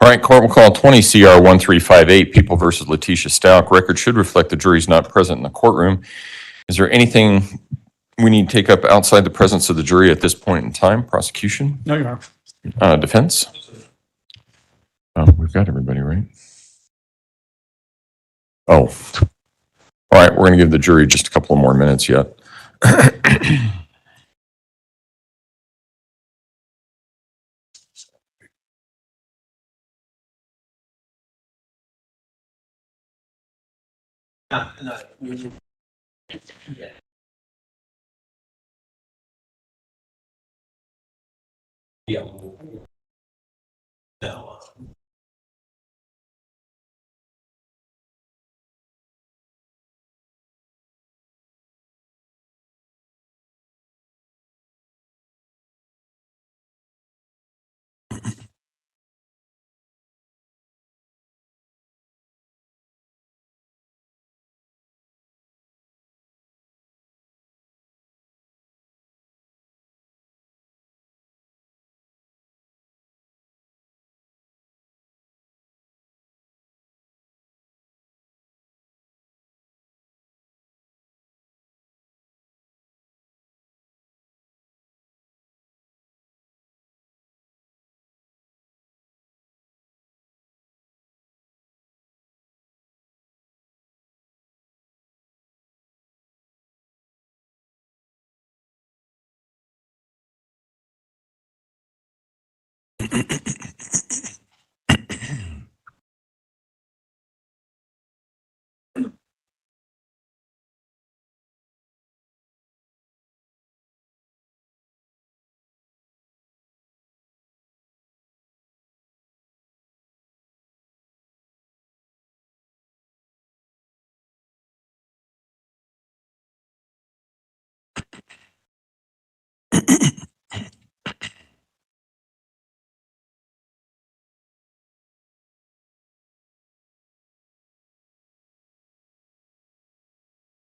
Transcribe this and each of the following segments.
All right, court will call 20 CR 1358, People versus Letecia Stauch. Record should reflect the jury's not present in the courtroom. Is there anything we need to take up outside the presence of the jury at this point in time? Prosecution? No, Your Honor. Defense? We've got everybody, right? Oh. All right, we're going to give the jury just a couple of more minutes yet.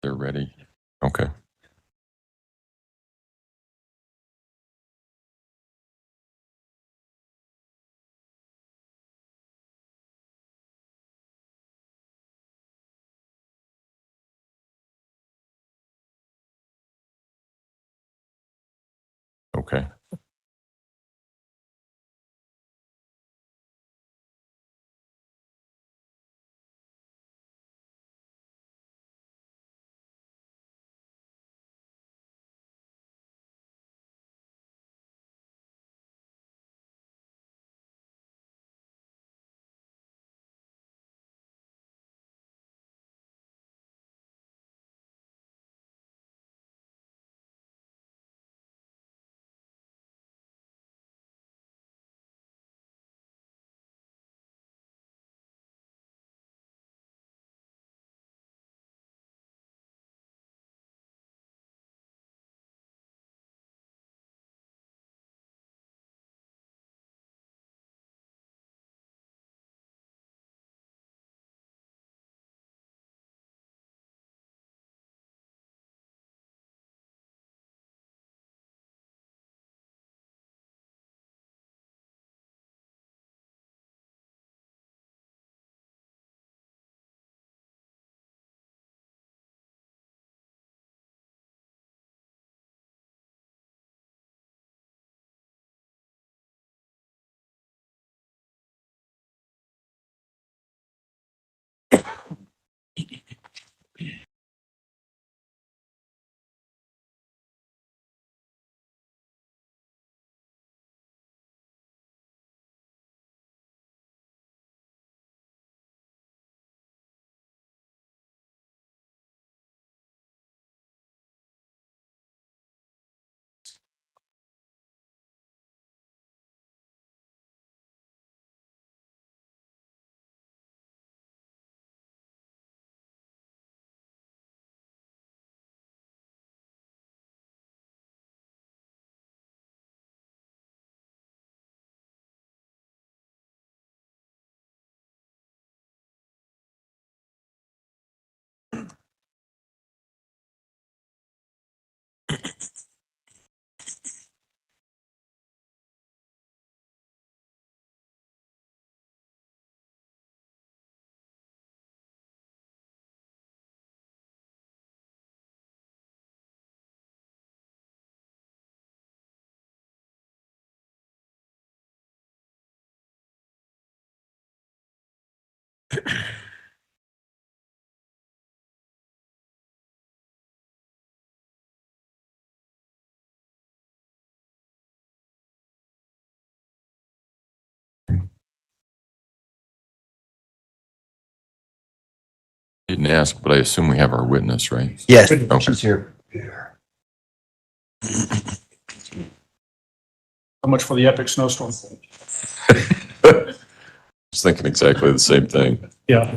They're ready. Okay. Okay. Didn't ask, but I assume we have our witness, right? Yes, Okay. she's here. How much for the epic snowstorm? Just thinking exactly the same thing. Yeah.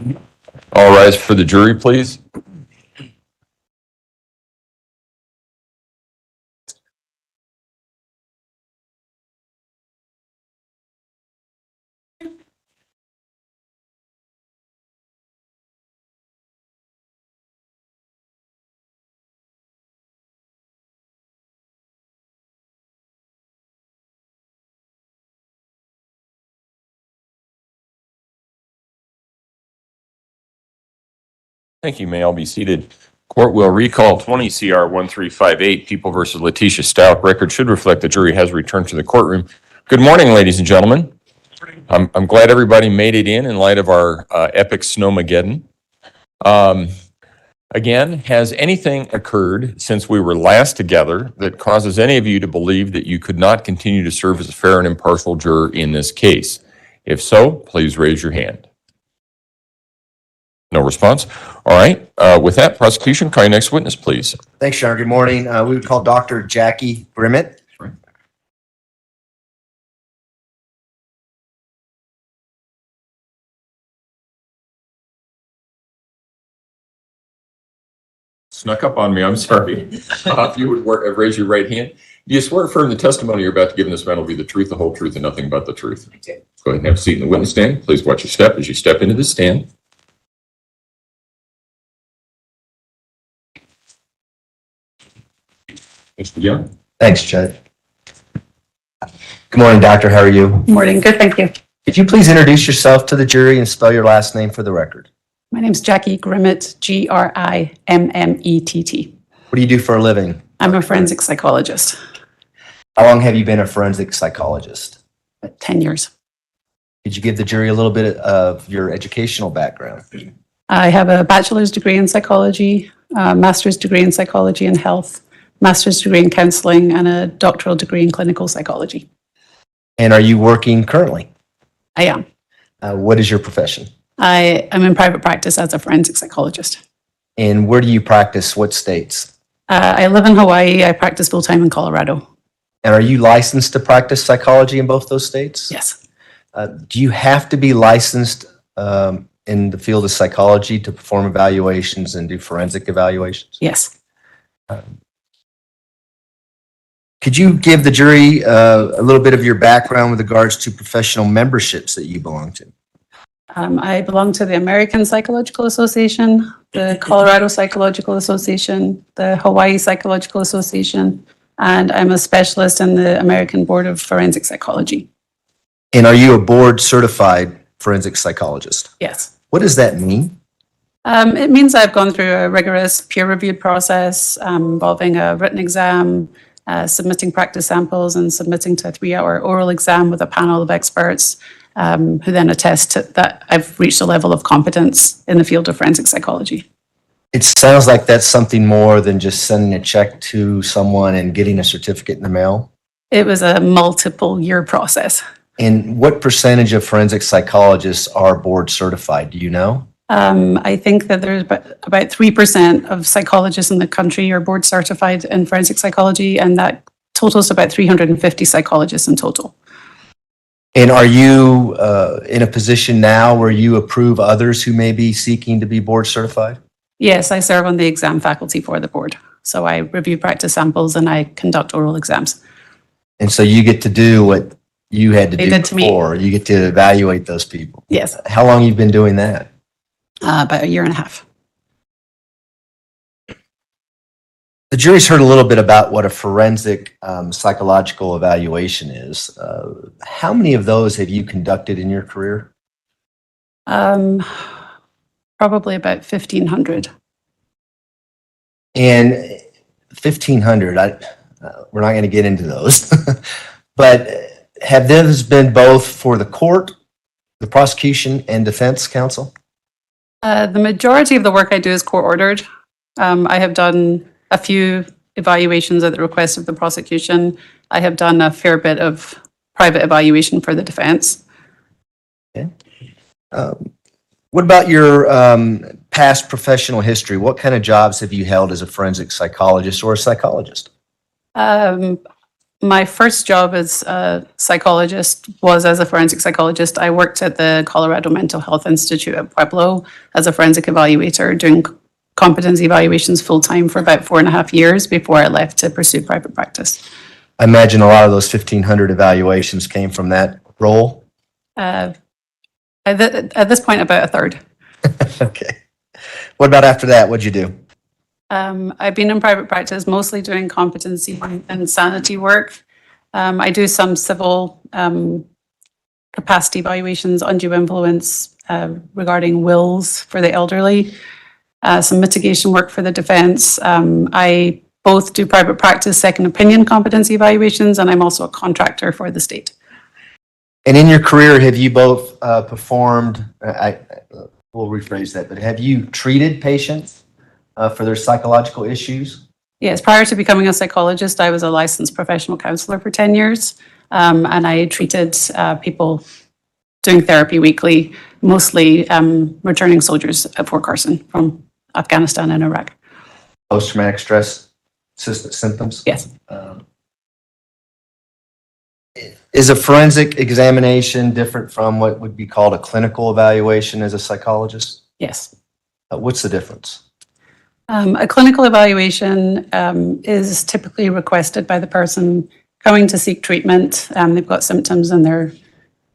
All rise for the jury, please. Thank you. May all be seated. Court will recall 20 CR 1358, People versus Letecia Stauch. Record should reflect the jury has returned to the courtroom. Good morning, ladies and gentlemen. I'm glad everybody made it in light of our epic snowmageddon. Again, has anything occurred since we were last together that causes any of you to believe that you could not continue to serve as a fair and impartial juror in this case? If so, please raise your hand. No response. All right. With that, prosecution, call your next witness, please. Thanks, Sean. Good morning. We would call Dr. Jackie Grimmett. Snuck up on me. I'm sorry. If you would raise your right hand. Do you swear affirm the testimony you're about to give in this matter will be the truth, the whole truth, and nothing but the truth? Go ahead and have a seat in the witness stand. Please watch your step as you step into the stand. Mr. Young. Thanks, Judge. Good morning, Doctor. How are you? Morning. Good, thank you. Could you please introduce yourself to the jury and spell your last name for the record? My name's Jackie Grimmett, Grimmett. What do you do for a living? I'm a forensic psychologist. How long have you been a forensic psychologist? 10 years. Could you give the jury a little bit of your educational background? I have a bachelor's degree in psychology, a master's degree in psychology and health, master's degree in counseling, and a doctoral degree in clinical psychology. And are you working currently? I am. What is your profession? I am in private practice as a forensic psychologist. And where do you practice? What states? I live in Hawaii. I practice full-time in Colorado. And are you licensed to practice psychology in both those states? Yes. Do you have to be licensed in the field of psychology to perform evaluations and do forensic evaluations? Yes. Could you give the jury a little bit of your background with regards to professional memberships that you belong to? I belong to the American Psychological Association, the Colorado Psychological Association, the Hawaii Psychological Association, and I'm a specialist in the American Board of Forensic Psychology. And are you a board certified forensic psychologist? Yes. What does that mean? It means I've gone through a rigorous peer-reviewed process involving a written exam, submitting practice samples, and submitting to a 3-hour oral exam with a panel of experts who then attest that I've reached a level of competence in the field of forensic psychology. It sounds like that's something more than just sending a check to someone and getting a certificate in the mail. It was a multiple year process. And what percentage of forensic psychologists are board certified? Do you know? I think that there's about 3% of psychologists in the country are board certified in forensic psychology, and that totals about 350 psychologists in total. And are you in a position now where you approve others who may be seeking to be board certified? Yes, I serve on the exam faculty for the board. So I review practice samples and I conduct oral exams. And so you get to do what you had to They do did to me. before. You get to evaluate those people. Yes, How long have you been doing that? about a year and a half. The jury's heard a little bit about what a forensic psychological evaluation is. How many of those have you conducted in your career? Probably about 1,500. And 1,500, we're not going to get into those. But have those been both for the court, the prosecution, and defense counsel? The majority of the work I do is court ordered. I have done a few evaluations at the request of the prosecution. I have done a fair bit of private evaluation for the defense. Okay. What about your past professional history, what kind of jobs have you held as a forensic psychologist or a psychologist? My first job as a psychologist was as a forensic psychologist. I worked at the Colorado Mental Health Institute at Pueblo as a forensic evaluator, doing competency evaluations full-time for about 4.5 years before I left to pursue private practice. I imagine a lot of those 1,500 evaluations came from that role. At this point, about a third. Okay. What about after that? What'd you do? I've been in private practice, mostly doing competency and sanity work. I do some civil capacity evaluations, undue influence regarding wills for the elderly, some mitigation work for the defense. I both do private practice, second opinion competency evaluations, and I'm also a contractor for the state. And in your career, have you both performed, we'll rephrase that, but have you treated patients for their psychological issues? Yes, prior to becoming a psychologist, I was a licensed professional counselor for 10 years, and I treated people doing therapy weekly, mostly returning soldiers at Fort Carson from Afghanistan and Iraq. Post-traumatic stress symptoms? Yes. Is a forensic examination different from what would be called a clinical evaluation as a psychologist? Yes. What's the difference? A clinical evaluation is typically requested by the person coming to seek treatment. They've got symptoms and they're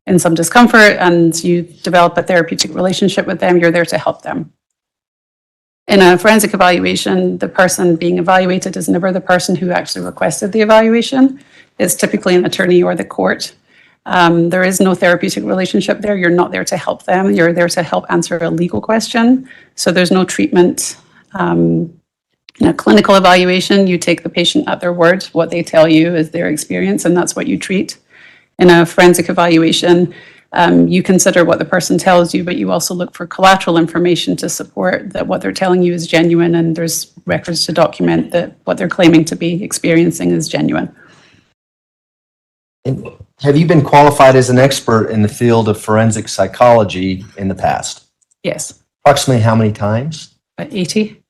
in some discomfort, and you develop a therapeutic relationship with them. You're there to help them. In a forensic evaluation, the person being evaluated is never the person who actually requested the evaluation. It's typically an attorney or the court. There is no therapeutic relationship there. You're not there to help them. You're there to help answer a legal question. So there's no treatment. In a clinical evaluation, you take the patient at their word. What they tell you is their experience, and that's what you treat. In a forensic evaluation, you consider what the person tells you, but you also look for collateral information to support that what they're telling you is genuine, and there's records to document that what they're claiming to be experiencing is genuine. And have you been qualified as an expert in the field of forensic psychology in the past? Yes. Approximately how many times? 80?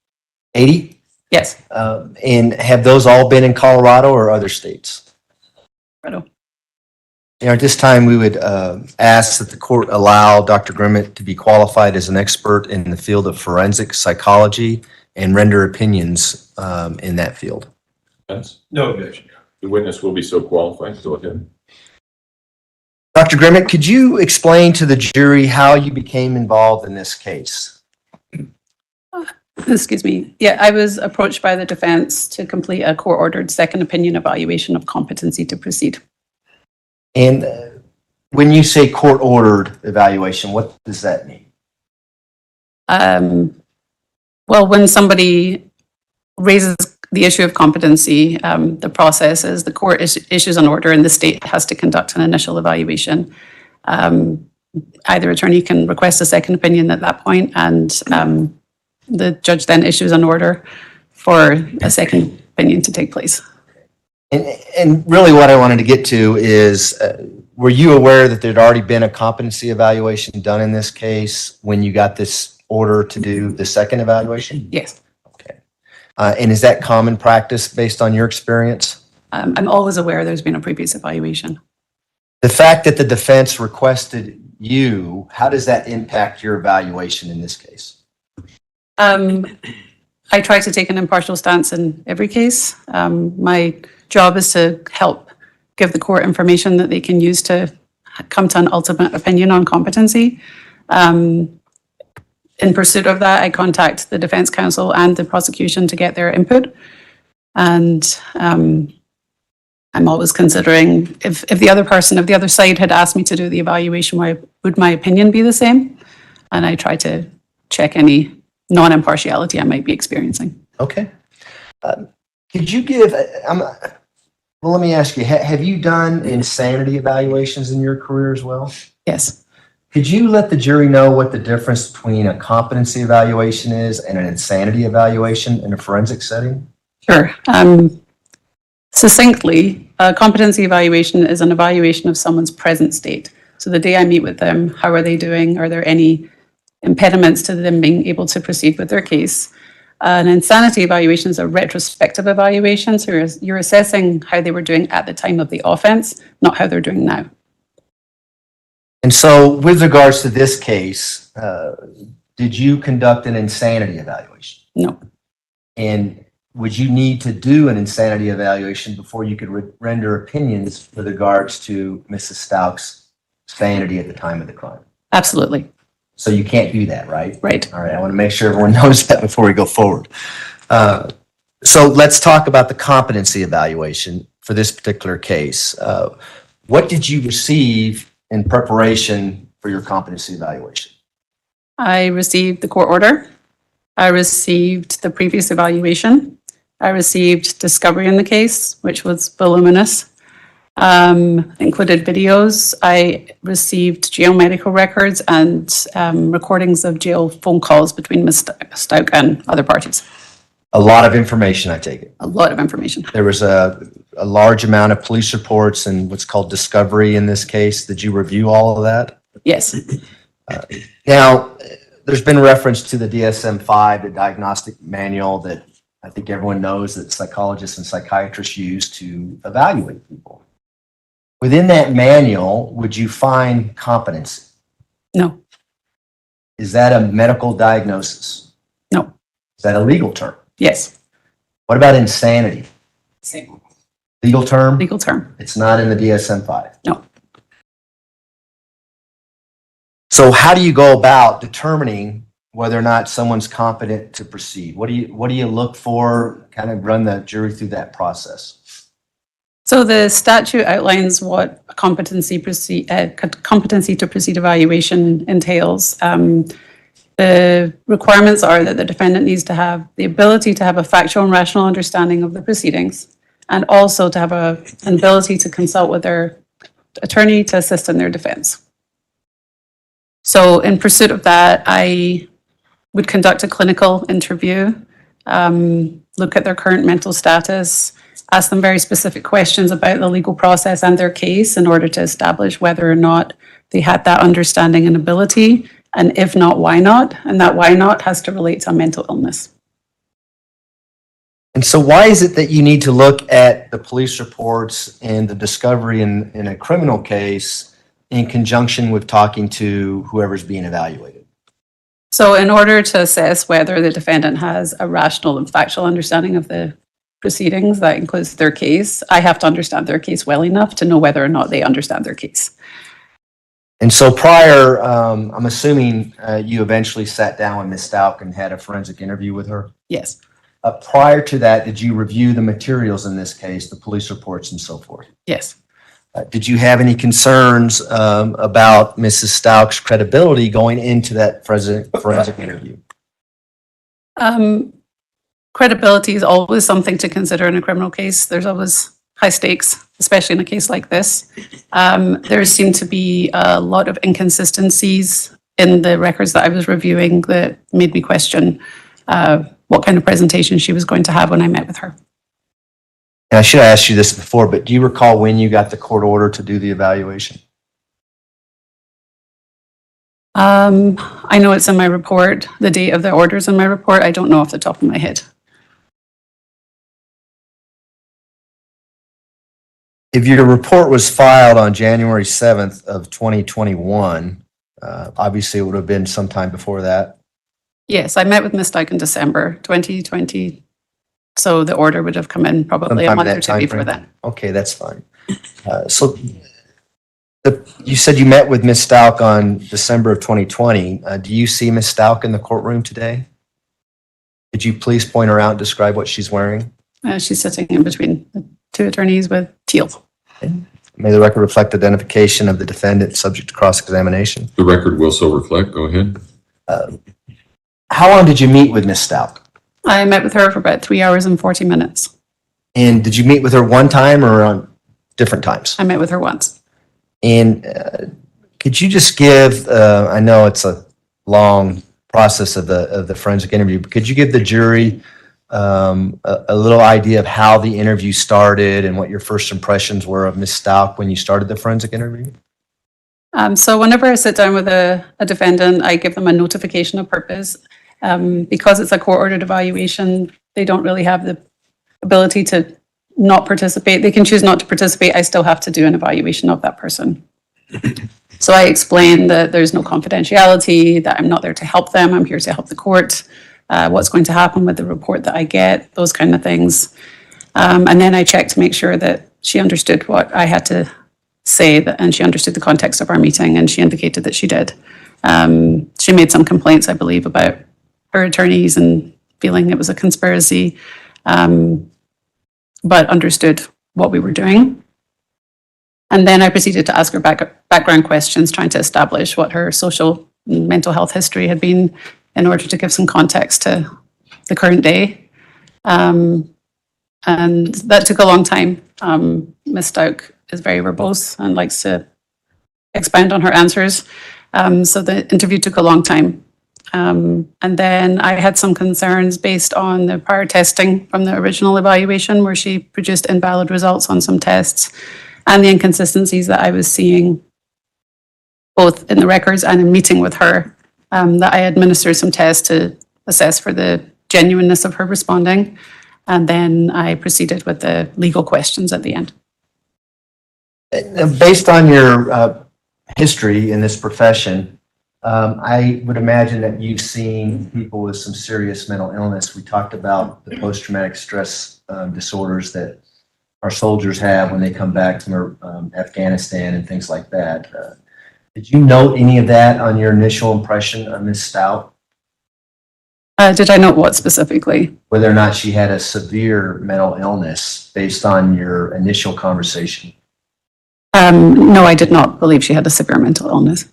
80? Yes. And have those all been in Colorado or other states? Colorado. At this time, we would ask that the court allow Dr. Grimmett to be qualified as an expert in the field of forensic psychology and render opinions in that field. No objection. The witness will be so qualified. Go ahead. Dr. Grimmett, could you explain to the jury how you became involved in this case? Excuse me. Yeah, I was approached by the defense to complete a court-ordered second opinion evaluation of competency to proceed. And when you say court-ordered evaluation, what does that mean? Well, when somebody raises the issue of competency, the process is the court issues an order and the state has to conduct an initial evaluation. Either attorney can request a second opinion at that point, and the judge then issues an order for a second opinion to take place. And really what I wanted to get to is, were you aware that there'd already been a competency evaluation done in this case when you got this order to do the second evaluation? Yes. Okay. And is that common practice based on your experience? I'm always aware there's been a previous evaluation. The fact that the defense requested you, how does that impact your evaluation in this case? I try to take an impartial stance in every case. My job is to help give the court information that they can use to come to an ultimate opinion on competency. In pursuit of that, I contact the defense counsel and the prosecution to get their input. And I'm always considering if the other person, if the other side had asked me to do the evaluation, would my opinion be the same? And I try to check any non-impartiality I might be experiencing. Okay. Could you give, well, let me ask you, have you done insanity evaluations in your career as well? Yes. Could you let the jury know what the difference between a competency evaluation is and an insanity evaluation in a forensic setting? Sure. Succinctly, a competency evaluation is an evaluation of someone's present state. So the day I meet with them, how are they doing? Are there any impediments to them being able to proceed with their case. An insanity evaluation is a retrospective evaluation, so you're assessing how they were doing at the time of the offense, not how they're doing now. And so with regards to this case, did you conduct an insanity evaluation? No. And would you need to do an insanity evaluation before you could render opinions with regards to Mrs. Stauch's sanity at the time of the crime? Absolutely. So you can't do that, right? Right. All right, I want to make sure everyone knows that before we go forward. So let's talk about the competency evaluation for this particular case. What did you receive in preparation for your competency evaluation? I received the court order. I received the previous evaluation. I received discovery in the case, which was voluminous. Included videos. I received jail medical records and recordings of jail phone calls between Ms. Stauch and other parties. A lot of information, I take it. A lot of information. There was a large amount of police reports and what's called discovery in this case. Did you review all of that? Yes. Now, there's been reference to the DSM-5, the diagnostic manual that I think everyone knows that psychologists and psychiatrists use to evaluate people. Within that manual, would you find competency? No. Is that a medical diagnosis? No. Is that a legal term? Yes. What about insanity? Same. Legal term? Legal term. It's not in the DSM-5. No. So how do you go about determining whether or not someone's competent to proceed? What do you look for? Kind of run the jury through that process. So the statute outlines what a competency to proceed evaluation entails. The requirements are that the defendant needs to have the ability to have a factual and rational understanding of the proceedings, and also to have an ability to consult with their attorney to assist in their defense. So in pursuit of that, I would conduct a clinical interview, look at their current mental status, ask them very specific questions about the legal process and their case in order to establish whether or not they had that understanding and ability, and if not, why not? And that why not has to relate to a mental illness. And so why is it that you need to look at the police reports and the discovery in a criminal case in conjunction with talking to whoever's being evaluated? So in order to assess whether the defendant has a rational and factual understanding of the proceedings, that includes their case, I have to understand their case well enough to know whether or not they understand their case. And so prior, I'm assuming you eventually sat down with Ms. Stauch and had a forensic interview with her? Yes. Prior to that, did you review the materials in this case, the police reports and so forth? Yes. Did you have any concerns about Mrs. Stauch's credibility going into that forensic interview? Credibility is always something to consider in a criminal case. There's always high stakes, especially in a case like this. There seemed to be a lot of inconsistencies in the records that I was reviewing that made me question what kind of presentation she was going to have when I met with her. And I should have asked you this before, but do you recall when you got the court order to do the evaluation? I know it's in my report. The date of the order's in my report. I don't know off the top of my head. If your report was filed on January 7th of 2021, obviously it would have been sometime before that. Yes, I met with Ms. Stauch in December 2020. So the order would have come in probably a Sometime in month that or two time before frame? that. Okay, that's fine. So you said you met with Ms. Stauch on December of 2020. Do you see Ms. Stauch in the courtroom today? Could you please point her out and describe what she's wearing? She's sitting in between the two attorneys with teal. May the record reflect identification of the defendant subject to cross-examination. The record will so reflect. Go ahead. How long did you meet with Ms. Stauch? I met with her for about 3 hours and 40 minutes. And did you meet with her one time or on different times? I met with her once. And could you just give, I know it's a long process of the forensic interview, but could you give the jury a little idea of how the interview started and what your first impressions were of Ms. Stauch when you started the forensic interview? So whenever I sit down with a defendant, I give them a notification of purpose. Because it's a court-ordered evaluation, they don't really have the ability to not participate. They can choose not to participate. I still have to do an evaluation of that person. So I explain that there's no confidentiality, that I'm not there to help them. I'm here to help the court, what's going to happen with the report that I get, those kind of things. And then I check to make sure that she understood what I had to say and she understood the context of our meeting, and she indicated that she did. She made some complaints, I believe, about her attorneys and feeling it was a conspiracy, but understood what we were doing. And then I proceeded to ask her background questions, trying to establish what her social and mental health history had been in order to give some context to the current day. And that took a long time. Ms. Stauch is very verbose and likes to expound on her answers. So the interview took a long time. And then I had some concerns based on the prior testing from the original evaluation, where she produced invalid results on some tests, and the inconsistencies that I was seeing both in the records and in meeting with her, that I administered some tests to assess for the genuineness of her responding. And then I proceeded with the legal questions at the end. Based on your history in this profession, I would imagine that you've seen people with some serious mental illness. We talked about the post-traumatic stress disorders that our soldiers have when they come back from Afghanistan and things like that. Did you note any of that on your initial impression of Ms. Stauch? Did I note what specifically? Whether or not she had a severe mental illness based on your initial conversation? No, I did not believe she had a severe mental illness.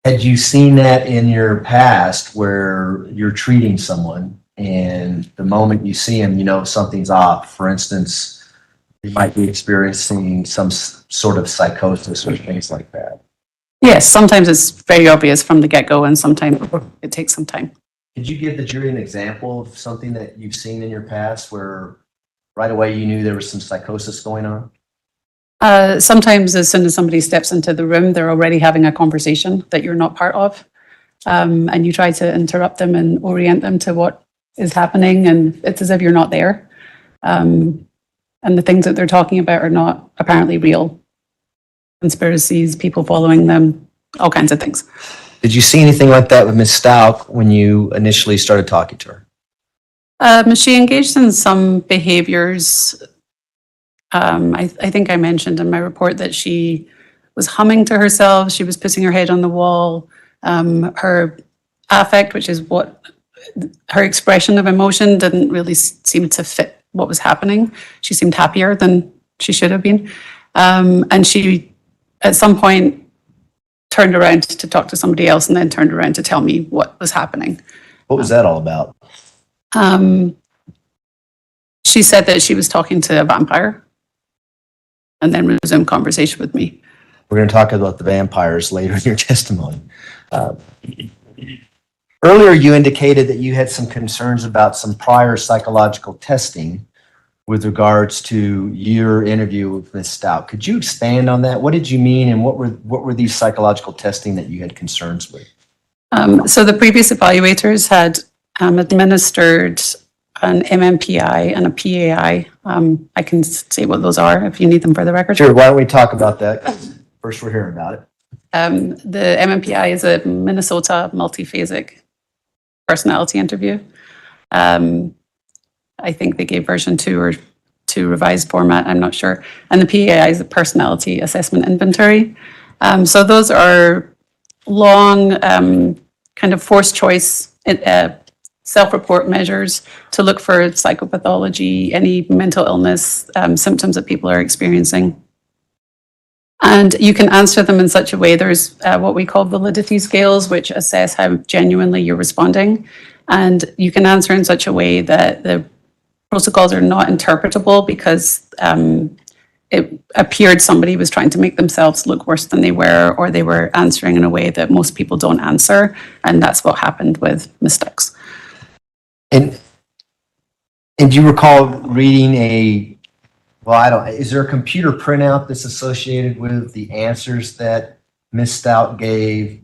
Had you seen that in your past where you're treating someone and the moment you see him, you know something's off? For instance, you might be experiencing some sort of psychosis or things like that. Yes, sometimes it's very obvious from the get-go, and sometimes it takes some time. Could you give the jury an example of something that you've seen in your past where right away you knew there was some psychosis going on? Sometimes as soon as somebody steps into the room, they're already having a conversation that you're not part of. And you try to interrupt them and orient them to what is happening, and it's as if you're not there. And the things that they're talking about are not apparently real. Conspiracies, people following them, all kinds of things. Did you see anything like that with Ms. Stauch when you initially started talking to her? She engaged in some behaviors. I think I mentioned in my report that she was humming to herself. She was putting her head on the wall. Her affect, which is what her expression of emotion, didn't really seem to fit what was happening. She seemed happier than she should have been. And she, at some point, turned around to talk to somebody else and then turned around to tell me what was happening. What was that all about? She said that she was talking to a vampire and then resumed conversation with me. We're going to talk about the vampires later in your testimony. Earlier, you indicated that you had some concerns about some prior psychological testing with regards to your interview with Ms. Stauch. Could you expand on that? What did you mean, and what were these psychological testing that you had concerns with? So the previous evaluators had administered an MMPI and a PAI. I can say what those are if you need them for the record. Sure, why don't we talk about that? First, we're hearing about it. The MMPI is a Minnesota multiphasic personality interview. I think they gave version 2 or 2 revised format, I'm not sure. And the PAI is a personality assessment inventory. So those are long kind of forced choice self-report measures to look for psychopathology, any mental illness symptoms that people are experiencing. And you can answer them in such a way. There's what we call validity scales, which assess how genuinely you're responding. And you can answer in such a way that the protocols are not interpretable because it appeared somebody was trying to make themselves look worse than they were, or they were answering in a way that most people don't answer. And that's what happened with Ms. Stauch. And do you recall reading is there a computer printout that's associated with the answers that Ms. Stout gave,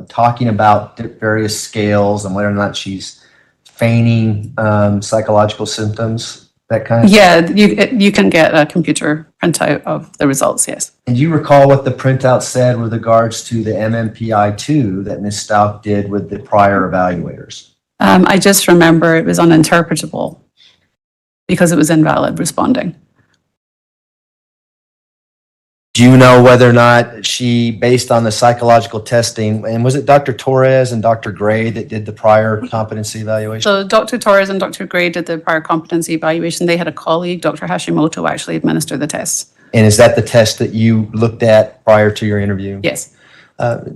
talking about various scales and whether or not she's feigning psychological symptoms, that kind of thing? Yeah, you can get a computer printout of the results, yes. And do you recall what the printout said with regards to the MMPI-2 that Ms. Stout did with the prior evaluators? I just remember it was uninterpretable because it was invalid responding. Do you know whether or not she, based on the psychological testing, and was it Dr. Torres and Dr. Gray that did the prior competency evaluation? So Dr. Torres and Dr. Gray did the prior competency evaluation. They had a colleague, Dr. Hashimoto, actually administer the tests. And is that the test that you looked at prior to your interview? Yes.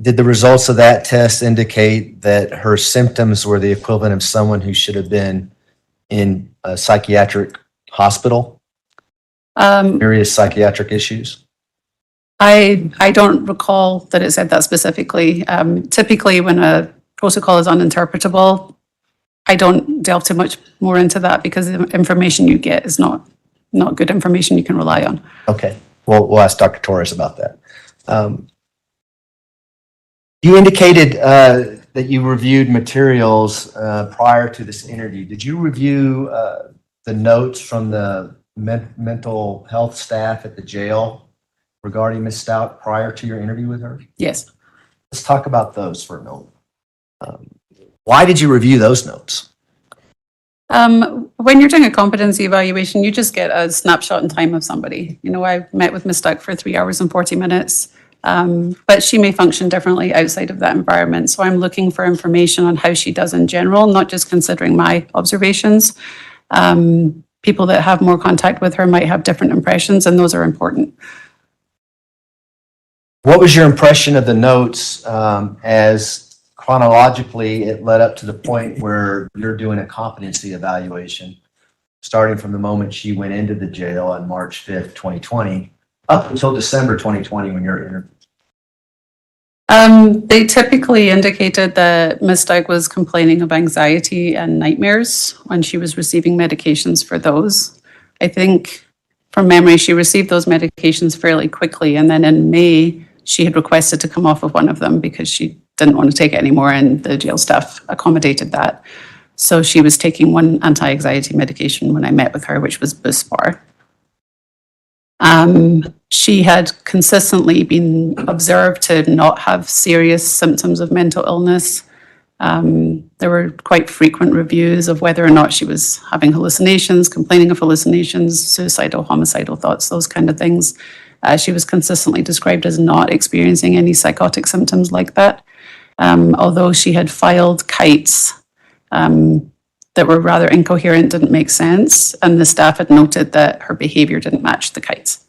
Did the results of that test indicate that her symptoms were the equivalent of someone who should have been in a psychiatric hospital? Various psychiatric issues? I don't recall that it said that specifically. Typically, when a protocol is uninterpretable, I don't delve too much more into that because the information you get is not good information you can rely on. Okay, well, we'll ask Dr. Torres about that. You indicated that you reviewed materials prior to this interview. Did you review the notes from the mental health staff at the jail regarding Ms. Stout prior to your interview with her? Yes. Let's talk about those for a moment. Why did you review those notes? When you're doing a competency evaluation, you just get a snapshot in time of somebody. You know, I met with Ms. Stauch for 3 hours and 40 minutes, but she may function differently outside of that environment. So I'm looking for information on how she does in general, not just considering my observations. People that have more contact with her might have different impressions, and those are important. What was your impression of the notes as chronologically it led up to the point where you're doing a competency evaluation, starting from the moment she went into the jail on March 5th, 2020, up until December 2020 when you're interviewed? They typically indicated that Ms. Stauch was complaining of anxiety and nightmares when she was receiving medications for those. I think from memory, she received those medications fairly quickly. And then in May, she had requested to come off of one of them because she didn't want to take it anymore, and the jail staff accommodated that. So she was taking one anti-anxiety medication when I met with her, which was Buspar. She had consistently been observed to not have serious symptoms of mental illness. There were quite frequent reviews of whether or not she was having hallucinations, complaining of hallucinations, suicidal, homicidal thoughts, those kind of things. She was consistently described as not experiencing any psychotic symptoms like that, although she had filed kites that were rather incoherent, didn't make sense, and the staff had noted that her behavior didn't match the kites.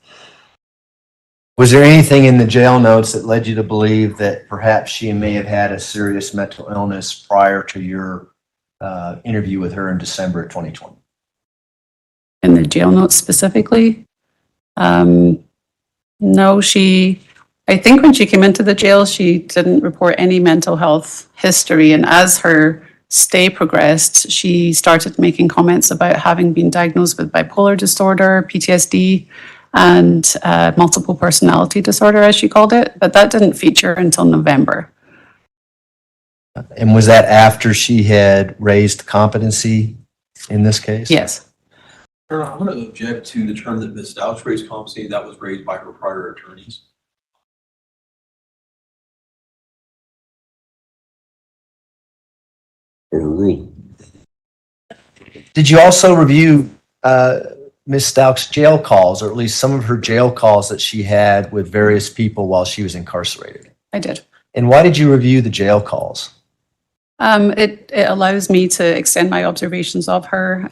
Was there anything in the jail notes that led you to believe that perhaps she may have had a serious mental illness prior to your interview with her in December of 2020? In the jail notes specifically? No, I think when she came into the jail, she didn't report any mental health history. And as her stay progressed, she started making comments about having been diagnosed with bipolar disorder, PTSD, and multiple personality disorder, as she called it. But that didn't feature until November. And was that after she had raised competency in this case? Yes. Your Honor, I'm going to object to the term that Ms. Stauch raised competency that was raised by her prior attorneys. Overruled. Did you also review Ms. Stauch's jail calls, or at least some of her jail calls that she had with various people while she was incarcerated? I did. And why did you review the jail calls? It allows me to extend my observations of her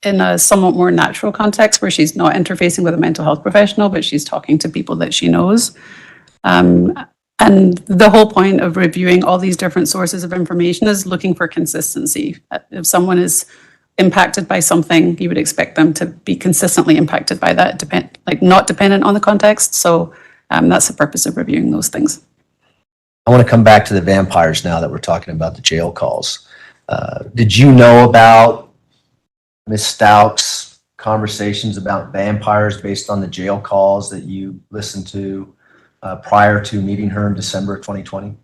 in a somewhat more natural context where she's not interfacing with a mental health professional, but she's talking to people that she knows. And the whole point of reviewing all these different sources of information is looking for consistency. If someone is impacted by something, you would expect them to be consistently impacted by that, not dependent on the context. So that's the purpose of reviewing those things. I want to come back to the vampires now that we're talking about the jail calls. Did you know about Ms. Stauch's conversations about vampires based on the jail calls that you listened to prior to meeting her in December of 2020?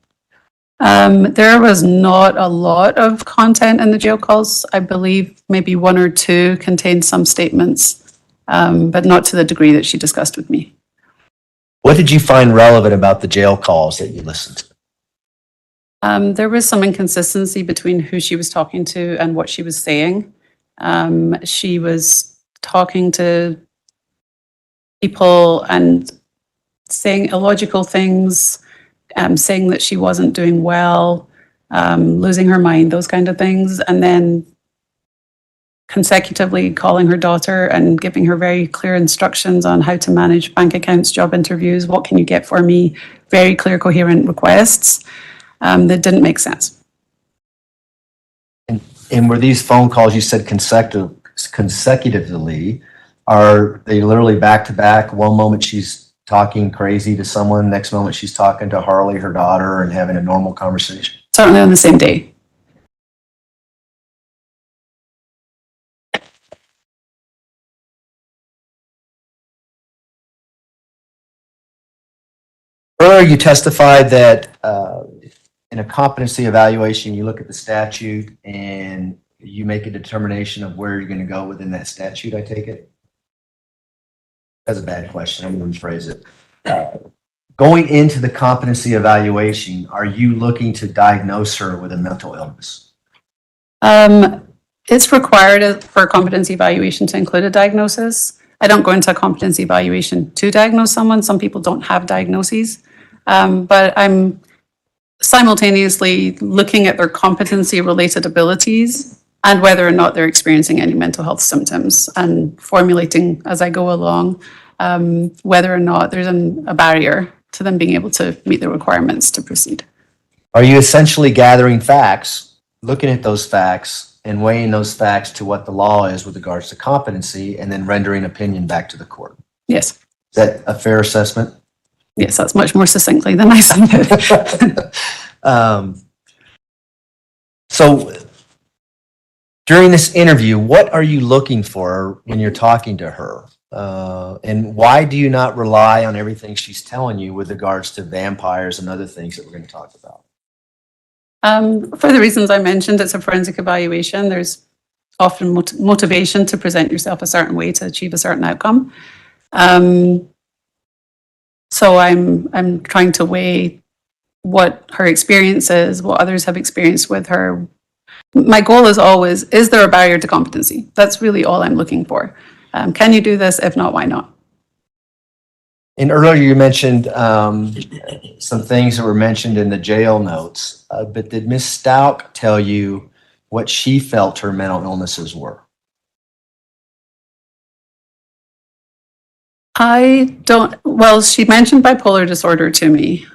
There was not a lot of content in the jail calls. I believe maybe one or two contained some statements, but not to the degree that she discussed with me. What did you find relevant about the jail calls that you listened to? There was some inconsistency between who she was talking to and what she was saying. She was talking to people and saying illogical things, saying that she wasn't doing well, losing her mind, those kind of things, and then consecutively calling her daughter and giving her very clear instructions on how to manage bank accounts, job interviews, what can you get for me, very clear, coherent requests that didn't make sense. And were these phone calls, you said consecutively, are they literally back to back? One moment she's talking crazy to someone, next moment she's talking to Harley, her daughter, and having a normal conversation? Certainly on the same day. Earlier, you testified that in a competency evaluation, you look at the statute and you make a determination of where you're going to go within that statute, I take it? That's a bad question. I'm going to rephrase it. Going into the competency evaluation, are you looking to diagnose her with a mental illness? It's required for a competency evaluation to include a diagnosis. I don't go into a competency evaluation to diagnose someone. Some people don't have diagnoses, but I'm simultaneously looking at their competency-related abilities and whether or not they're experiencing any mental health symptoms and formulating as I go along whether or not there's a barrier to them being able to meet the requirements to proceed. Are you essentially gathering facts, looking at those facts, and weighing those facts to what the law is with regards to competency, and then rendering opinion back to the court? Yes. Is that a fair assessment? Yes, that's much more succinctly than I said it. So during this interview, what are you looking for when you're talking to her? And why do you not rely on everything she's telling you with regards to vampires and other things that we're going to talk about? For the reasons I mentioned, it's a forensic evaluation. There's often motivation to present yourself a certain way to achieve a certain outcome. So I'm trying to weigh what her experience is, what others have experienced with her. My goal is always, is there a barrier to competency? That's really all I'm looking for. Can you do this? If not, why not? And earlier you mentioned some things that were mentioned in the jail notes, but did Ms. Stauch tell you what she felt her mental illnesses were? Well, she mentioned bipolar disorder to me.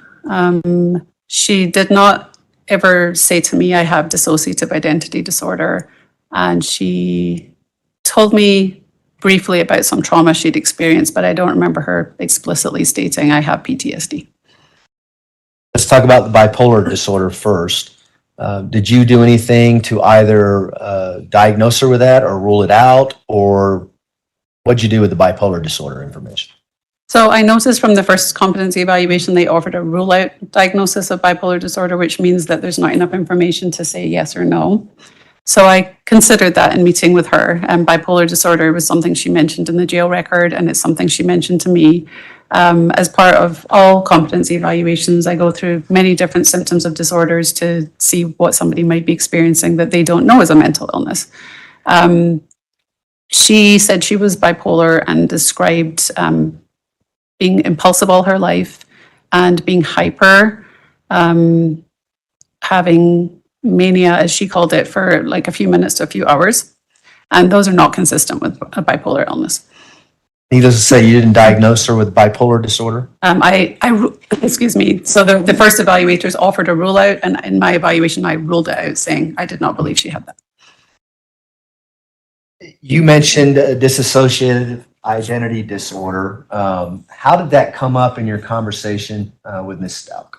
She did not ever say to me, I have dissociative identity disorder. And she told me briefly about some trauma she'd experienced, but I don't remember her explicitly stating I have PTSD. Let's talk about the bipolar disorder first. Did you do anything to either diagnose her with that or rule it out, or what'd you do with the bipolar disorder information? So I noticed from the first competency evaluation, they offered a rule-out diagnosis of bipolar disorder, which means that there's not enough information to say yes or no. So I considered that in meeting with her, and bipolar disorder was something she mentioned in the jail record, and it's something she mentioned to me. As part of all competency evaluations, I go through many different symptoms of disorders to see what somebody might be experiencing that they don't know is a mental illness. She said she was bipolar and described being impulsive all her life and being hyper, having mania, as she called it, for like a few minutes to a few hours. And those are not consistent with a bipolar illness. Needless to say, you didn't diagnose her with bipolar disorder? Excuse me. So the first evaluators offered a rule out, and in my evaluation, I ruled it out, saying I did not believe she had that. You mentioned dissociative identity disorder. How did that come up in your conversation with Ms. Stauch?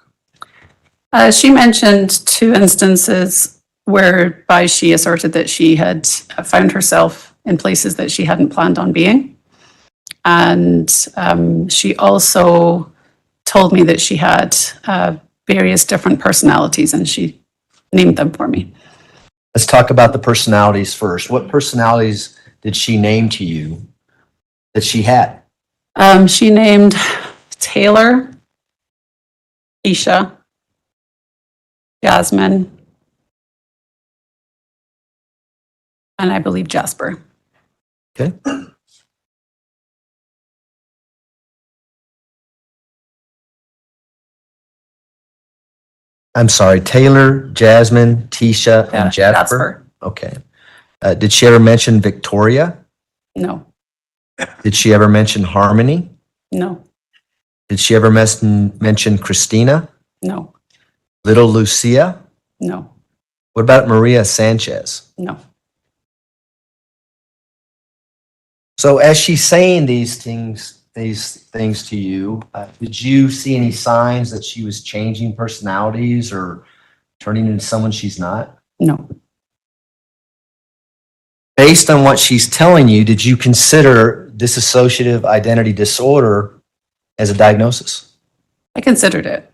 She mentioned two instances whereby she asserted that she had found herself in places that she hadn't planned on being. And she also told me that she had various different personalities, and she named them for me. Let's talk about the personalities first. What personalities did she name to you that she had? She named Taylor, Isha, Jasmine, and I believe Jasper. Okay. I'm sorry, Taylor, Jasmine, Tisha, Yeah, and Jasper? Jasper. Okay. Did she ever mention Victoria? No, Did she ever mention Harmony? no, Did she ever mention Christina? no, Little Lucia? no, What about Maria Sanchez? no. So as she's saying these things to you, did you see any signs that she was changing personalities or turning into someone she's not? No. Based on what she's telling you, did you consider dissociative identity disorder as a diagnosis? I considered it.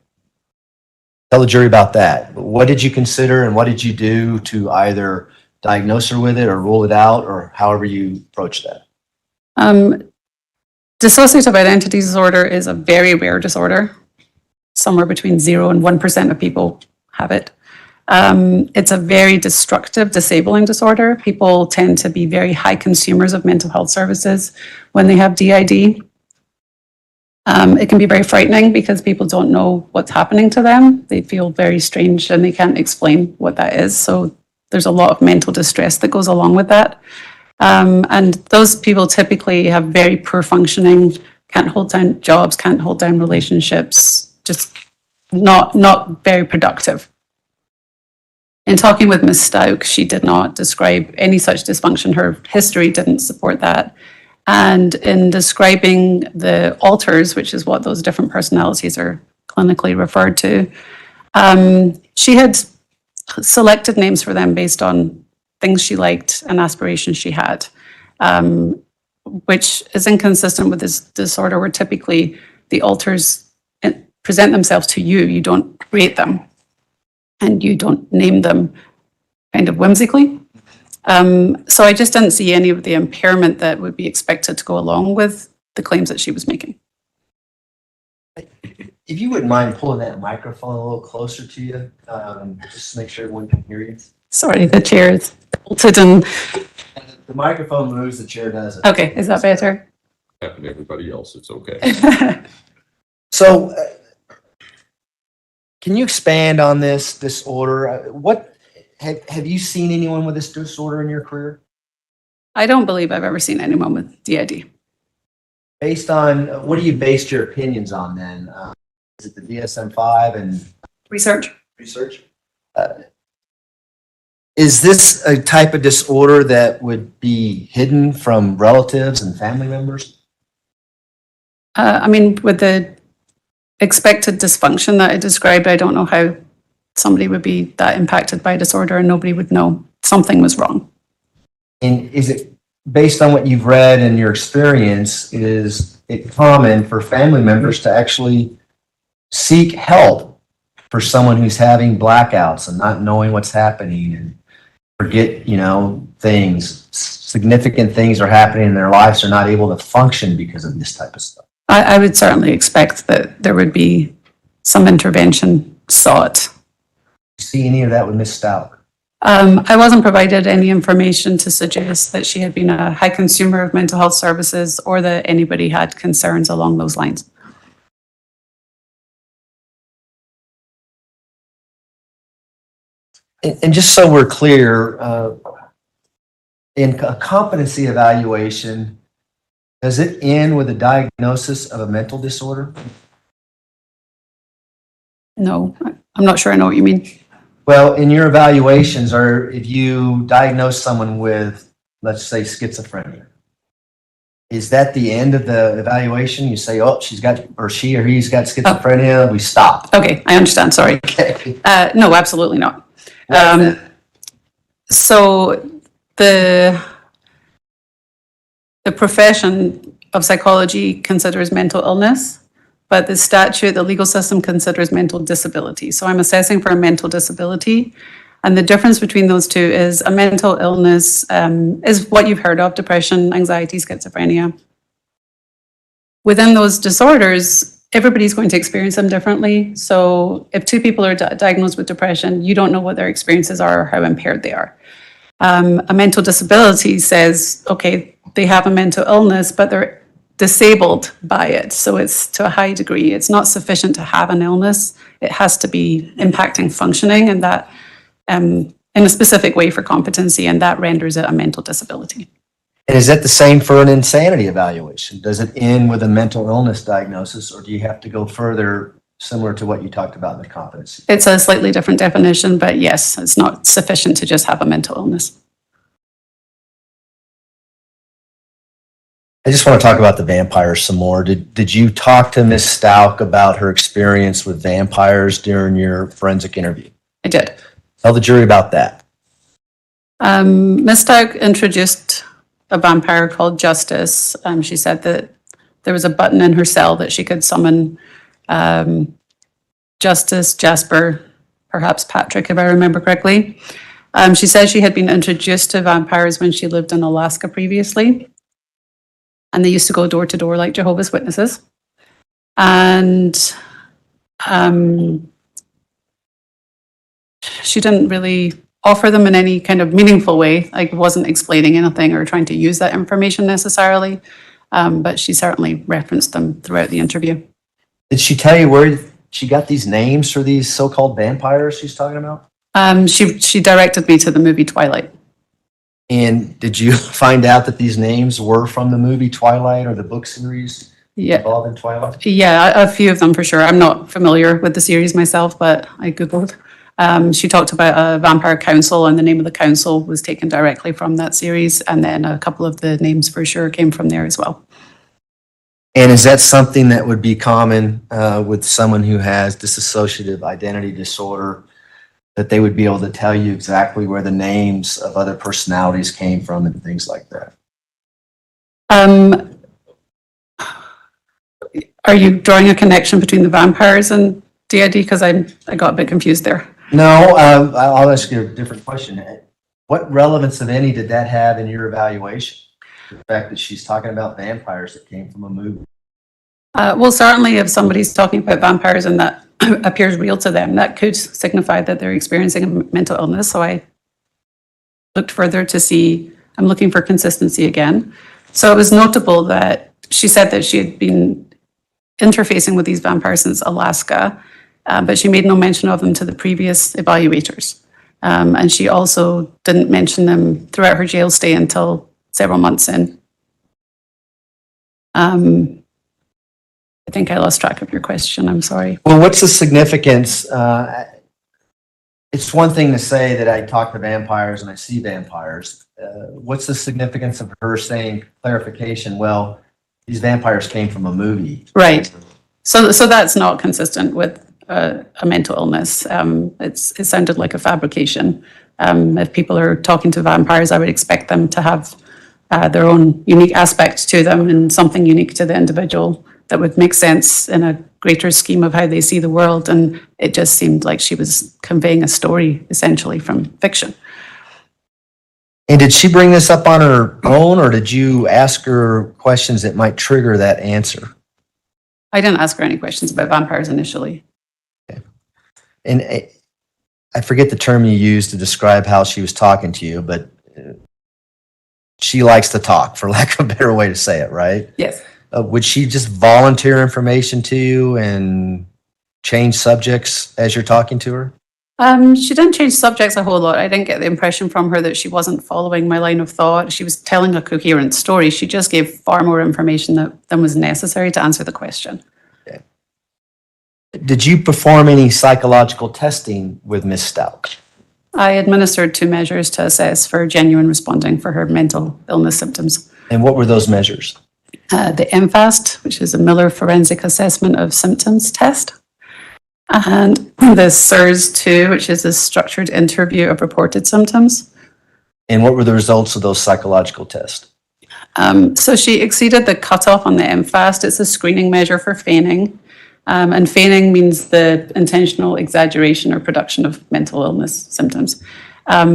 Tell the jury about that. What did you consider and what did you do to either diagnose her with it or rule it out or however you approach that? Dissociative identity disorder is a very rare disorder. Somewhere between 0 and 1% of people have it. It's a very destructive, disabling disorder. People tend to be very high consumers of mental health services when they have DID. It can be very frightening because people don't know what's happening to them. They feel very strange and they can't explain what that is. So there's a lot of mental distress that goes along with that. And those people typically have very poor functioning, can't hold down jobs, can't hold down relationships, just not very productive. In talking with Ms. Stauch, she did not describe any such dysfunction. Her history didn't support that. And in describing the alters, which is what those different personalities are clinically referred to, she had selected names for them based on things she liked and aspirations she had, which is inconsistent with this disorder where typically the alters present themselves to you. You don't create them and you don't name them kind of whimsically. So I just didn't see any of the impairment that would be expected to go along with the claims that she was making. If you wouldn't mind pulling that microphone a little closer to you, just to make sure everyone can hear you. Sorry, the chair is tilted and, The microphone moves, the chair doesn't. okay, is that better? Happen to everybody else, it's okay. So, can you expand on this disorder? What have you seen anyone with this disorder in your career? I don't believe I've ever seen anyone with DID. Based on what do you base your opinions on then? Is it the DSM-5 and Research? research? Is this a type of disorder that would be hidden from relatives and family members? I mean, with the expected dysfunction that I described, I don't know how somebody would be that impacted by a disorder and nobody would know something was wrong. And is it based on what you've read and your experience, is it common for family members to actually seek help for someone who's having blackouts and not knowing what's happening and forget, things, significant things are happening in their lives, they're not able to function because of this type of stuff? I would certainly expect that there would be some intervention sought. See any of that with Ms. Stauch? I wasn't provided any information to suggest that she had been a high consumer of mental health services or that anybody had concerns along those lines. And just so we're clear, in a competency evaluation, does it end with a diagnosis of a mental disorder? No, I'm not sure I know what you mean. Well, in your evaluations, or if you diagnose someone with, let's say, schizophrenia, is that the end of the evaluation? You say, oh, she's got, or she or he's got schizophrenia, we stop. Okay, I understand, sorry. Okay. No, absolutely not. Why is that? So the profession of psychology considers mental illness but the statute, the legal system considers mental disability. So I'm assessing for a mental disability. And the difference between those two is a mental illness is what you've heard of: depression, anxiety, schizophrenia. Within those disorders, everybody's going to experience them differently. So if two people are diagnosed with depression, you don't know what their experiences are or how impaired they are. A mental disability says, okay, they have a mental illness, but they're disabled by it. So it's to a high degree. It's not sufficient to have an illness. It has to be impacting functioning, and that in a specific way for competency, and that renders it a mental disability. And is that the same for an insanity evaluation? Does it end with a mental illness diagnosis, or do you have to go further, similar to what you talked about in the competency? It's a slightly different definition, but yes, it's not sufficient to just have a mental illness. I just want to talk about the vampires some more. Did you talk to Ms. Stauch about her experience with vampires during your forensic interview? I did. Tell the jury about that. Ms. Stauch introduced a vampire called Justice. She said that there was a button in her cell that she could summon Justice, Jasper, perhaps Patrick, if I remember correctly. She said she had been introduced to vampires when she lived in Alaska previously, and they used to go door to door like Jehovah's Witnesses. And she didn't really offer them in any kind of meaningful way, like wasn't explaining anything or trying to use that information necessarily, but she certainly referenced them throughout the interview. Did she tell you where she got these names for these so-called vampires she's talking about? She directed me to the movie Twilight. And did you find out that these names were from the movie Twilight or the book series involved in Twilight? Yeah, a few of them for sure. I'm not familiar with the series myself, but I Googled. She talked about a vampire council, and the name of the council was taken directly from that series. And then a couple of the names for sure came from there as well. And is that something that would be common with someone who has dissociative identity disorder, that they would be able to tell you exactly where the names of other personalities came from and things like that? Are you drawing a connection between the vampires and DID? Because I got a bit confused there. No, I'll ask you a different question. What relevance, if any, did that have in your evaluation? The fact that she's talking about vampires that came from a movie. Well, certainly if somebody's talking about vampires and that appears real to them, that could signify that they're experiencing a mental illness. So I looked further to see, I'm looking for consistency again. So it was notable that she said that she had been interfacing with these vampires since Alaska, but she made no mention of them to the previous evaluators. And she also didn't mention them throughout her jail stay until several months in. I think I lost track of your question. I'm sorry. Well, what's the significance? It's one thing to say that I talk to vampires and I see vampires. What's the significance of her saying clarification? Well, these vampires came from a movie. Right. So that's not consistent with a mental illness. It sounded like a fabrication. If people are talking to vampires, I would expect them to have their own unique aspects to them and something unique to the individual that would make sense in a greater scheme of how they see the world. And it just seemed like she was conveying a story essentially from fiction. And did she bring this up on her own, or did you ask her questions that might trigger that answer? I didn't ask her any questions about vampires initially. Okay. And I forget the term you used to describe how she was talking to you, but she likes to talk, for lack of a better way to say it, right? Yes. Would she just volunteer information to you and change subjects as you're talking to her? She didn't change subjects a whole lot. I didn't get the impression from her that she wasn't following my line of thought. She was telling a coherent story. She just gave far more information than was necessary to answer the question. Okay. Did you perform any psychological testing with Ms. Stauch? I administered 2 measures to assess for genuine responding for her mental illness symptoms. And what were those measures? The MFAST, which is a Miller Forensic Assessment of Symptoms test, and the SIRS-2, which is a structured interview of reported symptoms. And what were the results of those psychological tests? So she exceeded the cutoff on the MFAST. It's a screening measure for feigning. And feigning means the intentional exaggeration or production of mental illness symptoms.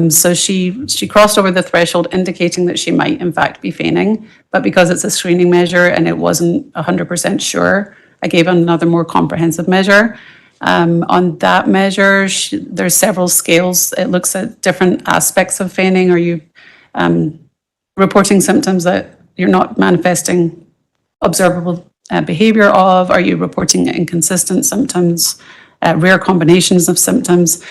So she crossed over the threshold, indicating that she might in fact be feigning, but because it's a screening measure and it wasn't 100% sure, I gave another more comprehensive measure. On that measure, there's several scales. It looks at different aspects of feigning. Are you reporting symptoms that you're not manifesting observable behavior of? Are you reporting inconsistent symptoms, rare combinations of symptoms?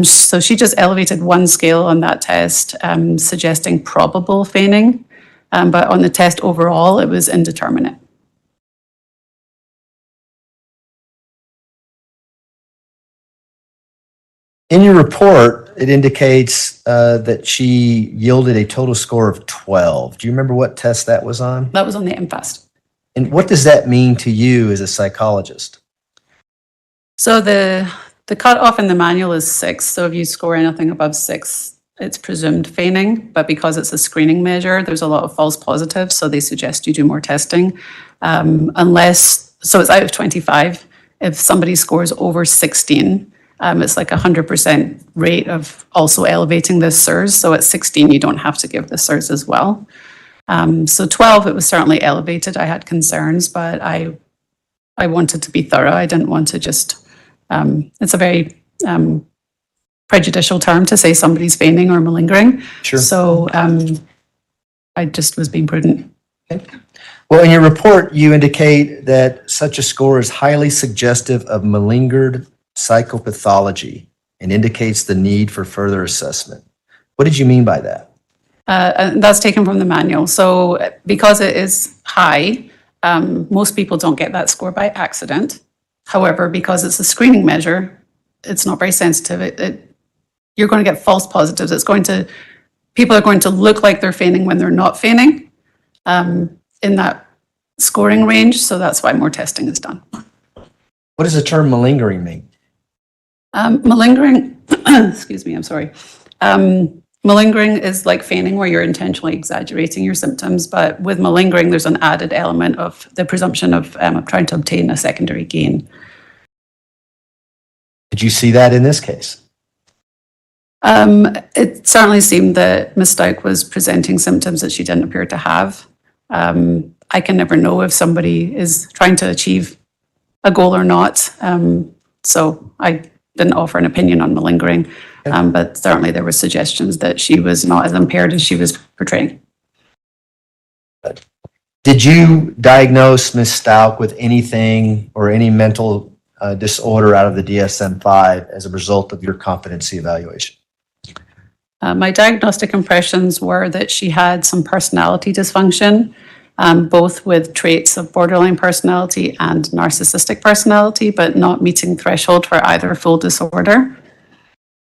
So she just elevated one scale on that test, suggesting probable feigning. But on the test overall, it was indeterminate. In your report, it indicates that she yielded a total score of 12. Do you remember what test that was on? That was on the MFAST. And what does that mean to you as a psychologist? So the cutoff in the manual is 6. So if you score anything above 6, it's presumed feigning. But because it's a screening measure, there's a lot of false positives. So they suggest you do more testing. So it's out of 25. If somebody scores over 16, it's like 100% rate of also elevating the SIRS. So at 16, you don't have to give the SIRS as well. So 12, it was certainly elevated. I had concerns, but I wanted to be thorough. I didn't want to just, it's a very prejudicial term to say somebody's feigning or malingering. Sure. So I just was being prudent. Okay. Well, in your report, you indicate that such a score is highly suggestive of malingered psychopathology and indicates the need for further assessment. What did you mean by that? And that's taken from the manual. So because it is high, most people don't get that score by accident. However, because it's a screening measure, it's not very sensitive. You're going to get false positives. People are going to look like they're feigning when they're not feigning in that scoring range. So that's why more testing is done. What does the term malingering mean? Malingering, excuse me, I'm sorry. Malingering is like feigning, where you're intentionally exaggerating your symptoms, but with malingering, there's an added element of the presumption of trying to obtain a secondary gain. Did you see that in this case? It certainly seemed that Ms. Stauch was presenting symptoms that she didn't appear to have. I can never know if somebody is trying to achieve a goal or not. So I didn't offer an opinion on malingering. But certainly there were suggestions that she was not as impaired as she was portraying. Did you diagnose Ms. Stauch with anything or any mental disorder out of the DSM-5 as a result of your competency evaluation? My diagnostic impressions were that she had some personality dysfunction, both with traits of borderline personality and narcissistic personality, but not meeting threshold for either full disorder.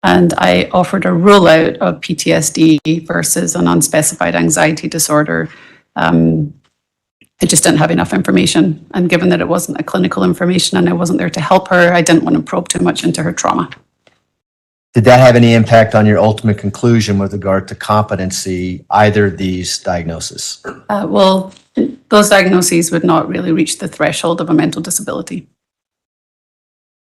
And I offered a rule out of PTSD versus an unspecified anxiety disorder. I just didn't have enough information. And given that it wasn't a clinical information and I wasn't there to help her, I didn't want to probe too much into her trauma. Did that have any impact on your ultimate conclusion with regard to competency, either of these diagnoses? Well, those diagnoses would not really reach the threshold of a mental disability.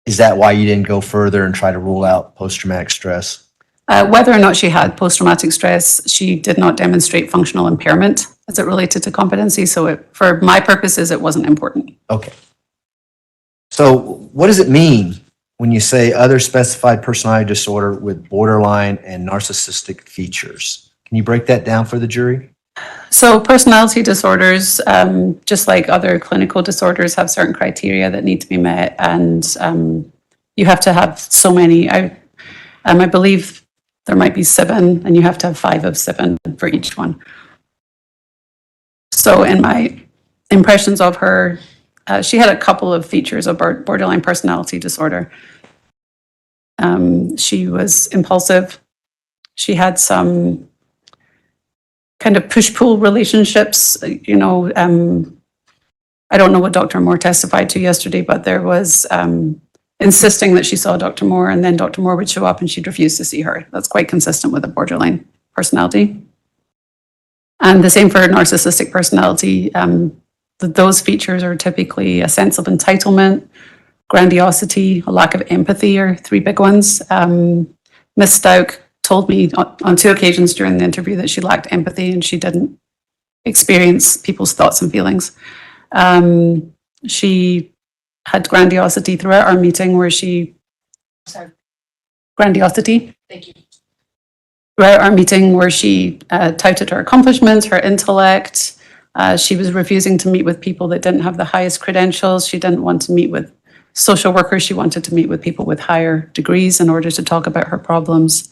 Is that why you didn't go further and try to rule out post-traumatic stress? Whether or not she had post-traumatic stress, she did not demonstrate functional impairment as it related to competency. So for my purposes, it wasn't important. Okay. So what does it mean when you say other specified personality disorder with borderline and narcissistic features? Can you break that down for the jury? So personality disorders, just like other clinical disorders, have certain criteria that need to be met, and you have to have so many. I believe there might be 7, and you have to have 5 of 7 for each one. So in my impressions of her, she had a couple of features of borderline personality disorder. She was impulsive. She had some kind of push-pull relationships. I don't know what Dr. Moore testified to yesterday, but there was insisting that she saw Dr. Moore, and then Dr. Moore would show up and she'd refuse to see her. That's quite consistent with a borderline personality. And the same for narcissistic personality. Those features are typically a sense of entitlement, grandiosity, a lack of empathy are three big ones. Ms. Stauch told me on 2 occasions during the interview that she lacked empathy and she didn't experience people's thoughts and feelings. She had grandiosity throughout our meeting where she, grandiosity. Thank you. Throughout our meeting where she touted her accomplishments, her intellect. She was refusing to meet with people that didn't have the highest credentials. She didn't want to meet with social workers. She wanted to meet with people with higher degrees in order to talk about her problems.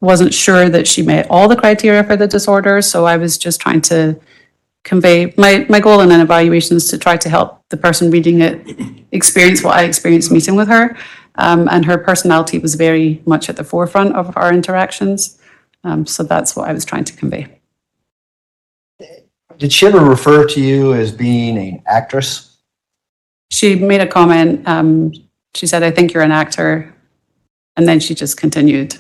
Wasn't sure that she met all the criteria for the disorder, so I was just trying to convey, my goal in an evaluation is to try to help the person reading it experience what I experienced meeting with her. And her personality was very much at the forefront of our interactions. So that's what I was trying to convey. Did she ever refer to you as being an actress? She made a comment. She said, "I think you're an actor." And then she just continued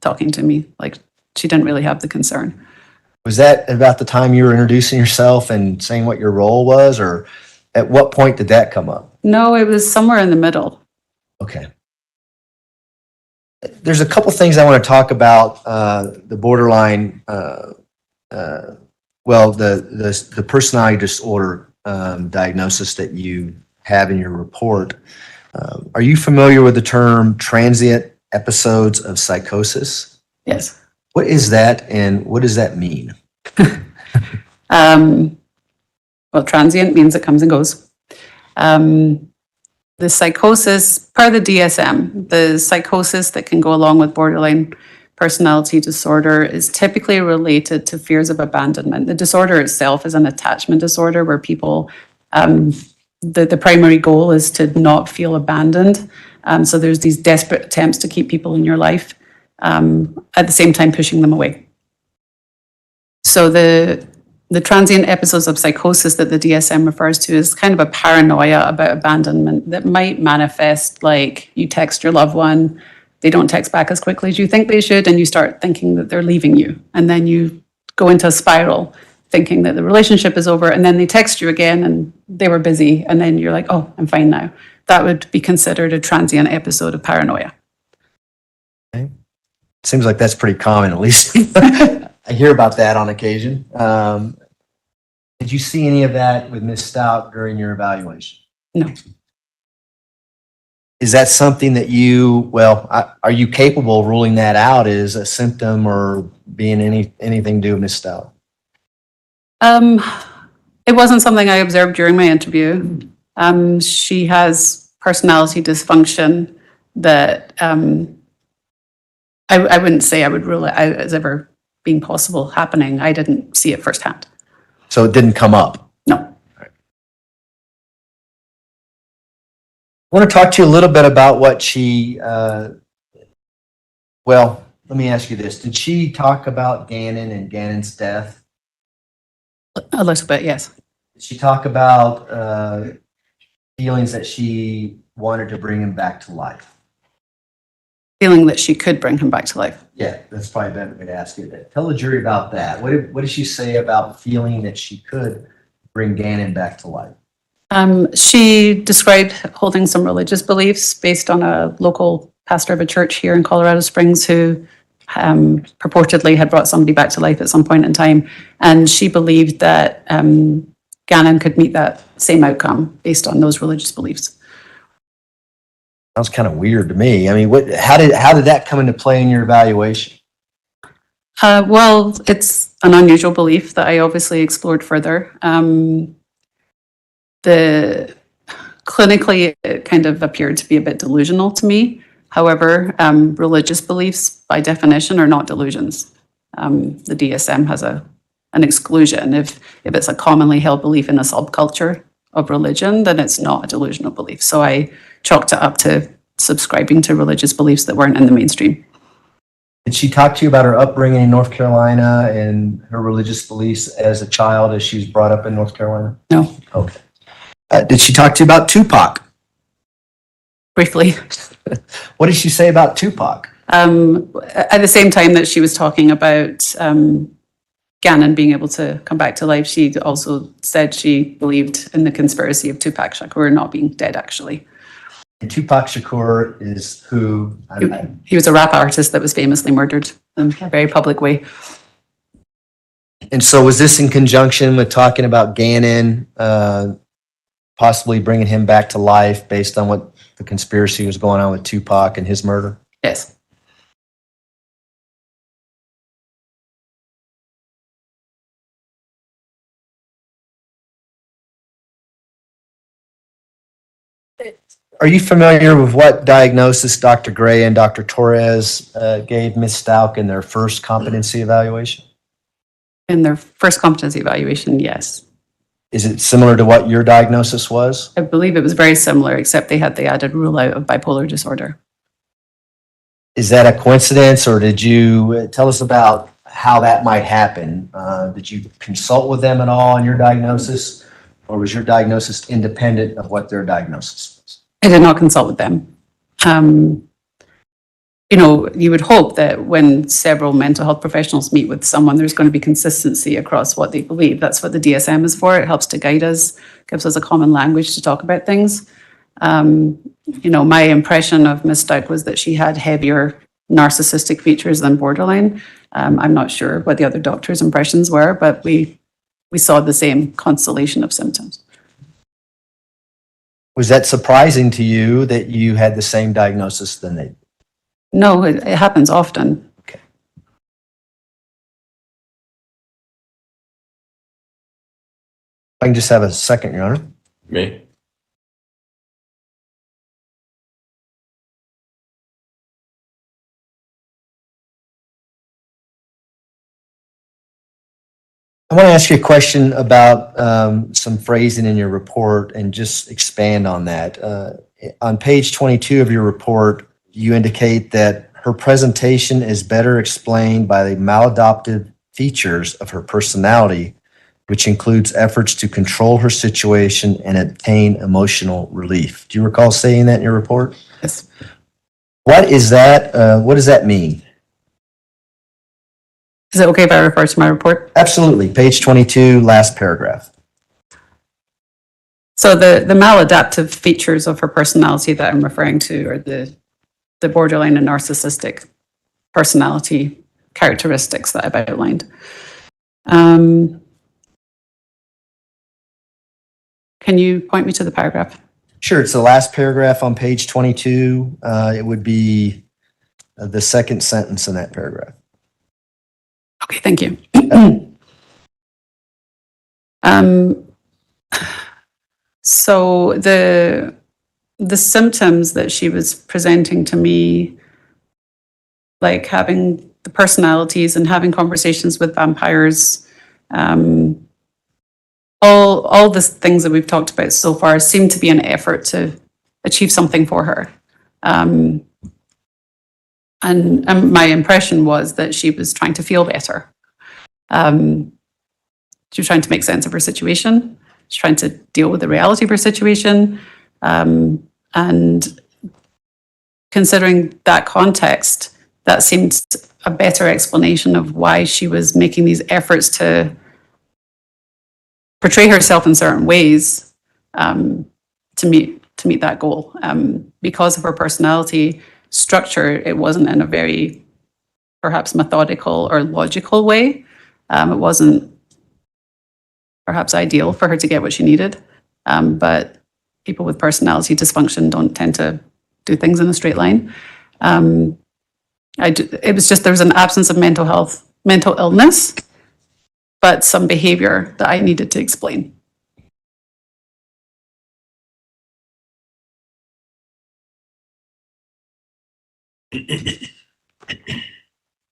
talking to me. Like she didn't really have the concern. Was that about the time you were introducing yourself and saying what your role was, or at what point did that come up? No, it was somewhere in the middle. Okay. There's a couple things I want to talk about, the borderline, the personality disorder diagnosis that you have in your report. Are you familiar with the term transient episodes of psychosis? Yes. What is that and what does that mean? Well, transient means it comes and goes. The psychosis, part of the DSM, the psychosis that can go along with borderline personality disorder is typically related to fears of abandonment. The disorder itself is an attachment disorder where people, the primary goal is to not feel abandoned. So there's these desperate attempts to keep people in your life, at the same time pushing them away. So the transient episodes of psychosis that the DSM refers to is kind of a paranoia about abandonment that might manifest like you text your loved one, they don't text back as quickly as you think they should, and you start thinking that they're leaving you. And then you go into a spiral thinking that the relationship is over, and then they text you again and they were busy, and then you're like, oh, I'm fine now. That would be considered a transient episode of paranoia. Okay. Seems like that's pretty common, at least. I hear about that on occasion. Did you see any of that with Ms. Stauch during your evaluation? No. Is that something that are you capable of ruling that out as a symptom or being anything to do with Ms. Stauch? It wasn't something I observed during my interview. She has personality dysfunction that I wouldn't say I would rule it out as ever being possible happening. I didn't see it firsthand. So it didn't come up? No. I want to talk to you a little bit about what she, let me ask you this. Did she talk about Gannon and Gannon's death? A little bit, yes. Did she talk about feelings that she wanted to bring him back to life? Feeling that she could bring him back to life. Yeah, that's probably a better way to ask you that. Tell the jury about that. What did she say about feeling that she could bring Gannon back to life? She described holding some religious beliefs based on a local pastor of a church here in Colorado Springs who purportedly had brought somebody back to life at some point in time. And she believed that Gannon could meet that same outcome based on those religious beliefs. Sounds kind of weird to me. I mean, how did that come into play in your evaluation? Well, it's an unusual belief that I obviously explored further. Clinically, it kind of appeared to be a bit delusional to me. However, religious beliefs, by definition, are not delusions. The DSM has an exclusion. If it's a commonly held belief in a subculture of religion, then it's not a delusional belief. So I chalked it up to subscribing to religious beliefs that weren't in the mainstream. Did she talk to you about her upbringing in North Carolina and her religious beliefs as a child as she was brought up in North Carolina? No. Okay. Did she talk to you about Tupac? Briefly. What did she say about Tupac? At the same time that she was talking about Gannon being able to come back to life, she also said she believed in the conspiracy of Tupac Shakur not being dead, actually. And Tupac Shakur is who? He was a rap artist that was famously murdered in a very public way. And so was this in conjunction with talking about Gannon, possibly bringing him back to life based on what the conspiracy was going on with Tupac and his murder? Yes. Are you familiar with what diagnosis Dr. Gray and Dr. Torres gave Ms. Stauch in their first competency evaluation? In their first competency evaluation, yes. Is it similar to what your diagnosis was? I believe it was very similar, except they had the added rule out of bipolar disorder. Is that a coincidence, or did you tell us about how that might happen? Did you consult with them at all on your diagnosis, or was your diagnosis independent of what their diagnosis was? I did not consult with them. You know, you would hope that when several mental health professionals meet with someone, there's going to be consistency across what they believe. That's what the DSM is for. It helps to guide us, gives us a common language to talk about things. You know, my impression of Ms. Stauch was that she had heavier narcissistic features than borderline. I'm not sure what the other doctors' impressions were, but we saw the same constellation of symptoms. Was that surprising to you that you had the same diagnosis than they did? No, it happens often. Okay. I can just have a second, Your Honor. Me? I want to ask you a question about some phrasing in your report and just expand on that. On page 22 of your report, you indicate that her presentation is better explained by the maladaptive features of her personality, which includes efforts to control her situation and obtain emotional relief. Do you recall saying that in your report? Yes. What is that? What does that mean? Is it okay if I refer to my report? Absolutely. Page 22, last paragraph. So the maladaptive features of her personality that I'm referring to are the borderline and narcissistic personality characteristics that I've outlined. Can you point me to the paragraph? Sure. It's the last paragraph on page 22. It would be the second sentence in that paragraph. Okay, thank you. So the symptoms that she was presenting to me, like having the personalities and having conversations with vampires, all the things that we've talked about so far seem to be an effort to achieve something for her. And my impression was that she was trying to feel better. She was trying to make sense of her situation. She's trying to deal with the reality of her situation. And considering that context, that seemed a better explanation of why she was making these efforts to portray herself in certain ways to meet that goal. Because of her personality structure, it wasn't in a very perhaps methodical or logical way. It wasn't perhaps ideal for her to get what she needed, but people with personality dysfunction don't tend to do things in a straight line. It was just there was an absence of mental illness, but some behavior that I needed to explain.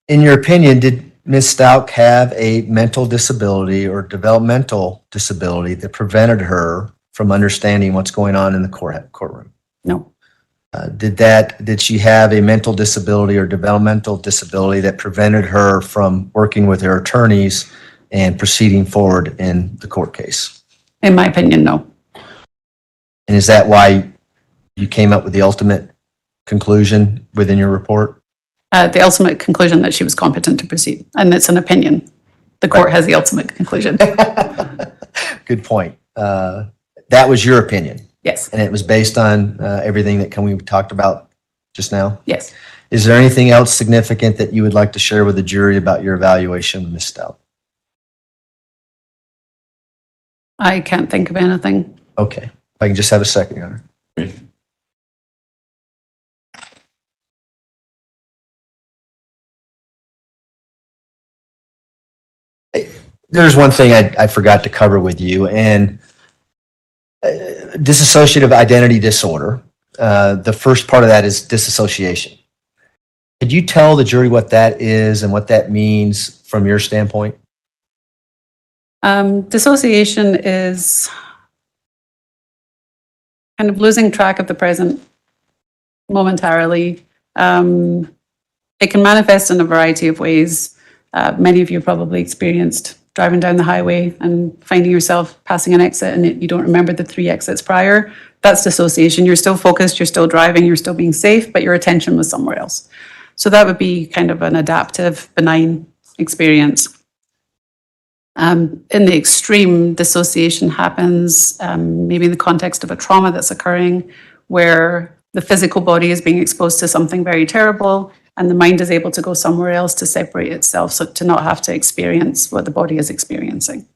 In your opinion, did Ms. Stauch have a mental disability or developmental disability that prevented her from understanding what's going on in the courtroom? No. Did she have a mental disability or developmental disability that prevented her from working with her attorneys and proceeding forward in the court case? In my opinion, no. And is that why you came up with the ultimate conclusion within your report? The ultimate conclusion that she was competent to proceed, and it's an opinion the court has the ultimate conclusion. Good point. That was your opinion, Yes, and it was based on everything that we talked about just now. yes. Is there anything else significant that you would like to share with the jury about your evaluation of Ms. Stout? I can't think of anything. Okay, if I can just have a second, Your Honor. There's one thing I forgot to cover with you, and dissociative identity disorder. The first part of that is disassociation. Could you tell the jury what that is and what that means from your standpoint? Dissociation is kind of losing track of the present momentarily. It can manifest in a variety of ways. Many of you probably experienced driving down the highway and finding yourself passing an exit and you don't remember the 3 exits prior. That's dissociation. You're still focused, you're still driving, you're still being safe, but your attention was somewhere else. So that would be kind of an adaptive, benign experience. In the extreme, dissociation happens maybe in the context of a trauma that's occurring where the physical body is being exposed to something very terrible and the mind is able to go somewhere else to separate itself so to not have to experience what the body is experiencing.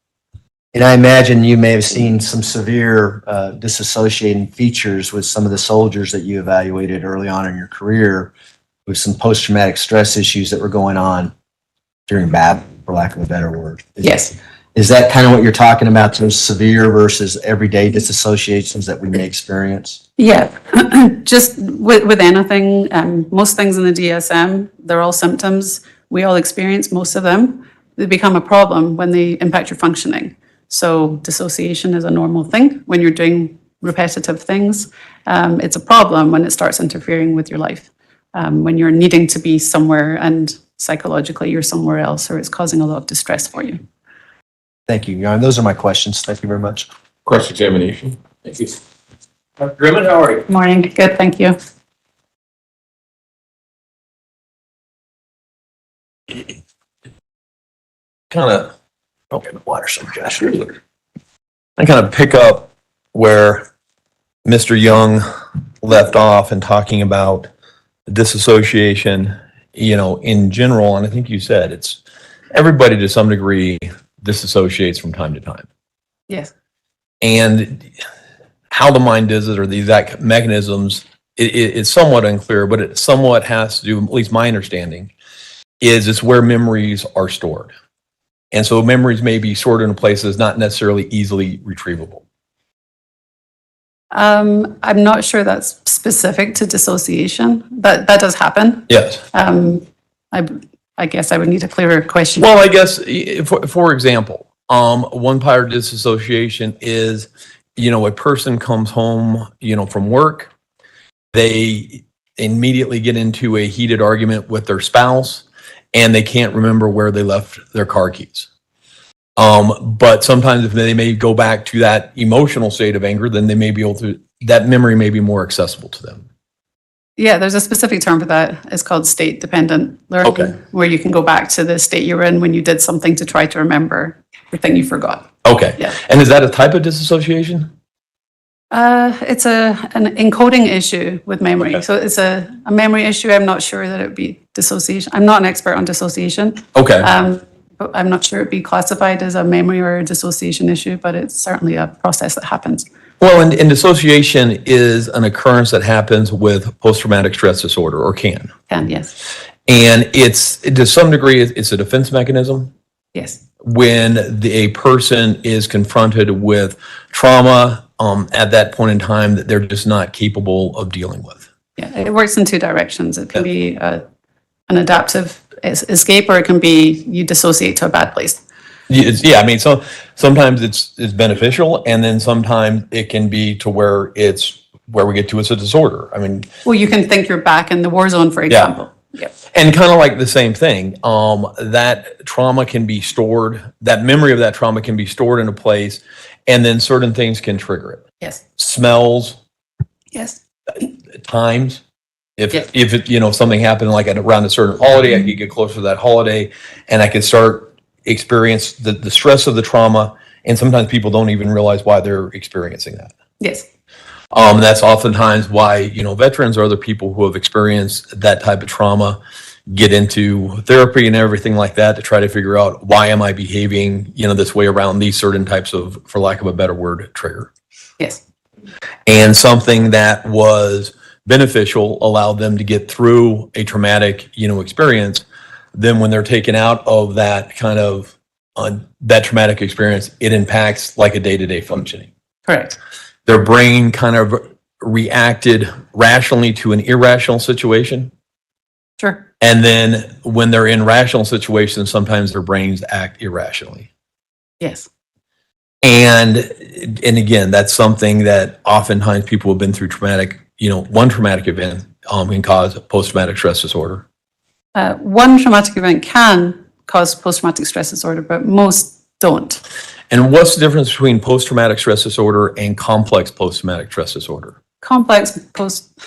And I imagine you may have seen some severe disassociating features with some of the soldiers that you evaluated early on in your career with some post-traumatic stress issues that were going on during battle, for lack of a better word. Yes. Is that kind of what you're talking about, those severe versus everyday disassociations that we may experience? Yeah, just with anything, most things in the DSM, they're all symptoms. We all experience most of them. They become a problem when they impact your functioning. So dissociation is a normal thing when you're doing repetitive things. It's a problem when it starts interfering with your life. When you're needing to be somewhere and psychologically you're somewhere else or it's causing a lot of distress for you. Thank you, Your Honor. Those are my questions. Thank you very much. Cross-examination. Thank you. Dr. Grimmett, how are you? Morning, good, thank you. Kind of, okay, the water some Josh. I kind of pick up where Mr. Young left off in talking about disassociation, in general, and I think you said it's everybody to some degree disassociates from time to time. Yes. And how the mind does it or the exact mechanisms, it's somewhat unclear, but it somewhat has to do, at least my understanding, is it's where memories are stored. And so memories may be stored in a place that's not necessarily easily retrievable. I'm not sure that's specific to dissociation, but that does happen. Yes. I guess I would need a clearer question. Well, I guess, for example, one part of disassociation is, a person comes home, from work, they immediately get into a heated argument with their spouse, and they can't remember where they left their car keys. But sometimes if they may go back to that emotional state of anger, then they may be able to, that memory may be more accessible to them. Yeah, there's a specific term for that. It's called state-dependent learning, Okay. where you can go back to the state you were in when you did something to try to remember the thing you forgot. Okay. Yeah. And is that a type of disassociation? It's an encoding issue with memory. Okay. So it's a memory issue. I'm not sure that it would be dissociation. I'm not an expert on dissociation. Okay. But I'm not sure it'd be classified as a memory or a dissociation issue, but it's certainly a process that happens. Well, and dissociation is an occurrence that happens with post-traumatic stress disorder, or can. Yes. And it's, to some degree, it's a defense mechanism. Yes. When a person is confronted with trauma at that point in time that they're just not capable of dealing with. Yeah, it works in 2 directions. It can be an adaptive escape, or it can be you dissociate to a bad place. I mean, so sometimes it's beneficial, and then sometimes it can be to where we get to it's a disorder. I mean, Well, you can think you're back in the war zone, for example. Yeah. and kind of like the same thing, that trauma can be stored, that memory of that trauma can be stored in a place, and then certain things can trigger it. Yes. Smells, Yes. times. If Yeah. something happened like around a certain holiday, I could get closer to that holiday, and I could start experience the stress of the trauma, and sometimes people don't even realize why they're experiencing that. Yes. That's oftentimes why, you know, veterans or other people who have experienced that type of trauma get into therapy and everything like that to try to figure out why am I behaving, you know, this way around these certain types of, for lack of a better word, trigger. Yes. And something that was beneficial allowed them to get through a traumatic, you know, experience. Then when they're taken out of that kind of that traumatic experience, it impacts like a day-to-day functioning. Correct. Their brain kind of reacted rationally to an irrational situation. Sure. And then when they're in rational situations, sometimes their brains act irrationally. Yes. And again, that's something that oftentimes people who have been through traumatic, you know, one traumatic event can cause post-traumatic stress disorder. One traumatic event can cause post-traumatic stress disorder, but most don't. And what's the difference between post-traumatic stress disorder and complex post-traumatic stress disorder? Complex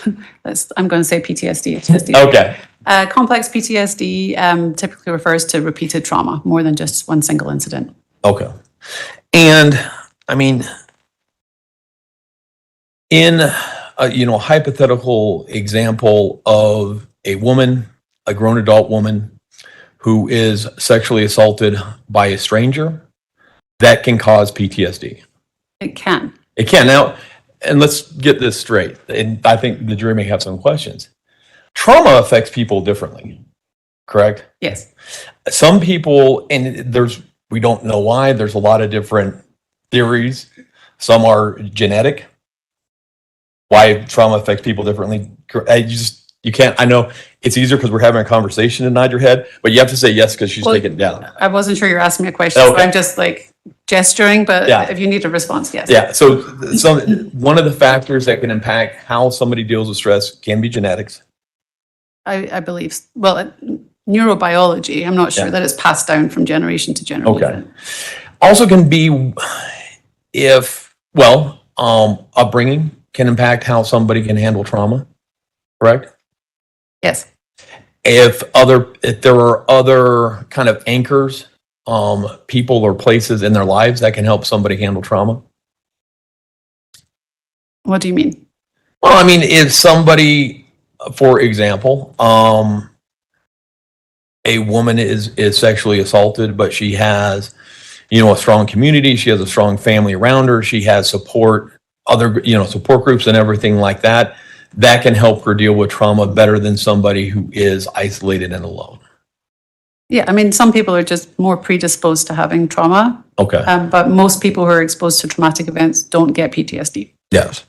I'm going to say PTSD. It's just Okay. complex PTSD typically refers to repeated trauma, more than just one single incident. Okay. And I mean, in a, you know, hypothetical example of a woman, a grown adult woman who is sexually assaulted by a stranger, that can cause PTSD. It can. It can. Now, and let's get this straight. And I think the jury may have some questions. Trauma affects people differently, correct? Yes. Some people, and we don't know why, there's a lot of different theories. Some are genetic, why trauma affects people differently. You can't, I know it's easier because we're having a conversation and nod your head, but you have to say yes because she's taking it down. I wasn't sure you're asking me a question, so Okay. I'm just like gesturing, but Yeah. if you need a response, yes. Yeah, so one of the factors that can impact how somebody deals with stress can be genetics. I believe, well, neurobiology, I'm not sure Yeah. that it's passed down from generation to generation. Okay. Also can be upbringing can impact how somebody can handle trauma, correct? Yes. If there are other kind of anchors, people or places in their lives that can help somebody handle trauma. What do you mean? Well, I mean, if somebody, for example, a woman is sexually assaulted, but she has, you know, a strong community, she has a strong family around her, she has support, support groups and everything like that, that can help her deal with trauma better than somebody who is isolated and alone. Yeah, I mean, some people are just more predisposed to having trauma, Okay. but most people who are exposed to traumatic events don't get PTSD. Yes.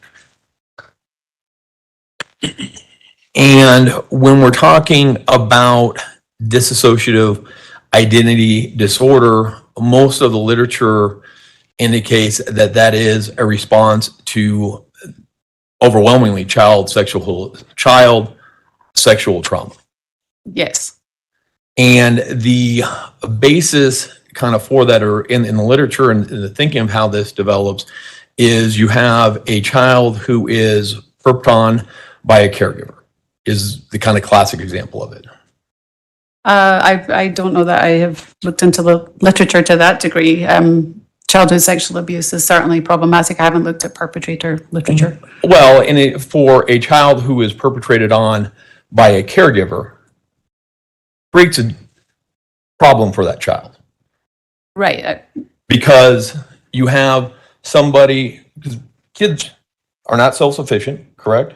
And when we're talking about dissociative identity disorder, most of the literature indicates that that is a response to overwhelmingly child sexual trauma. Yes. And the basis kind of for that, or in the literature and the thinking of how this develops, is you have a child who is perped on by a caregiver, is the kind of classic example of it. I don't know that I have looked into the literature to that degree. Childhood sexual abuse is certainly problematic. I haven't looked at perpetrator literature. Well, for a child who is perpetrated on by a caregiver, creates a problem for that child. Right. Because you have somebody, because kids are not self-sufficient, correct?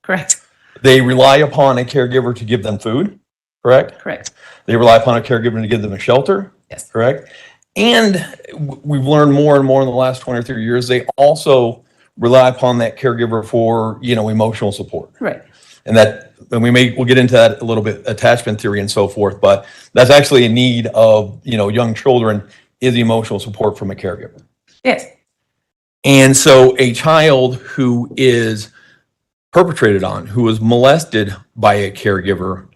Correct. They rely upon a caregiver to give them food, correct? Correct. They rely upon a caregiver to give them a shelter, Yes. correct? And we've learned more and more in the last 20 or 30 years, they also rely upon that caregiver for, emotional support. Right. And we'll get into that a little bit, attachment theory and so forth, but that's actually a need of, young children, is emotional support from a caregiver. Yes. And so a child who is perpetrated on, who is molested by a caregiver,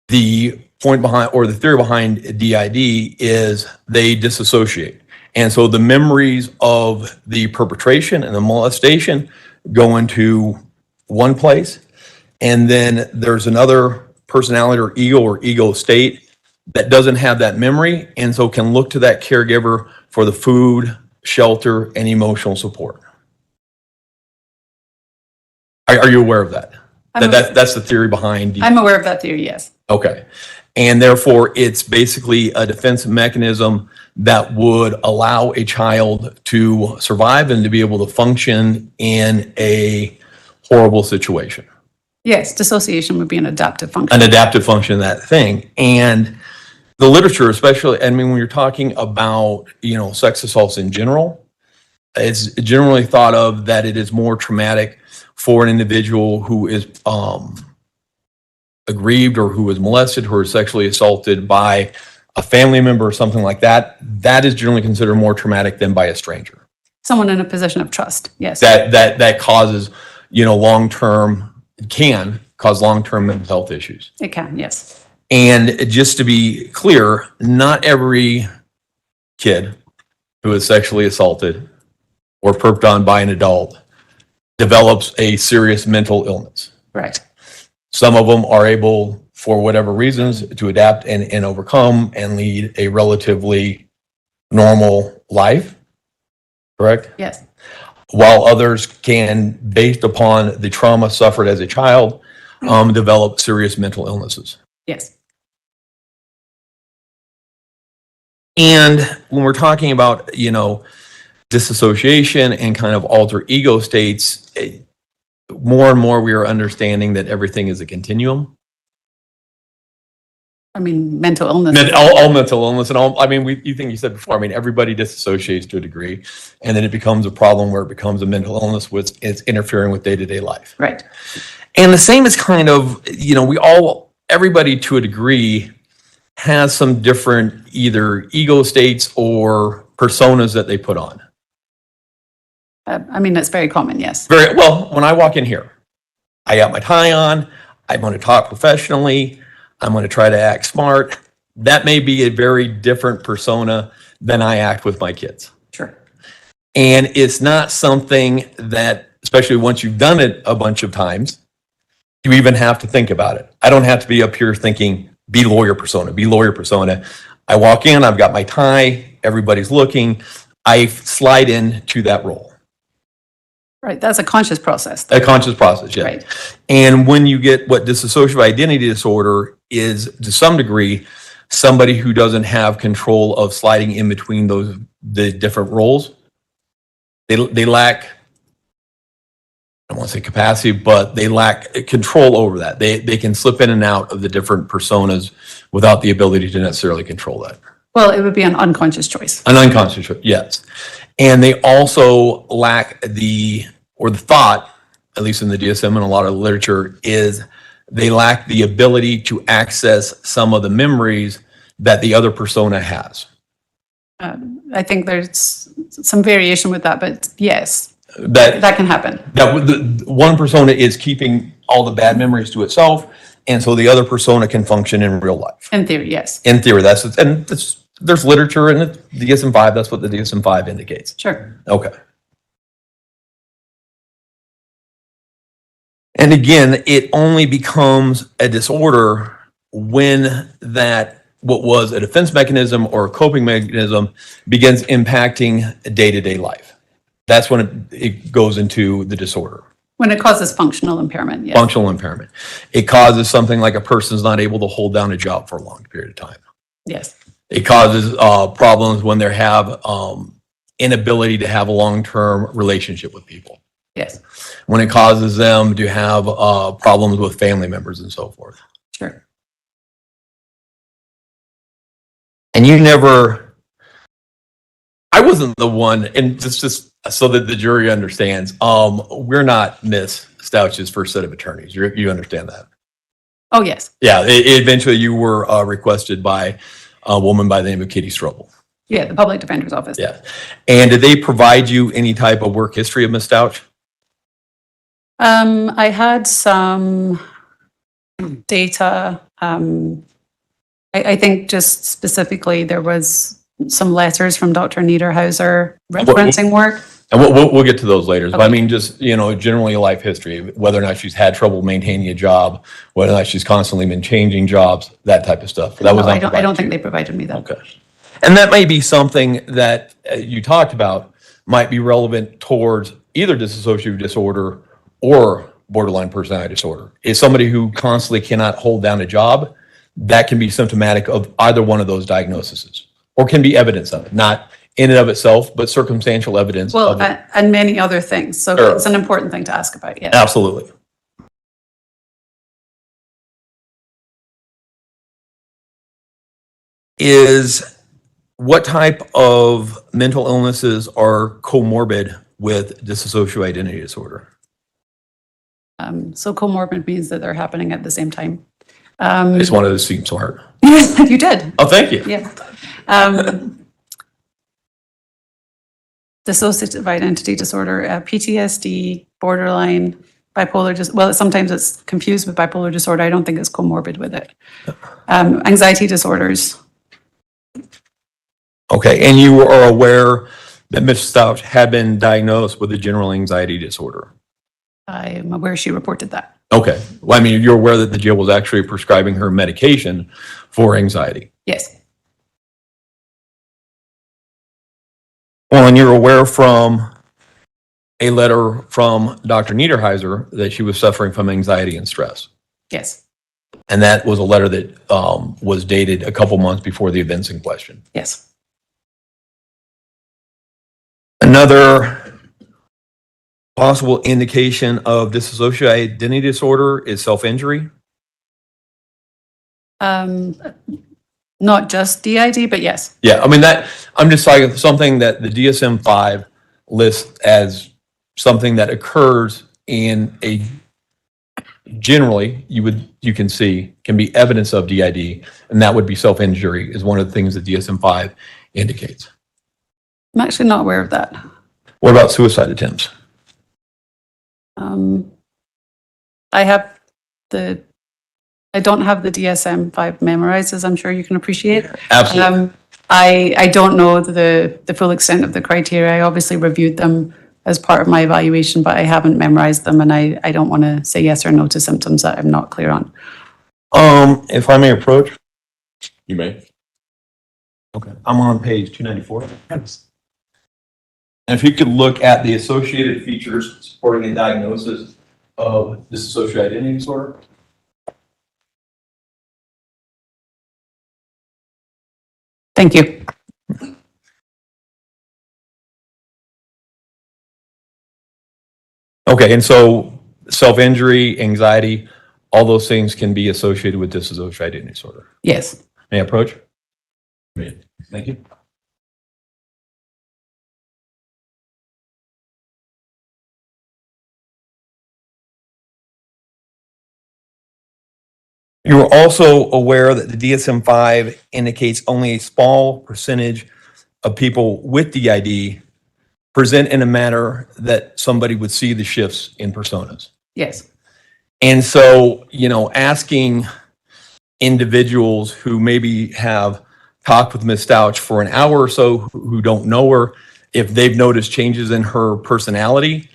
the point behind, or the theory behind DID, is they disassociate. And so the memories of the perpetration and the molestation go into one place, and then there's another personality or ego state that doesn't have that memory, and so can look to that caregiver for the food, shelter, and emotional support. Are you aware of that? That's the theory behind. I'm aware of that theory, yes. Okay. And therefore, it's basically a defense mechanism that would allow a child to survive and to be able to function in a horrible situation. Yes, dissociation would be an adaptive function. An adaptive function of that thing. And the literature, especially, I mean, when you're talking about, sex assaults in general, it's generally thought of that it is more traumatic for an individual who is aggrieved or who is molested, who is sexually assaulted by a family member or something like that. That is generally considered more traumatic than by a stranger. Someone in a position of trust, yes. That causes, can cause long-term mental health issues. It can, yes. And just to be clear, not every kid who is sexually assaulted or perped on by an adult develops a serious mental illness. Right. Some of them are able, for whatever reasons, to adapt and overcome and lead a relatively normal life, correct? Yes. While others can, based upon the trauma suffered as a child, develop serious mental illnesses. Yes. And when we're talking about, disassociation and kind of alter ego states, more and more we are understanding that everything is a continuum. I mean, mental illness. All mental illness and all, you think you said before, everybody disassociates to a degree, and then it becomes a problem where it becomes a mental illness which is interfering with day-to-day life. Right. And the same is kind of, everybody to a degree has some different either ego states or personas that they put on. That's very common, yes. Very well, when I walk in here, I got my tie on, I'm going to talk professionally, I'm going to try to act smart. That may be a very different persona than I act with my kids. Sure. And it's not something that, especially once you've done it a bunch of times, you even have to think about it. I don't have to be up here thinking, be lawyer persona, be lawyer persona. I walk in, I've got my tie, everybody's looking, I slide into that role. Right, that's a conscious process. A conscious process, yeah. Right. And when you get what dissociative identity disorder is, to some degree, somebody who doesn't have control of sliding in between the different roles, they lack, I don't want to say capacity, but they lack control over that. They can slip in and out of the different personas without the ability to necessarily control that. Well, it would be an unconscious choice. An unconscious choice, yes. And they also lack the thought, at least in the DSM and a lot of literature, is they lack the ability to access some of the memories that the other persona has. I think there's some variation with that, but yes, That can happen. the one persona is keeping all the bad memories to itself, and so the other persona can function in real life. In theory, yes. In theory, there's literature in the DSM-5. That's what the DSM-5 indicates. Sure. Okay. And again, it only becomes a disorder when what was a defense mechanism or a coping mechanism begins impacting day-to-day life. That's when it goes into the disorder. When it causes functional impairment, yes. Functional impairment. It causes something like a person's not able to hold down a job for a long period of time. Yes. It causes problems when they have inability to have a long-term relationship with people. Yes. When it causes them to have problems with family members and so forth. Sure. And I wasn't the one, and just so that the jury understands, we're not Miss Stauch's first set of attorneys. You understand that? Oh, yes. Yeah, eventually you were requested by a woman by the name of Kitty Strobel. Yeah, the public defender's office. Yeah. And did they provide you any type of work history of Miss Stauch? I had some data. I think just specifically there was some letters from Dr. Niederhauser referencing work. And we'll get to those later. But I Okay. mean, just, generally life history, whether or not she's had trouble maintaining a job, whether or not she's constantly been changing jobs, that type of stuff. That was No, not I don't provided think to they provided me that. you. Okay. And that may be something that you talked about might be relevant towards either dissociative disorder or borderline personality disorder. Is somebody who constantly cannot hold down a job, that can be symptomatic of either one of those diagnoses, or can be evidence of it, not in and of itself, but circumstantial evidence Well, of it. and many other things. So Sure. it's an important thing to ask about, yeah. Absolutely. Is what type of mental illnesses are comorbid with dissociative identity disorder? So comorbid means that they're happening at the same time. I just wanted to seem smart. You did, Oh, thank you. yeah. Dissociative identity disorder, PTSD, borderline, bipolar, well, sometimes it's confused with bipolar disorder. I don't think it's comorbid with it. Anxiety disorders. Okay, and you are aware that Ms. Stauch had been diagnosed with a general anxiety disorder? I am aware she reported that. Okay, well, I mean, you're aware that the jail was actually prescribing her medication for anxiety? Yes, Well, and you're aware from a letter from Dr. Niederhauser that she was suffering from anxiety and stress? yes, And that was a letter that was dated a couple months before the events in question. yes. Another possible indication of dissociative identity disorder is self-injury. Not just DID, but yes. Yeah, I mean, I'm just talking something that the DSM-5 lists as something that occurs in a, generally, you can see, can be evidence of DID, and that would be self-injury is one of the things that DSM-5 indicates. I'm actually not aware of that. What about suicide attempts? I don't have the DSM-5 memorized, as I'm sure you can appreciate. Absolutely. I don't know the full extent of the criteria. I obviously reviewed them as part of my evaluation, but I haven't memorized them, and I don't want to say yes or no to symptoms that I'm not clear on. If I may approach. You may. Okay. I'm on page 294. And if you could look at the associated features supporting the diagnosis of dissociative identity disorder. Thank you. Okay, and so self-injury, anxiety, all those things can be associated with dissociative identity disorder. Yes. May I approach? Thank you. You are also aware that the DSM-5 indicates only a small percentage of people with DID present in a manner that somebody would see the shifts in personas. Yes. And so, asking individuals who maybe have talked with Ms. Stauch for an hour or so who don't know her, if they've noticed changes in her personality,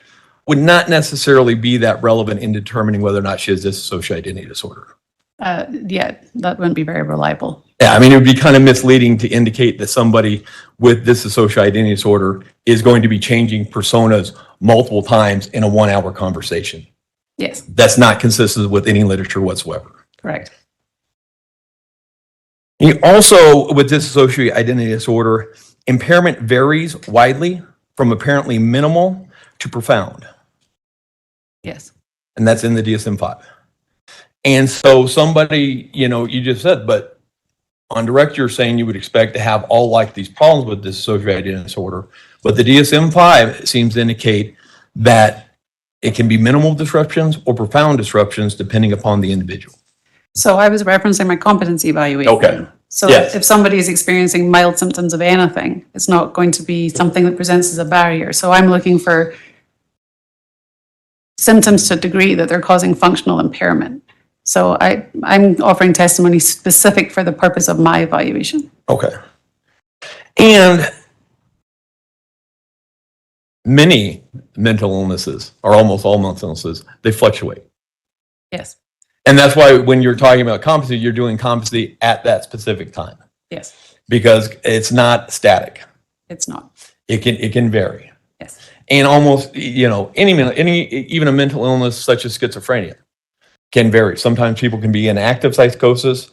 would not necessarily be that relevant in determining whether or not she has dissociative identity disorder. Yeah, that wouldn't be very reliable. Yeah, I mean, it would be kind of misleading to indicate that somebody with dissociative identity disorder is going to be changing personas multiple times in a 1-hour conversation. Yes, That's not consistent with any literature whatsoever. correct. You also, with dissociative identity disorder, impairment varies widely from apparently minimal to profound. Yes. And that's in the DSM-5. And so somebody, you just said, but on direct, you're saying you would expect to have all like these problems with dissociative identity disorder, but the DSM-5 seems to indicate that it can be minimal disruptions or profound disruptions depending upon the individual. So I was referencing my competency evaluation. Okay. So Yes. if somebody is experiencing mild symptoms of anything, it's not going to be something that presents as a barrier. So I'm looking for symptoms to a degree that they're causing functional impairment. So I'm offering testimony specific for the purpose of my evaluation. Okay. And many mental illnesses, or almost all mental illnesses, they fluctuate. Yes, And that's why when you're talking about competency, you're doing competency at that specific time yes, because it's not static. it's not. It can vary. Yes, And almost, any even a mental illness such as schizophrenia can vary. Sometimes people can be in active psychosis,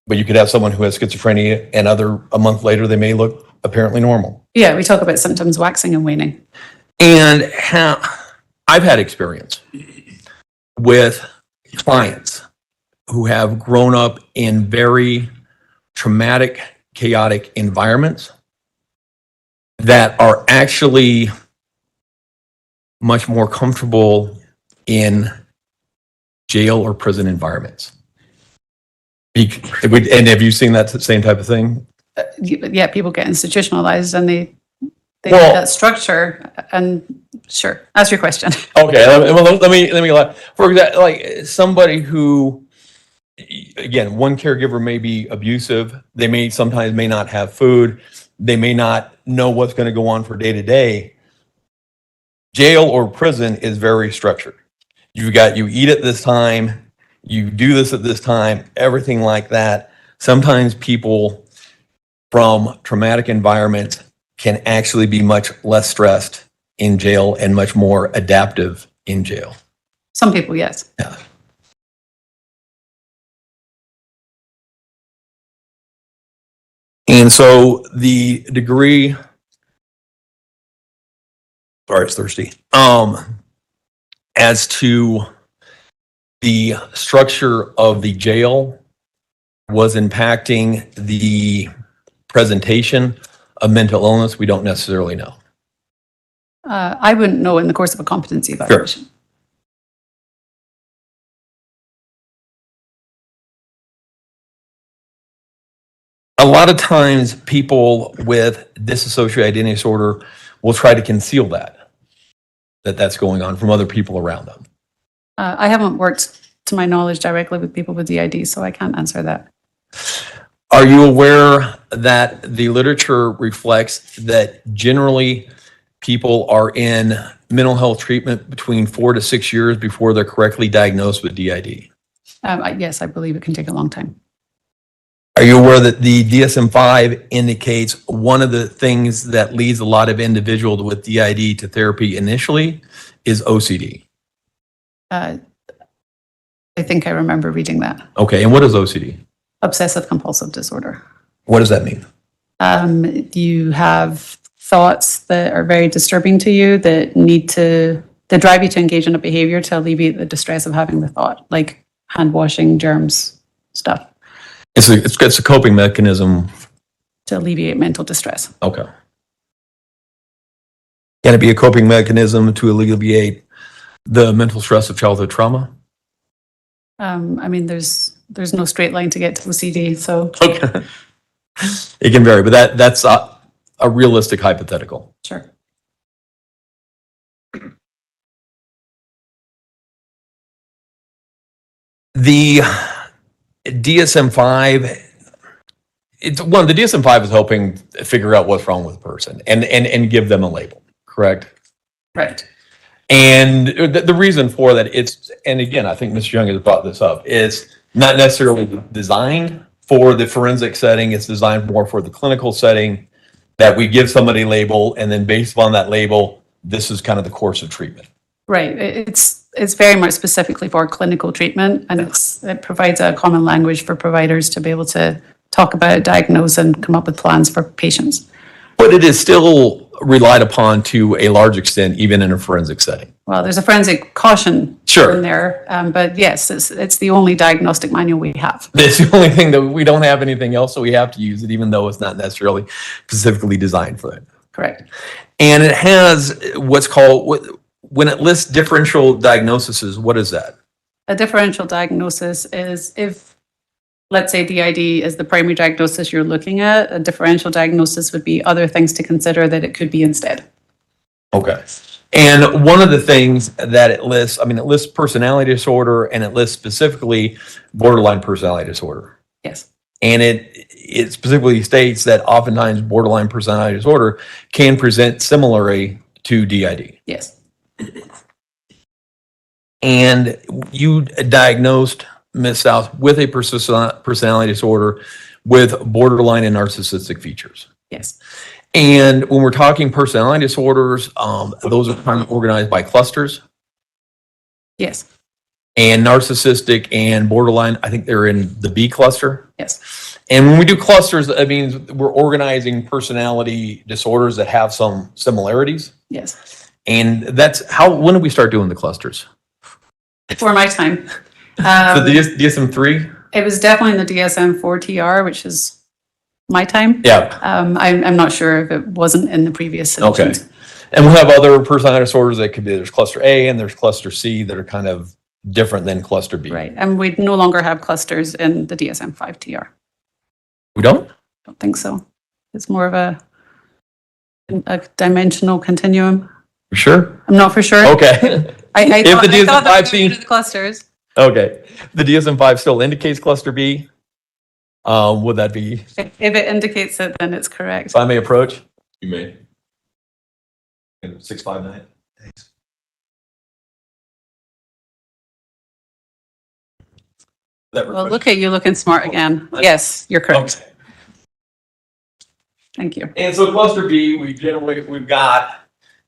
but you could have someone who has schizophrenia and a month later, they may look apparently normal. yeah, we talk about symptoms waxing and waning. And I've had experience with clients who have grown up in very traumatic, chaotic environments that are actually much more comfortable in jail or prison environments. And have you seen that same type of thing? Yeah, people get institutionalized and they Well- need that structure. And sure, ask your question. Okay, let me for example, like somebody who, again, one caregiver may be abusive. They sometimes may not have food. They may not know what's going to go on for day to day. Jail or prison is very structured. You eat at this time, you do this at this time, everything like that. Sometimes people from traumatic environments can actually be much less stressed in jail and much more adaptive in jail. Some people, yes. Yeah. And so the degree, sorry, it's thirsty. As to the structure of the jail was impacting the presentation of mental illness, we don't necessarily know. I wouldn't know in the course of a competency evaluation. A lot of times people with dissociative identity disorder will try to conceal that's going on from other people around them. I haven't worked, to my knowledge, directly with people with DID, so I can't answer that. Are you aware that the literature reflects that generally people are in mental health treatment between 4 to 6 years before they're correctly diagnosed with DID? Yes, I believe it can take a long time. Are you aware that the DSM-5 indicates one of the things that leads a lot of individuals with DID to therapy initially is OCD? I think I remember reading that. Okay, and what is OCD? Obsessive compulsive disorder. What does that mean? You have thoughts that are very disturbing to you that drive you to engage in a behavior to alleviate the distress of having the thought, like hand washing, germs, stuff, It's a coping mechanism. to alleviate mental distress. Okay. Can it be a coping mechanism to alleviate the mental stress of childhood trauma? I mean, there's no straight line to get to OCD, so Okay. It can vary, but that's a realistic hypothetical. sure. The DSM-5, the DSM-5 is helping figure out what's wrong with a person and give them a label, correct? Right. And the reason for that, and again, I think Ms. Young has brought this up, is not necessarily designed for the forensic setting. It's designed more for the clinical setting, that we give somebody a label, and then based upon that label, this is kind of the course of treatment. Right. It's very much specifically for clinical treatment, and it provides a common language for providers to be able to talk about, diagnose, and come up with plans for patients. But it is still relied upon to a large extent, even in a forensic setting. Well, there's a forensic caution Sure. in there, but yes, it's the only diagnostic manual we have. It's the only thing that we don't have anything else, so we have to use it, even though it's not necessarily specifically designed for that. Correct. And it has what's called, when it lists differential diagnoses, what is that? A differential diagnosis is if, let's say, DID is the primary diagnosis you're looking at, a differential diagnosis would be other things to consider that it could be instead. Okay. And one of the things that it lists, it lists personality disorder, and it lists specifically borderline personality disorder. Yes. And it specifically states that oftentimes borderline personality disorder can present similarly to DID. Yes. And you diagnosed Ms. Stauch with a persistent personality disorder with borderline and narcissistic features. Yes. And when we're talking personality disorders, those are kind of organized by clusters. Yes. And narcissistic and borderline, I think they're in the B cluster. Yes. And when we do clusters, that means we're organizing personality disorders that have some similarities. Yes. And that's when did we start doing the clusters? Before my time. The DSM-3? It was definitely in the DSM-4 TR, which is my time. Yeah. I'm not sure if it wasn't in the previous Okay. editions. And we'll have other personality disorders that could be, there's cluster A and there's cluster C that are kind of different than cluster B. Right. And we no longer have clusters in the DSM-5 TR. We don't? Don't think so. It's more of a dimensional continuum. You sure? I'm not for sure. Okay. I If thought, the I thought that DSM-5 we were seems, the clusters. okay. The DSM-5 still indicates cluster B. Would that be, If it indicates it, then it's correct. if I may approach? You may. 659. Thanks. Well, look at you looking smart again. Yes, you're correct. Okay. Thank you. And so cluster B, we've got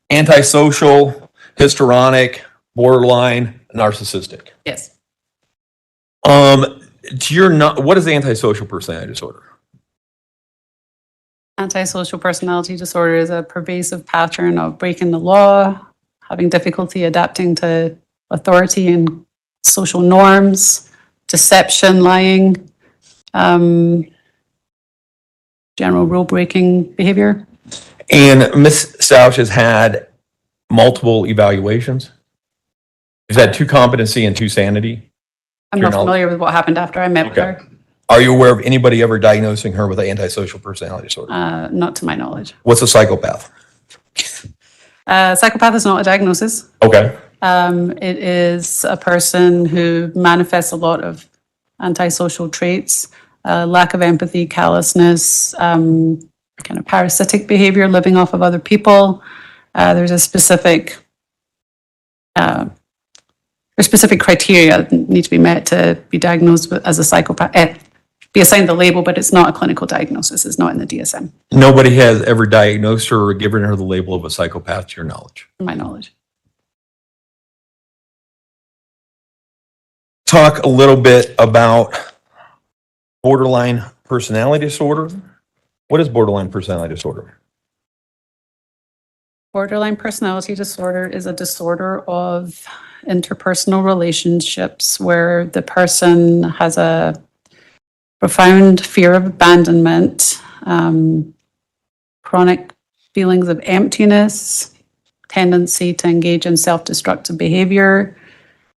antisocial, histrionic, borderline, narcissistic. Yes. What is antisocial personality disorder? Antisocial personality disorder is a pervasive pattern of breaking the law, having difficulty adapting to authority and social norms, deception, lying, general rule-breaking behavior. And Ms. Stauch has had multiple evaluations. She's had 2 competency and 2 sanity. I'm You're not not- familiar with what happened after I met with her. Are you aware of anybody ever diagnosing her with an antisocial personality disorder? Not to my knowledge. What's a psychopath? Psychopath is not a diagnosis. Okay. It is a person who manifests a lot of antisocial traits, lack of empathy, callousness, kind of parasitic behavior, living off of other people. There's specific criteria that need to be met to be diagnosed as a psychopath, be assigned the label, but it's not a clinical diagnosis. It's not in the DSM, Nobody has ever diagnosed her or given her the label of a psychopath to your knowledge. to my knowledge. Talk a little bit about borderline personality disorder. What is borderline personality disorder? Borderline personality disorder is a disorder of interpersonal relationships where the person has a profound fear of abandonment, chronic feelings of emptiness, tendency to engage in self-destructive behavior,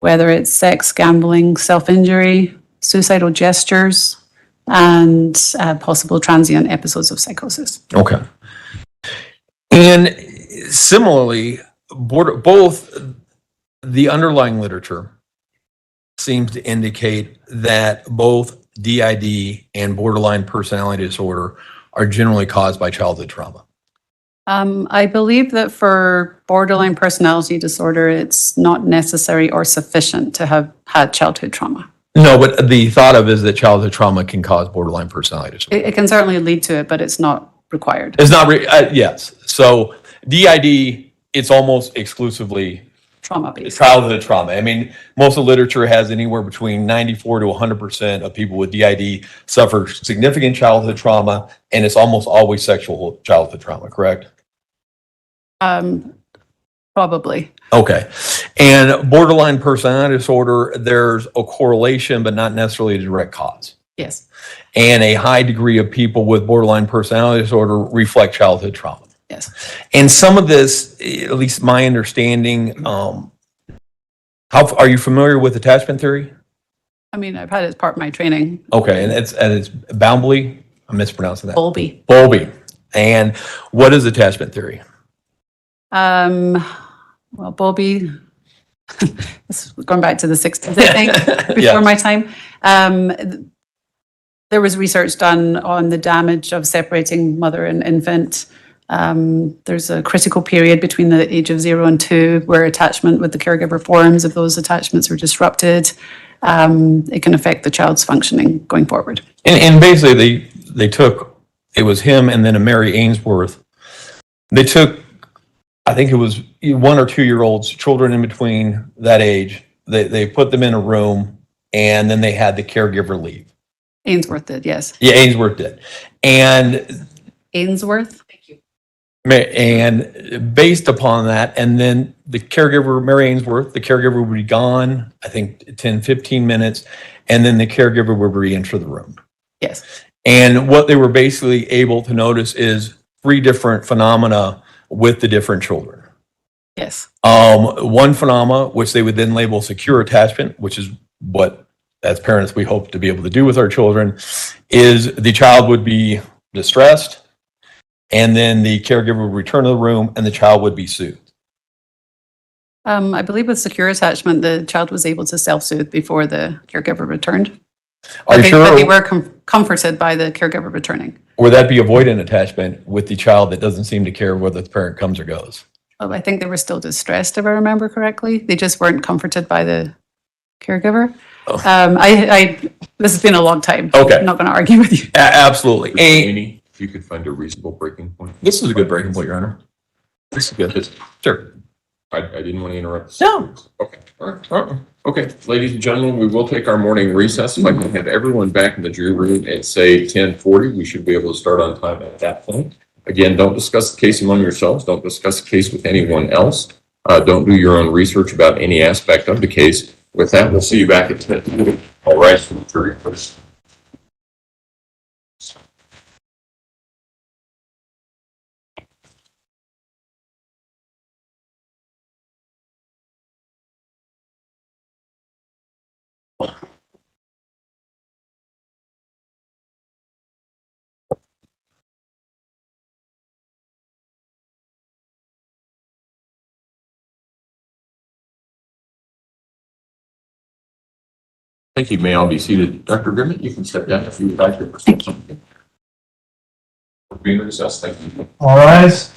whether it's sex, gambling, self-injury, suicidal gestures, and possible transient episodes of psychosis. Okay. And similarly, both the underlying literature seems to indicate that both DID and borderline personality disorder are generally caused by childhood trauma. I believe that for borderline personality disorder, it's not necessary or sufficient to have had childhood trauma. No, but the thought of is that childhood trauma can cause borderline personality disorder. It can certainly lead to it, but it's not required. It's not, yes. So DID, it's almost exclusively Trauma-based. childhood trauma. I mean, most of the literature has anywhere between 94 to 100% of people with DID suffer significant childhood trauma, and it's almost always sexual childhood trauma, correct? Probably. Okay. And borderline personality disorder, there's a correlation, but not necessarily a direct cause. Yes. And a high degree of people with borderline personality disorder reflect childhood trauma. Yes. And some of this, at least my understanding, are you familiar with attachment theory? I mean, I've had it as part of my training. Okay, and it's Bowlby. I'm mispronouncing that. Bowlby. Bowlby. And what is attachment theory? Well, Bowlby, this is going back to the 60s, I think, before Yeah. my time. There was research done on the damage of separating mother and infant. There's a critical period between the age of 0 and 2 where attachment with the caregiver forms. If those attachments are disrupted, it can affect the child's functioning going forward. And basically, they took, it was him and then a Mary Ainsworth. They took, I think it was 1 or 2 year olds, children in between that age. They put them in a room and then they had the caregiver leave. Ainsworth did, yes. Yeah, Ainsworth did. And Ainsworth? And based upon that, and then the caregiver, Mary Ainsworth, the caregiver would be gone, I think 10, 15 minutes, and then the caregiver would re-enter the room. Yes. And what they were basically able to notice is 3 different phenomena with the different children. Yes. One phenomena, which they would then label secure attachment, which is what, as parents, we hope to be able to do with our children, is the child would be distressed, and then the caregiver would return to the room and the child would be soothed. I believe with secure attachment, the child was able to self-soothe before the caregiver returned. Are you But they sure? were comforted by the caregiver returning. Would that be avoidant attachment with the child that doesn't seem to care whether the parent comes or goes? Oh, I think they were still distressed, if I remember correctly. They just weren't comforted by the caregiver. Oh. This has been a long time. Okay. I'm not going to argue with you. Absolutely. Amy, if you could find a reasonable breaking point. This is a good breaking point, Your Honor. This is good. Sure. I didn't want to interrupt. No. Okay, all right, all right. Okay, ladies and gentlemen, we will take our morning recess. If I can have everyone back in the jury room at say 10:40, we should be able to start on time at that point. Again, don't discuss the case among yourselves. Don't discuss the case with anyone else. Don't do your own research about any aspect of the case. With that, we'll see you back at 10:40. All right, from the jury first. Thank you. May all be seated. Dr. Grimmett, you can step down if you would like to present something. We're being recessed. Thank you. All rise.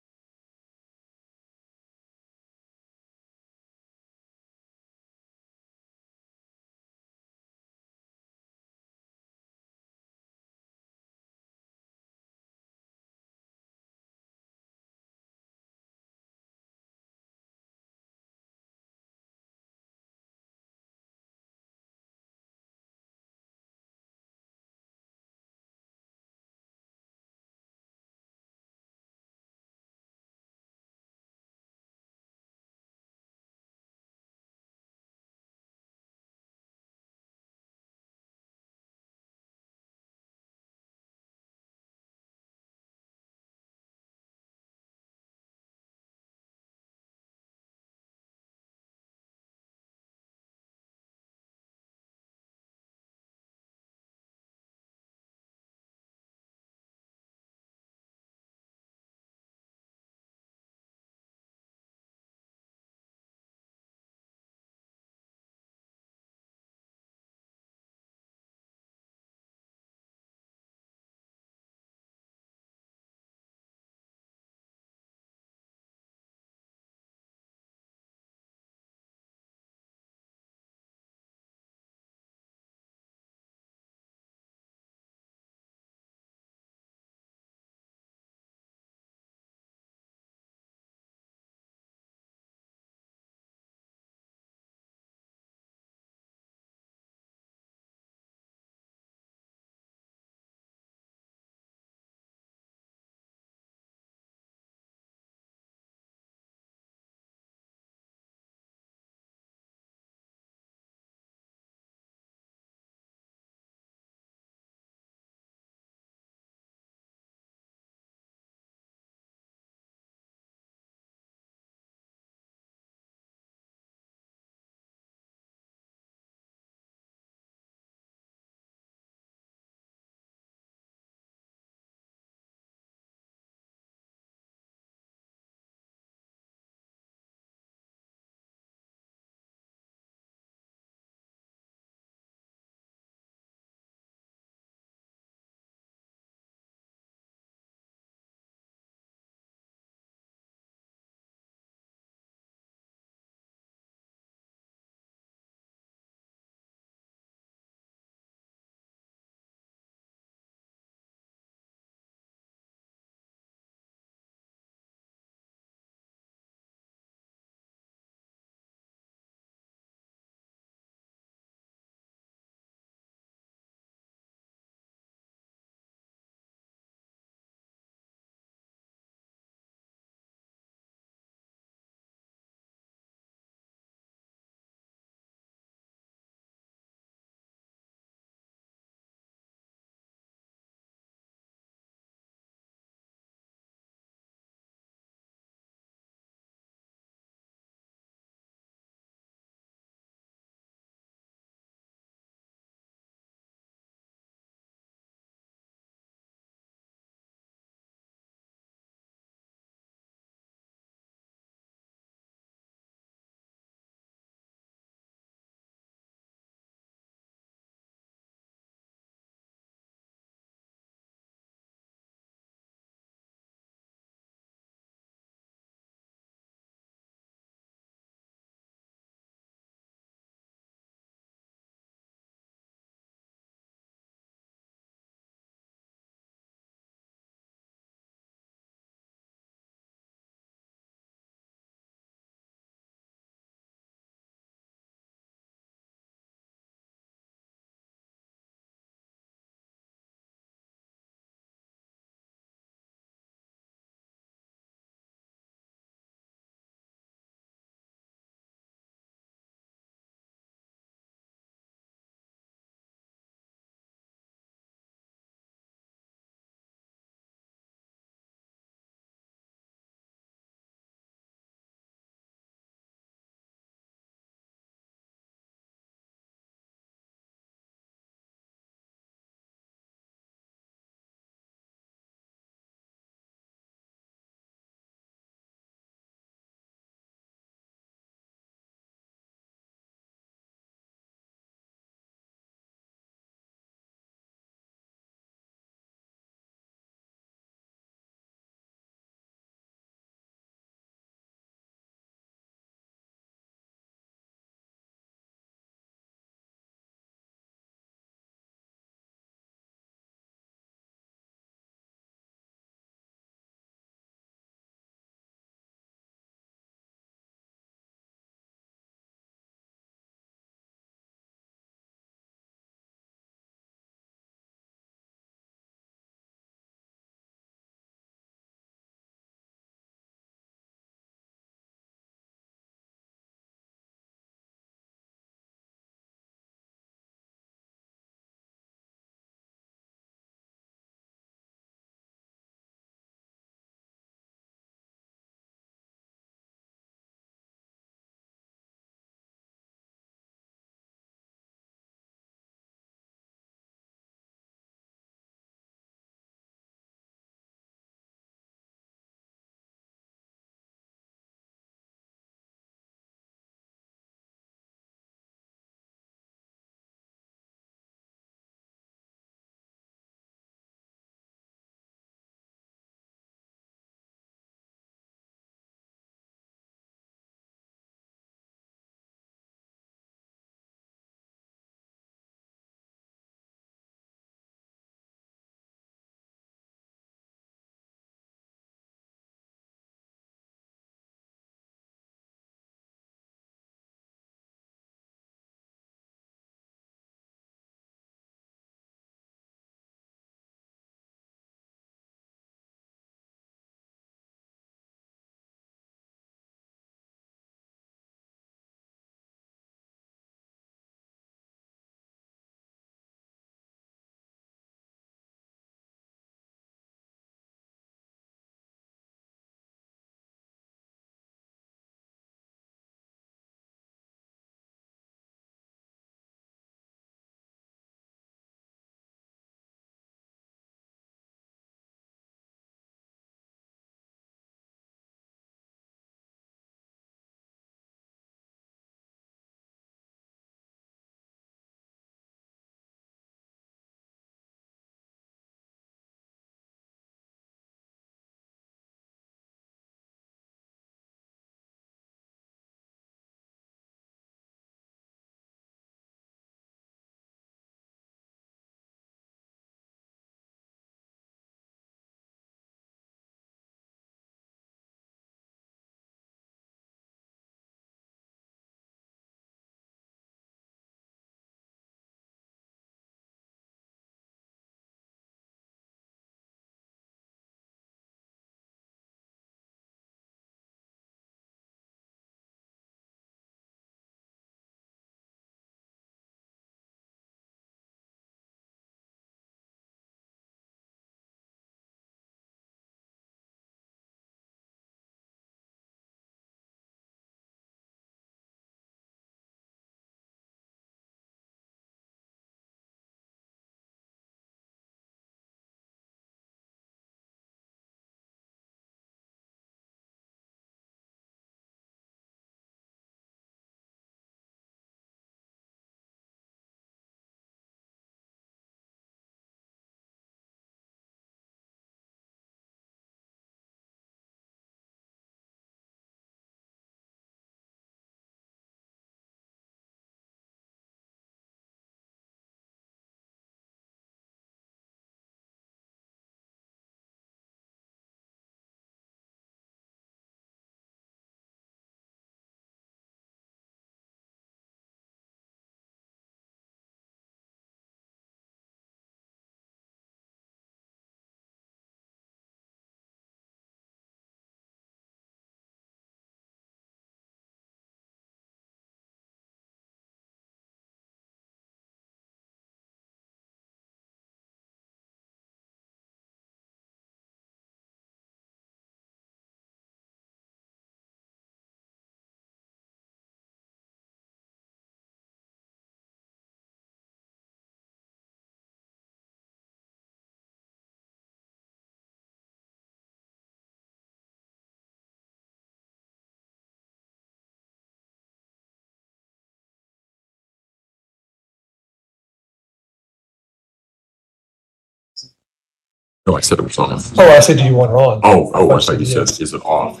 No, I said it was on. Oh, I said, do you want it on? Oh, I thought you said, is it off?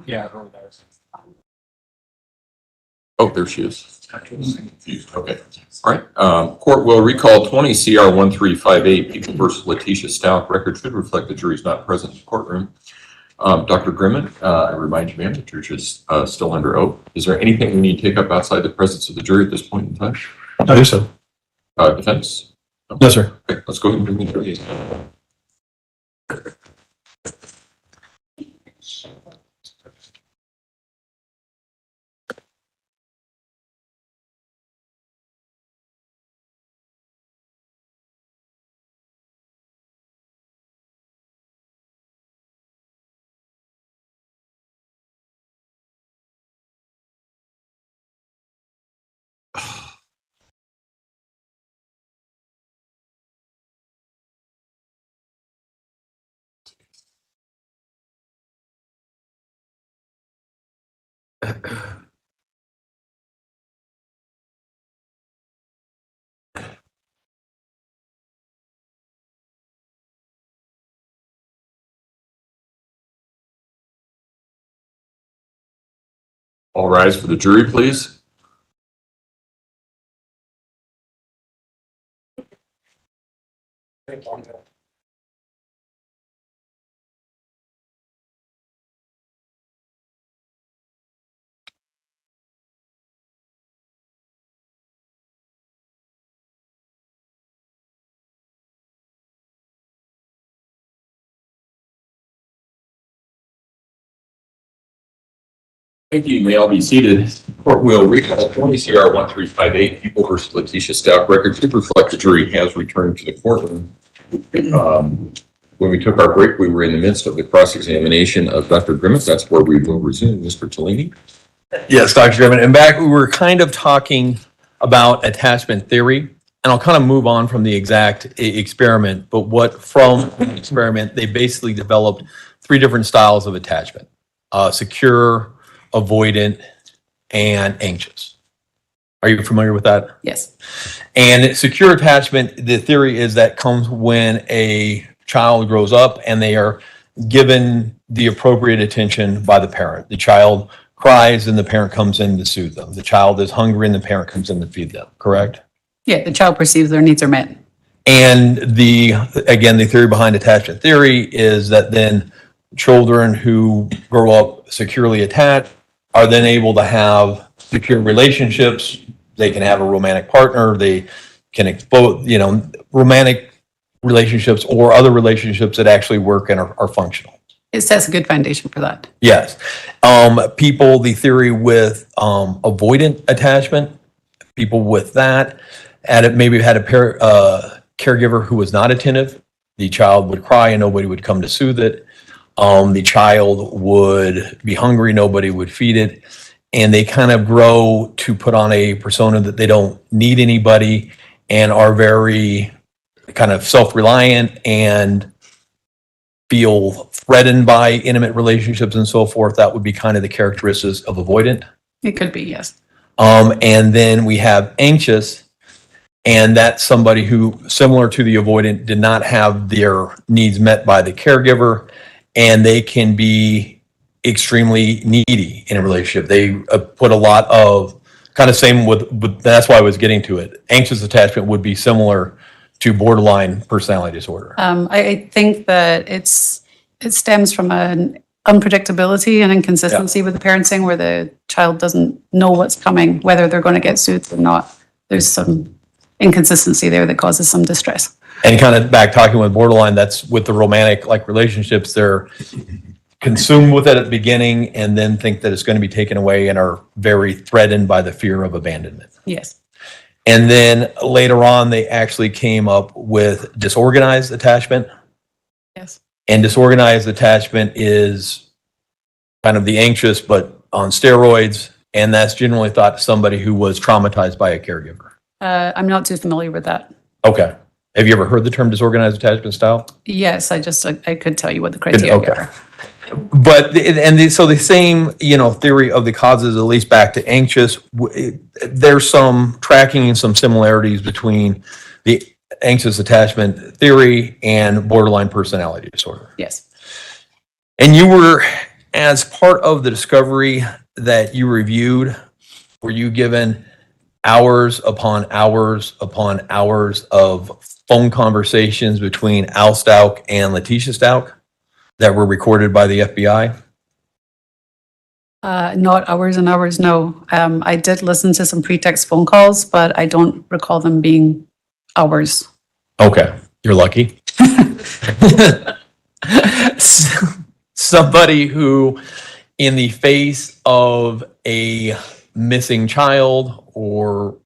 Yeah. Oh, there she is. Okay. All right. Court will recall 20 CR 1358, People versus Letecia Stauch. Record should reflect the jury's not present in the courtroom. Dr. Grimmett, I remind you, ma'am, the church is still under oath. Is there anything we need to take up outside the presence of the jury at this point in time? I think so. Defense? No, sir. Okay, let's go ahead and bring the jury. All rise for the jury, please. Thank you. You may all be seated. Court will recall 20 CR 1358, People versus Letecia Stauch. Record should reflect the jury has returned to the courtroom. When we took our break, we were in the midst of the cross-examination of Dr. Grimmett. That's where we will resume. Mr. Tellini? Yes, Dr. Grimmett. And back, we were kind of talking about attachment theory, and I'll kind of move on from the exact experiment, but from the experiment, they basically developed 3 different styles of attachment: secure, avoidant, and anxious. Are you familiar with that? Yes. And secure attachment, the theory is that comes when a child grows up and they are given the appropriate attention by the parent. The child cries and the parent comes in to soothe them. The child is hungry and the parent comes in to feed them, correct? Yeah, the child perceives their needs are met. And the theory behind attachment theory is that then children who grow up securely attached are then able to have secure relationships. They can have a romantic partner. They can expose, romantic relationships or other relationships that actually work and are functional. It sets a good foundation for that. Yes. The theory with avoidant attachment, people with that, maybe had a caregiver who was not attentive. The child would cry and nobody would come to soothe it. The child would be hungry, nobody would feed it. And they kind of grow to put on a persona that they don't need anybody and are very kind of self-reliant and feel threatened by intimate relationships and so forth. That would be kind of the characteristics of avoidant. It could be, yes. And then we have anxious, and that's somebody who, similar to the avoidant, did not have their needs met by the caregiver, and they can be extremely needy in a relationship. They put a lot of, kind of same with, that's why I was getting to it. Anxious attachment would be similar to borderline personality disorder. I think that it stems from an unpredictability and inconsistency with the parenting, where the child doesn't know what's coming, whether they're going to get soothed or not. There's some inconsistency there that causes some distress. And kind of back talking with borderline, that's with the romantic relationships, they're consumed with it at the beginning and then think that it's going to be taken away and are very threatened by the fear of abandonment. Yes. And then later on, they actually came up with disorganized attachment. Yes. And disorganized attachment is kind of the anxious, but on steroids. And that's generally thought somebody who was traumatized by a caregiver. I'm not too familiar with that. Okay. Have you ever heard the term disorganized attachment style? Yes, I could tell you what the criteria Okay. are. But, so the same, theory of the causes, at least back to anxious, there's some tracking and some similarities between the anxious attachment theory and borderline personality disorder. Yes. And you were, as part of the discovery that you reviewed, were you given hours upon hours upon hours of phone conversations between Al Stauch and Letecia Stauch that were recorded by the FBI? Not hours and hours, no. I did listen to some pretext phone calls, but I don't recall them being hours. Okay, you're lucky. Somebody who, in the face of a missing child or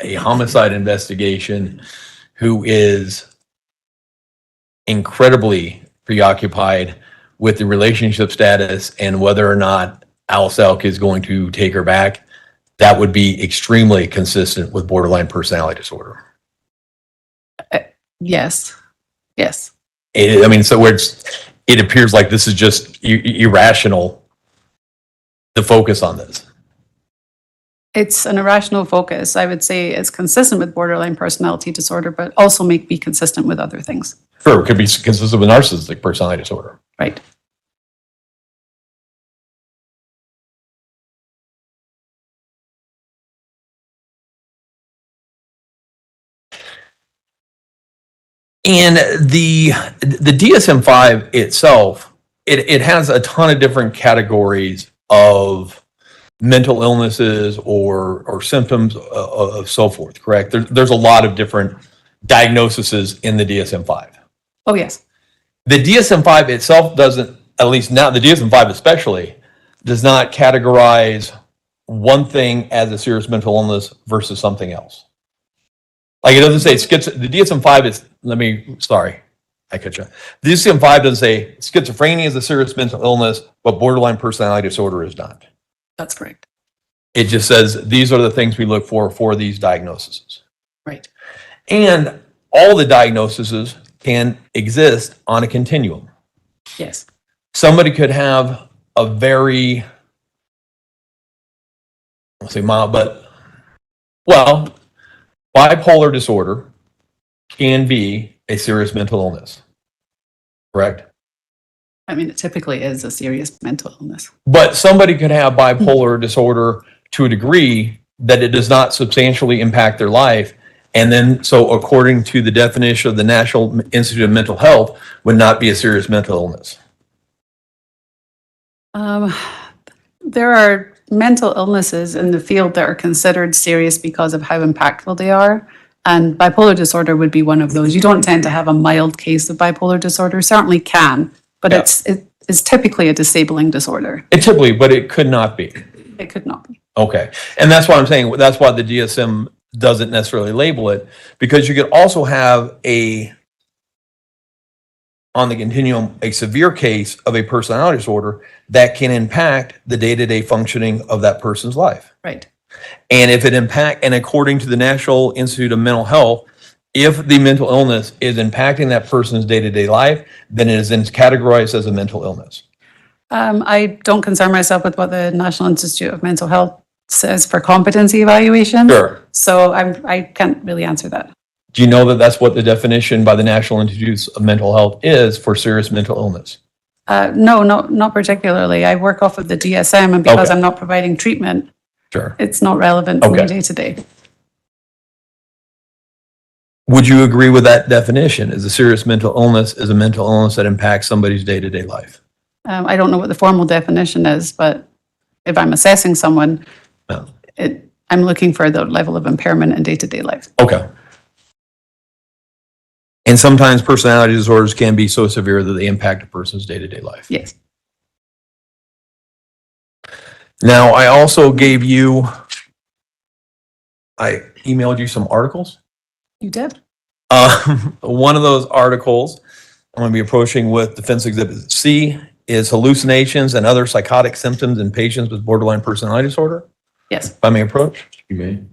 a homicide investigation, who is incredibly preoccupied with the relationship status and whether or not Al Stauch is going to take her back, that would be extremely consistent with borderline personality disorder. Yes. Yes. I mean, so where it appears like this is just irrational to focus on this. It's an irrational focus. I would say it's consistent with borderline personality disorder, but also may be consistent with other things. Sure, it could be consistent with narcissistic personality disorder. Right. And the DSM-5 itself, it has a ton of different categories of mental illnesses or symptoms of so forth, correct? There's a lot of different diagnoses in the DSM-5. Oh, yes. The DSM-5 itself doesn't, at least now, the DSM-5 especially, does not categorize one thing as a serious mental illness versus something else. Like it doesn't say the DSM-5 is, I cut you. The DSM-5 doesn't say schizophrenia is a serious mental illness, but borderline personality disorder is not. That's correct. It just says these are the things we look for these diagnoses. Right. And all the diagnoses can exist on a continuum. Yes. Somebody could have a very, I'll say mild, but, well, bipolar disorder can be a serious mental illness, correct? I mean, it typically is a serious mental illness. But somebody could have bipolar disorder to a degree that it does not substantially impact their life. And then, so according to the definition of the National Institute of Mental Health, would not be a serious mental illness. There are mental illnesses in the field that are considered serious because of how impactful they are. And bipolar disorder would be one of those. You don't tend to have a mild case of bipolar disorder, certainly can, but Yeah. it's typically a disabling disorder. It typically, but it could not be. It could not be. Okay. And that's why I'm saying, that's why the DSM doesn't necessarily label it, because you could also have on the continuum, a severe case of a personality disorder that can impact the day-to-day functioning of that person's life. Right. And if it and according to the National Institute of Mental Health, if the mental illness is impacting that person's day-to-day life, then it is then categorized as a mental illness. I don't concern myself with what the National Institute of Mental Health says for competency evaluation. Sure. So I can't really answer that. Do you know that that's what the definition by the National Institute of Mental Health is for serious mental illness? No, not particularly. I work off of the DSM, and because Okay. I'm not providing treatment, Sure. it's not relevant for me Okay. day to day. Would you agree with that definition? Is a serious mental illness is a mental illness that impacts somebody's day-to-day life? I don't know what the formal definition is, but if I'm assessing someone, No. I'm looking for the level of impairment in day-to-day life. Okay. And sometimes personality disorders can be so severe that they impact a person's day-to-day life. Yes. Now, I also I emailed you some articles. You did? One of those articles I'm going to be approaching with Defense Exhibit C is hallucinations and other psychotic symptoms in patients with borderline personality disorder. Yes. If I may approach. You may.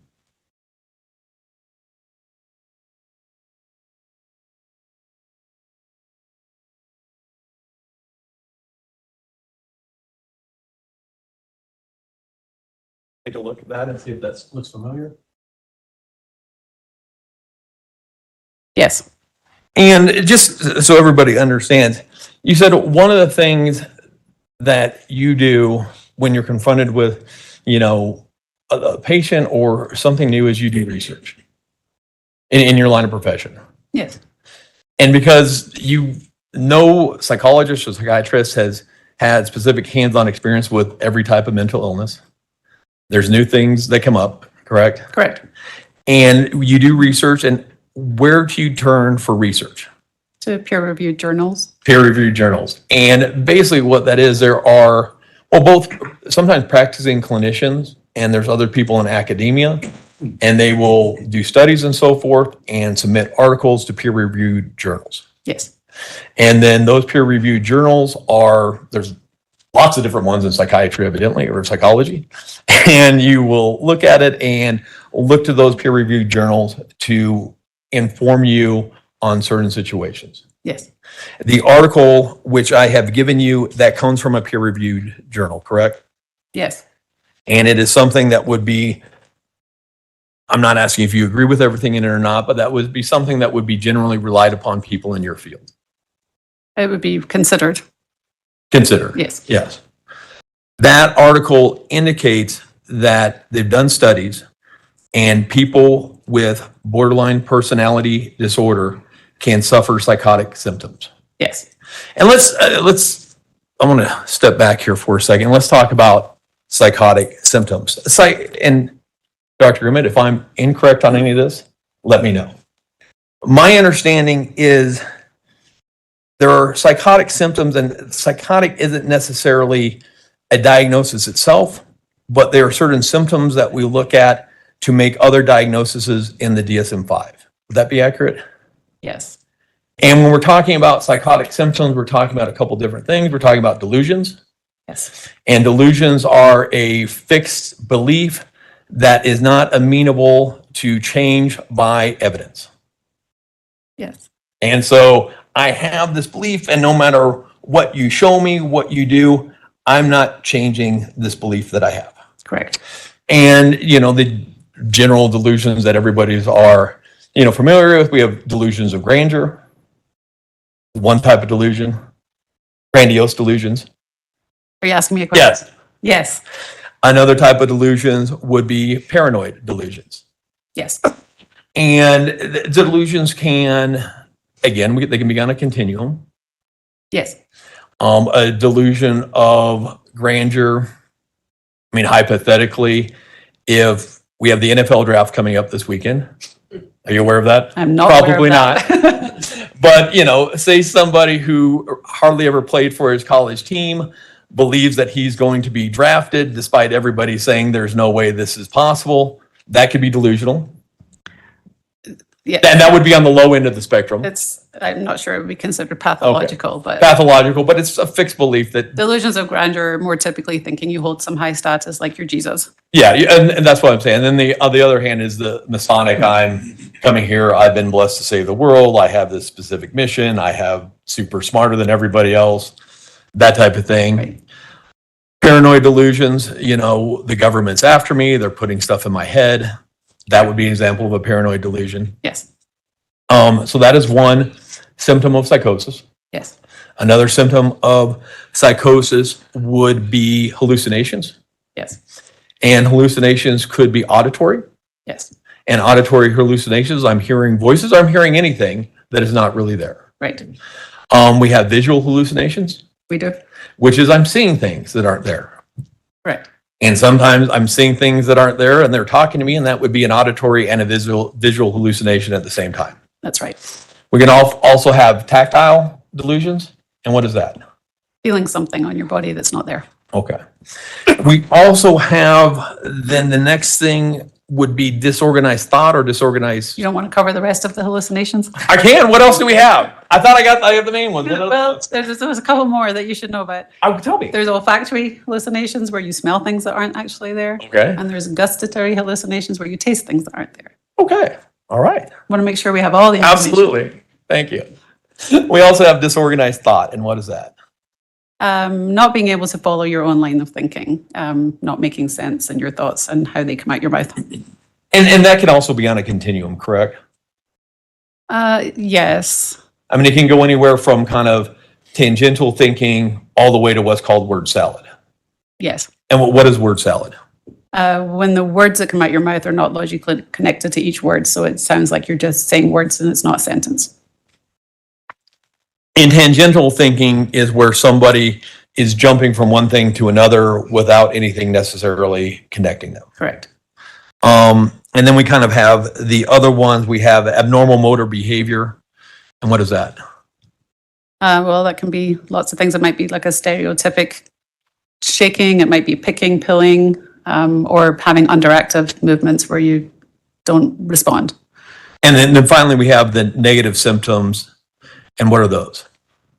Take a look at that and see if that looks familiar. Yes. And just so everybody understands, you said one of the things that you do when you're confronted with, a patient or something new is you do research in your line of profession. Yes. And because no psychologist or psychiatrist has had specific hands-on experience with every type of mental illness, there's new things that come up, correct? Correct. And you do research, and where do you turn for research? To peer-reviewed journals. Peer-reviewed journals. And basically what that is, there are, both sometimes practicing clinicians, and there's other people in academia, and they will do studies and so forth and submit articles to peer-reviewed journals. Yes. And then those peer-reviewed journals there's lots of different ones in psychiatry, evidently, or psychology. And you will look at it and look to those peer-reviewed journals to inform you on certain situations. Yes. The article which I have given you, that comes from a peer-reviewed journal, correct? Yes. And it is something that would be, I'm not asking if you agree with everything in it or not, but that would be something that would be generally relied upon people in your field. It would be considered. Consider. Yes. Yes. That article indicates that they've done studies and people with borderline personality disorder can suffer psychotic symptoms. Yes. And I want to step back here for a second. Let's talk about psychotic symptoms. And Dr. Grimmett, if I'm incorrect on any of this, let me know. My understanding is there are psychotic symptoms, and psychotic isn't necessarily a diagnosis itself, but there are certain symptoms that we look at to make other diagnoses in the DSM-5. Would that be accurate? Yes. And when we're talking about psychotic symptoms, we're talking about a couple different things. We're talking about delusions. Yes. And delusions are a fixed belief that is not amenable to change by evidence. Yes. And so I have this belief, and no matter what you show me, what you do, I'm not changing this belief that I have. Correct. And, the general delusions that everybody's are, familiar with, we have delusions of grandeur, one type of delusion, grandiose delusions. Are you asking me a question? Yes. Yes. Another type of delusions would be paranoid delusions. Yes. And the delusions can, again, they can be on a continuum. Yes. A delusion of grandeur, hypothetically, if we have the NFL draft coming up this weekend, are you aware of that? I'm not Probably aware of that. But, say somebody who hardly ever played for his college team believes that he's going to be drafted despite everybody saying there's no way this is possible. That could be delusional. Yeah. And that would be on the low end of the spectrum. I'm not sure it would be considered pathological, but Pathological, but it's a fixed belief that, delusions of grandeur are more typically thinking you hold some high status like you're Jesus. yeah, and that's what I'm saying. And then on the other hand is the Masonic, I'm coming here, I've been blessed to save the world, I have this specific mission, I have super smarter than everybody else, that type of thing. Right. Paranoid delusions, the government's after me, they're putting stuff in my head. That would be an example of a paranoid delusion. Yes. So that is one symptom of psychosis. Yes. Another symptom of psychosis would be hallucinations. Yes. And hallucinations could be auditory. Yes. And auditory hallucinations, I'm hearing voices, I'm hearing anything that is not really there. Right. We have visual hallucinations, We do. which is I'm seeing things that aren't there. Right. And sometimes I'm seeing things that aren't there and they're talking to me, and that would be an auditory and a visual hallucination at the same time. That's right. We can also have tactile delusions. And what is that? Feeling something on your body that's not there. Okay. We also have, then the next thing would be disorganized thought or disorganized. You don't want to cover the rest of the hallucinations? I can. What else do we have? I thought I have the main ones. What else? Well, there's a couple more that you should know about. Tell me. There's olfactory hallucinations where you smell things that aren't actually there. Okay. And there's gustatory hallucinations where you taste things that aren't there. Okay. All right. Want to make sure we have all the information. Absolutely. Thank you. We also have disorganized thought. And what is that? Not being able to follow your own line of thinking, not making sense in your thoughts and how they come out your mouth. And that can also be on a continuum, correct? Yes. I mean, it can go anywhere from kind of tangential thinking all the way to what's called word salad. Yes. And what is word salad? When the words that come out your mouth are not logically connected to each word, so it sounds like you're just saying words and it's not a sentence. In tangential thinking is where somebody is jumping from one thing to another without anything necessarily connecting them. Correct. And then we kind of have the other ones. We have abnormal motor behavior. And what is that? Well, that can be lots of things. It might be like a stereotypic shaking. It might be picking, pilling, or having underactive movements where you don't respond. And then finally, we have the negative symptoms. And what are those?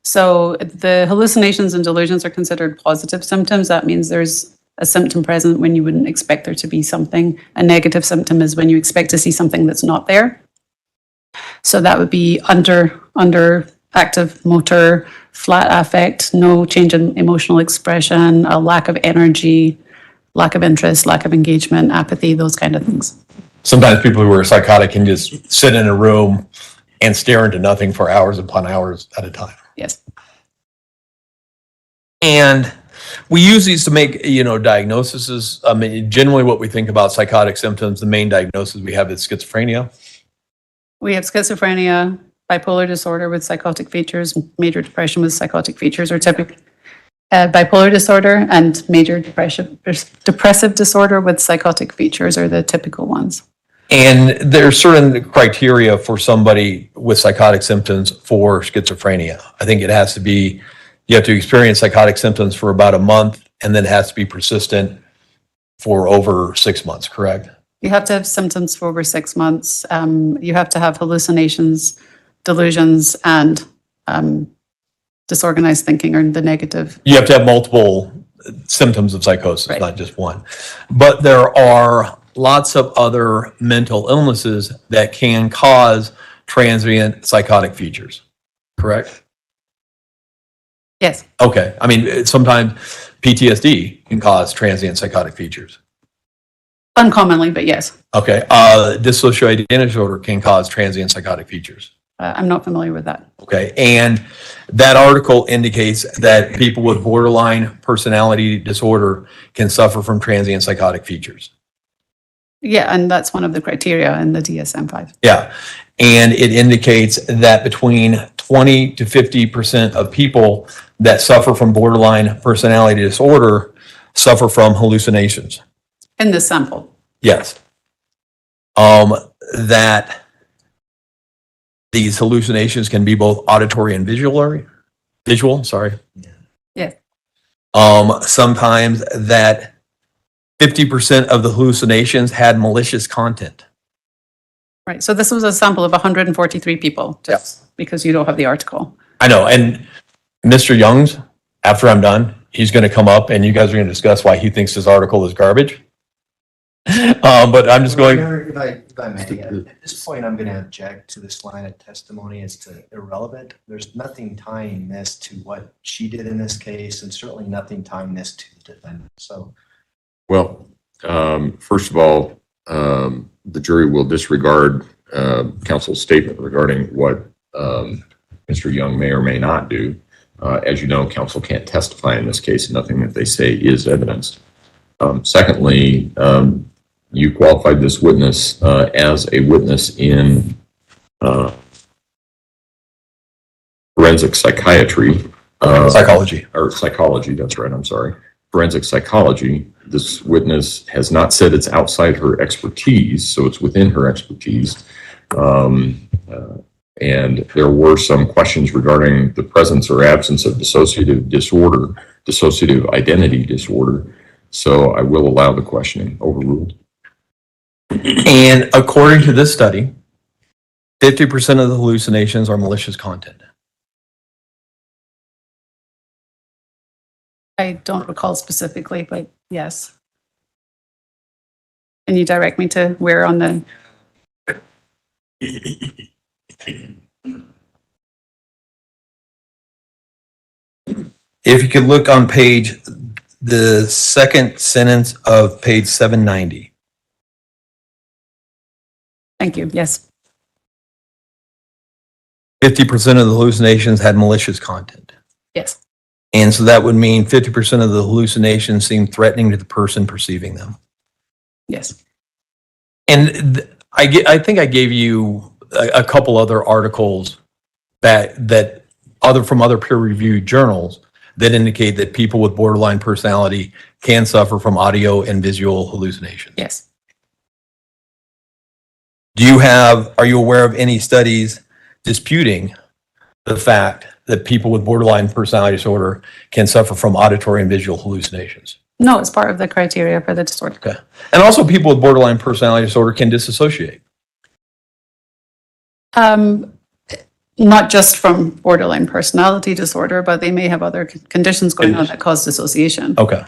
So the hallucinations and delusions are considered positive symptoms. That means there's a symptom present when you wouldn't expect there to be something. A negative symptom is when you expect to see something that's not there. So that would be underactive motor, flat affect, no change in emotional expression, a lack of energy, lack of interest, lack of engagement, apathy, those kind of things. Sometimes people who are psychotic can just sit in a room and stare into nothing for hours upon hours at a time. Yes. And we use these to make, diagnoses. I mean, generally what we think about psychotic symptoms, the main diagnosis we have is schizophrenia. We have schizophrenia, bipolar disorder with psychotic features, major depression with psychotic features, or typically bipolar disorder and major depressive disorder with psychotic features are the typical ones. And there's certain criteria for somebody with psychotic symptoms for schizophrenia. I think it has to be, you have to experience psychotic symptoms for about a month, and then it has to be persistent for over 6 months, correct? You have to have symptoms for over 6 months. You have to have hallucinations, delusions, and disorganized thinking, or the negative. You have to have multiple symptoms of psychosis, Right. not just one. But there are lots of other mental illnesses that can cause transient psychotic features, correct? Yes. Okay. I mean, sometimes PTSD can cause transient psychotic features. Uncommonly, but yes. Okay. Dissociative disorder can cause transient psychotic features. I'm not familiar with that. Okay. And that article indicates that people with borderline personality disorder can suffer from transient psychotic features. Yeah, and that's one of the criteria in the DSM-5. Yeah. And it indicates that between 20 to 50% of people that suffer from borderline personality disorder suffer from hallucinations. In this sample. Yes. That these hallucinations can be both auditory and visual, sorry. Yeah. Sometimes that 50% of the hallucinations had malicious content. Right. So this was a sample of 143 people, just because you don't have the article. I know. And Mr. Young's, after I'm done, he's going to come up and you guys are going to discuss why he thinks this article is garbage. But I'm just going. If I may, at this point, I'm going to object to this line of testimony as to irrelevant. There's nothing tying this to what she did in this case, and certainly nothing tying this to the defendant. So, Well, first of all, the jury will disregard counsel's statement regarding what Mr. Young may or may not do. As you know, counsel can't testify in this case, and nothing that they say is evidence. Secondly, you qualified this witness as a witness in forensic psychiatry. Psychology. Or psychology, that's right, I'm sorry. Forensic psychology. This witness has not said it's outside her expertise, so it's within her expertise. And there were some questions regarding the presence or absence of dissociative disorder, dissociative identity disorder. So I will allow the questioning. Overruled. And according to this study, 50% of the hallucinations are malicious content. I don't recall specifically, but yes. Can you direct me to where on the? If you could look on the second sentence of page 790. Thank you. Yes. 50% of the hallucinations had malicious content. Yes. And so that would mean 50% of the hallucinations seemed threatening to the person perceiving them. Yes. And I think I gave you a couple other articles that from other peer-reviewed journals that indicate that people with borderline personality can suffer from audio and visual hallucinations. Yes. Are you aware of any studies disputing the fact that people with borderline personality disorder can suffer from auditory and visual hallucinations? No, it's part of the criteria for the disorder. Okay. And also people with borderline personality disorder can disassociate. Not just from borderline personality disorder, but they may have other conditions going on that cause dissociation. Okay.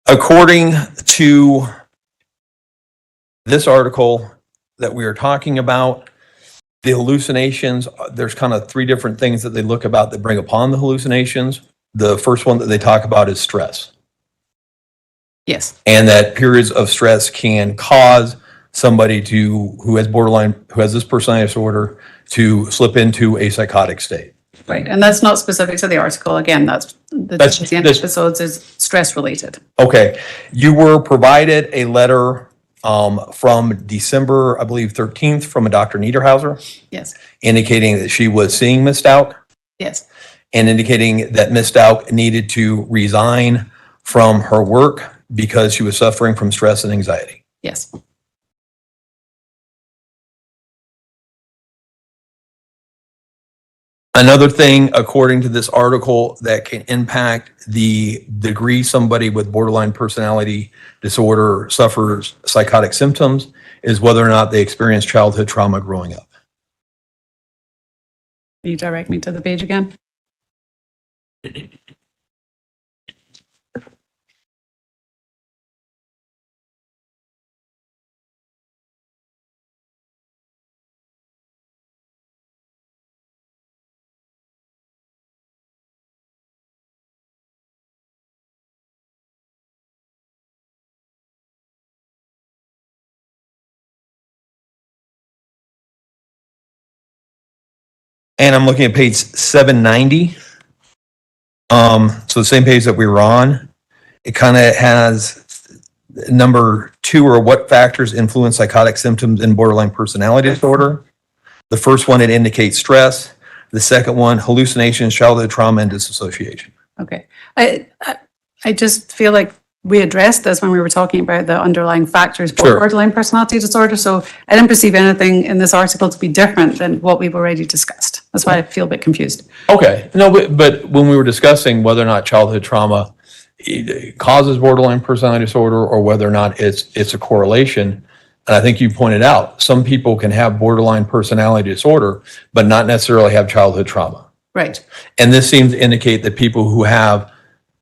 According to this article that we are talking about, the hallucinations, there's kind of three different things that they look about that bring upon the hallucinations. The first one that they talk about is stress. Yes. And that periods of stress can cause somebody who has this personality disorder to slip into a psychotic state. Right. And that's not specific to the article. Again, that's the episodes is stress related. Okay. You were provided a letter from December, I believe, 13th from a Dr. Niederhauser Yes. indicating that she was seeing Ms. Stauch Yes. and indicating that Ms. Stauch needed to resign from her work because she was suffering from stress and anxiety. Yes. Another thing, according to this article, that can impact the degree somebody with borderline personality disorder suffers psychotic symptoms is whether or not they experience childhood trauma growing up. Can you direct me to the page again? And I'm looking at page 790. So the same page that we were on. It kind of has number 2 or what factors influence psychotic symptoms in borderline personality disorder. The first one, it indicates stress. The second one, hallucinations, childhood trauma, and disassociation. Okay. I just feel like we addressed this when we were talking about the underlying factors for Sure. borderline personality disorder. So I didn't perceive anything in this article to be different than what we've already discussed. That's why I feel a bit confused. Okay, no, but when we were discussing whether or not childhood trauma causes borderline personality disorder or whether or not it's a correlation, and I think you pointed out, some people can have borderline personality disorder, but not necessarily have childhood trauma. Right. And this seems to indicate that people who have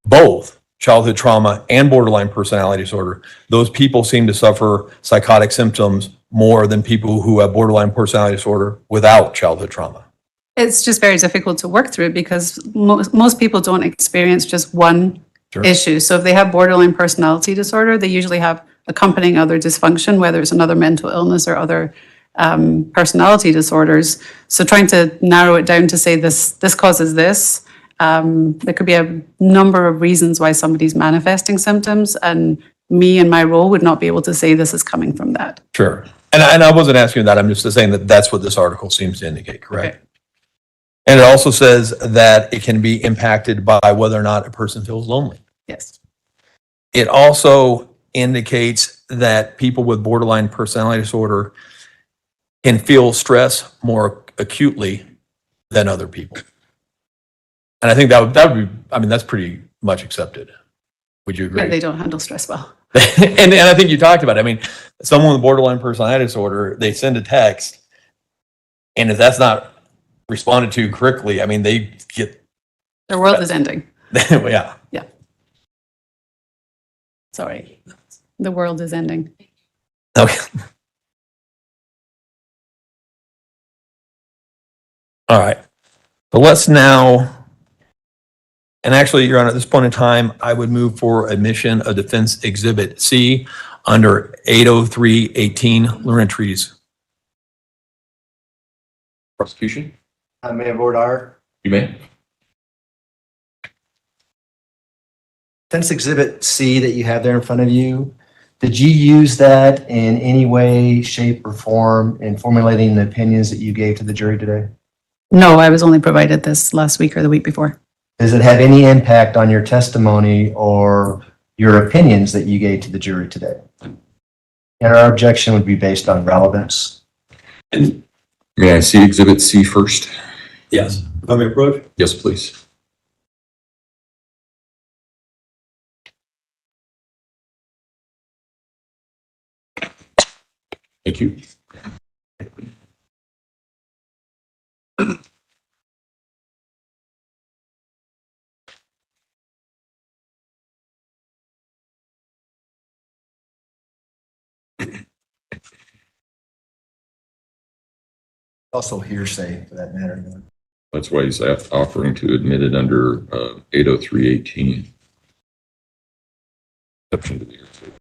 both childhood trauma and borderline personality disorder, those people seem to suffer psychotic symptoms more than people who have borderline personality disorder without childhood trauma. It's just very difficult to work through because most people don't experience just one Sure. issue. So if they have borderline personality disorder, they usually have accompanying other dysfunction, whether it's another mental illness or other personality disorders. So trying to narrow it down to say this causes this, there could be a number of reasons why somebody's manifesting symptoms, and me and my role would not be able to say this is coming from that. Sure. And I wasn't asking you that. I'm just saying that that's what this article seems to indicate, correct? Okay. And it also says that it can be impacted by whether or not a person feels lonely. Yes. It also indicates that people with borderline personality disorder can feel stress more acutely than other people. And I think that would be, I mean, that's pretty much accepted. Would you agree? But they don't handle stress well. And I think you talked about it. I mean, someone with borderline personality disorder, they send a text, and if that's not responded to correctly, I mean, they get, Their world is ending. yeah. Sorry. The world is ending. Okay. All right. So let's now, and actually, Your Honor, at this point in time, I would move for admission of Defense Exhibit C under 803-18 Lunar Treaties. Prosecution, May I vote aye? you may. Since Exhibit C that you have there in front of you, did you use that in any way, shape, or form in formulating the opinions that you gave to the jury today? No, I was only provided this last week or the week before. Does it have any impact on your testimony or your opinions that you gave to the jury today? And our objection would be based on relevance. May I see Exhibit C first? Yes. If I may approach? Yes, please. Thank you. Also hearsay for that matter. That's why he's offering to admit it under 803.18. Exception to the hearsay.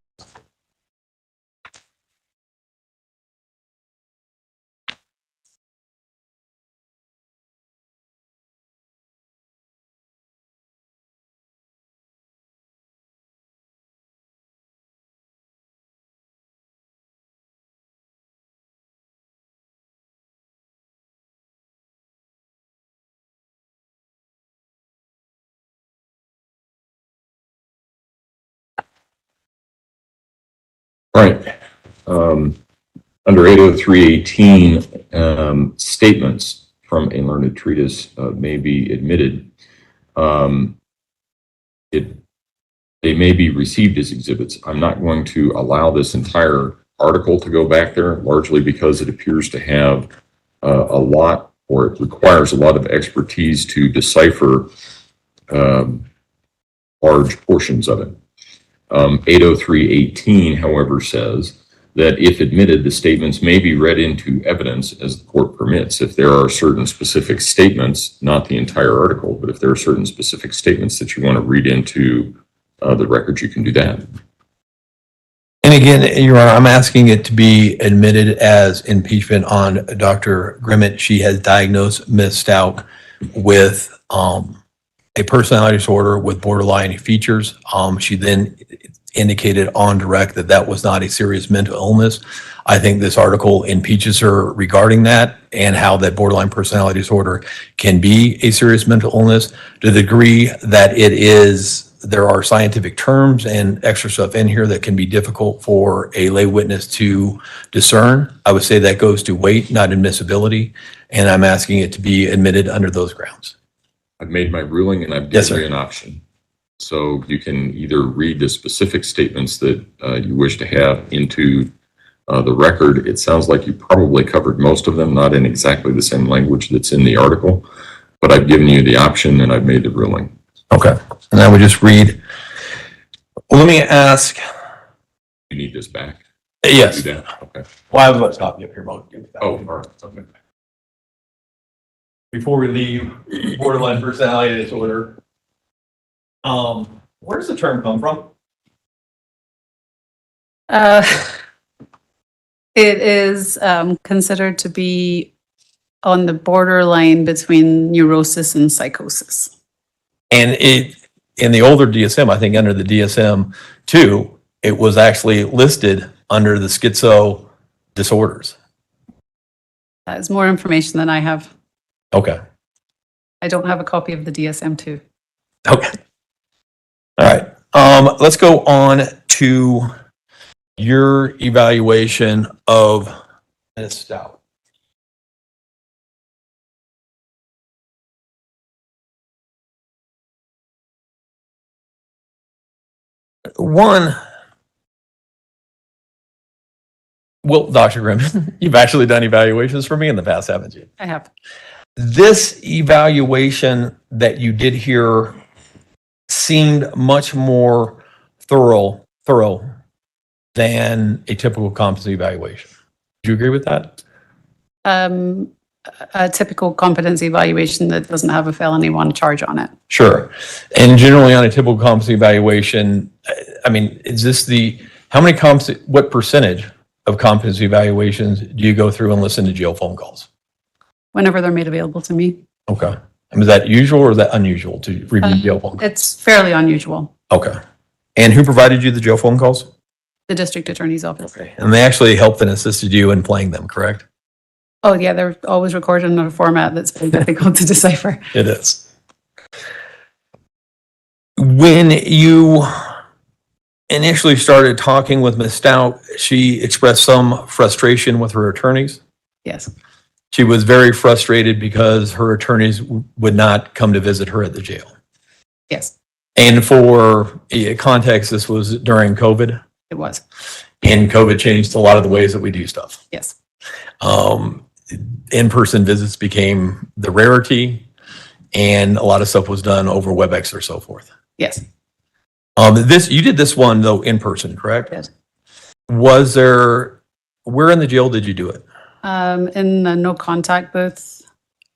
All right. Under 803.18, statements from a learned treatise may be admitted. They may be received as exhibits. I'm not going to allow this entire article to go back there, largely because it appears to have a lot, or it requires a lot of expertise to decipher large portions of it. 803.18, however, says that if admitted, the statements may be read into evidence as the court permits. If there are certain specific statements, not the entire article, but if there are certain specific statements that you want to read into the record, you can do that. And again, Your Honor, I'm asking it to be admitted as impeachment on Dr. Grimmett. She has diagnosed Ms. Stauch with a personality disorder with borderline features. She then indicated on direct that that was not a serious mental illness. I think this article impeaches her regarding that and how that borderline personality disorder can be a serious mental illness, to the degree that it is. There are scientific terms and extra stuff in here that can be difficult for a lay witness to discern. I would say that goes to weight, not admissibility, and I'm asking it to be admitted under those grounds. I've made my ruling and I've Yes, given sir. you an option. So you can either read the specific statements that you wish to have into the record. It sounds like you probably covered most of them, not in exactly the same language that's in the article, but I've given you the option and I've made the ruling. Okay, and I would just read. Well, let me ask. You need this back? Yes. Do that? Okay. Well, I have a copy up here. Mo. Oh, all right. Okay. Before we leave borderline personality disorder, where does the term come from? It is considered to be on the borderline between neurosis and psychosis. And it, in the older DSM, I think under the DSM-2, it was actually listed under the schizo disorders. That is more information than I have. Okay. I don't have a copy of the DSM-2. Okay. All right. Let's go on to your evaluation of Ms. Stauch. One, well, Dr. Grimm, you've actually done evaluations for me in the past, haven't you? I have. This evaluation that you did here seemed much more thorough than a typical competency evaluation. Do you agree with that? A typical competency evaluation that doesn't have a felony one charge on it. Sure. And generally on a typical competency evaluation, I mean, is this what percentage of competency evaluations do you go through and listen to jail phone calls? whenever they're made available to me. Okay. And is that usual or is that unusual to review jail phone calls? It's fairly unusual. Okay. And who provided you the jail phone calls? The district attorney's office. Okay. And they actually helped and assisted you in playing them, correct? Oh, yeah, they're always recorded in a format that's very difficult to decipher. It is. When you initially started talking with Ms. Stout, she expressed some frustration with her attorneys. Yes, She was very frustrated because her attorneys would not come to visit her at the jail. yes, And for context, this was during COVID, it was. and COVID changed a lot of the ways that we do stuff. Yes, In-person visits became the rarity, and a lot of stuff was done over WebEx or so forth. yes, You did this one though in person, correct? yes. Was there, where in the jail did you do it? In the no contact booth,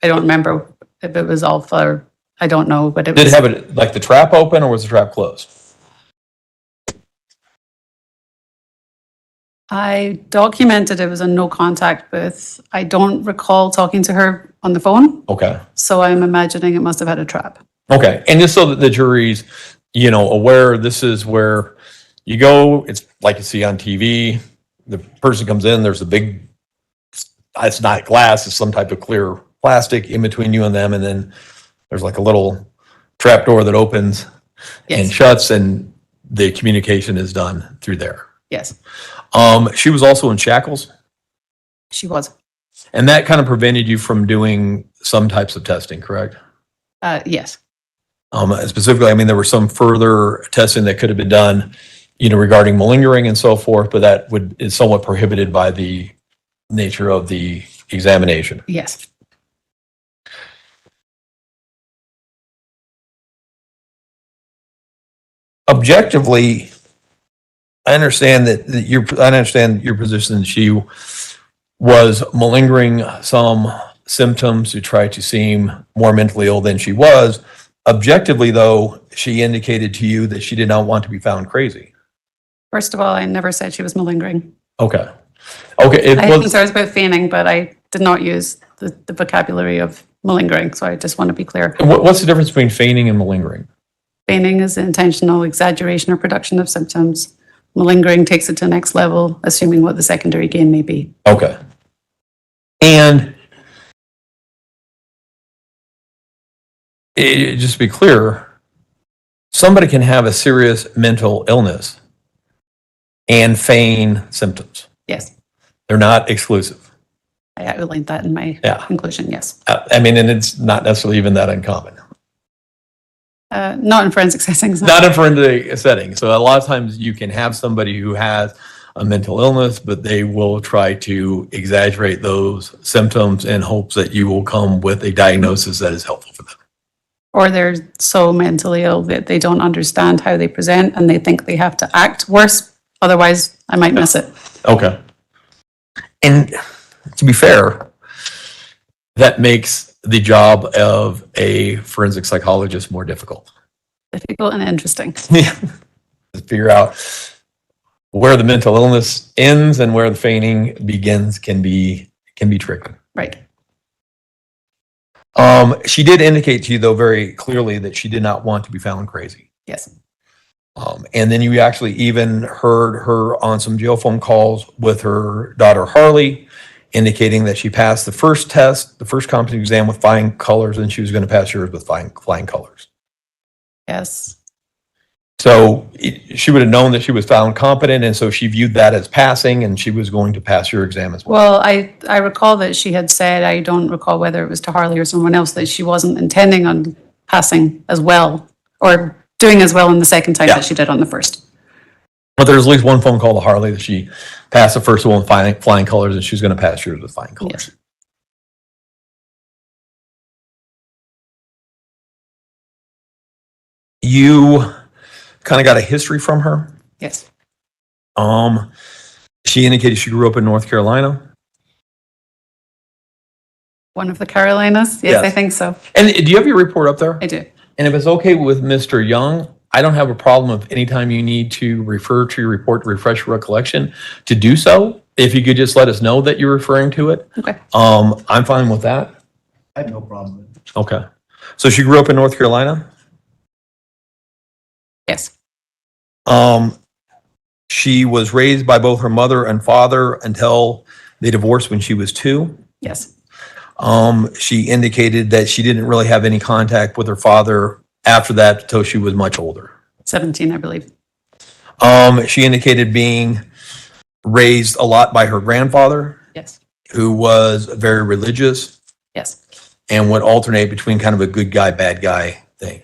I don't remember if it was Alpha or, I don't know, but it Did was. it have it, like the trap open or was the trap closed? I documented it was a no contact booth. I don't recall talking to her on the phone, Okay. so I'm imagining it must have had a trap. Okay. And just so that the jury's, aware, this is where you go, it's like you see on TV, the person comes in, there's a big, it's not glass, it's some type of clear plastic in between you and them. And then there's like a little trap door that opens and Yes, shuts, and the communication is done through there. yes, She was also in shackles, she was. and that kind of prevented you from doing some types of testing, correct? Yes, Specifically, I mean, there was some further testing that could have been done, regarding malingering and so forth, but that is somewhat prohibited by the nature of the examination. yes, Objectively, I understand I understand your position. She was malingering some symptoms to try to seem more mentally ill than she was. Objectively, though, she indicated to you that she did not want to be found crazy. First of all, I never said she was malingering. Okay. Okay. It I had was, concerns about feigning, but I did not use the vocabulary of malingering, so I just want to be clear. what's the difference between feigning and malingering? Feigning is intentional exaggeration or production of symptoms. Malingering takes it to the next level, assuming what the secondary gain may be. Okay. And just to be clear, somebody can have a serious mental illness and feign symptoms. Yes, They're not exclusive. I outlined that in my Yeah. conclusion, yes. I mean, and it's not necessarily even that uncommon. Not in forensic settings. no. Not in forensic settings. So a lot of times you can have somebody who has a mental illness, but they will try to exaggerate those symptoms in hopes that you will come with a diagnosis that is helpful for them. Or they're so mentally ill that they don't understand how they present and they think they have to act worse. Otherwise, I might miss it. Okay. And to be fair, that makes the job of a forensic psychologist more difficult. Difficult and interesting. To figure out where the mental illness ends and where the feigning begins can be tricky. Right. She did indicate to you, though, very clearly that she did not want to be found crazy. Yes. And then you actually even heard her on some jail phone calls with her daughter Harley, indicating that she passed the first test, the first competency exam with flying colors, and she was going to pass yours with flying colors. Yes. So she would have known that she was found competent, and so she viewed that as passing, and she was going to pass your exam as well. Well, I recall that she had said, I don't recall whether it was to Harley or someone else, that she wasn't intending on passing as well or doing as well in the second time Yeah. that she did on the first. But there's at least one phone call to Harley that she passed the first one with flying colors, and she's going to pass yours with flying colors. Yes. You kind of got a history from her. Yes. She indicated she grew up in North Carolina. One of the Carolinas? Yes, Yes. I think so. And do you have your report up there? I do. And if it's okay with Mr. Young, I don't have a problem if anytime you need to refer to your report to refresh your recollection to do so. If you could just let us know that you're referring to it, Okay. I'm fine with that. I have no problem with it. Okay. So she grew up in North Carolina? Yes, She was raised by both her mother and father until they divorced when she was 2. yes, She indicated that she didn't really have any contact with her father after that until she was much older. 17, I believe. She indicated being raised a lot by her grandfather, Yes, who was very religious yes, and would alternate between kind of a good guy, bad guy thing.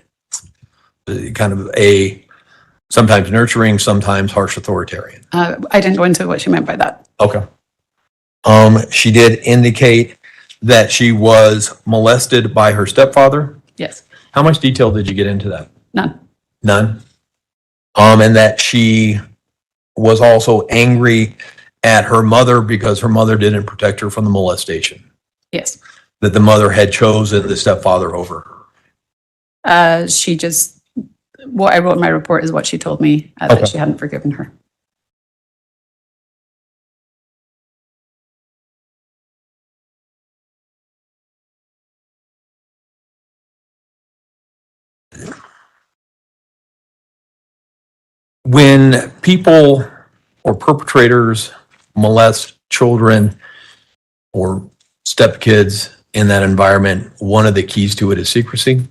Kind of a sometimes nurturing, sometimes harsh authoritarian. I didn't go into what she meant by that. Okay. She did indicate that she was molested by her stepfather. Yes, How much detail did you get into that? none. None. And that she was also angry at her mother because her mother didn't protect her from the molestation. Yes, That the mother had chosen the stepfather over her. she just, what I wrote in my report is what she told me, Okay. that she hadn't forgiven her. When people or perpetrators molest children or stepkids in that environment, one of the keys to it is secrecy.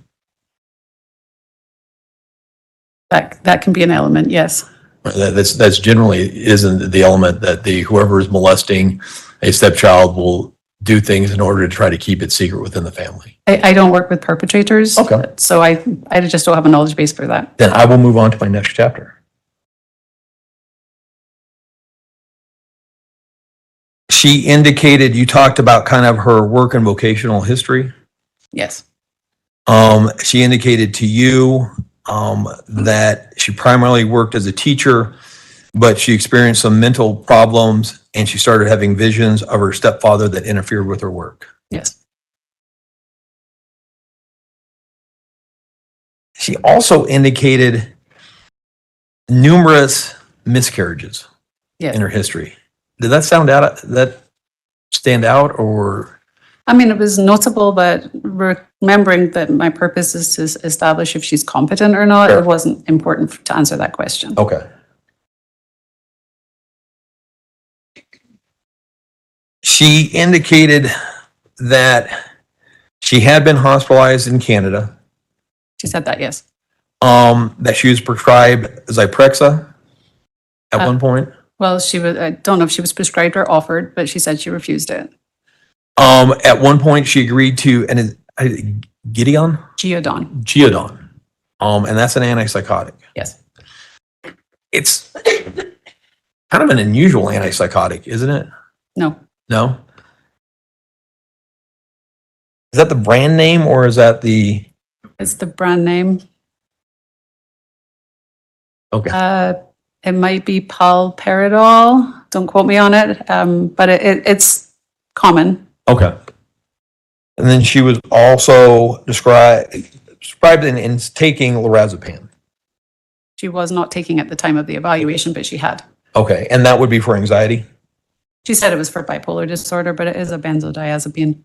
That can be an element, yes. That's generally isn't the element that whoever is molesting a stepchild will do things in order to try to keep it secret within the family. I don't work with perpetrators. Okay. So I just don't have a knowledge base for that. Then I will move on to my next chapter. She indicated, you talked about kind of her work and vocational history. Yes, She indicated to you that she primarily worked as a teacher, but she experienced some mental problems and she started having visions of her stepfather that interfered with her work. yes, She also indicated numerous miscarriages yes. in her history. Did that stand out or? I mean, it was notable, but remembering that my purpose is to establish if she's competent or not, Sure. it wasn't important to answer that question. Okay. She indicated that she had been hospitalized in Canada, She said that, yes. that she was prescribed Zyprexa at one point. Well, I don't know if she was prescribed or offered, but she said she refused it. At one point, she agreed to Gideon? Geodon, Geodon. And that's an antipsychotic. yes. It's kind of an unusual antipsychotic, isn't it? No, No? Is that the brand name or is that the? it's the brand name. Okay. It might be palperidol. Don't quote me on it. But it's common. Okay. And then she was also described in taking lorazepam. She was not taking at the time of the evaluation, but she had. Okay. And that would be for anxiety? She said it was for bipolar disorder, but it is a benzodiazepine,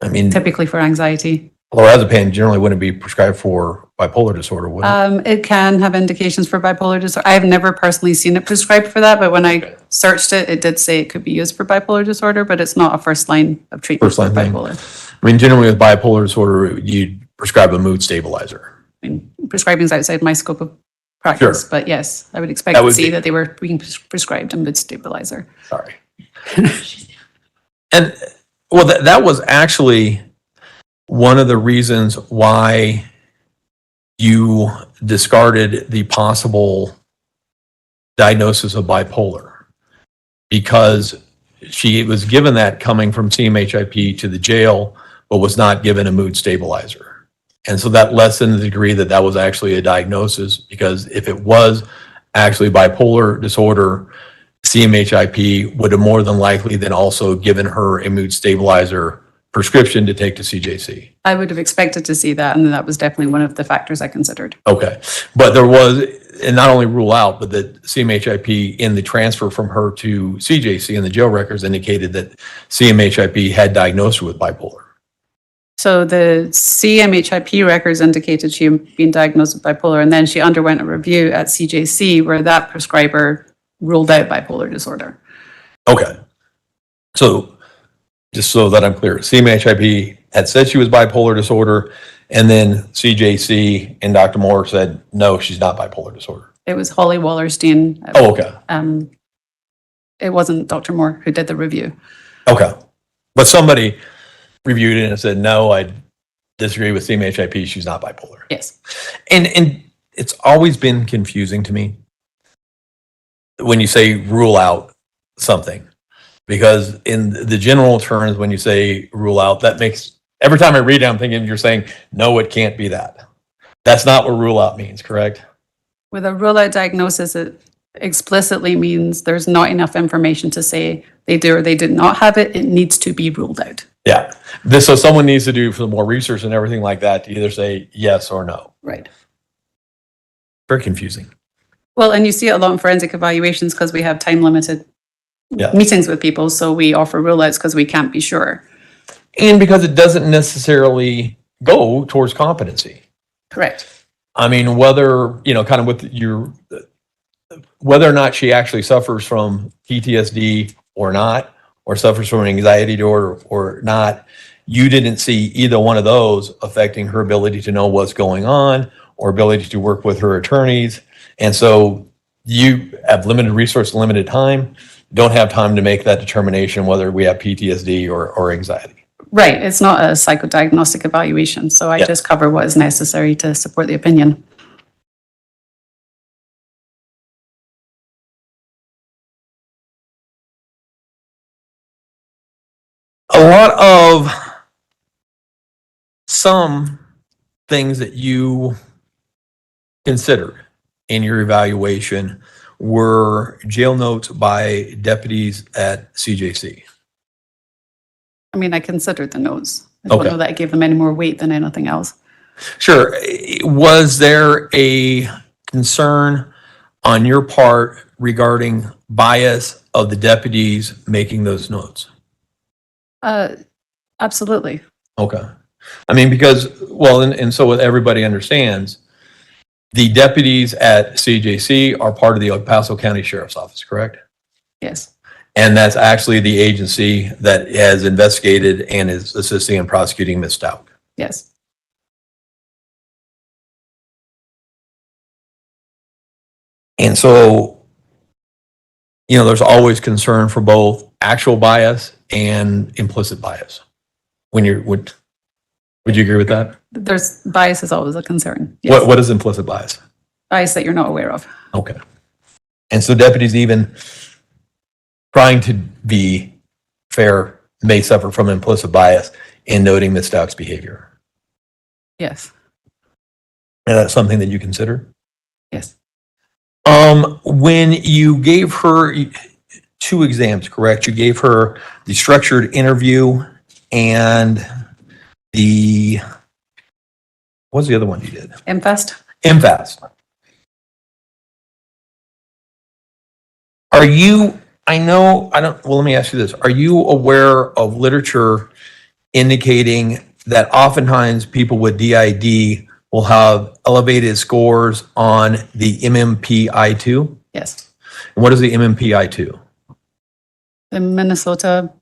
I mean, typically for anxiety. lorazepam generally wouldn't be prescribed for bipolar disorder, would it? It can have indications for bipolar disorder. I've never personally seen it prescribed for that, but when I searched it, it did say it could be used for bipolar disorder, but it's not a first line of treatment First line for thing. bipolar. I mean, generally with bipolar disorder, you'd prescribe a mood stabilizer. I mean, prescribing is outside my scope of practice, Sure. but yes, I would expect That to would see be- that they were being prescribed a mood stabilizer. Sorry. And well, that was actually one of the reasons why you discarded the possible diagnosis of bipolar, because she was given that coming from CMHIP to the jail, but was not given a mood stabilizer. And so that lessened the degree that that was actually a diagnosis, because if it was actually bipolar disorder, CMHIP would have more than likely then also given her a mood stabilizer prescription to take to CJC. I would have expected to see that, and that was definitely one of the factors I considered. Okay. But there was, and not only rule out, but that CMHIP in the transfer from her to CJC in the jail records indicated that CMHIP had diagnosed her with bipolar. So the CMHIP records indicated she had been diagnosed with bipolar, and then she underwent a review at CJC where that prescriber ruled out bipolar disorder. Okay. So just so that I'm clear, CMHIP had said she was bipolar disorder, and then CJC and Dr. Moore said, no, she's not bipolar disorder. It was Holly Wallerstein. Oh, okay. It wasn't Dr. Moore who did the review. Okay. But somebody reviewed it and said, no, I disagree with CMHIP. She's not bipolar. Yes. And it's always been confusing to me when you say rule out something, because in the general terms, when you say rule out, that makes, every time I read it, I'm thinking you're saying, no, it can't be that. That's not what rule out means, correct? With a rule out diagnosis, it explicitly means there's not enough information to say they do or they did not have it. It needs to be ruled out. Yeah. So someone needs to do some more research and everything like that to either say yes or no. Right. Very confusing. Well, and you see it a lot in forensic evaluations because we have time limited Yeah. meetings with people. So we offer rule outs because we can't be sure. And because it doesn't necessarily go towards competency. Correct. I mean, whether, kind of with whether or not she actually suffers from PTSD or not, or suffers from an anxiety disorder or not, you didn't see either one of those affecting her ability to know what's going on or ability to work with her attorneys. And so you have limited resource, limited time, don't have time to make that determination whether we have PTSD or anxiety. Right. It's not a psychodiagnostic evaluation. So I Yeah. just cover what is necessary to support the opinion. A lot of some things that you considered in your evaluation were jail notes by deputies at CJC. I mean, I considered the notes. I don't Okay. know that I gave them any more weight than anything else. Sure. Was there a concern on your part regarding bias of the deputies making those notes? Absolutely. Okay. I mean, because, well, and so what everybody understands, the deputies at CJC are part of the El Paso County Sheriff's Office, correct? Yes. And that's actually the agency that has investigated and is assisting in prosecuting Ms. Stauch. Yes. And so, there's always concern for both actual bias and implicit bias. Would you agree with that? There's bias is always a concern. Yes. What is implicit bias? Bias that you're not aware of. Okay. And so deputies even trying to be fair may suffer from implicit bias in noting Ms. Stauch's behavior. Yes. And that's something that you consider? Yes. When you gave her 2 exams, correct? You gave her the structured interview and what's the other one you did? MFAST? MFAST. Well, let me ask you this. Are you aware of literature indicating that oftentimes people with DID will have elevated scores on the MMPI-2? Yes. And what is the MMPI-2? The Minnesota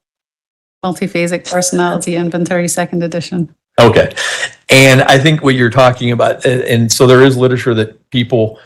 Multiphasic Personality Inventory, 2nd edition. Okay. And I think what you're talking about, and so there is literature that people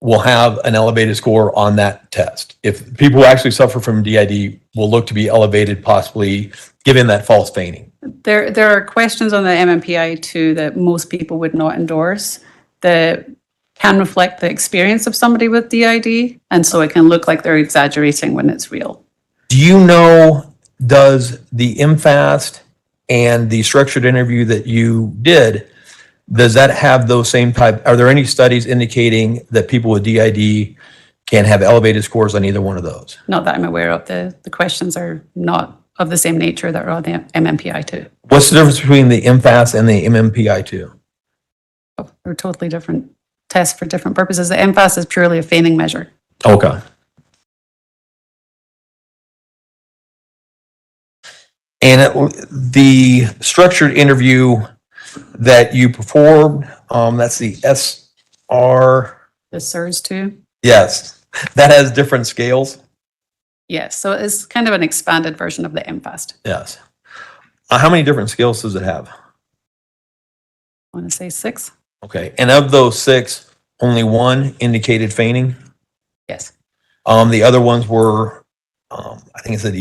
will have an elevated score on that test. If people who actually suffer from DID will look to be elevated, possibly given that false feigning. There are questions on the MMPI-2 that most people would not endorse that can reflect the experience of somebody with DID, and so it can look like they're exaggerating when it's real. Do you know, does the MFAST and the structured interview that you did, does that have those same type? Are there any studies indicating that people with DID can have elevated scores on either one of those? Not that I'm aware of. The questions are not of the same nature that are on the MMPI-2. What's the difference between the MFAST and the MMPI-2? Oh, they're totally different tests for different purposes. The MFAST is purely a feigning measure. Okay. And the structured interview that you performed, that's the SR, The SIRS too. yes, that has different scales. Yes, so it's kind of an expanded version of the MFAST. Yes. How many different scales does it have? I want to say 6. Okay, and of those 6, only one indicated feigning. Yes. The other ones were, I think it said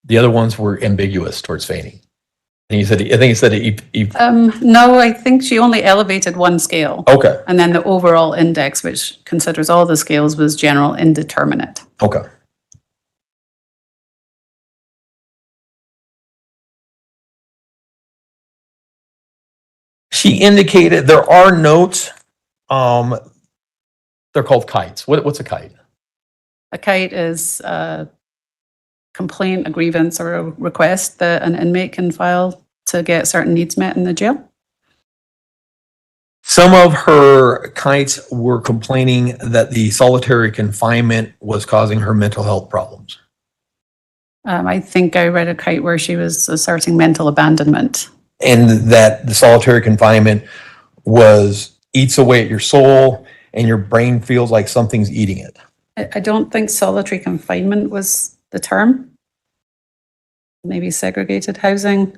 the other ones were ambiguous towards feigning. I think he said No, I think she only elevated one scale. okay, And then the overall index, which considers all the scales, was general indeterminate. okay. She indicated there are notes. They're called kites. What's a kite? A kite is a complaint, a grievance, or a request that an inmate can file to get certain needs met in the jail. Some of her kites were complaining that the solitary confinement was causing her mental health problems. I think I read a kite where she was asserting mental abandonment. And that the solitary confinement eats away at your soul and your brain feels like something's eating it. I don't think solitary confinement was the term. Maybe segregated housing.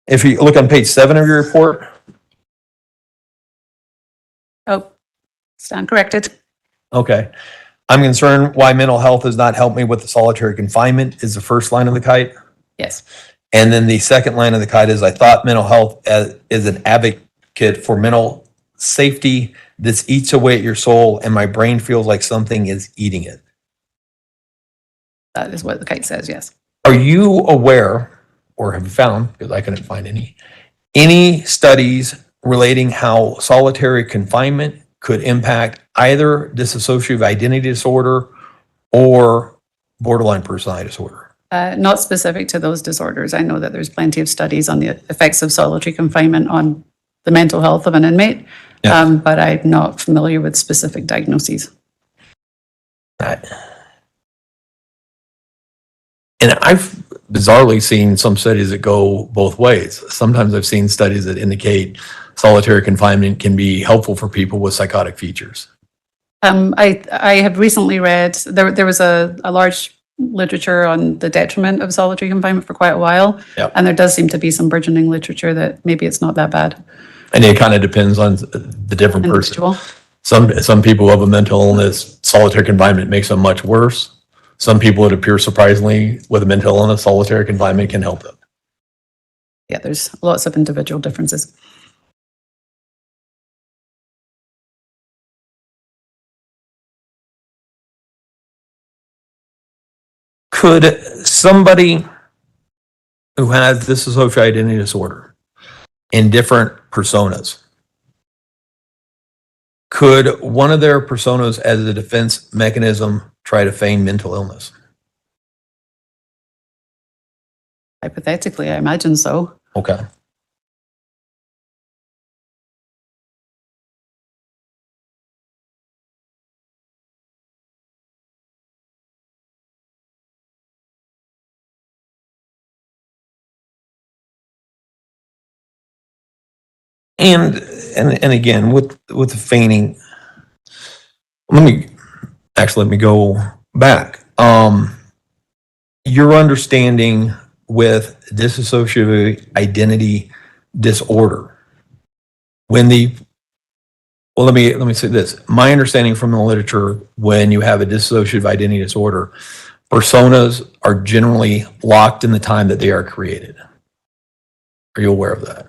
If you look on page 7 of your report, Oh, stand corrected. okay. I'm concerned why mental health has not helped me with the solitary confinement is the first line of the kite. Yes. And then the second line of the kite is, I thought mental health is an advocate for mental safety. This eats away at your soul and my brain feels like something is eating it. That is what the kite says, yes. Are you aware, or have you found, because I couldn't find any studies relating how solitary confinement could impact either dissociative identity disorder or borderline personality disorder? Not specific to those disorders. I know that there's plenty of studies on the effects of solitary confinement on the mental health of an inmate, Yeah. but I'm not familiar with specific diagnoses. And I've bizarrely seen some studies that go both ways. Sometimes I've seen studies that indicate solitary confinement can be helpful for people with psychotic features. I have recently read, there was a large literature on the detriment of solitary confinement for quite a while. Yep. And there does seem to be some burgeoning literature that maybe it's not that bad. And it kind of depends on the different person. Individual. Some people who have a mental illness, solitary confinement makes them much worse. Some people, it appears surprisingly, with a mental illness, solitary confinement can help them. Yeah, there's lots of individual differences. Could somebody who has dissociative identity disorder in different personas, could one of their personas as a defense mechanism try to feign mental illness? Hypothetically, I imagine so. Okay. And again, with the feigning, let me go back. Your understanding with dissociative identity disorder, let me say this. My understanding from the literature, when you have a dissociative identity disorder, personas are generally locked in the time that they are created. Are you aware of that?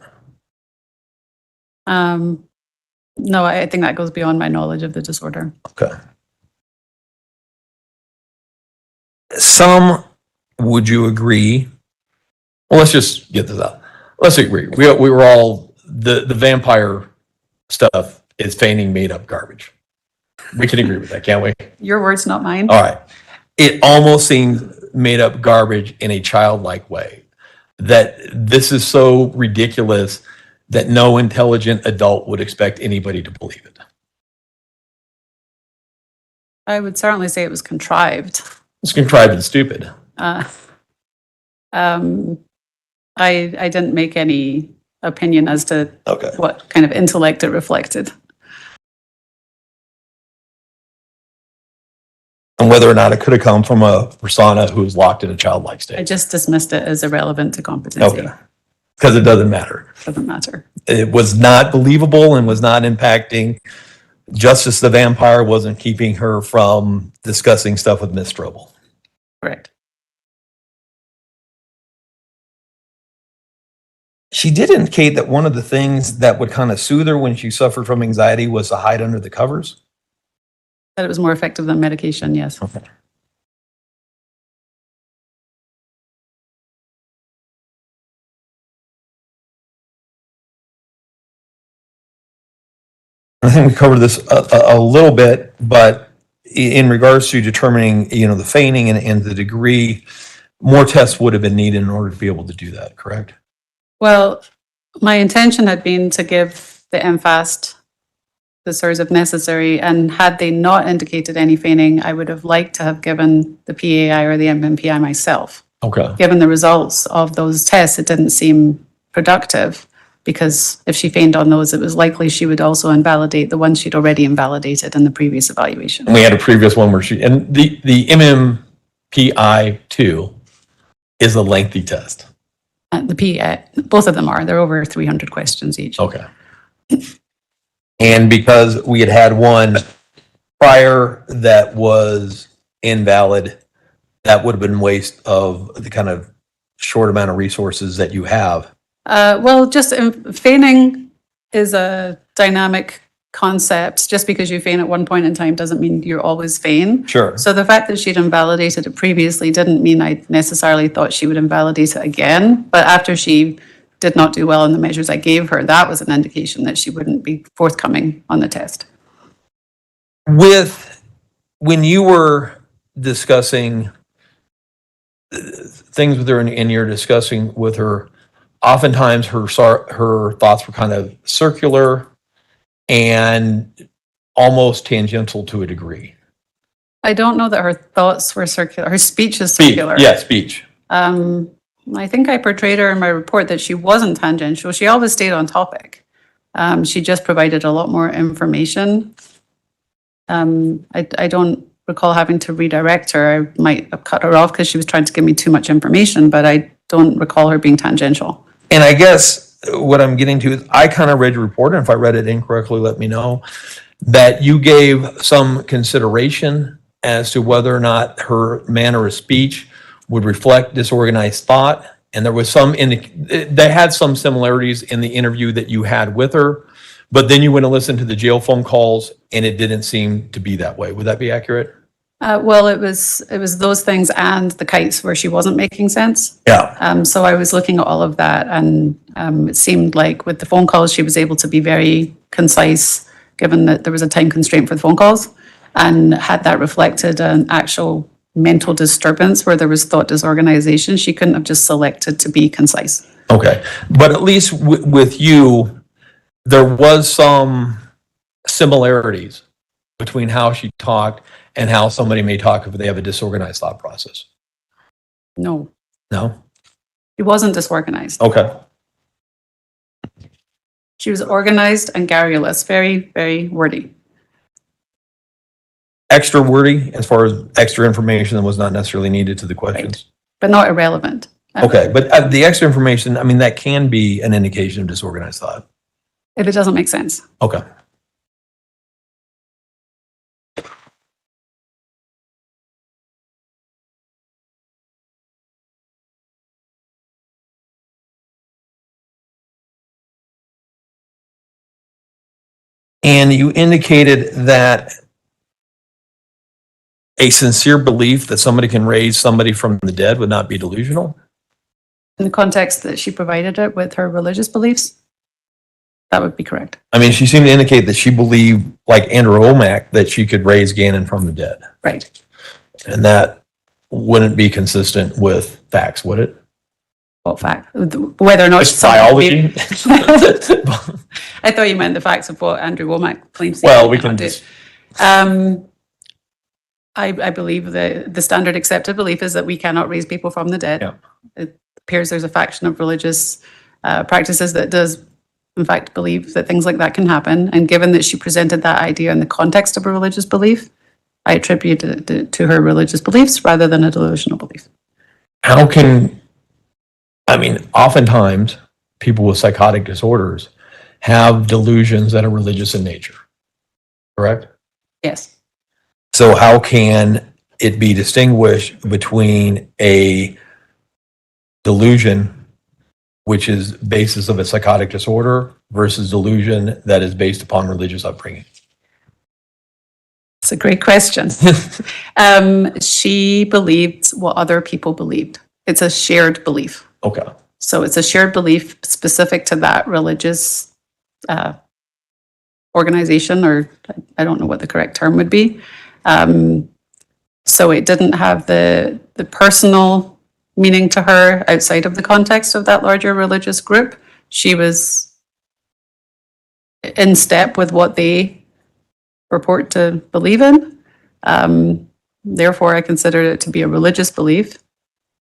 No, I think that goes beyond my knowledge of the disorder. Okay. Some, would you agree? Well, let's just get this out. Let's agree. We were all, the vampire stuff is feigning made up garbage. We can agree with that, can't we? Your words, not mine. All right. It almost seems made up garbage in a childlike way. That this is so ridiculous that no intelligent adult would expect anybody to believe it. I would certainly say it was contrived. It's contrived and stupid. I didn't make any opinion as to Okay. what kind of intellect it reflected. And whether or not it could have come from a persona who was locked in a childlike I state. just dismissed it as irrelevant to competency. Okay. Because it doesn't matter. Doesn't matter. It was not believable and was not impacting. Justice the Vampire wasn't keeping her from discussing stuff with Miss Strobel. Correct. She did indicate that one of the things that would kind of soothe her when she suffered from anxiety was to hide under the covers. That it was more effective than medication, yes. Okay. I think we covered this a little bit, but in regards to determining, the feigning and the degree, more tests would have been needed in order to be able to do that, correct? Well, my intention had been to give the MFAST the SIRS if necessary, and had they not indicated any feigning, I would have liked to have given the PAI or the MMPI myself. Okay. Given the results of those tests, it didn't seem productive, because if she feigned on those, it was likely she would also invalidate the ones she'd already invalidated in the previous evaluation. And we had a previous one where and the MMPI 2 is a lengthy test. The PAI, both of them are. They're over 300 questions each. Okay. And because we had one prior that was invalid, that would have been waste of the kind of short amount of resources that you have. Well, just feigning is a dynamic concept. Just because you feign at one point in time doesn't mean you're always feign. Sure. So the fact that she'd invalidated it previously didn't mean I necessarily thought she would invalidate it again. But after she did not do well in the measures I gave her, that was an indication that she wouldn't be forthcoming on the test. When you were discussing things with her and you're discussing with her, oftentimes her thoughts were kind of circular and almost tangential to a degree. I don't know that her thoughts were circular. Her speech is circular. Yeah, speech. I think I portrayed her in my report that she wasn't tangential. She always stayed on topic. She just provided a lot more information. I don't recall having to redirect her. I might have cut her off because she was trying to give me too much information, but I don't recall her being tangential. And I guess what I'm getting to is I kind of read your report, and if I read it incorrectly, let me know, that you gave some consideration as to whether or not her manner of speech would reflect disorganized thought. And there was they had some similarities in the interview that you had with her, but then you went and listened to the jail phone calls and it didn't seem to be that way. Would that be accurate? Well, it was those things and the kites where she wasn't making sense. Yeah. So I was looking at all of that, and it seemed like with the phone calls, she was able to be very concise, given that there was a time constraint for the phone calls, and had that reflected an actual mental disturbance where there was thought disorganization, she couldn't have just selected to be concise. Okay. But at least with you, there was some similarities between how she talked and how somebody may talk if they have a disorganized thought process. No, No? she wasn't disorganized. Okay. She was organized and garrulous, very, very wordy. Extra wordy as far as extra information that was not necessarily needed to the questions. But not irrelevant. Okay, but the extra information, I mean, that can be an indication of disorganized thought. If it doesn't make sense. Okay. And you indicated that a sincere belief that somebody can raise somebody from the dead would not be delusional? In the context that she provided it with her religious beliefs, that would be correct. I mean, she seemed to indicate that she believed, like Andrew Womack, that she could raise Gannon from the dead. Right. And that wouldn't be consistent with facts, would it? What fact? Whether or not It's biology. I thought you meant the facts of what Andrew Womack claims. Well, we can just. I believe that the standard accepted belief is that we cannot raise people from the dead. Yeah. It appears there's a faction of religious practices that does, in fact, believe that things like that can happen. And given that she presented that idea in the context of a religious belief, I attribute it to her religious beliefs rather than a delusional belief. How can, I mean, oftentimes people with psychotic disorders have delusions that are religious in nature, correct? Yes. So how can it be distinguished between a delusion, which is basis of a psychotic disorder, versus delusion that is based upon religious upbringing? It's a great question. She believed what other people believed. It's a shared belief. Okay. So it's a shared belief specific to that religious organization, or I don't know what the correct term would be. So it didn't have the personal meaning to her outside of the context of that larger religious group. She was in step with what they purport to believe in. Therefore, I consider it to be a religious belief.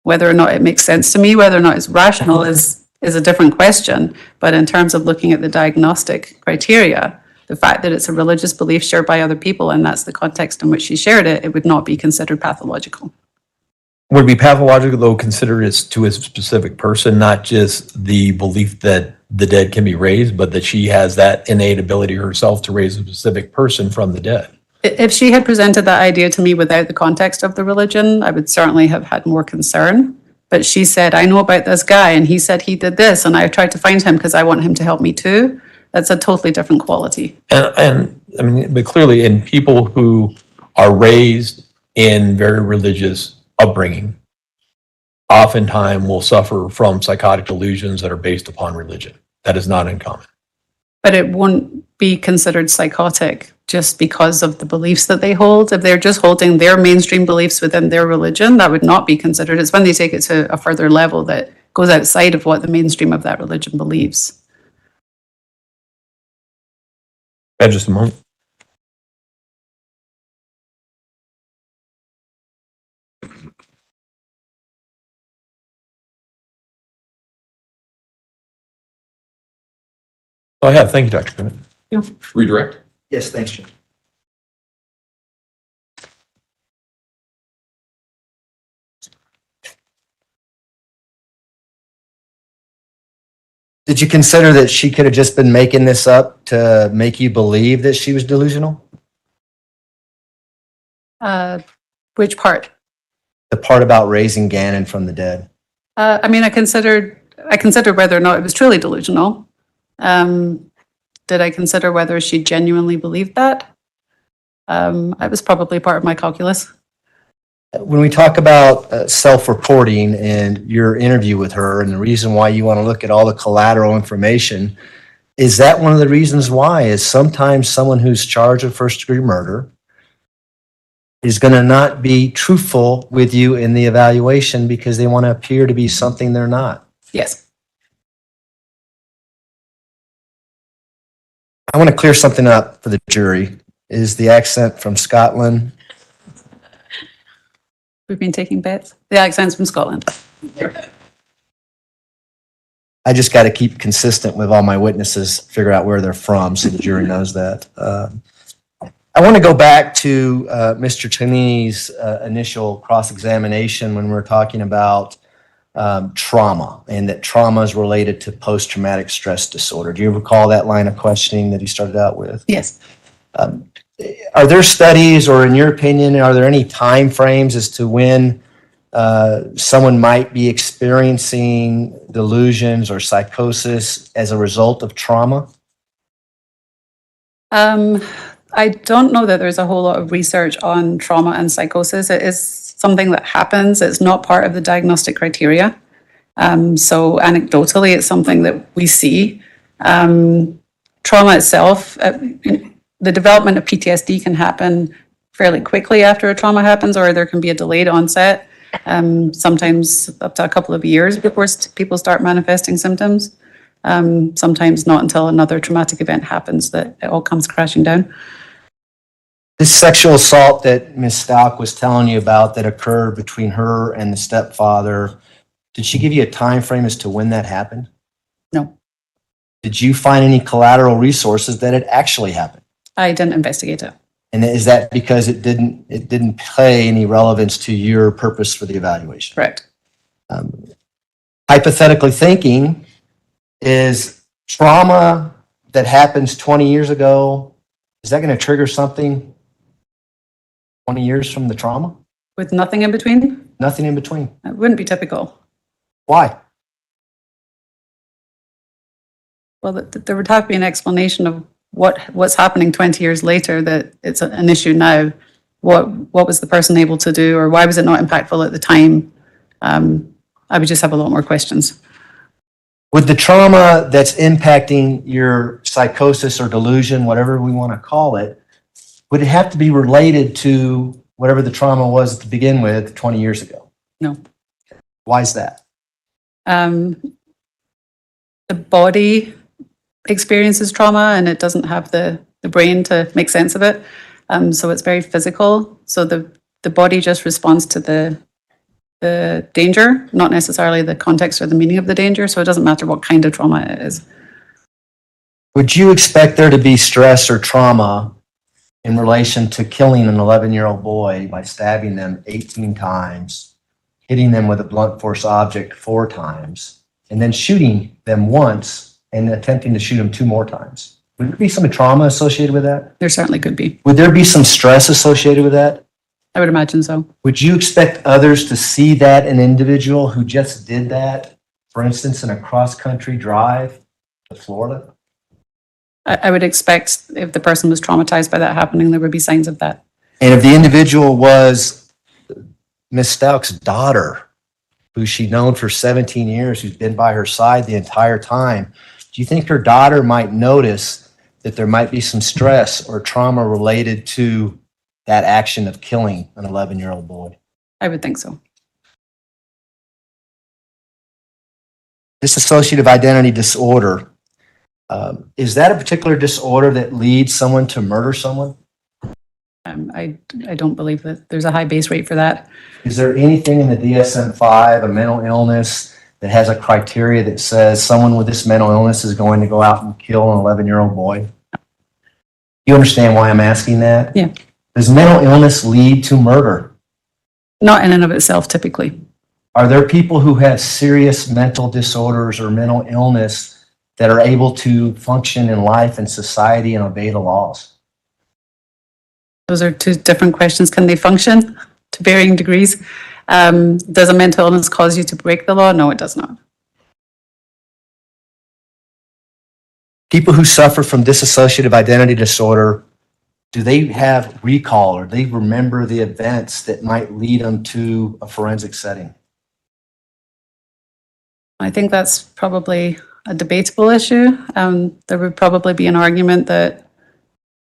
Whether or not it makes sense to me, whether or not it's rational is a different question. But in terms of looking at the diagnostic criteria, the fact that it's a religious belief shared by other people, and that's the context in which she shared it, it would not be considered pathological. Would it be pathological, though, considered as to a specific person, not just the belief that the dead can be raised, but that she has that innate ability herself to raise a specific person from the dead? If she had presented that idea to me without the context of the religion, I would certainly have had more concern. But she said, I know about this guy, and he said he did this, and I tried to find him because I want him to help me too. That's a totally different quality. And I mean, but clearly in people who are raised in very religious upbringing, oftentimes will suffer from psychotic delusions that are based upon religion. That is not uncommon. But it won't be considered psychotic just because of the beliefs that they hold. If they're just holding their mainstream beliefs within their religion, that would not be considered. It's when they take it to a further level that goes outside of what the mainstream of that religion believes. Just a moment. I have. Thank you, Dr. Bennett. Redirect? Yes, thanks, Jim. Did you consider that she could have just been making this up to make you believe that she was delusional? Which part? The part about raising Gannon from the dead. I mean, I considered whether or not it was truly delusional. Did I consider whether she genuinely believed that? It was probably part of my calculus. When we talk about self-reporting and your interview with her and the reason why you want to look at all the collateral information, is that one of the reasons why? Is sometimes someone who's charged with first-degree murder is going to not be truthful with you in the evaluation because they want to appear to be something they're not. Yes. I want to clear something up for the jury. Is the accent from Scotland? We've been taking bets. The accent's from Scotland. I just got to keep consistent with all my witnesses, figure out where they're from so the jury knows that. I want to go back to Mr. Cheney's initial cross-examination when we're talking about trauma and that trauma is related to post-traumatic stress disorder. Do you recall that line of questioning that he started out with? Yes. Are there studies, or in your opinion, are there any time frames as to when someone might be experiencing delusions or psychosis as a result of trauma? I don't know that there's a whole lot of research on trauma and psychosis. It is something that happens. It's not part of the diagnostic criteria. So anecdotally, it's something that we see. Trauma itself, the development of PTSD can happen fairly quickly after a trauma happens, or there can be a delayed onset, sometimes up to a couple of years before people start manifesting symptoms. Sometimes not until another traumatic event happens that it all comes crashing down. This sexual assault that Ms. Stauch was telling you about that occurred between her and the stepfather, did she give you a time frame as to when that happened? No, Did you find any collateral resources that it actually happened? I didn't investigate it. And is that because it didn't play any relevance to your purpose for the evaluation? Correct. Hypothetically thinking, is trauma that happens 20 years ago, is that going to trigger something 20 years from the trauma? With nothing in between, Nothing in between. it wouldn't be typical. Why? Well, there would have to be an explanation of what's happening 20 years later that it's an issue now. What was the person able to do, or why was it not impactful at the time? I would just have a lot more questions. Would the trauma that's impacting your psychosis or delusion, whatever we want to call it, would it have to be related to whatever the trauma was to begin with 20 years ago? No. Why is that? The body experiences trauma and it doesn't have the brain to make sense of it. So it's very physical. So the body just responds to the danger, not necessarily the context or the meaning of the danger. So it doesn't matter what kind of trauma it is. Would you expect there to be stress or trauma in relation to killing an 11-year-old boy by stabbing them 18 times, hitting them with a blunt force object 4 times, and then shooting them once and attempting to shoot them 2 more times? Would there be some trauma associated with that? There certainly could be. Would there be some stress associated with that? I would imagine so. Would you expect others to see that an individual who just did that, for instance, in a cross-country drive to Florida? I would expect if the person was traumatized by that happening, there would be signs of that. And if the individual was Ms. Stauch's daughter, who she'd known for 17 years, who's been by her side the entire time, do you think her daughter might notice that there might be some stress or trauma related to that action of killing an 11-year-old boy? I would think so. Dissociative identity disorder, is that a particular disorder that leads someone to murder someone? I don't believe that there's a high base rate for that. Is there anything in the DSM-5, a mental illness, that has a criteria that says someone with this mental illness is going to go out and kill an 11-year-old boy? You understand why I'm asking that? Yeah. Does mental illness lead to murder? Not in and of itself, typically. Are there people who have serious mental disorders or mental illness that are able to function in life and society and obey the laws? Those are 2 different questions. Can they function to varying degrees? Does a mental illness cause you to break the law? No, it does not. People who suffer from dissociative identity disorder, do they have recall or they remember the events that might lead them to a forensic setting? I think that's probably a debatable issue. There would probably be an argument that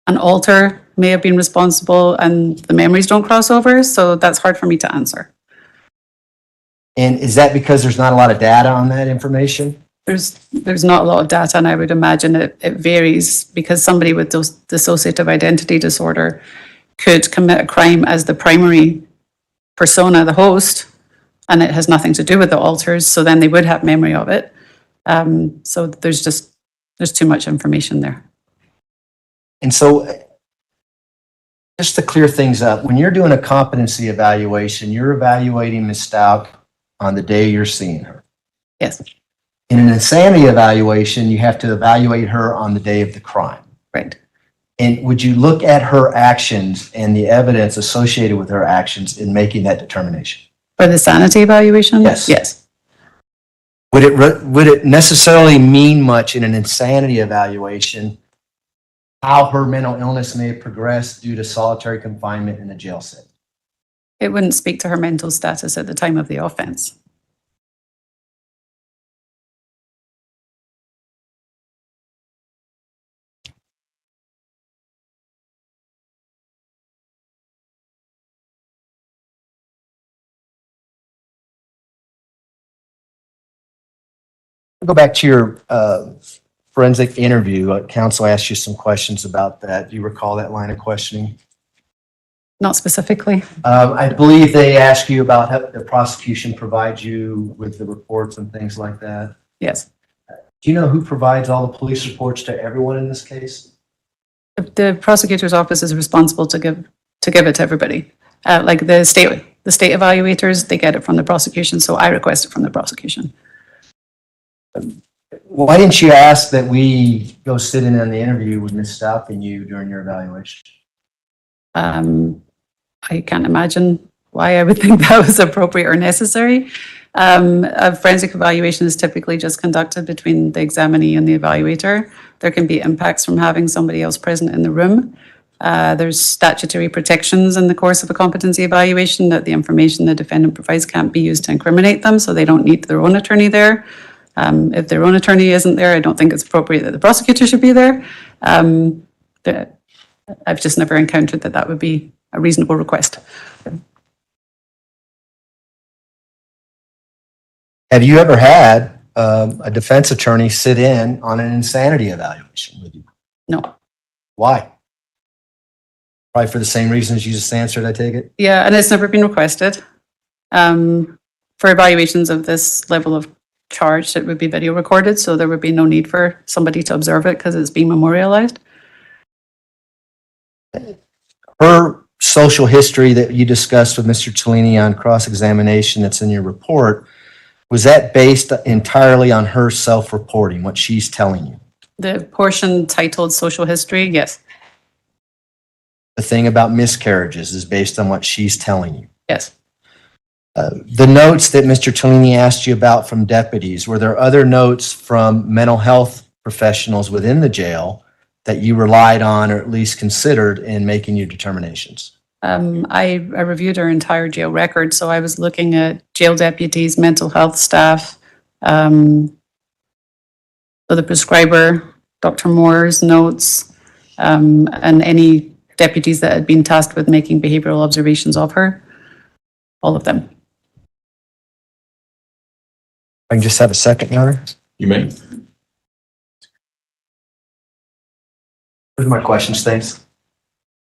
an alter may have been responsible and the memories don't cross over. So that's hard for me to answer. And is that because there's not a lot of data on that information? There's not a lot of data, and I would imagine it varies because somebody with dissociative identity disorder could commit a crime as the primary persona, the host, and it has nothing to do with the alters, so then they would have memory of it. So there's too much information there. And so just to clear things up, when you're doing a competency evaluation, you're evaluating Ms. Stauch on the day you're seeing her. Yes, In an insanity evaluation, you have to evaluate her on the day of the crime. right. And would you look at her actions and the evidence associated with her actions in making that determination? For the sanity evaluation? Yes. Yes. Would it necessarily mean much in an insanity evaluation how her mental illness may have progressed due to solitary confinement in a jail setting? It wouldn't speak to her mental status at the time of the offense. Go back to your forensic interview. Counsel asked you some questions about that. Do you recall that line of questioning? Not specifically. I believe they ask you about how the prosecution provides you with the reports and things like that. Yes. Do you know who provides all the police reports to everyone in this case? The prosecutor's office is responsible to give it to everybody. Like the state evaluators, they get it from the prosecution, so I request it from the prosecution. Why didn't you ask that we go sit in on the interview with Ms. Stauch and you during your evaluation? I can't imagine why I would think that was appropriate or necessary. A forensic evaluation is typically just conducted between the examinee and the evaluator. There can be impacts from having somebody else present in the room. There's statutory protections in the course of a competency evaluation that the information the defendant provides can't be used to incriminate them, so they don't need their own attorney there. If their own attorney isn't there, I don't think it's appropriate that the prosecutor should be there. I've just never encountered that would be a reasonable request. Have you ever had a defense attorney sit in on an insanity evaluation with you? No. Why? Probably for the same reasons you just answered, I take it? Yeah, and it's never been requested. For evaluations of this level of charge, it would be video recorded, so there would be no need for somebody to observe it because it's being memorialized. Her social history that you discussed with Mr. Cellini on cross-examination that's in your report, was that based entirely on her self-reporting, what she's telling you? The portion titled social history, yes, The thing about miscarriages is based on what she's telling you. yes. The notes that Mr. Cellini asked you about from deputies, were there other notes from mental health professionals within the jail that you relied on or at least considered in making your determinations? I reviewed our entire jail record, so I was looking at jail deputies, mental health staff, so the prescriber, Dr. Moore's notes, and any deputies that had been tasked with making behavioral observations of her, all of them. I can just have a second, Your Honor. You may. Those are my questions, thanks.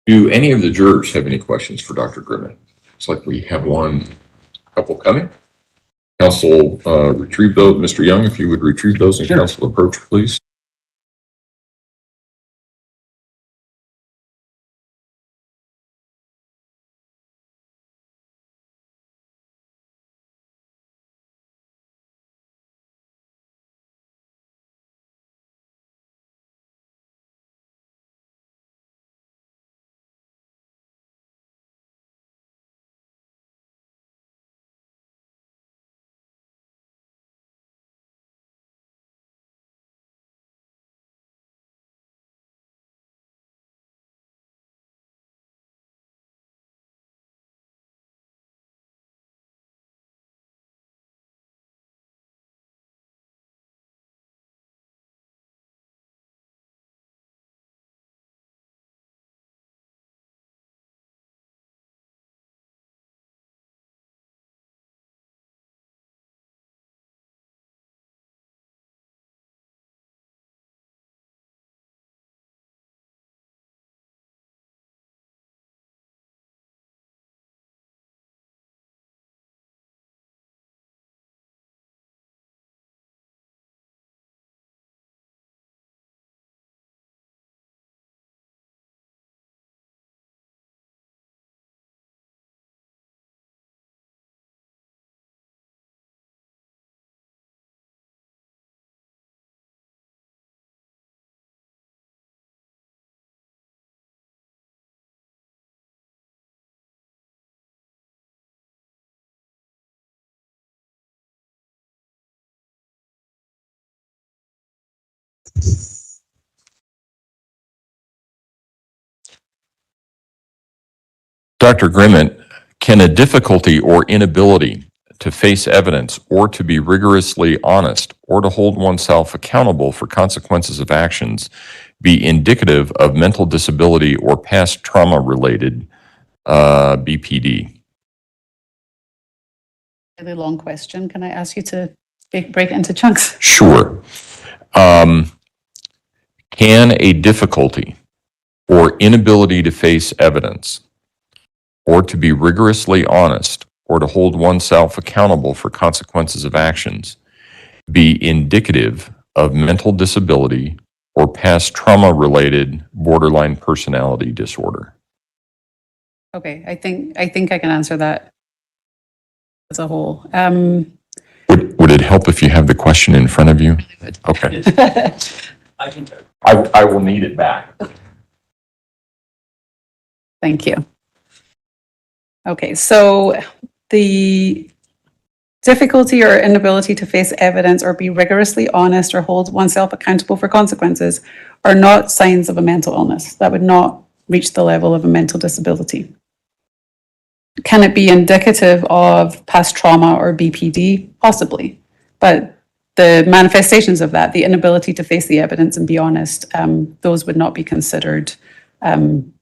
Do any of the jurors have any questions for Dr. Grimmett? It's like we have couple coming. Counsel, retrieve those. Mr. Young, if you would retrieve those and Sure. counsel approach, please. Dr. Grimmett, can a difficulty or inability to face evidence or to be rigorously honest or to hold oneself accountable for consequences of actions be indicative of mental disability or past trauma-related BPD? Really long question. Can I ask you to break it into chunks? Sure. Can a difficulty or inability to face evidence or to be rigorously honest, or to hold oneself accountable for consequences of actions, be indicative of mental disability or past trauma-related borderline personality disorder? Okay, I think I can answer that as a whole. Would it help if you have the question in front of you? Okay. I will need it back. Thank you. Okay, so the difficulty or inability to face evidence or be rigorously honest or hold oneself accountable for consequences are not signs of a mental illness. That would not reach the level of a mental disability. Can it be indicative of past trauma or BPD? Possibly. But the manifestations of that, the inability to face the evidence and be honest, those would not be considered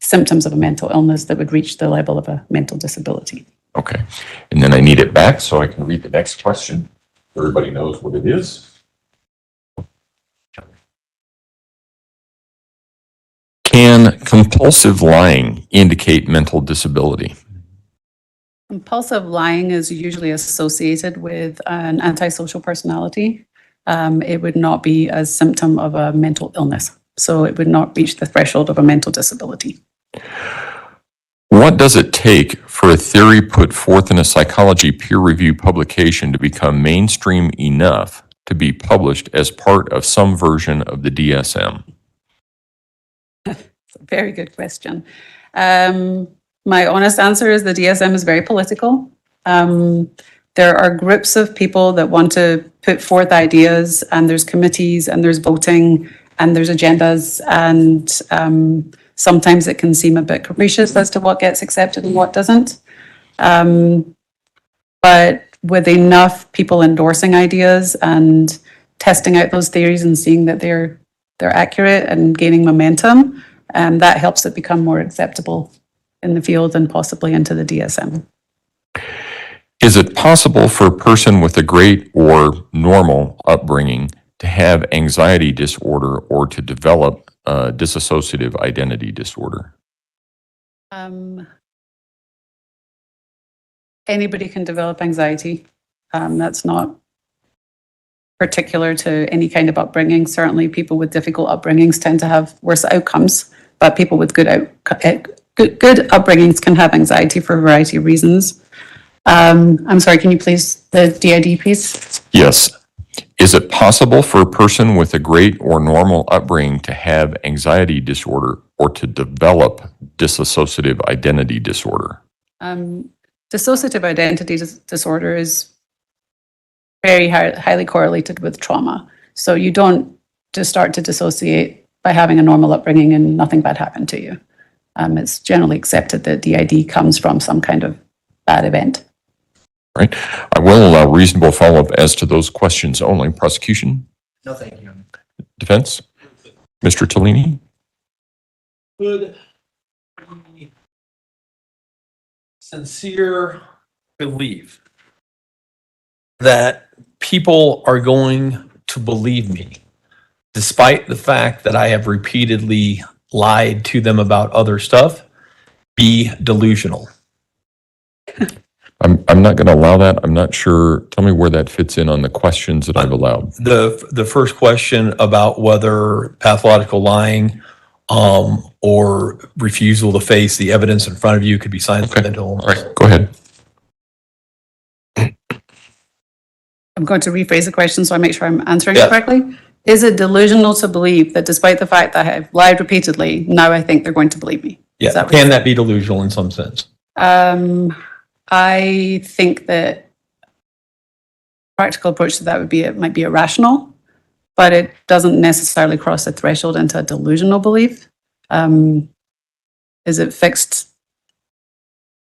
symptoms of a mental illness that would reach the level of a mental disability. Okay. And then I need it back so I can read the next question. Everybody knows what it is. Can compulsive lying indicate mental disability? Compulsive lying is usually associated with an antisocial personality. It would not be a symptom of a mental illness. So it would not reach the threshold of a mental disability. What does it take for a theory put forth in a psychology peer-reviewed publication to become mainstream enough to be published as part of some version of the DSM? Very good question. My honest answer is the DSM is very political. There are groups of people that want to put forth ideas, and there's committees, and there's voting, and there's agendas, and sometimes it can seem a bit capricious as to what gets accepted and what doesn't. But with enough people endorsing ideas and testing out those theories and seeing that they're accurate and gaining momentum, that helps it become more acceptable in the field and possibly into the DSM. Is it possible for a person with a great or normal upbringing to have anxiety disorder or to develop dissociative identity disorder? Anybody can develop anxiety. That's not particular to any kind of upbringing. Certainly people with difficult upbringings tend to have worse outcomes, but people with good upbringings can have anxiety for a variety of reasons. I'm sorry, can you please, the DID piece? Yes. Is it possible for a person with a great or normal upbringing to have anxiety disorder or to develop dissociative identity disorder? Dissociative identity disorder is very highly correlated with trauma. So you don't just start to dissociate by having a normal upbringing and nothing bad happened to you. It's generally accepted that DID comes from some kind of bad event. Right. I will allow reasonable follow-up as to those questions only. Prosecution? No, thank you. Defense? Mr. Tellini? Could we sincere believe that people are going to believe me despite the fact that I have repeatedly lied to them about other stuff, be delusional? I'm not going to allow that. I'm not sure. Tell me where that fits in on the questions that I've allowed. The first question about whether pathological lying or refusal to face the evidence in front of you could be signs of mental illness. All right, go ahead. I'm going to rephrase the question so I make sure I'm answering it correctly. Is it delusional to believe that despite the fact that I have lied repeatedly, now I think they're going to believe me? Yeah, can that be delusional in some sense? I think that practical approach to that would be, it might be irrational, but it doesn't necessarily cross the threshold into a delusional belief. Is it fixed?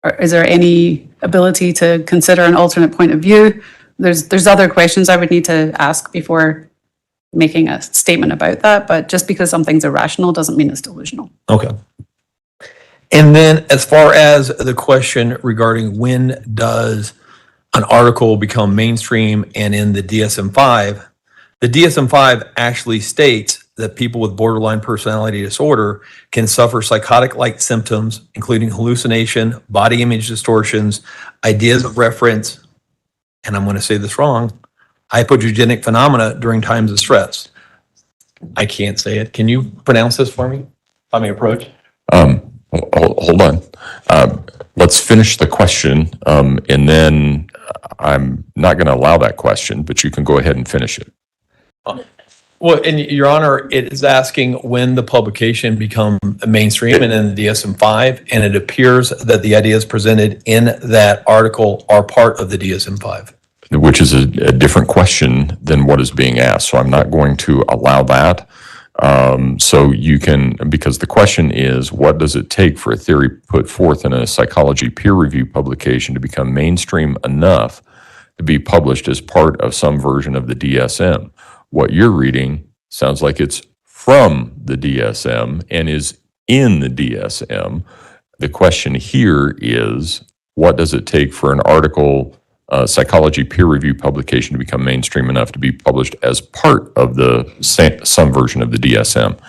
Or is there any ability to consider an alternate point of view? There's other questions I would need to ask before making a statement about that, but just because something's irrational doesn't mean it's delusional. Okay. And then as far as the question regarding when does an article become mainstream and in the DSM-5, the DSM-5 actually states that people with borderline personality disorder can suffer psychotic-like symptoms, including hallucination, body image distortions, ideas of reference, and I'm going to say this wrong, hypogenic phenomena during times of stress. I can't say it. Can you pronounce this for me? Let me approach. Hold on. Let's finish the question, and then I'm not going to allow that question, but you can go ahead and finish it. Well, and Your Honor, it is asking when the publication become mainstream and in the DSM-5, and it appears that the ideas presented in that article are part of the DSM-5. Which is a different question than what is being asked. So I'm not going to allow that. So you can, because the question is, what does it take for a theory put forth in a psychology peer review publication to become mainstream enough to be published as part of some version of the DSM? What you're reading sounds like it's from the DSM and is in the DSM. The question here is, what does it take for an article, psychology peer review publication to become mainstream enough to be published as part of the some version of the DSM?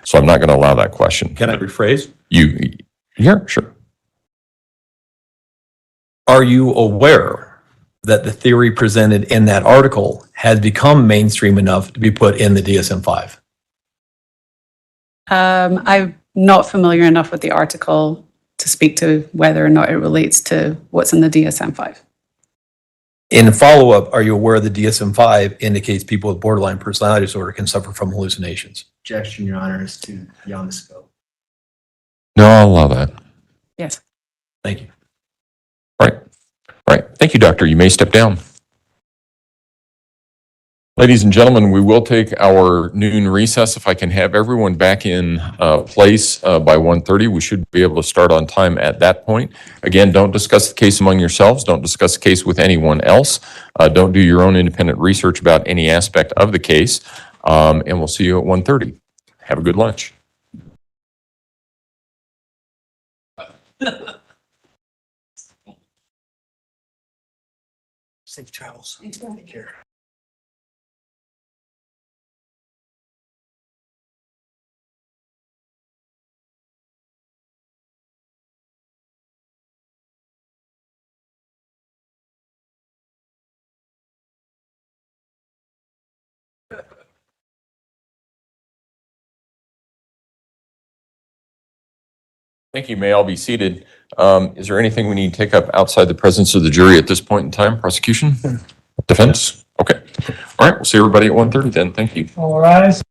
So I'm not going to allow that question. Can I rephrase? Yeah, sure. Are you aware that the theory presented in that article has become mainstream enough to be put in the DSM-5? I'm not familiar enough with the article to speak to whether or not it relates to what's in the DSM-5. In follow-up, are you aware the DSM-5 indicates people with borderline personality disorder can suffer from hallucinations? Objection, Your Honor, is to beyond the scope. No, I'll allow that. Yes. Thank you. All right. Thank you, doctor. You may step down. Ladies and gentlemen, we will take our noon recess. If I can have everyone back in place by 1:30, we should be able to start on time at that point. Again, don't discuss the case among yourselves. Don't discuss the case with anyone else. Don't do your own independent research about any aspect of the case. And we'll see you at 1:30. Have a good lunch. Safe travels. Take care. Thank you. May all be seated. Is there anything we need to take up outside the presence of the jury at this point in time? Prosecution? Defense? Okay. All right. We'll see everybody at 1:30 then. Thank you. All rise.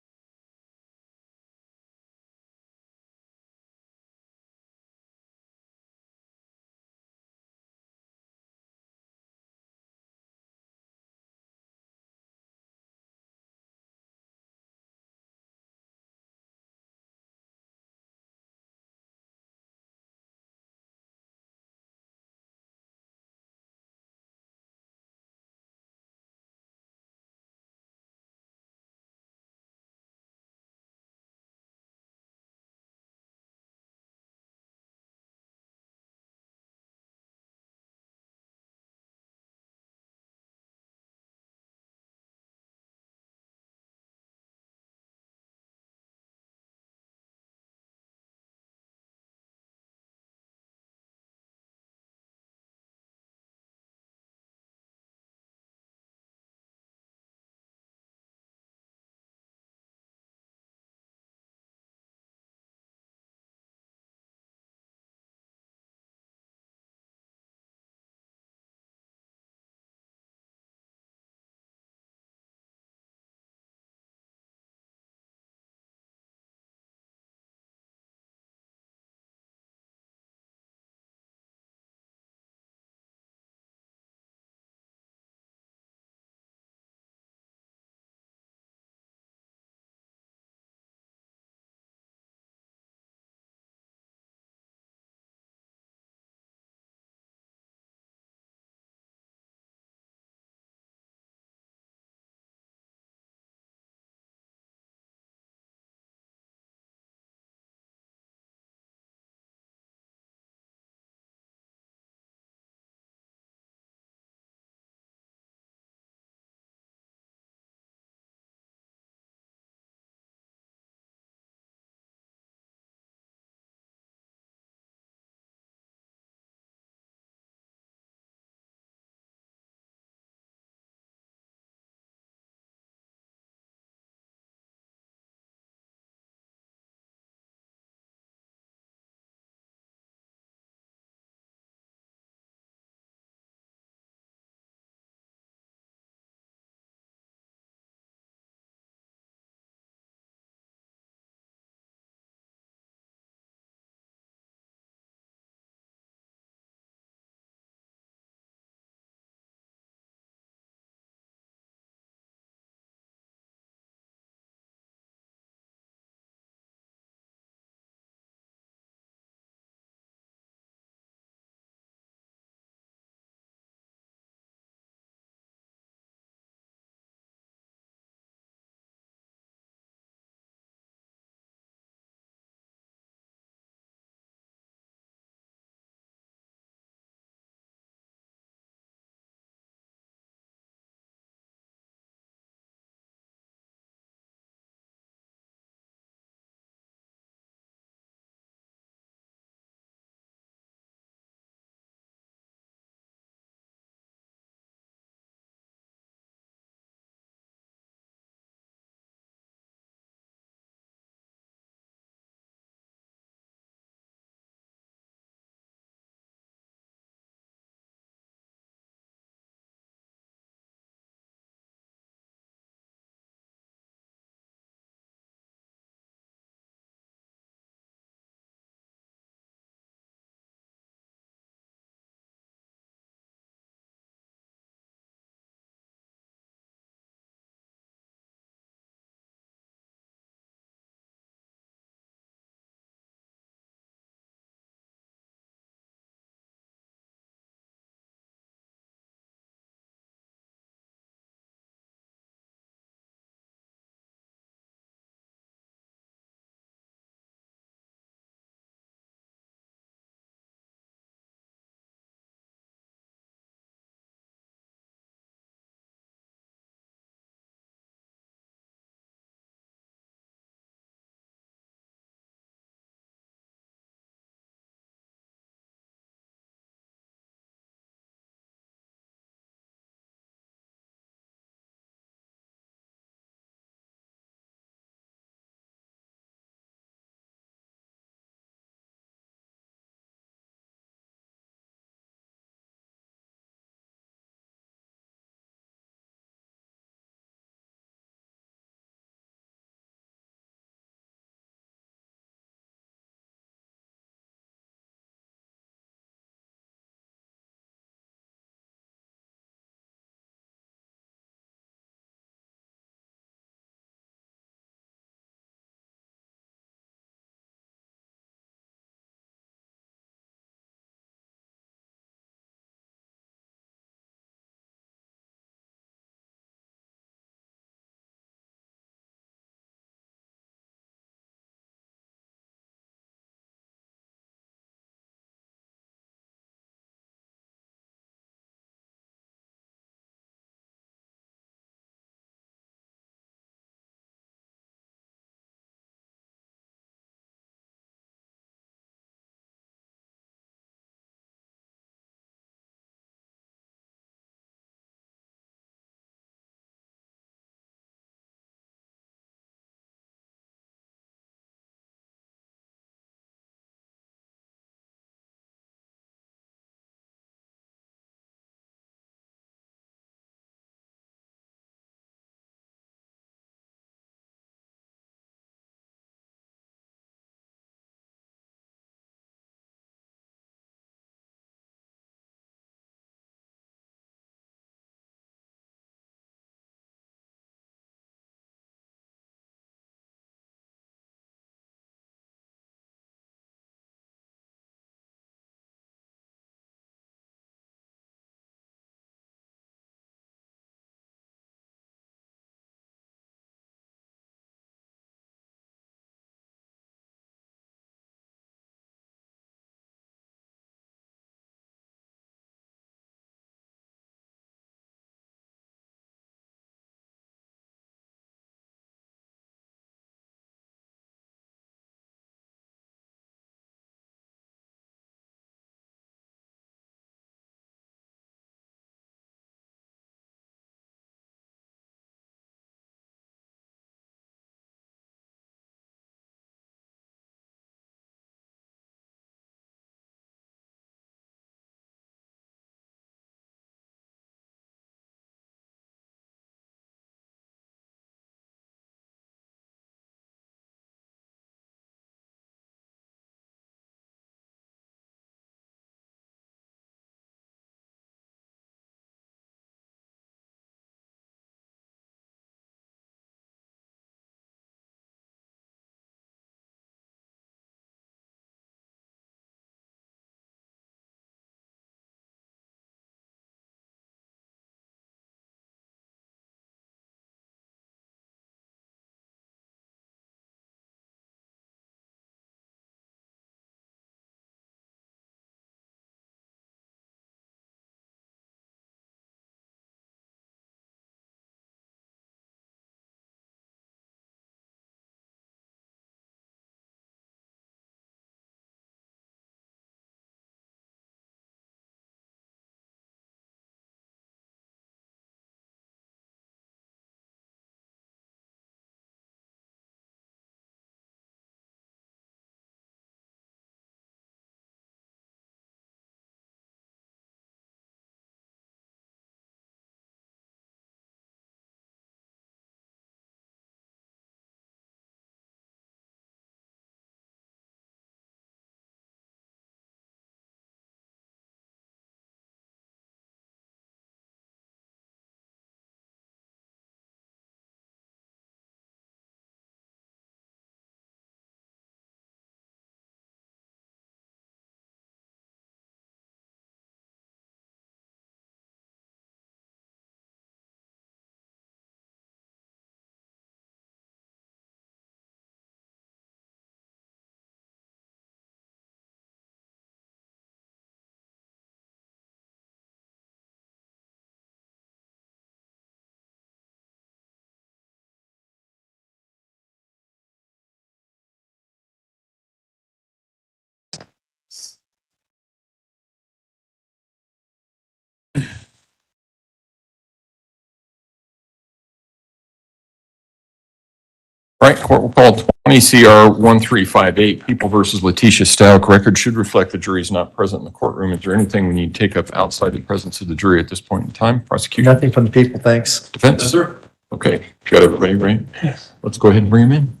All right, court will call 20 CR 1358, People versus Letecia Stauch. Record should reflect the jury is not present in the courtroom. Is there anything we need to take up outside the presence of the jury at this point in time? Prosecution? Nothing from the people, thanks. Defense? Yes, sir. Okay, got everybody right? Yes. Let's go ahead and bring him in.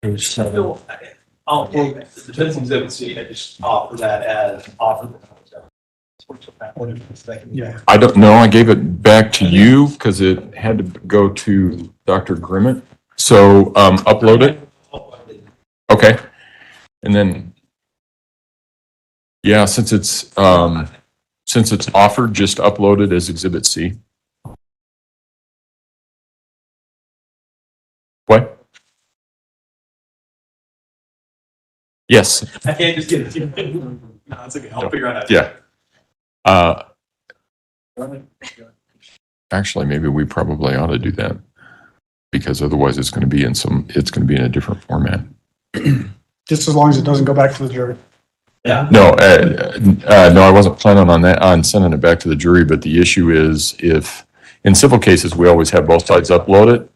The defense exhibit C, I just offer that as offered. Yeah. I don't know, I gave it back to you because it had to go to Dr. Grimmett. So upload it. Okay. And then, yeah, since it's offered, just upload it as Exhibit C. What? Yes. I can't just get it. No, it's okay. I'll figure it out. Yeah. Actually, maybe we probably ought to do that because otherwise it's going to be in a different format. Just as long as it doesn't go back to the jury. Yeah. No, no, I wasn't planning on sending it back to the jury, but the issue is if, in civil cases, we always have both sides upload it,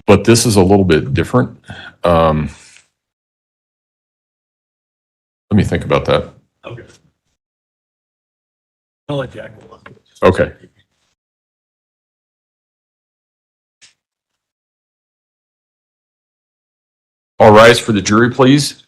but this is a little bit different. Let me think about that. Okay. I'll let Jack look. Okay. All rise for the jury, please.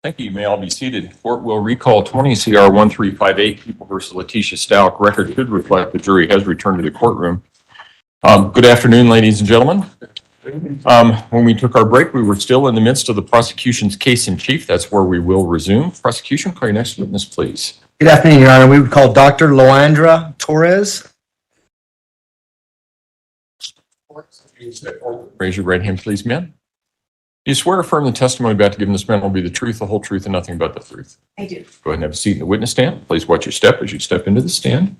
Thank you. You may all be seated. Court will recall 20 CR 1358, People versus Letecia Stauch. Record should reflect the jury has returned to the courtroom. Good afternoon, ladies and gentlemen. When we took our break, we were still in the midst of the prosecution's case in chief. That's where we will resume. Prosecution, call your next witness, please. Good afternoon, Your Honor. We would call Dr. Loandra Torres. Raise your right hand, please, ma'am. Do you swear or affirm the testimony about to give in this man will be the truth, the whole truth, and nothing but the truth? I do. Go ahead and have a seat in the witness stand. Please watch your step as you step into the stand.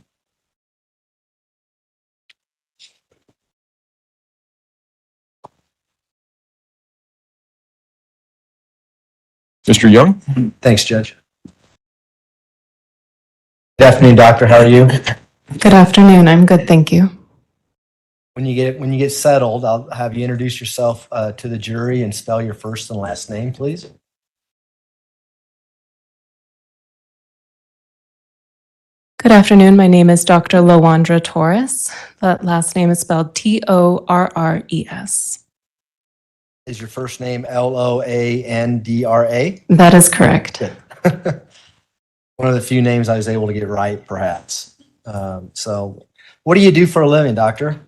Mr. Young? Thanks, Judge. Good afternoon, Doctor. How are you? Good afternoon. I'm good, thank you. When you get settled, I'll have you introduce yourself to the jury and spell your first and last name, please. Good afternoon. My name is Dr. Loandra Torres. The last name is spelled Torres. Is your first name Loandra? That is correct. Good. One of the few names I was able to get right, perhaps. So what do you do for a living, Doctor?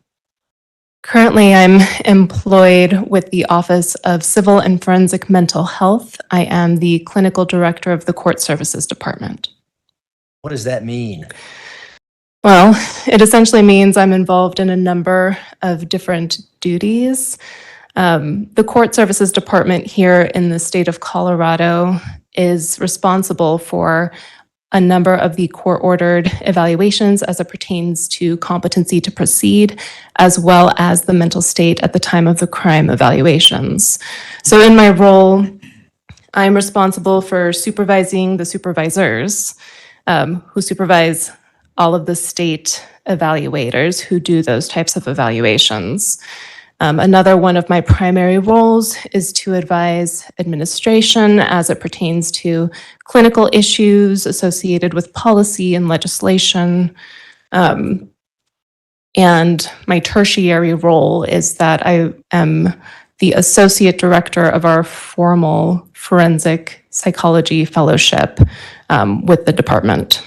Currently, I'm employed with the Office of Civil and Forensic Mental Health. I am the Clinical Director of the Court Services Department. What does that mean? Well, it essentially means I'm involved in a number of different duties. The Court Services Department here in the state of Colorado is responsible for a number of the court-ordered evaluations as it pertains to competency to proceed, as well as the mental state at the time of the crime evaluations. So in my role, I'm responsible for supervising the supervisors who supervise all of the state evaluators who do those types of evaluations. Another one of my primary roles is to advise administration as it pertains to clinical issues associated with policy and legislation. And my tertiary role is that I am the associate director of our formal forensic psychology fellowship with the department.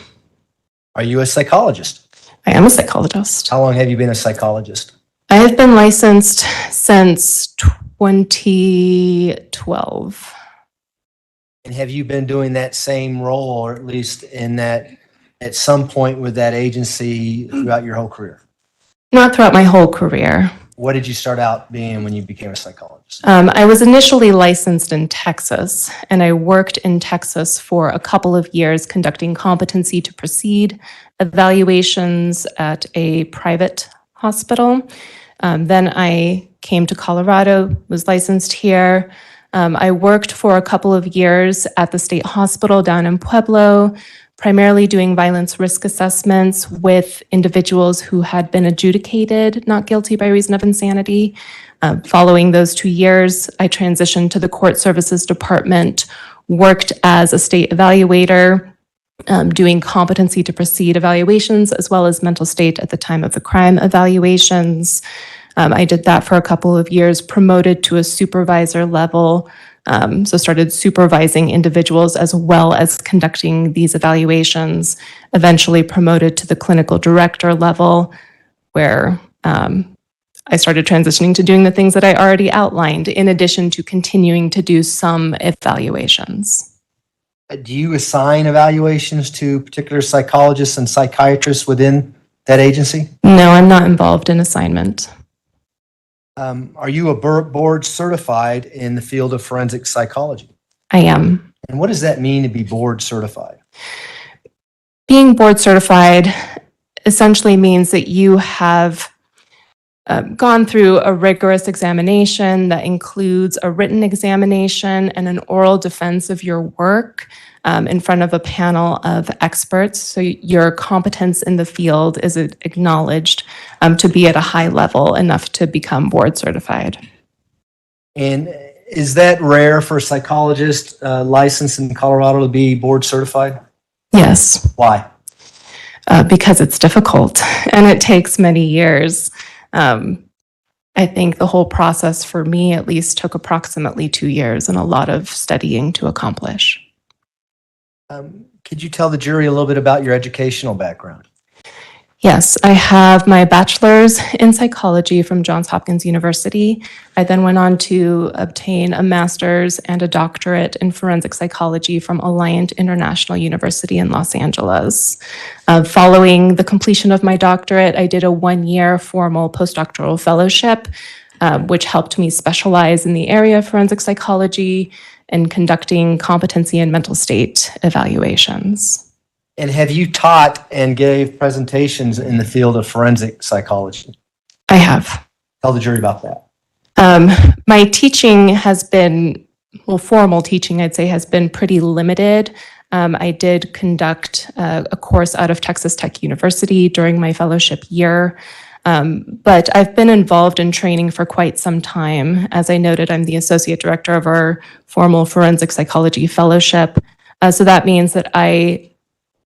Are you a psychologist? I am a psychologist. How long have you been a psychologist? I have been licensed since 2012. And have you been doing that same role, or at least in that, at some point with that agency throughout your whole career? Not throughout my whole career. what did you start out being when you became a psychologist? I was initially licensed in Texas, and I worked in Texas for a couple of years conducting competency to proceed evaluations at a private hospital. Then I came to Colorado, was licensed here. I worked for a couple of years at the state hospital down in Pueblo, primarily doing violence risk assessments with individuals who had been adjudicated not guilty by reason of insanity. Following those 2 years, I transitioned to the Court Services Department, worked as a state evaluator, doing competency to proceed evaluations, as well as mental state at the time of the crime evaluations. I did that for a couple of years, promoted to a supervisor level, so started supervising individuals as well as conducting these evaluations, eventually promoted to the clinical director level, where I started transitioning to doing the things that I already outlined, in addition to continuing to do some evaluations. Do you assign evaluations to particular psychologists and psychiatrists within that agency? No, I'm not involved in assignment. Are you a board certified in the field of forensic psychology? I am. And what does that mean to be board certified? Being board certified essentially means that you have gone through a rigorous examination that includes a written examination and an oral defense of your work in front of a panel of experts. So your competence in the field is acknowledged to be at a high level enough to become board certified. And is that rare for a psychologist licensed in Colorado to be board certified? Yes, Why? because it's difficult and it takes many years. I think the whole process for me at least took approximately 2 years and a lot of studying to accomplish. Could you tell the jury a little bit about your educational background? Yes, I have my bachelor's in psychology from Johns Hopkins University. I then went on to obtain a master's and a doctorate in forensic psychology from Alliant International University in Los Angeles. Following the completion of my doctorate, I did a 1-year formal postdoctoral fellowship, which helped me specialize in the area of forensic psychology and conducting competency and mental state evaluations. And have you taught and gave presentations in the field of forensic psychology? I have. Tell the jury about that. My teaching has been, well, formal teaching, I'd say, has been pretty limited. I did conduct a course out of Texas Tech University during my fellowship year, but I've been involved in training for quite some time. As I noted, I'm the associate director of our formal forensic psychology fellowship. So that means that I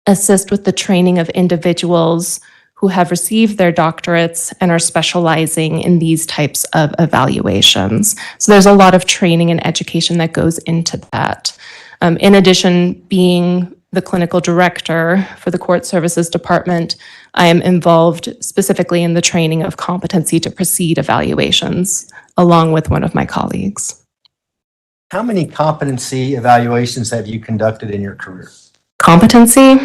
assist with the training of individuals who have received their doctorates and are specializing in these types of evaluations. So there's a lot of training and education that goes into that. In addition, being the clinical director for the Court Services Department, I am involved specifically in the training of competency to proceed evaluations, along with one of my colleagues. How many competency evaluations have you conducted in your career? Competency?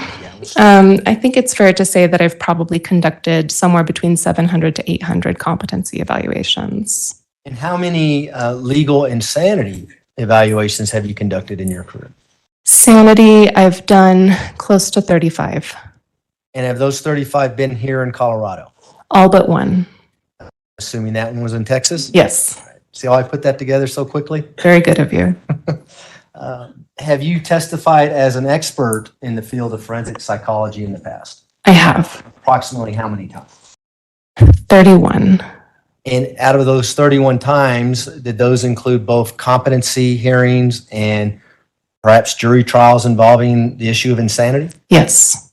I think it's fair to say that I've probably conducted somewhere between 700 to 800 competency evaluations. And how many legal insanity evaluations have you conducted in your career? Sanity, I've done close to 35. And have those 35 been here in Colorado? All but one. Assuming that one was in Texas? Yes, See how I put that together so quickly? very good of you. Have you testified as an expert in the field of forensic psychology in the past? I have Approximately how many times? 31. And out of those 31 times, did those include both competency hearings and perhaps jury trials involving the issue of insanity? Yes,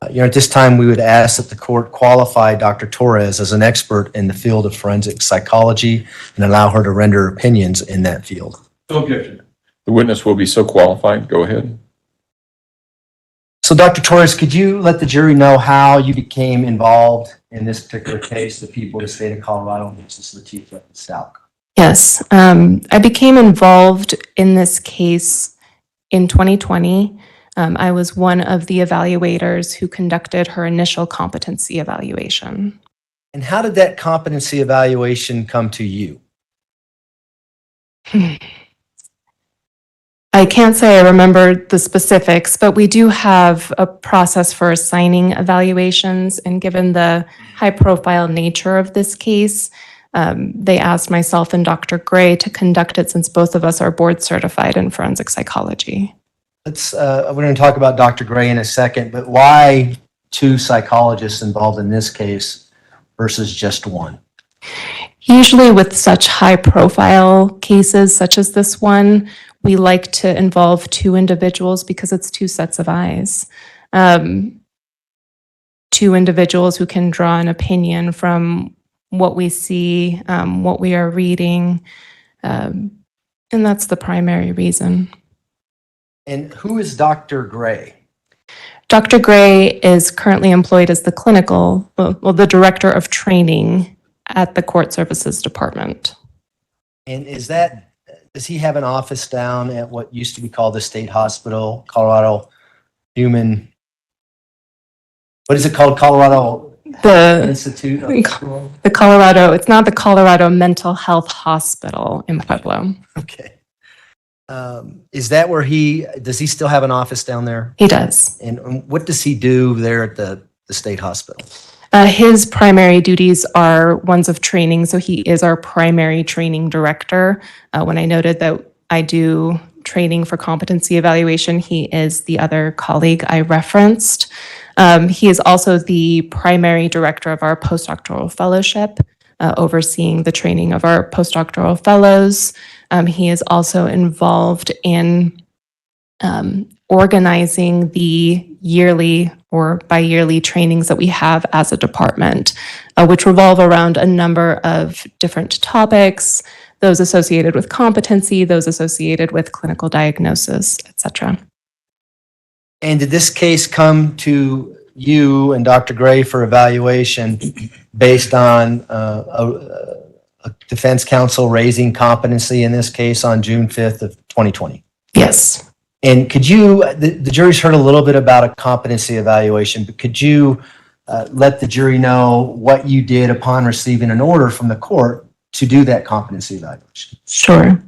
At this time, we would ask that the court qualify Dr. Torres as an expert in the field of forensic psychology and allow her to render opinions in that field. No objection. The witness will be so qualified. Go ahead. So, Dr. Torres, could you let the jury know how you became involved in this particular case, the people of the state of Colorado versus Letecia Stauch? yes. I became involved in this case in 2020. I was one of the evaluators who conducted her initial competency evaluation. And how did that competency evaluation come to you? I can't say I remember the specifics, but we do have a process for assigning evaluations. And given the high-profile nature of this case, they asked myself and Dr. Gray to conduct it since both of us are board certified in forensic psychology. We're going to talk about Dr. Gray in a second, but why 2 psychologists involved in this case versus just 1? Usually with such high-profile cases such as this one, we like to involve 2 individuals because it's 2 sets of eyes. 2 individuals who can draw an opinion from what we see, what we are reading, and that's the primary reason. And who is Dr. Gray? Dr. Gray is currently employed as the the director of training at the Court Services Department. And does he have an office down at what used to be called the State Hospital, Colorado what is it called? Colorado Institute? The Colorado, it's not the Colorado Mental Health Hospital in Pueblo. Okay. Is that where does he still have an office down there? He does. And what does he do there at the state hospital? His primary duties are ones of training, so he is our primary training director. When I noted that I do training for competency evaluation, he is the other colleague I referenced. He is also the primary director of our postdoctoral fellowship, overseeing the training of our postdoctoral fellows. He is also involved in organizing the yearly or bi-yearly trainings that we have as a department, which revolve around a number of different topics, those associated with competency, those associated with clinical diagnosis, etc. And did this case come to you and Dr. Gray for evaluation based on a defense counsel raising competency in this case on June 5th of 2020? Yes. And could you, the jury's heard a little bit about a competency evaluation, but could you let the jury know what you did upon receiving an order from the court to do that competency evaluation? Sure.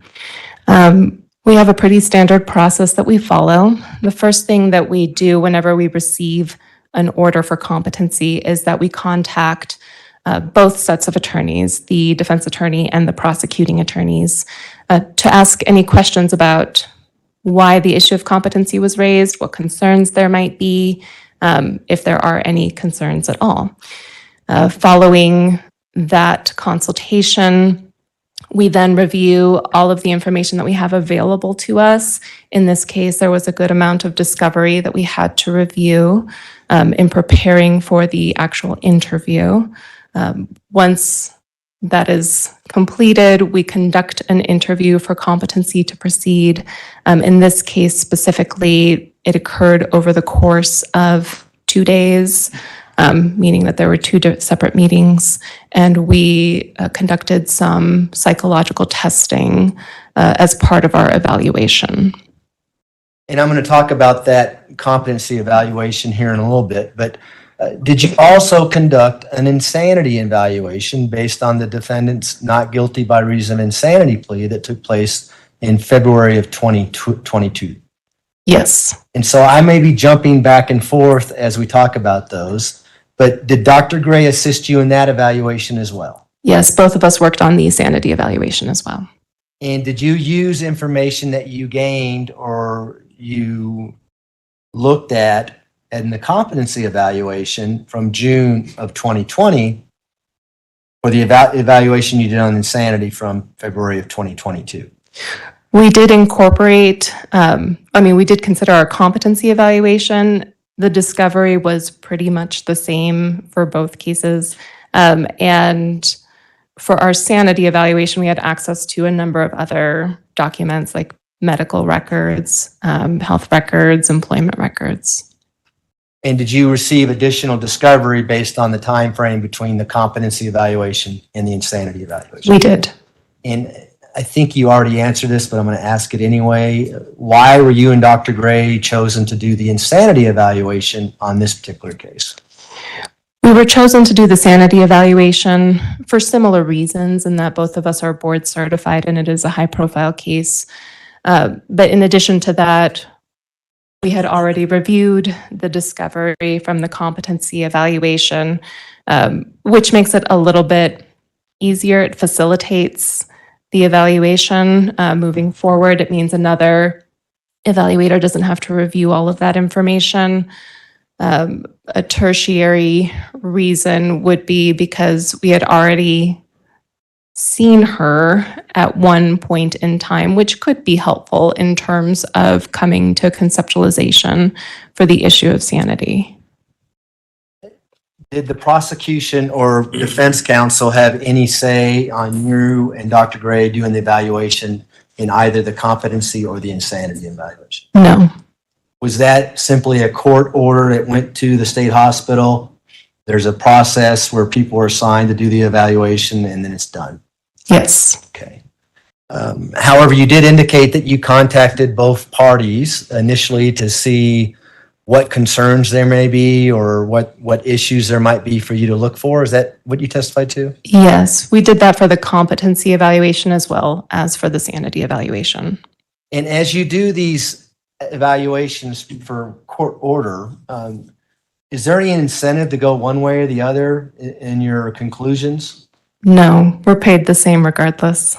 We have a pretty standard process that we follow. The first thing that we do whenever we receive an order for competency is that we contact both sets of attorneys, the defense attorney and the prosecuting attorneys, to ask any questions about why the issue of competency was raised, what concerns there might be, if there are any concerns at all. Following that consultation, we then review all of the information that we have available to us. In this case, there was a good amount of discovery that we had to review in preparing for the actual interview. Once that is completed, we conduct an interview for competency to proceed. In this case specifically, it occurred over the course of 2 days, meaning that there were 2 separate meetings, and we conducted some psychological testing as part of our evaluation. And I'm going to talk about that competency evaluation here in a little bit, but did you also conduct an insanity evaluation based on the defendant's not guilty by reason of insanity plea that took place in February of 2022? Yes. And so I may be jumping back and forth as we talk about those, but did Dr. Gray assist you in that evaluation as well? Yes, both of us worked on the sanity evaluation as well. And did you use information that you gained or you looked at in the competency evaluation from June of 2020 or the evaluation you did on insanity from February of 2022? We did incorporate, we did consider our competency evaluation. The discovery was pretty much the same for both cases. And for our sanity evaluation, we had access to a number of other documents like medical records, health records, employment records. And did you receive additional discovery based on the time frame between the competency evaluation and the insanity evaluation? We did. And I think you already answered this, but I'm going to ask it anyway. Why were you and Dr. Gray chosen to do the insanity evaluation on this particular case? We were chosen to do the sanity evaluation for similar reasons in that both of us are board certified and it is a high-profile case. But in addition to that, we had already reviewed the discovery from the competency evaluation, which makes it a little bit easier. It facilitates the evaluation moving forward. It means another evaluator doesn't have to review all of that information. A tertiary reason would be because we had already seen her at one point in time, which could be helpful in terms of coming to conceptualization for the issue of sanity. Did the prosecution or defense counsel have any say on you and Dr. Gray doing the evaluation in either the competency or the insanity evaluation? No. Was that simply a court order that went to the state hospital? There's a process where people are assigned to do the evaluation and then it's done? Yes. Okay. However, you did indicate that you contacted both parties initially to see what concerns there may be or what issues there might be for you to look for. Is that what you testified to? Yes, we did that for the competency evaluation as well as for the sanity evaluation. And as you do these evaluations for court order, is there any incentive to go one way or the other in your conclusions? No, we're paid the same regardless.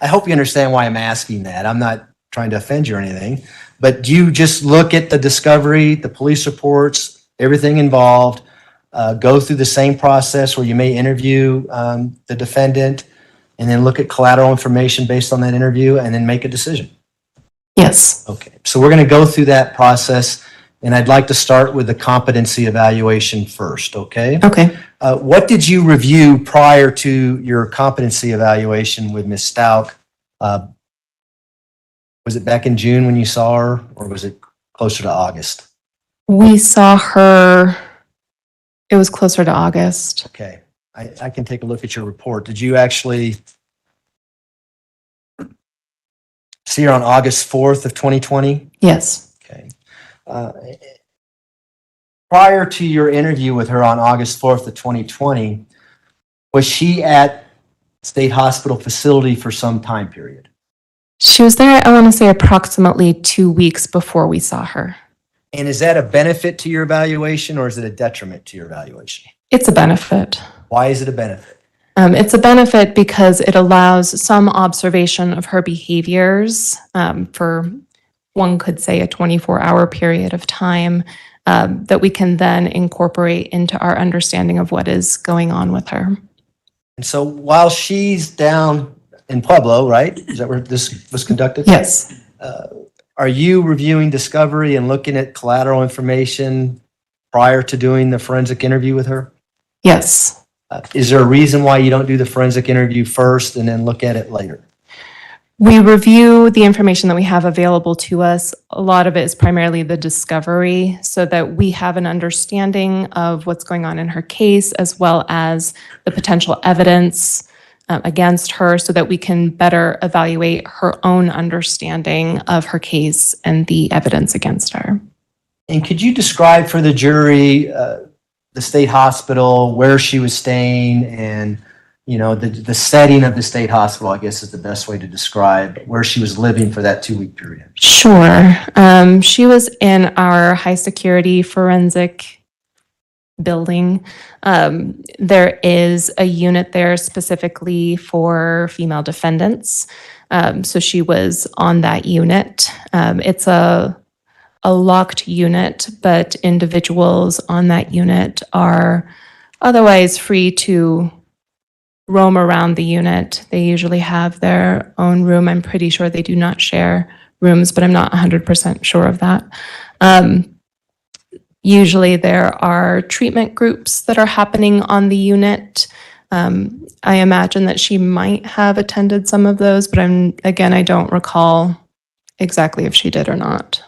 I hope you understand why I'm asking that. I'm not trying to offend you or anything, but do you just look at the discovery, the police reports, everything involved, go through the same process where you may interview the defendant and then look at collateral information based on that interview and then make a decision? Yes. Okay, so we're going to go through that process, and I'd like to start with the competency evaluation first, okay? Okay. What did you review prior to your competency evaluation with Ms. Stauch? Was it back in June when you saw her, or was it closer to August? We saw her, it was closer to August. Okay, I can take a look at your report. Did you actually see her on August 4th of 2020? Yes. Okay. Prior to your interview with her on August 4th of 2020, was she at state hospital facility for some time period? She was there, I want to say, approximately 2 weeks before we saw her. And is that a benefit to your evaluation or is it a detriment to your evaluation? It's a benefit. Why is it a benefit? It's a benefit because it allows some observation of her behaviors for, one could say, a 24-hour period of time that we can then incorporate into our understanding of what is going on with her. And so while she's down in Pueblo, right? Is that where this was conducted? Yes. Are you reviewing discovery and looking at collateral information prior to doing the forensic interview with her? Yes. Is there a reason why you don't do the forensic interview first and then look at it later? We review the information that we have available to us. A lot of it is primarily the discovery so that we have an understanding of what's going on in her case as well as the potential evidence against her so that we can better evaluate her own understanding of her case and the evidence against her. And could you describe for the jury the state hospital, where she was staying, and the setting of the state hospital, I guess is the best way to describe where she was living for that 2-week period? Sure. She was in our high security forensic building. There is a unit there specifically for female defendants. So she was on that unit. It's a locked unit, but individuals on that unit are otherwise free to roam around the unit. They usually have their own room. I'm pretty sure they do not share rooms, but I'm not 100% sure of that. Usually there are treatment groups that are happening on the unit. I imagine that she might have attended some of those, but I don't recall exactly if she did or not.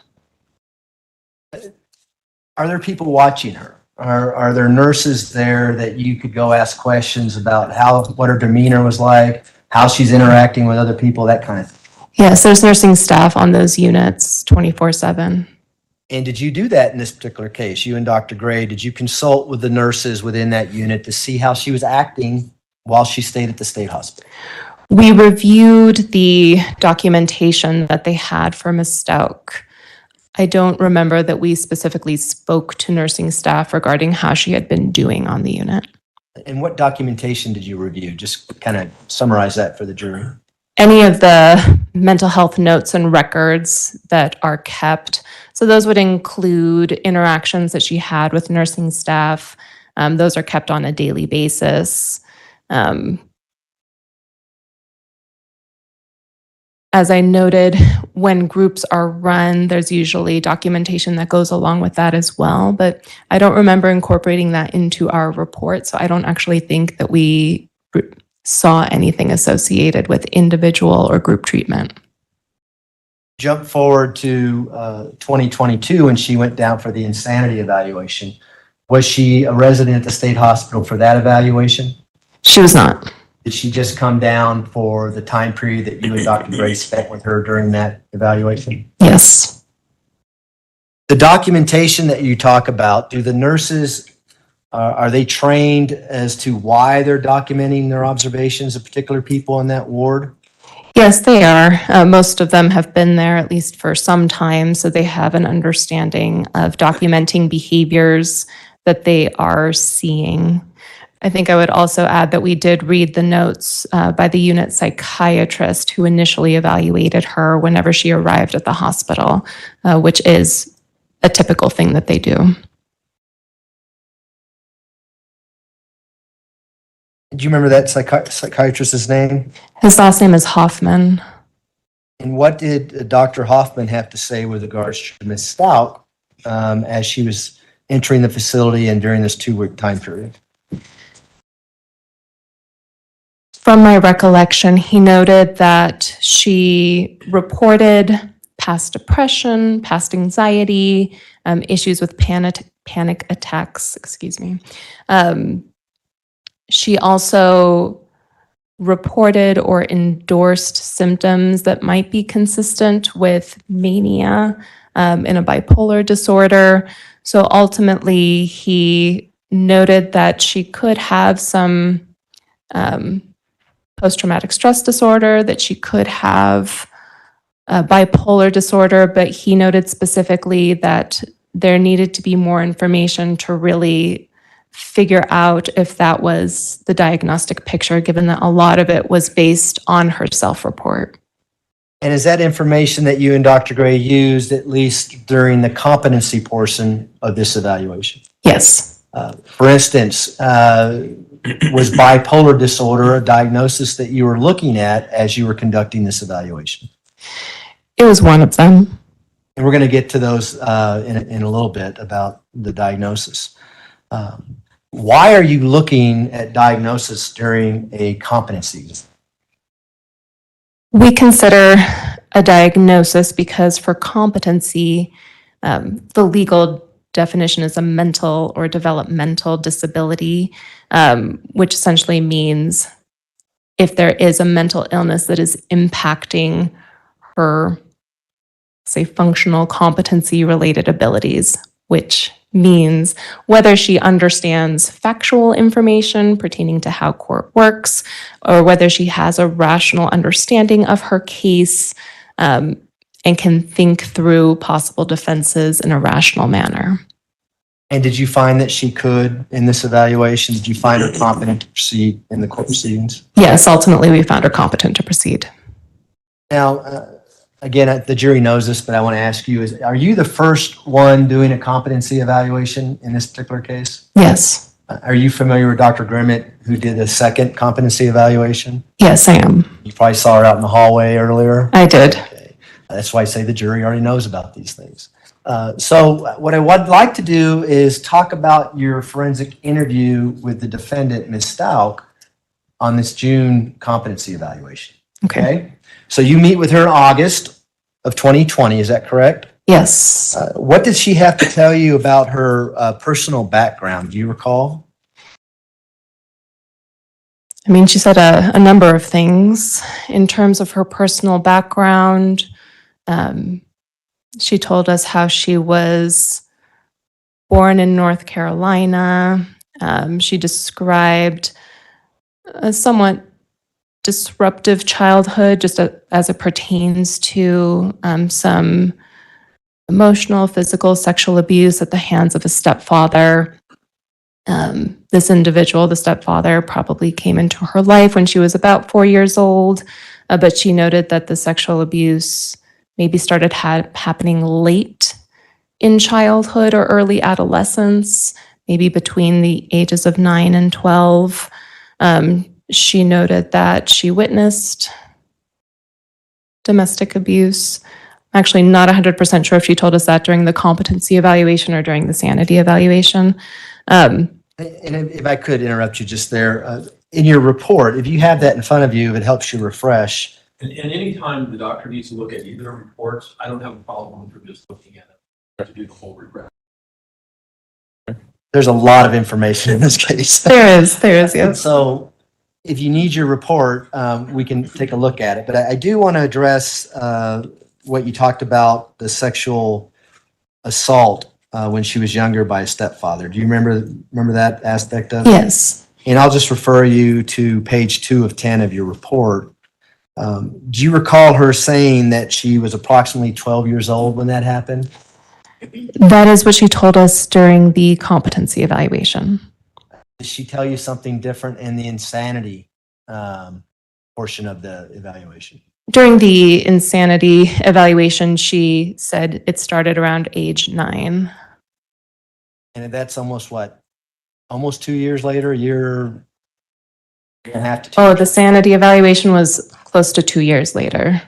Are there people watching her? Are there nurses there that you could go ask questions about what her demeanor was like, how she's interacting with other people, that kind of thing? Yes, there's nursing staff on those units 24/7. And did you do that in this particular case? You and Dr. Gray, did you consult with the nurses within that unit to see how she was acting while she stayed at the state hospital? We reviewed the documentation that they had for Ms. Stauch. I don't remember that we specifically spoke to nursing staff regarding how she had been doing on the unit. And what documentation did you review? Just kind of summarize that for the jury. Any of the mental health notes and records that are kept. So those would include interactions that she had with nursing staff. Those are kept on a daily basis. As I noted, when groups are run, there's usually documentation that goes along with that as well. But I don't remember incorporating that into our report. So I don't actually think that we saw anything associated with individual or group treatment. Jump forward to 2022 when she went down for the insanity evaluation. Was she a resident at the state hospital for that evaluation? She was not. Did she just come down for the time period that you and Dr. Gray spent with her during that evaluation? Yes. The documentation that you talk about, do the nurses, are they trained as to why they're documenting their observations of particular people in that ward? Yes, they are. Most of them have been there at least for some time, so they have an understanding of documenting behaviors that they are seeing. I think I would also add that we did read the notes by the unit psychiatrist who initially evaluated her whenever she arrived at the hospital, which is a typical thing that they do. Do you remember that psychiatrist's name? His last name is Hoffman. And what did Dr. Hoffman have to say with regards to Ms. Stauch as she was entering the facility and during this 2-week time period? From my recollection, he noted that she reported past depression, past anxiety, issues with panic attacks, She also reported or endorsed symptoms that might be consistent with mania in a bipolar disorder. So ultimately, he noted that she could have some post-traumatic stress disorder, that she could have a bipolar disorder, but he noted specifically that there needed to be more information to really figure out if that was the diagnostic picture, given that a lot of it was based on her self-report. And is that information that you and Dr. Gray used at least during the competency portion of this evaluation? Yes. For instance, was bipolar disorder a diagnosis that you were looking at as you were conducting this evaluation? It was one of them. And we're going to get to those in a little bit about the diagnosis. Why are you looking at diagnosis during a competency? We consider a diagnosis because for competency, the legal definition is a mental or developmental disability, which essentially means if there is a mental illness that is impacting her, say, functional competency-related abilities, which means whether she understands factual information pertaining to how court works, or whether she has a rational understanding of her case and can think through possible defenses in a rational manner. And did you find that she could in this evaluation? Did you find her competent to proceed in the court proceedings? Yes, ultimately we found her competent to proceed. Now, again, the jury knows this, but I want to ask you, are you the first one doing a competency evaluation in this particular case? Yes. Are you familiar with Dr. Grimmett, who did the second competency evaluation? Yes, I am. You probably saw her out in the hallway earlier. I did. Okay. That's why I say the jury already knows about these things. So what I would like to do is talk about your forensic interview with the defendant, Ms. Stauch, on this June competency evaluation. Okay. So you meet with her in August of 2020, is that correct? Yes. What did she have to tell you about her personal background? Do you recall? I mean, she said a number of things in terms of her personal background. She told us how she was born in North Carolina. She described a somewhat disruptive childhood, just as it pertains to some emotional, physical, sexual abuse at the hands of a stepfather. This individual, the stepfather, probably came into her life when she was about 4 years old, but she noted that the sexual abuse maybe started happening late in childhood or early adolescence, maybe between the ages of 9 and 12. She noted that she witnessed domestic abuse. I'm actually not 100% sure if she told us that during the competency evaluation or during the sanity evaluation. And if I could interrupt you just there, in your report, if you have that in front of you, it helps you refresh. And anytime the doctor needs to look at either reports, I don't have a problem with just looking at it to do the whole regret. There's a lot of information in this case. There is, And yes. so if you need your report, we can take a look at it. But I do want to address what you talked about, the sexual assault when she was younger by a stepfather. Do you remember that aspect of it? Yes. And I'll just refer you to page 2 of 10 of your report. Do you recall her saying that she was approximately 12 years old when that happened? That is what she told us during the competency evaluation. Did she tell you something different in the insanity portion of the evaluation? During the insanity evaluation, she said it started around age 9. And that's almost what? Almost 2 years later, a year and a half to 2 Oh, years? the sanity evaluation was close to 2 years later.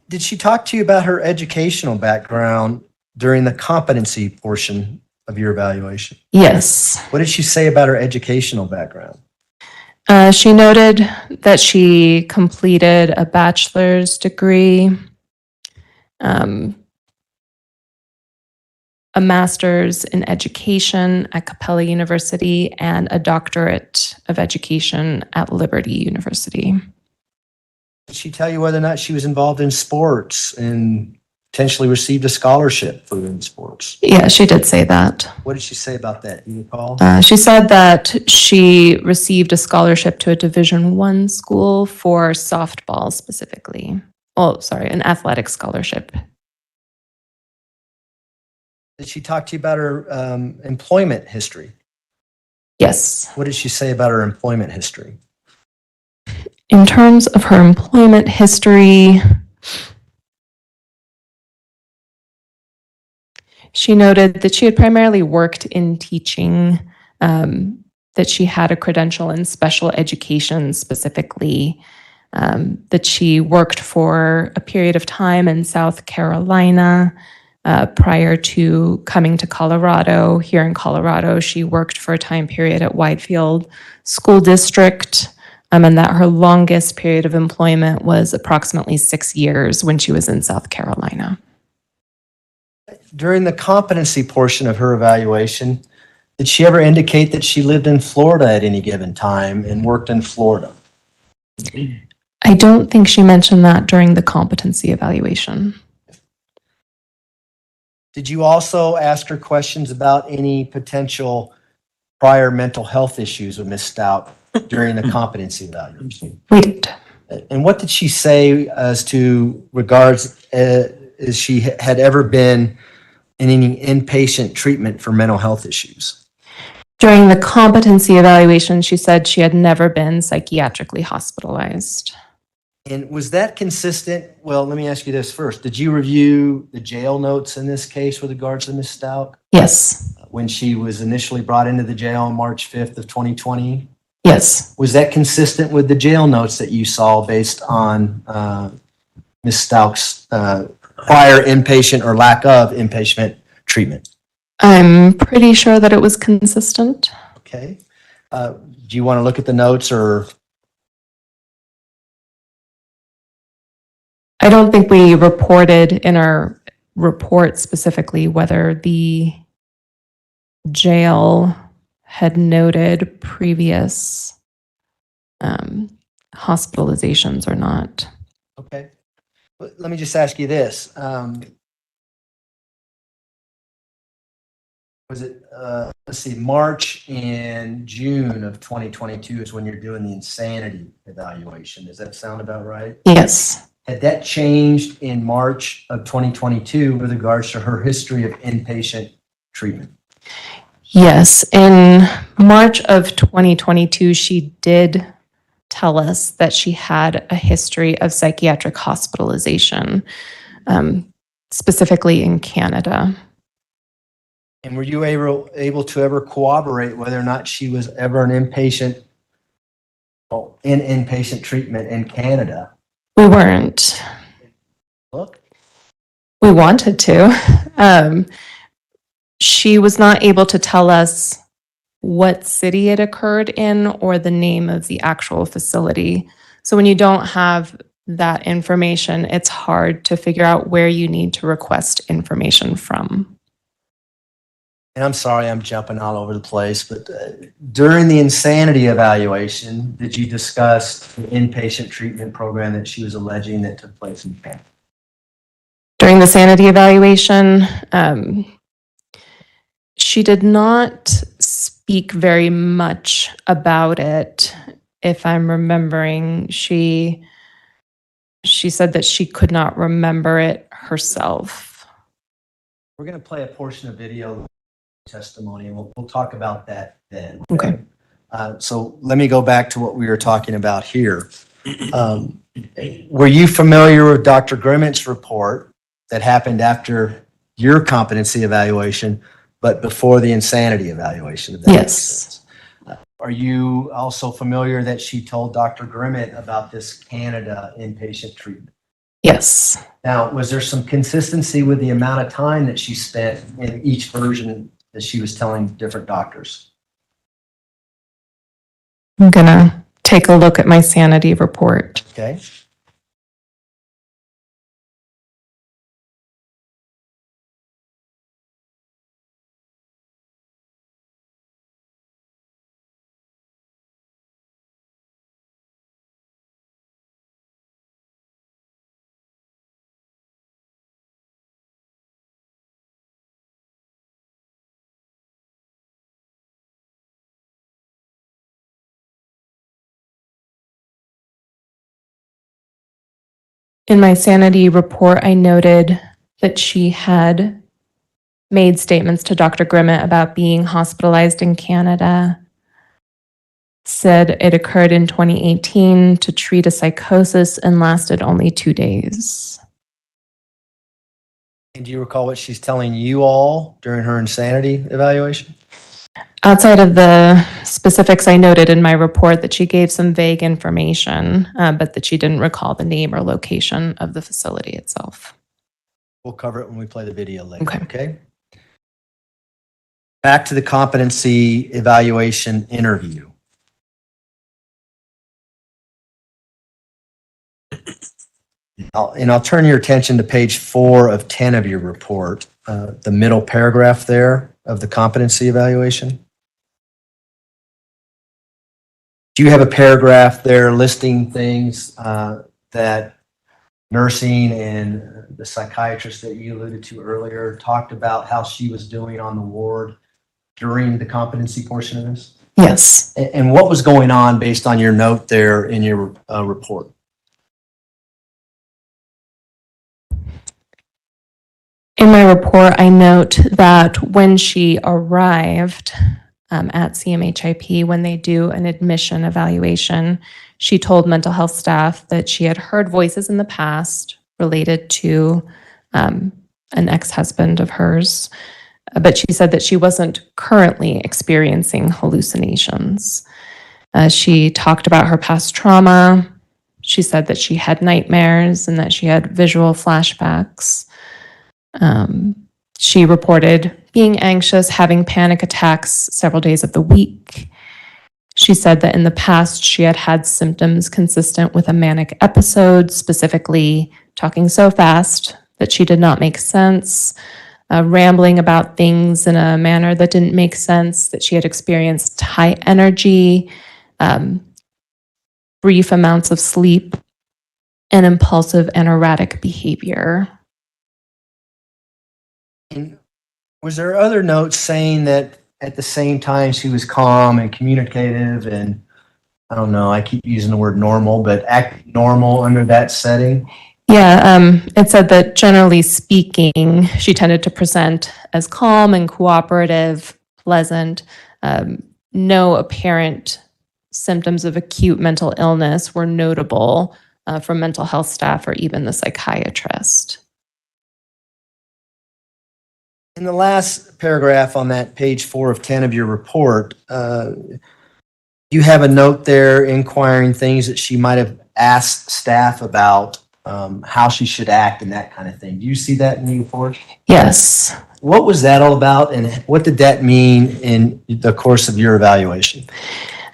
Did she talk to you about her educational background during the competency portion of your evaluation? Yes. What did she say about her educational background? She noted that she completed a bachelor's degree, a master's in education at Capella University, and a doctorate of education at Liberty University. Did she tell you whether or not she was involved in sports and potentially received a scholarship for in sports? Yeah, she did say that. What did she say about that? Do you recall? She said that she received a scholarship to a Division I school for softball specifically. Oh, sorry, an athletic scholarship. Did she talk to you about her employment history? Yes. What did she say about her employment history? In terms of her employment history, she noted that she had primarily worked in teaching, that she had a credential in special education specifically, that she worked for a period of time in South Carolina prior to coming to Colorado. Here in Colorado, she worked for a time period at Whitefield School District, and that her longest period of employment was approximately 6 years when she was in South Carolina. During the competency portion of her evaluation, did she ever indicate that she lived in Florida at any given time and worked in Florida? I don't think she mentioned that during the competency evaluation. Did you also ask her questions about any potential prior mental health issues with Ms. Stauch during the competency evaluation? We did. And what did she say as to regards as she had ever been in any inpatient treatment for mental health issues? During the competency evaluation, she said she had never been psychiatrically hospitalized. And was that consistent? Well, let me ask you this first. Did you review the jail notes in this case with regards to Ms. Stauch Yes. when she was initially brought into the jail on March 5th of 2020? Yes. Was that consistent with the jail notes that you saw based on Ms. Stauch's prior inpatient or lack of inpatient treatment? I'm pretty sure that it was consistent. Okay. Do you want to look at the notes or? I don't think we reported in our report specifically whether the jail had noted previous hospitalizations or not. Okay. Let me just ask you this. Was it, let's see, March and June of 2022 is when you're doing the insanity evaluation. Does that sound about right? Yes. Had that changed in March of 2022 with regards to her history of inpatient treatment? Yes. In March of 2022, she did tell us that she had a history of psychiatric hospitalization, specifically in Canada. And were you able to ever corroborate whether or not she was ever an inpatient, in inpatient treatment in Canada? We weren't. Look. We wanted to. She was not able to tell us what city it occurred in or the name of the actual facility. So when you don't have that information, it's hard to figure out where you need to request information from. And I'm sorry, I'm jumping all over the place, but during the insanity evaluation, did you discuss the inpatient treatment program that she was alleging that took place in Canada? During the sanity evaluation, she did not speak very much about it. If I'm remembering, she said that she could not remember it herself. We're going to play a portion of video testimony, and we'll talk about that then. Okay. So let me go back to what we were talking about here. Were you familiar with Dr. Grimmett's report that happened after your competency evaluation, but before the insanity evaluation? If that makes sense? Are you also familiar that she told Dr. Grimmett about this Canada inpatient treatment? Yes. Now, was there some consistency with the amount of time that she spent in each version that she was telling different doctors? I'm gonna take a look at my sanity report. Okay. In my sanity report, I noted that she had made statements to Dr. Grimmett about being hospitalized in Canada, said it occurred in 2018 to treat a psychosis and lasted only 2 days. And do you recall what she's telling you all during her insanity evaluation? Outside of the specifics, I noted in my report that she gave some vague information, but that she didn't recall the name or location of the facility itself. We'll cover it when we play the video later. Okay. Okay. Back to the competency evaluation interview. I'll turn your attention to page 4 of 10 of your report, the middle paragraph there of the competency evaluation. Do you have a paragraph there listing things that nursing and the psychiatrist that you alluded to earlier talked about how she was doing on the ward during the competency portion of this? Yes. And what was going on based on your note there in your report? In my report, I note that when she arrived at CMHIP, when they do an admission evaluation, she told mental health staff that she had heard voices in the past related to an ex-husband of hers, but she said that she wasn't currently experiencing hallucinations. She talked about her past trauma. She said that she had nightmares and that she had visual flashbacks. She reported being anxious, having panic attacks several days of the week. She said that in the past she had had symptoms consistent with a manic episode, specifically talking so fast that she did not make sense, rambling about things in a manner that didn't make sense, that she had experienced high energy, brief amounts of sleep, and impulsive and erratic behavior. And was there other notes saying that at the same time she was calm and communicative and, I don't know, I keep using the word normal, but act normal under that setting? Yeah, it said that generally speaking, she tended to present as calm and cooperative, pleasant. No apparent symptoms of acute mental illness were notable from mental health staff or even the psychiatrist. In the last paragraph on that page 4 of 10 of your report, you have a note there inquiring things that she might have asked staff about, how she should act and that kind of thing. Do you see that in the report? Yes. What was that all about, and what did that mean in the course of your evaluation?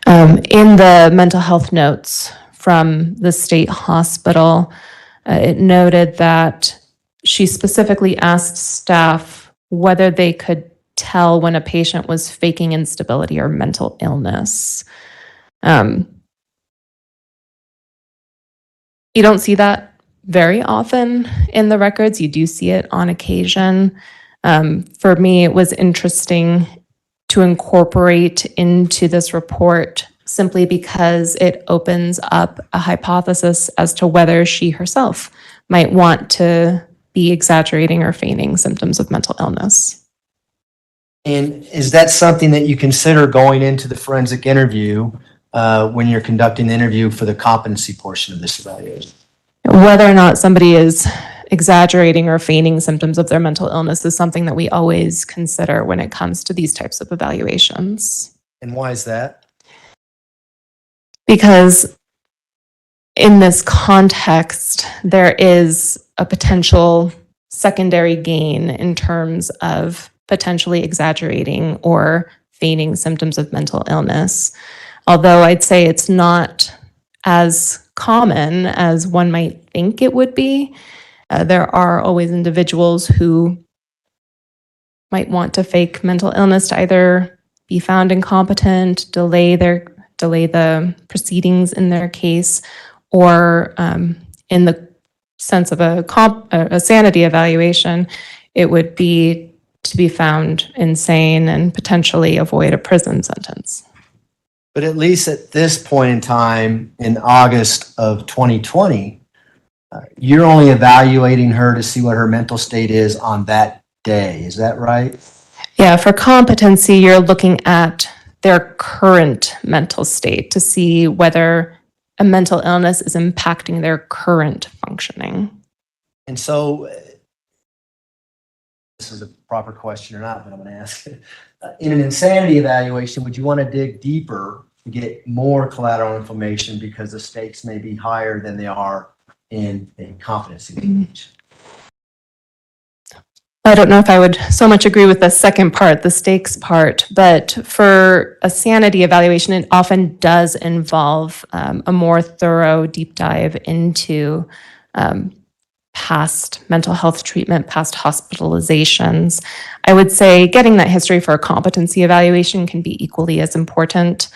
In the mental health notes from the state hospital, it noted that she specifically asked staff whether they could tell when a patient was faking instability or mental illness. You don't see that very often in the records. You do see it on occasion. For me, it was interesting to incorporate into this report simply because it opens up a hypothesis as to whether she herself might want to be exaggerating or feigning symptoms of mental illness. And is that something that you consider going into the forensic interview when you're conducting the interview for the competency portion of this evaluation? Whether or not somebody is exaggerating or feigning symptoms of their mental illness is something that we always consider when it comes to these types of evaluations. And why is that? Because in this context, there is a potential secondary gain in terms of potentially exaggerating or feigning symptoms of mental illness. Although I'd say it's not as common as one might think it would be. There are always individuals who might want to fake mental illness to either be found incompetent, delay the proceedings in their case, or in the sense of a sanity evaluation, it would be to be found insane and potentially avoid a prison sentence. But at least at this point in time, in August of 2020, you're only evaluating her to see what her mental state is on that day. Is that right? Yeah, for competency, you're looking at their current mental state to see whether a mental illness is impacting their current functioning. And so, this is a proper question or not, but I'm going to ask it. In an insanity evaluation, would you want to dig deeper to get more collateral information because the stakes may be higher than they are in a competency evaluation? I don't know if I would so much agree with the second part, the stakes part, but for a sanity evaluation, it often does involve a more thorough deep dive into past mental health treatment, past hospitalizations. I would say getting that history for a competency evaluation can be equally as important.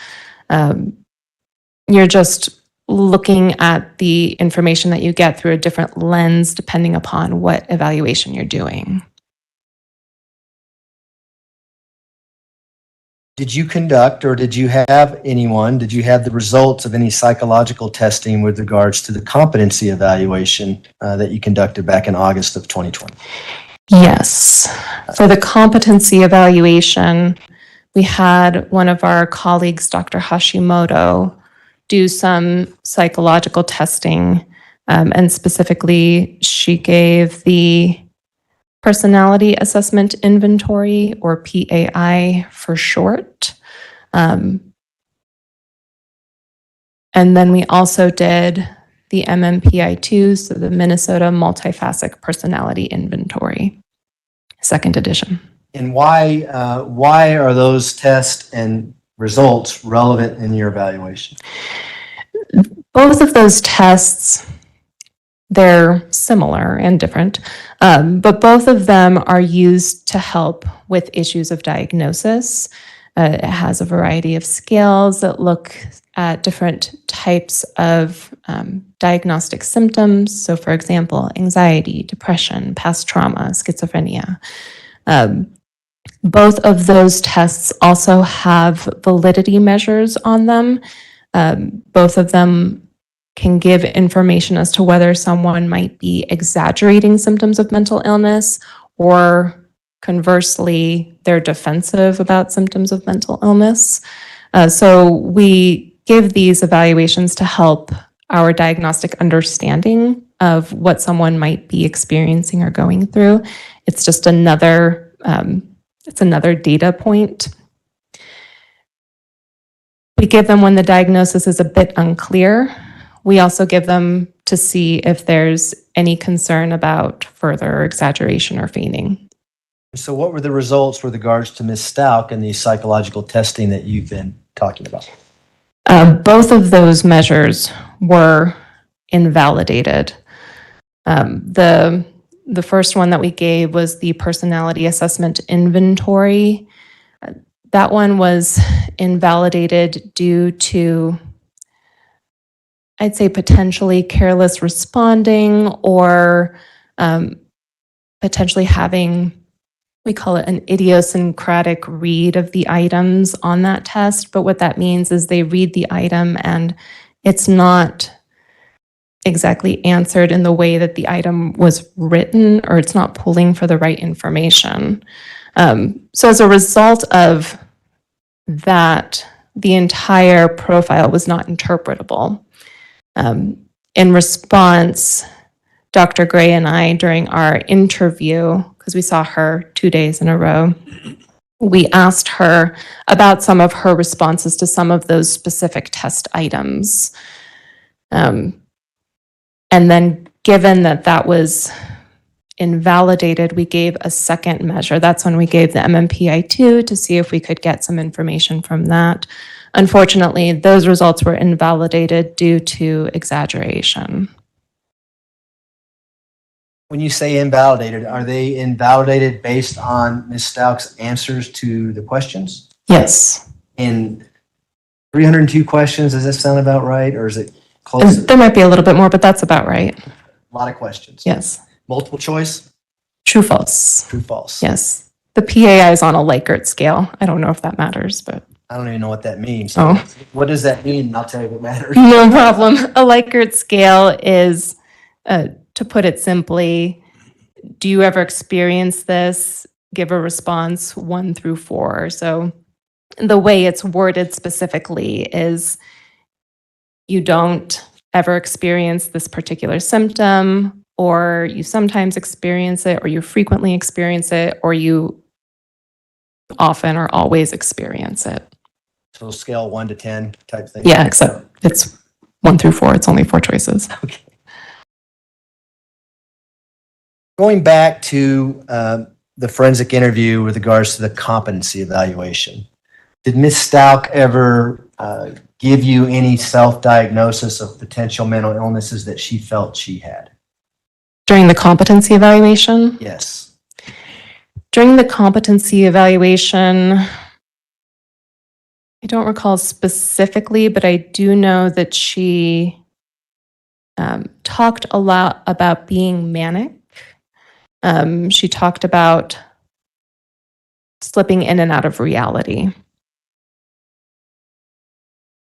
You're just looking at the information that you get through a different lens depending upon what evaluation you're doing. Did you conduct or did you have the results of any psychological testing with regards to the competency evaluation that you conducted back in August of 2020? Yes. For the competency evaluation, we had one of our colleagues, Dr. Hashimoto, do some psychological testing, and specifically, she gave the Personality Assessment Inventory, or PAI for short. And then we also did the MMPI-2, so the Minnesota Multifaceted Personality Inventory, second edition. And why are those tests and results relevant in your evaluation? Both of those tests, they're similar and different, but both of them are used to help with issues of diagnosis. It has a variety of scales that look at different types of diagnostic symptoms. So, for example, anxiety, depression, past trauma, schizophrenia. Both of those tests also have validity measures on them. Both of them can give information as to whether someone might be exaggerating symptoms of mental illness, or conversely, they're defensive about symptoms of mental illness. So we give these evaluations to help our diagnostic understanding of what someone might be experiencing or going through. It's just another data point. We give them when the diagnosis is a bit unclear. We also give them to see if there's any concern about further exaggeration or feigning. So what were the results with regards to Ms. Stauch and the psychological testing that you've been talking about? Both of those measures were invalidated. The first one that we gave was the personality assessment inventory. That one was invalidated due to, I'd say, potentially careless responding, or potentially having, we call it an idiosyncratic read of the items on that test. But what that means is they read the item and it's not exactly answered in the way that the item was written, or it's not pulling for the right information. So as a result of that, the entire profile was not interpretable. In response, Dr. Gray and I, during our interview, because we saw her 2 days in a row, we asked her about some of her responses to some of those specific test items. And then given that that was invalidated, we gave a second measure. That's when we gave the MMPI-2 to see if we could get some information from that. Unfortunately, those results were invalidated due to exaggeration. When you say invalidated, are they invalidated based on Ms. Stauch's answers to the questions? Yes. In 302 questions, does that sound about right? Or is it close? There might be a little bit more, but that's about right. A lot of questions. Yes. Multiple choice? True, false. True, false? Yes. The PAI is on a Likert scale. I don't know if that matters, but. I don't even know what that means. Oh. What does that mean? I'll tell you if it matters. No problem. A Likert scale is, to put it simply, do you ever experience this? Give a response 1 through 4. So the way it's worded specifically is you don't ever experience this particular symptom, or you sometimes experience it, or you frequently experience it, or you often or always experience it. So scale 1 to 10 type thing? Yeah, except it's 1 through 4. It's only 4 choices. Okay. Going back to the forensic interview with regards to the competency evaluation, did Ms. Stauch ever give you any self-diagnosis of potential mental illnesses that she felt she had? During the competency evaluation? Yes. During the competency evaluation, I don't recall specifically, but I do know that she talked a lot about being manic. She talked about slipping in and out of reality.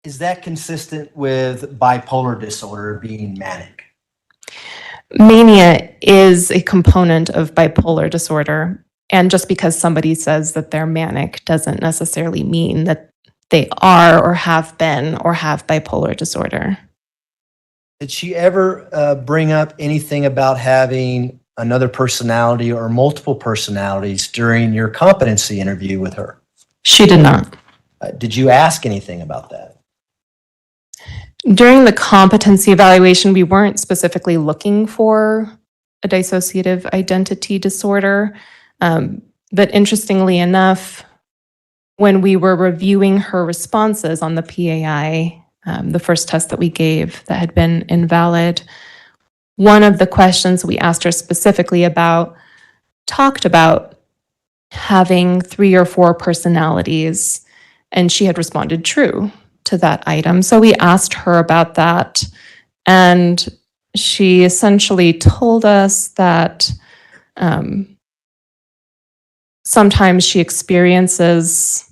Is that consistent with bipolar disorder being manic? Mania is a component of bipolar disorder. And just because somebody says that they're manic doesn't necessarily mean that they are or have been or have bipolar disorder. Did she ever bring up anything about having another personality or multiple personalities during your competency interview with her? She did not. Did you ask anything about that? During the competency evaluation, we weren't specifically looking for a dissociative identity disorder. But interestingly enough, when we were reviewing her responses on the PAI, the first test that we gave that had been invalid, one of the questions we asked her specifically about talked about having 3 or 4 personalities. And she had responded true to that item. So we asked her about that. And she essentially told us that sometimes she experiences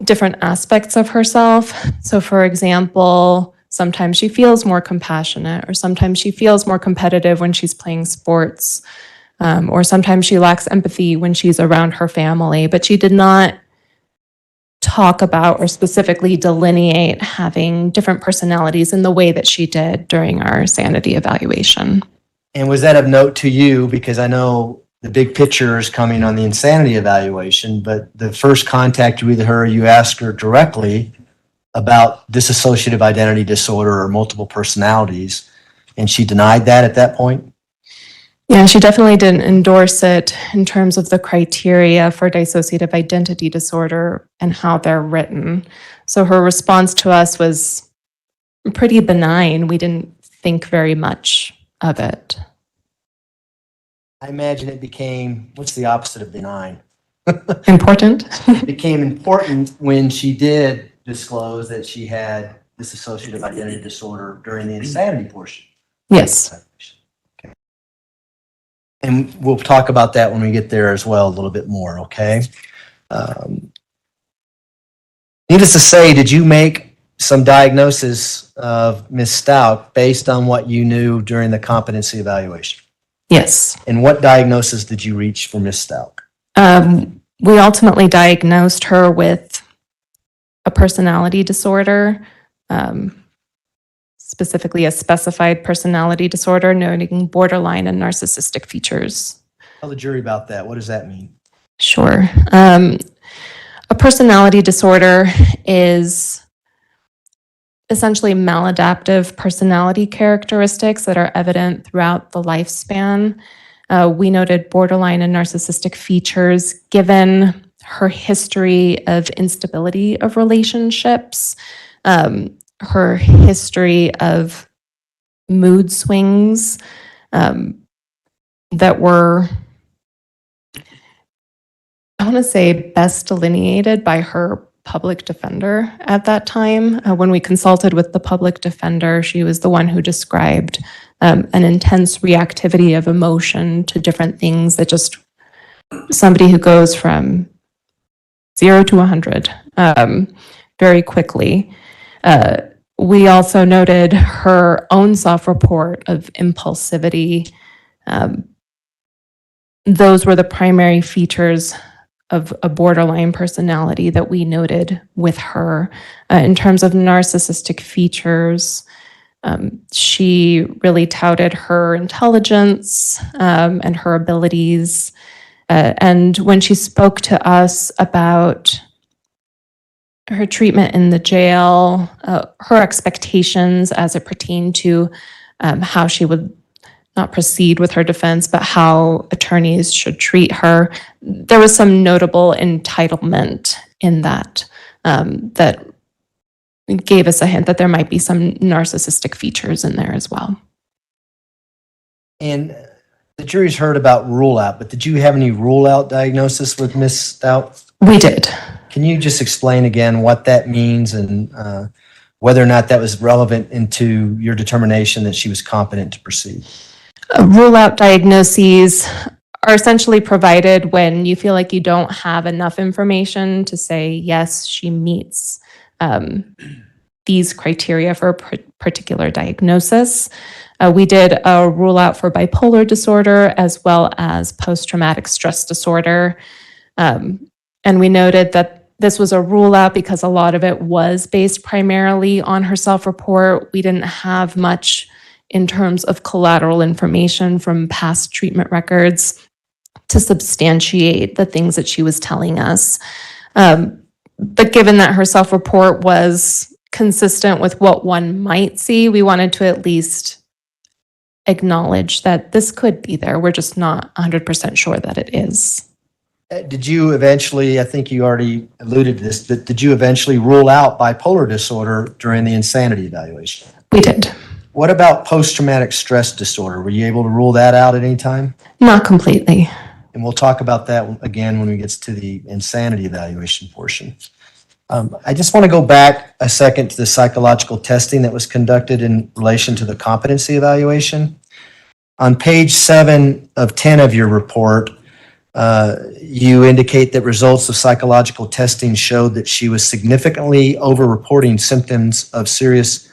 different aspects of herself. So for example, sometimes she feels more compassionate, or sometimes she feels more competitive when she's playing sports, or sometimes she lacks empathy when she's around her family. But she did not talk about or specifically delineate having different personalities in the way that she did during our sanity evaluation. And was that of note to you? Because I know the big picture is coming on the insanity evaluation, but the first contact with her, you asked her directly about dissociative identity disorder or multiple personalities, and she denied that at that point? Yeah, she definitely didn't endorse it in terms of the criteria for dissociative identity disorder and how they're written. So her response to us was pretty benign. We didn't think very much of it. I imagine it became, what's the opposite of benign? Important? It became important when she did disclose that she had dissociative identity disorder during the insanity portion. Yes. Okay. And we'll talk about that when we get there as well a little bit more, okay? Needless to say, did you make some diagnosis of Ms. Stauch based on what you knew during the competency evaluation? Yes. And what diagnosis did you reach for Ms. Stauch? We ultimately diagnosed her with a personality disorder, specifically a specified personality disorder, noting borderline and narcissistic features. Tell the jury about that. What does that mean? Sure. A personality disorder is essentially maladaptive personality characteristics that are evident throughout the lifespan. We noted borderline and narcissistic features given her history of instability of relationships, her history of mood swings that were, I want to say, best delineated by her public defender at that time. When we consulted with the public defender, she was the one who described an intense reactivity of emotion to different things, that just somebody who goes from 0 to 100 very quickly. We also noted her own self-report of impulsivity. Those were the primary features of a borderline personality that we noted with her. In terms of narcissistic features, she really touted her intelligence and her abilities. And when she spoke to us about her treatment in the jail, her expectations as it pertained to how she would not proceed with her defense, but how attorneys should treat her, there was some notable entitlement in that, that gave us a hint that there might be some narcissistic features in there as well. And the jury's heard about rule out, but did you have any rule out diagnosis with Ms. Stauch? We did. Can you just explain again what that means and whether or not that was relevant into your determination that she was competent to proceed? Rule-out diagnoses are essentially provided when you feel like you don't have enough information to say, yes, she meets these criteria for a particular diagnosis. We did a rule-out for bipolar disorder as well as post-traumatic stress disorder. And we noted that this was a rule-out because a lot of it was based primarily on her self-report. We didn't have much in terms of collateral information from past treatment records to substantiate the things that she was telling us. But given that her self-report was consistent with what one might see, we wanted to at least acknowledge that this could be there. We're just not 100% sure that it is. Did you eventually, I think you already alluded to this, but did you eventually rule out bipolar disorder during the insanity evaluation? We did. What about post-traumatic stress disorder? Were you able to rule that out at any time? Not completely. And we'll talk about that again when we get to the insanity evaluation portion. I just want to go back a second to the psychological testing that was conducted in relation to the competency evaluation. On page 7 of 10 of your report, you indicate that results of psychological testing showed that she was significantly overreporting symptoms of serious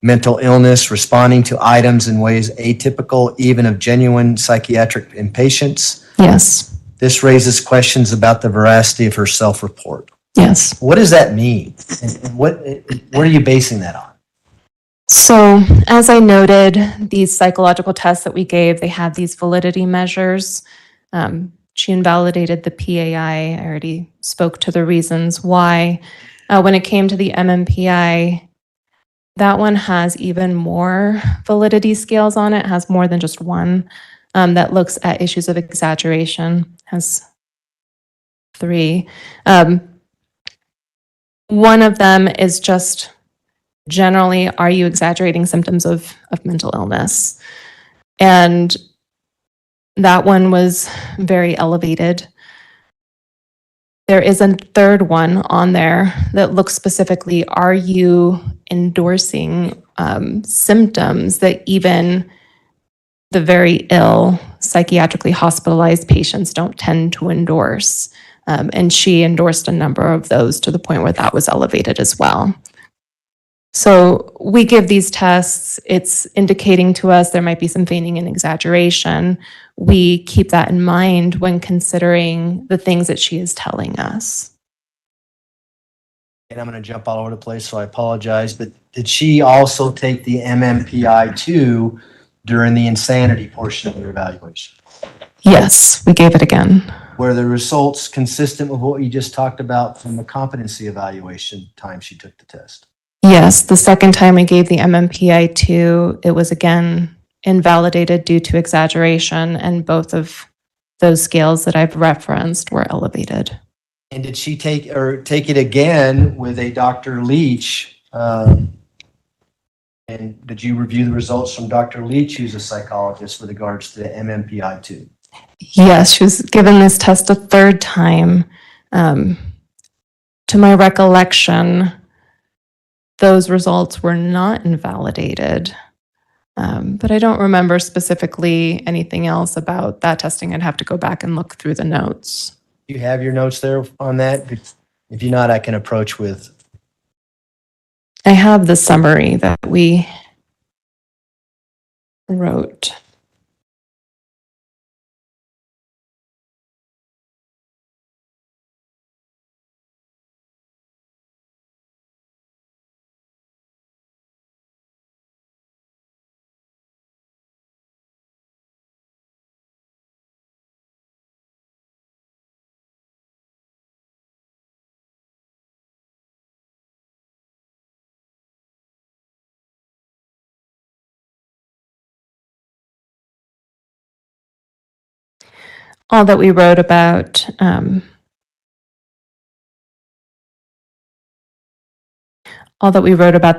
mental illness, responding to items in ways atypical even of genuine psychiatric impatience. Yes, This raises questions about the veracity of her self-report. yes. What does that mean? And what are you basing that on? So as I noted, these psychological tests that we gave, they have these validity measures. She invalidated the PAI. I already spoke to the reasons why. When it came to the MMPI, that one has even more validity scales on it, has more than just one that looks at issues of exaggeration, has 3. One of them is just generally, are you exaggerating symptoms of mental illness? And that one was very elevated. There is a third one on there that looks specifically, are you endorsing symptoms that even the very ill, psychiatrically hospitalized patients don't tend to endorse? And she endorsed a number of those to the point where that was elevated as well. So we give these tests, it's indicating to us there might be some feigning and exaggeration. We keep that in mind when considering the things that she is telling us. And I'm going to jump all over the place, so I apologize, but did she also take the MMPI-2 during the insanity portion of her evaluation? Yes, we gave it again. Were the results consistent with what you just talked about from the competency evaluation time she took the test? Yes, the second time we gave the MMPI-2, it was again invalidated due to exaggeration, and both of those scales that I've referenced were elevated. And did she take it again with a Dr. Leach? And did you review the results from Dr. Leach, who's a psychologist, with regards to the MMPI-2? Yes, she was given this test a third time. To my recollection, those results were not invalidated, but I don't remember specifically anything else about that testing. I'd have to go back and look through the notes. Do you have your notes there on that? If you're not, I can approach with. I have the summary that we wrote. All that we wrote about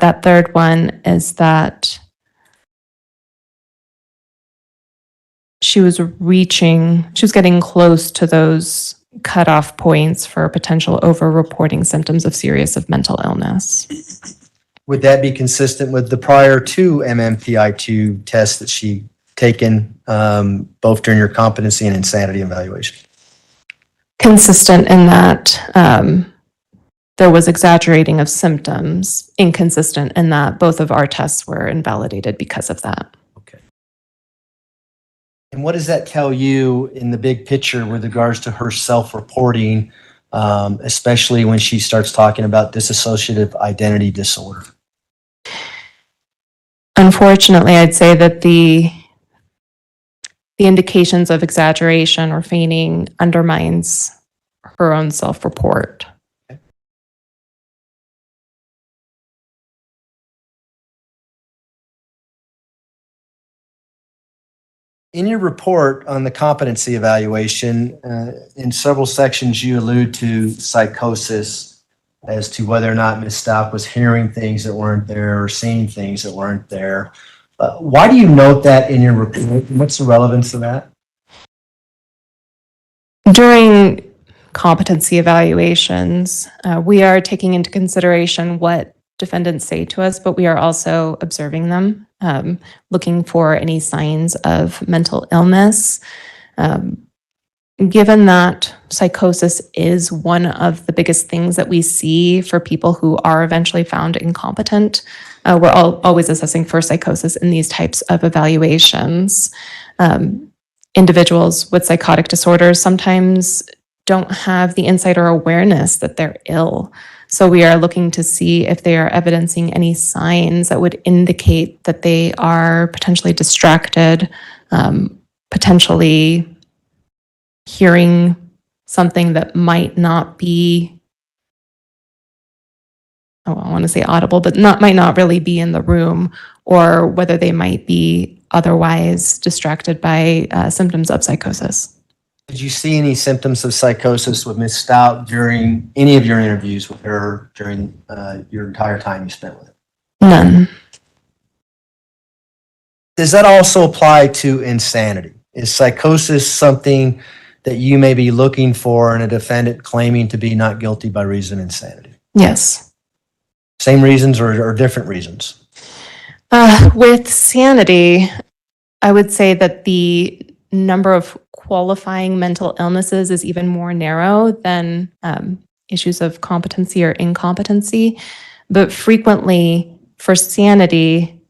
that third one is that she was getting close to those cutoff points for potential over-reporting symptoms of serious mental illness. Would that be consistent with the prior 2 MMPI-2 tests that she taken both during your competency and insanity evaluation? Consistent in that there was exaggerating of symptoms, inconsistent in that both of our tests were invalidated because of that. Okay. And what does that tell you in the big picture with regards to her self-reporting, especially when she starts talking about dissociative identity disorder? Unfortunately, I'd say that the indications of exaggeration or feigning undermines her own self-report. In your report on the competency evaluation, in several sections, you allude to psychosis as to whether or not Ms. Stauch was hearing things that weren't there or seeing things that weren't there. Why do you note that in your report? What's the relevance of that? During competency evaluations, we are taking into consideration what defendants say to us, but we are also observing them, looking for any signs of mental illness. Given that psychosis is one of the biggest things that we see for people who are eventually found incompetent, we're always assessing for psychosis in these types of evaluations. Individuals with psychotic disorders sometimes don't have the insight or awareness that they're ill. So we are looking to see if they are evidencing any signs that would indicate that they are potentially distracted, potentially hearing something that might not be, I want to say audible, but might not really be in the room, or whether they might be otherwise distracted by symptoms of psychosis. Did you see any symptoms of psychosis with Ms. Stout during any of your interviews with her during your entire time you spent with her? None. Does that also apply to insanity? Is psychosis something that you may be looking for in a defendant claiming to be not guilty by reason of insanity? Yes. Same reasons or different reasons? With sanity, I would say that the number of qualifying mental illnesses is even more narrow than issues of competency or incompetency. But frequently, for sanity,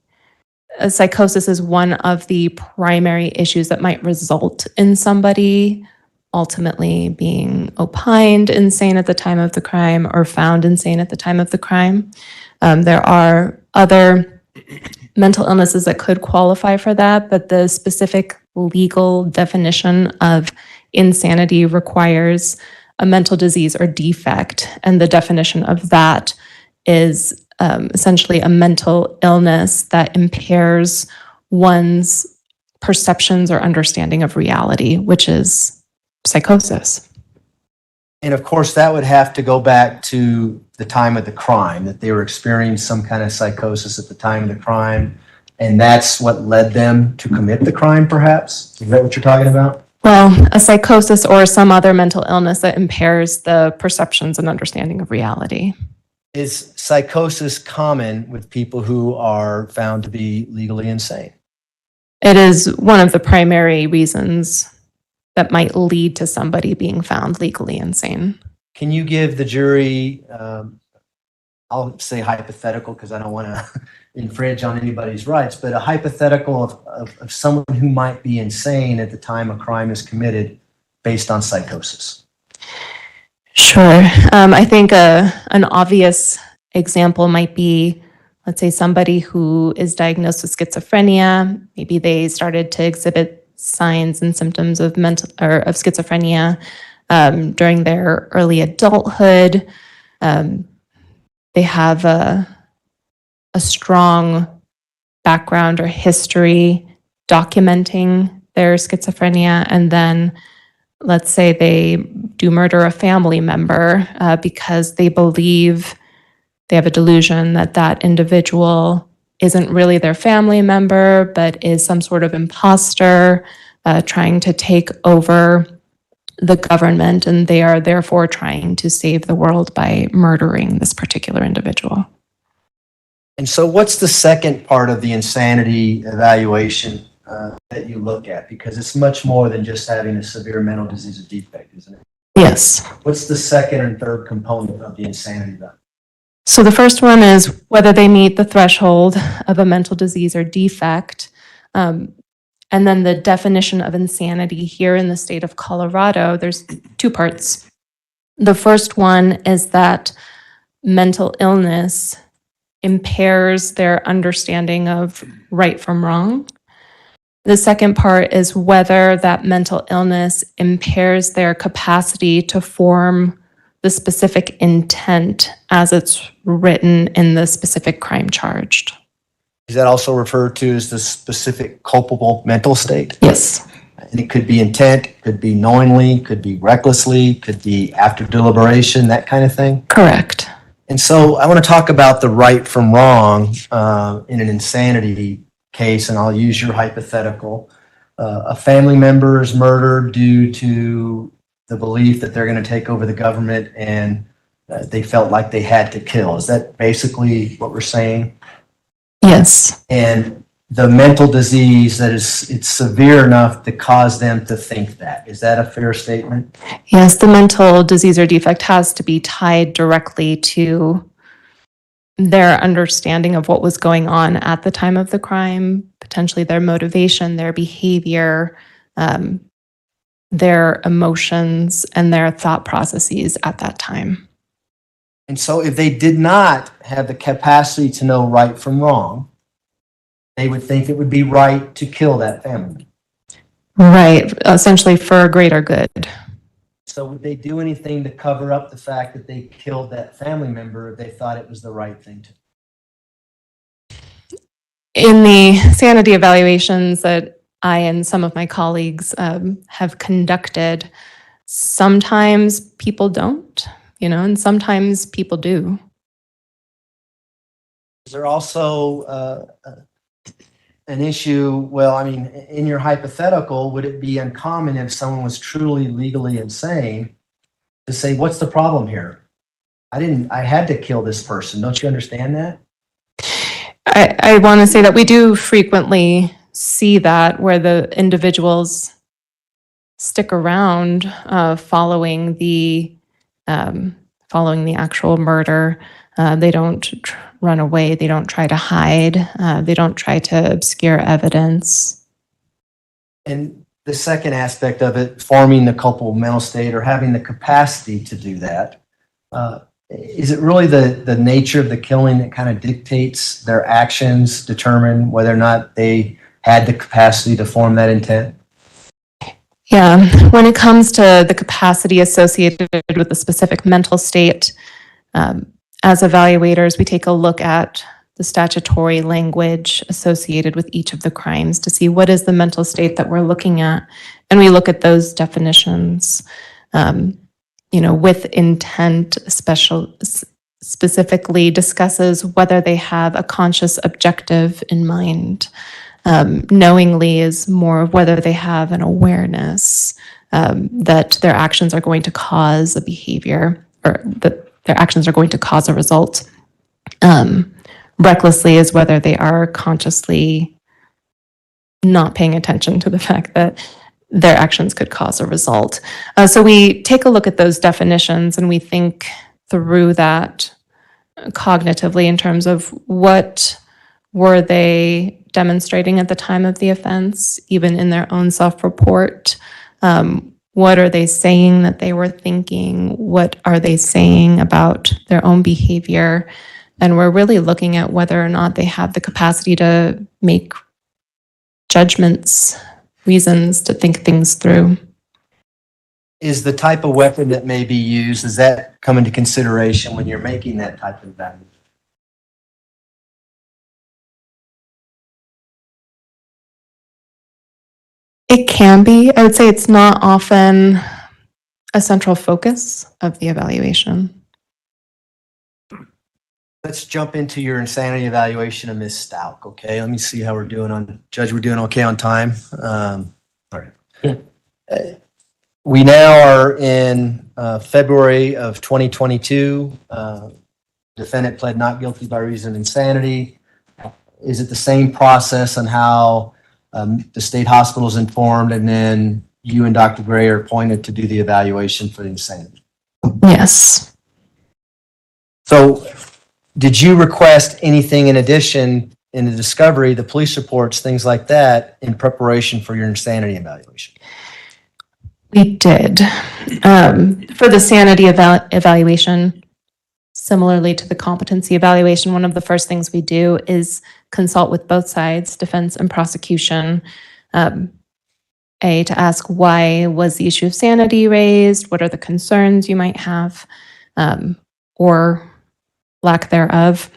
psychosis is one of the primary issues that might result in somebody ultimately being opined insane at the time of the crime or found insane at the time of the crime. There are other mental illnesses that could qualify for that, but the specific legal definition of insanity requires a mental disease or defect. And the definition of that is essentially a mental illness that impairs one's perceptions or understanding of reality, which is psychosis. And of course, that would have to go back to the time of the crime, that they were experiencing some kind of psychosis at the time of the crime. And that's what led them to commit the crime, perhaps? Is that what you're talking about? Well, a psychosis or some other mental illness that impairs the perceptions and understanding of reality. Is psychosis common with people who are found to be legally insane? It is one of the primary reasons that might lead to somebody being found legally insane. Can you give the jury, I'll say hypothetical because I don't want to infringe on anybody's rights, but a hypothetical of someone who might be insane at the time a crime is committed based on psychosis? Sure. I think an obvious example might be, let's say, somebody who is diagnosed with schizophrenia. Maybe they started to exhibit signs and symptoms of schizophrenia during their early adulthood. They have a strong background or history documenting their schizophrenia, and then let's say they do murder a family member because they believe they have a delusion that that individual isn't really their family member, but is some sort of imposter trying to take over the government, and they are therefore trying to save the world by murdering this particular individual. And so what's the second part of the insanity evaluation that you look at? Because it's much more than just having a severe mental disease or defect, isn't it? Yes. What's the second and third component of the insanity evaluation? So the first one is whether they meet the threshold of a mental disease or defect. And then the definition of insanity here in the state of Colorado, there's two parts. The first one is that mental illness impairs their understanding of right from wrong. The second part is whether that mental illness impairs their capacity to form the specific intent as it's written in the specific crime charged. Is that also referred to as the specific culpable mental state? Yes. And it could be intent, could be knowingly, could be recklessly, could be after deliberation, that kind of thing? Correct. And so I want to talk about the right from wrong in an insanity case, and I'll use your hypothetical. A family member is murdered due to the belief that they're going to take over the government and they felt like they had to kill. Is that basically what we're saying? Yes. And the mental disease that it's severe enough to cause them to think that. Is that a fair statement? Yes, the mental disease or defect has to be tied directly to their understanding of what was going on at the time of the crime, potentially their motivation, their behavior, their emotions, and their thought processes at that time. And so if they did not have the capacity to know right from wrong, they would think it would be right to kill that family. Right, essentially for a greater good. So would they do anything to cover up the fact that they killed that family member if they thought it was the right thing to? In the sanity evaluations that I and some of my colleagues have conducted, sometimes people don't, and sometimes people do. Is there also an issue, well, I mean, in your hypothetical, would it be uncommon if someone was truly legally insane to say, what's the problem here? I had to kill this person. Don't you understand that? I want to say that we do frequently see that where the individuals stick around following the actual murder. They don't run away. They don't try to hide. They don't try to obscure evidence. And the second aspect of it, forming the culpable mental state or having the capacity to do that, is it really the nature of the killing that kind of dictates their actions, determine whether or not they had the capacity to form that intent? Yeah, when it comes to the capacity associated with a specific mental state, as evaluators, we take a look at the statutory language associated with each of the crimes to see what is the mental state that we're looking at. And we look at those definitions, with intent, specifically discusses whether they have a conscious objective in mind. Knowingly is more of whether they have an awareness that their actions are going to cause a behavior or that their actions are going to cause a result. Recklessly is whether they are consciously not paying attention to the fact that their actions could cause a result. So we take a look at those definitions and we think through that cognitively in terms of what were they demonstrating at the time of the offense, even in their own self-report. What are they saying that they were thinking? What are they saying about their own behavior? And we're really looking at whether or not they have the capacity to make judgments, reasons to think things through. Is the type of weapon that may be used, does that come into consideration when you're making that type of evaluation? It can be. I would say it's not often a central focus of the evaluation. Let's jump into your insanity evaluation of Ms. Stauch, okay? Let me see how we're doing on, Judge, we're doing okay on time? All right. We now are in February of 2022. Defendant pled not guilty by reason of insanity. Is it the same process on how the state hospital is informed and then you and Dr. Gray are appointed to do the evaluation for the insanity? Yes. So did you request anything in addition in the discovery, the police reports, things like that, in preparation for your insanity evaluation? We did. For the sanity evaluation, similarly to the competency evaluation, one of the first things we do is consult with both sides, defense and prosecution, to ask why was the issue of sanity raised, what are the concerns you might have, or lack thereof.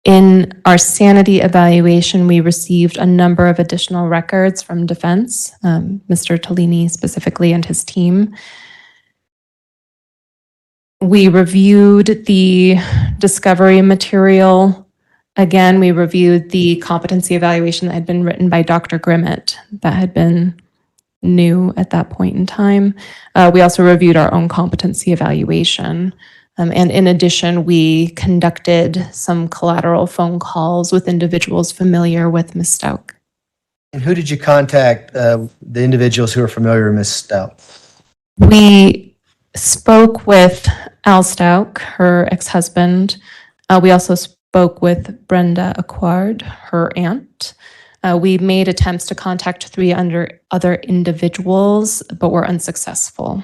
In our sanity evaluation, we received a number of additional records from defense, Mr. Tellini specifically and his team. We reviewed the discovery material. Again, we reviewed the competency evaluation that had been written by Dr. Grimmett that had been new at that point in time. We also reviewed our own competency evaluation. And in addition, we conducted some collateral phone calls with individuals familiar with Ms. Stauch. And who did you contact, the individuals who are familiar with Ms. Stauch? We spoke with Al Stauch, her ex-husband. We also spoke with Brenda Acquard, her aunt. We made attempts to contact 3 other individuals, but were unsuccessful.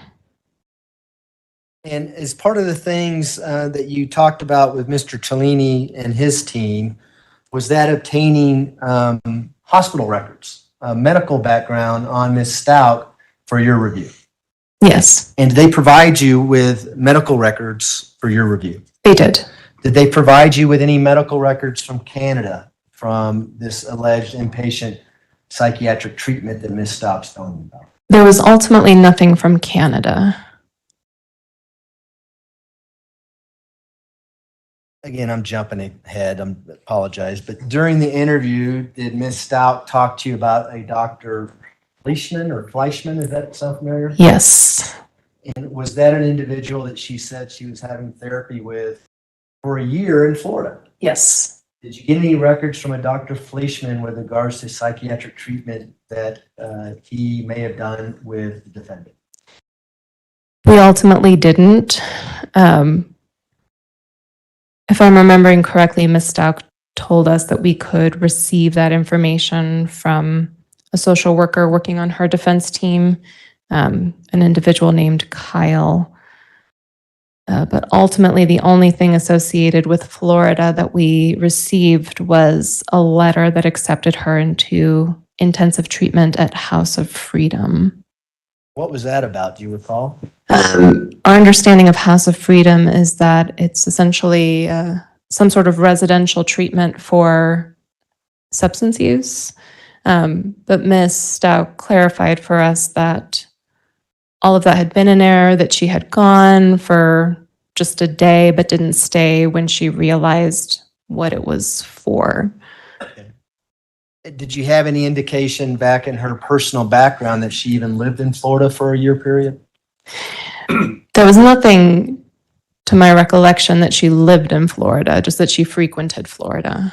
And as part of the things that you talked about with Mr. Cellini and his team, was that obtaining hospital records, medical background on Ms. Stauch for your review? Yes, And did they provide you with medical records for your review? they did. Did they provide you with any medical records from Canada from this alleged inpatient psychiatric treatment that Ms. Stauch's telling you about? There was ultimately nothing from Canada. Again, I'm jumping ahead. I apologize. But during the interview, did Ms. Stauch talk to you about a Dr. Fleischman or Fleischman? Is that sound familiar? Yes, And was that an individual that she said she was having therapy with for a year in Florida? yes. Did you get any records from a Dr. Fleischman with regards to psychiatric treatment that he may have done with the defendant? We ultimately didn't. If I'm remembering correctly, Ms. Stauch told us that we could receive that information from a social worker working on her defense team, an individual named Kyle. But ultimately, the only thing associated with Florida that we received was a letter that accepted her into intensive treatment at House of Freedom. What was that about? Do you recall? Our understanding of House of Freedom is that it's essentially some sort of residential treatment for substance use. But Ms. Stauch clarified for us that all of that had been in error, that she had gone for just a day but didn't stay when she realized what it was for. Did you have any indication back in her personal background that she even lived in Florida for a year period? There was nothing to my recollection that she lived in Florida, just that she frequented Florida.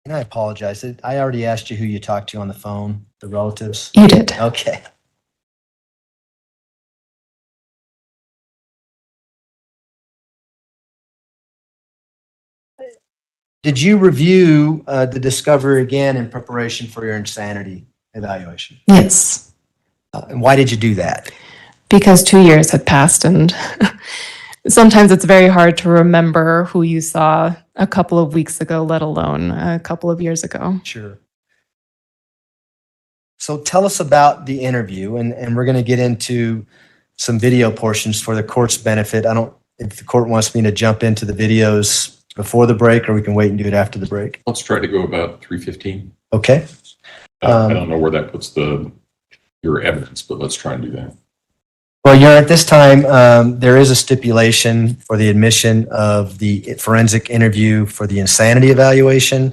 And I apologize. I already asked you who you talked to on the phone, the relatives. You did. Okay. Did you review the discovery again in preparation for your insanity evaluation? Yes, And why did you do that? because 2 years had passed and sometimes it's very hard to remember who you saw a couple of weeks ago, let alone a couple of years ago. Sure. So tell us about the interview, and we're going to get into some video portions for the court's benefit. If the court wants me to jump into the videos before the break, or we can wait and do it after the break. Let's try to go about 3:15. Okay. I don't know where that puts your evidence, but let's try and do that. Well, at this time, there is a stipulation for the admission of the forensic interview for the insanity evaluation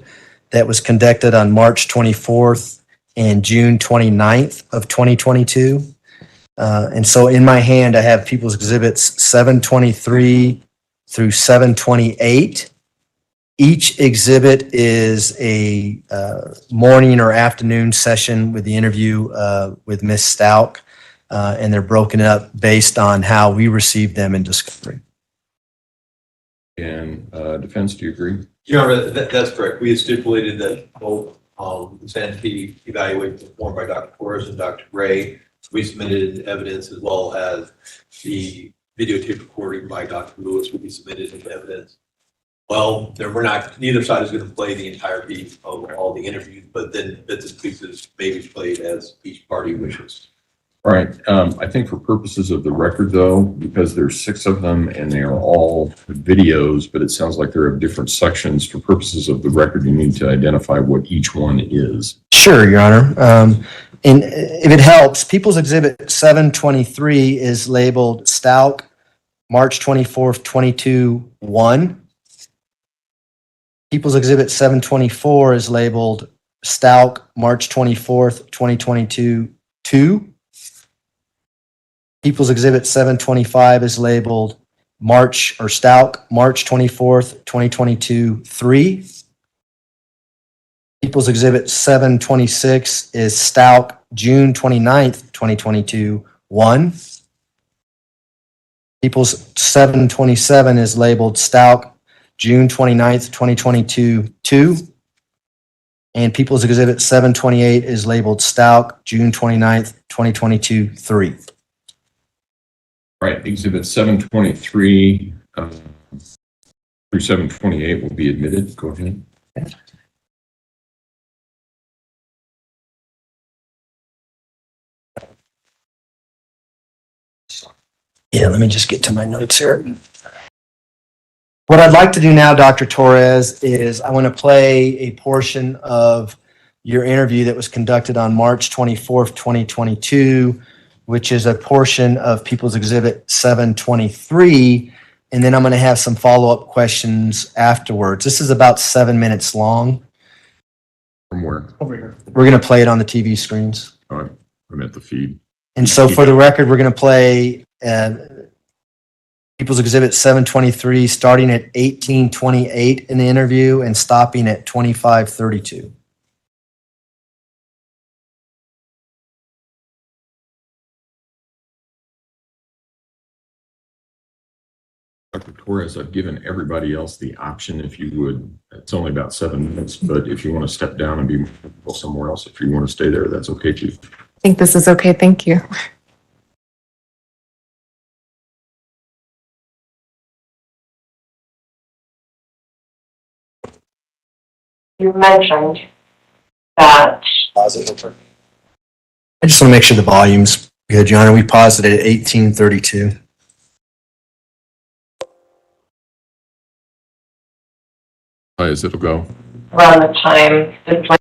that was conducted on March 24th and June 29th of 2022. And so in my hand, I have People's Exhibits 723 through 728. Each exhibit is a morning or afternoon session with the interview with Ms. Stauch, and they're broken up based on how we received them in discovery. And defense, do you agree? Your Honor, that's correct. We had stipulated that both insanity evaluations performed by Dr. Torres and Dr. Gray. We submitted evidence, as well as the videotape recording by Dr. Lewis will be submitted as evidence. Well, neither side is going to play the entirety of all the interviews, but then bits and pieces may be played as each party wishes. All right. I think for purposes of the record, though, because there's 6 of them and they are all videos, but it sounds like they're of different sections. For purposes of the record, you need to identify what each one is. Sure, Your Honor. And if it helps, People's Exhibit 723 is labeled Stauch, March 24th, 22-1. People's Exhibit 724 is labeled Stauch, March 24th, 2022, 2. People's Exhibit 725 is labeled Stauch, March 24th, 2022, 3. People's Exhibit 726 is Stauch, June 29th, 2022, 1. People's 727 is labeled Stauch, June 29th, 2022, 2. And People's Exhibit 728 is labeled Stauch, June 29th, 2022, 3. All right, Exhibit 723 through 728 will be admitted. Go ahead. Yeah, let me just get to my notes here. What I'd like to do now, Dr. Torres, is I want to play a portion of your interview that was conducted on March 24th, 2022, which is a portion of People's Exhibit 723, and then I'm going to have some follow-up questions afterwards. This is about 7 minutes long. From where? Over here. We're going to play it on the TV screens. Oh, I'm at the feed. And so for the record, we're going to play People's Exhibit 723, starting at 1828 in the interview and stopping at 2532. Dr. Torres, I've given everybody else the option if you would. It's only about 7 minutes, but if you want to step down and be somewhere else, if you want to stay there, that's okay too. I think this is okay. Thank you. You mentioned that I just want to make sure the volume's good, Your Honor. We paused it at 1832. As it'll go. around the time the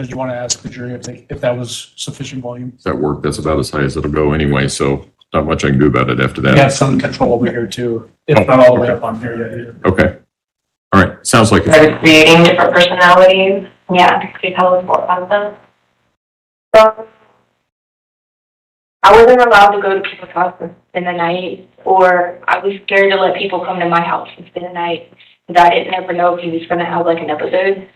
Did you want to ask the jury if that was sufficient volume? Does that work? That's about as high as it'll go anyway, so not much I can do about it after We have that. some control over here too. It's not all the way up on here yet either. Okay. All right, sounds like started it's, creating different personalities. Yeah, could you tell us more about them? So, I wasn't allowed to go to people's houses in the night, or I was scared to let people come to my house and spend the night, because I didn't ever know if he was going to have like an episode.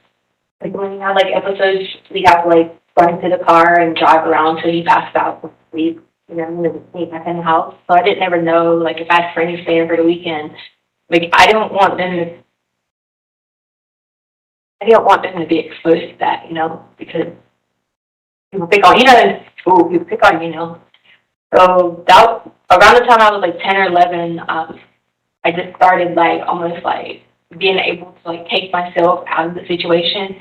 Like when he had like episodes, we'd have to like run to the car and drive around till he passed out and sleep, you know, and then sneak back in the house. So I didn't ever know, like if I had friends stay over the weekend, like I didn't want them to be exposed to that, you know, because people pick on, you know, in school, people pick on, you know. So that, around the time I was like 10 or 11, I just started like almost like being able to like take myself out of the situation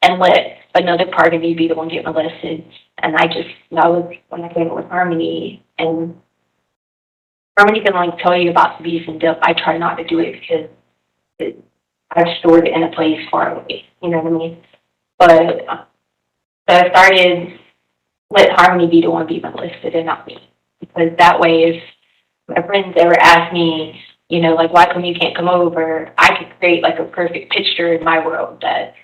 and let another part of me be the one get molested. And that was when I came up with Harmony. And Harmony can like tell you about abuse and death. I try not to do it because I've stored it in a place far away, you know what I mean? But so I started, let Harmony be the one be molested and not me. Because that way, if my friends ever ask me, you know, like, why come you can't come over? I could create like a perfect picture in my world that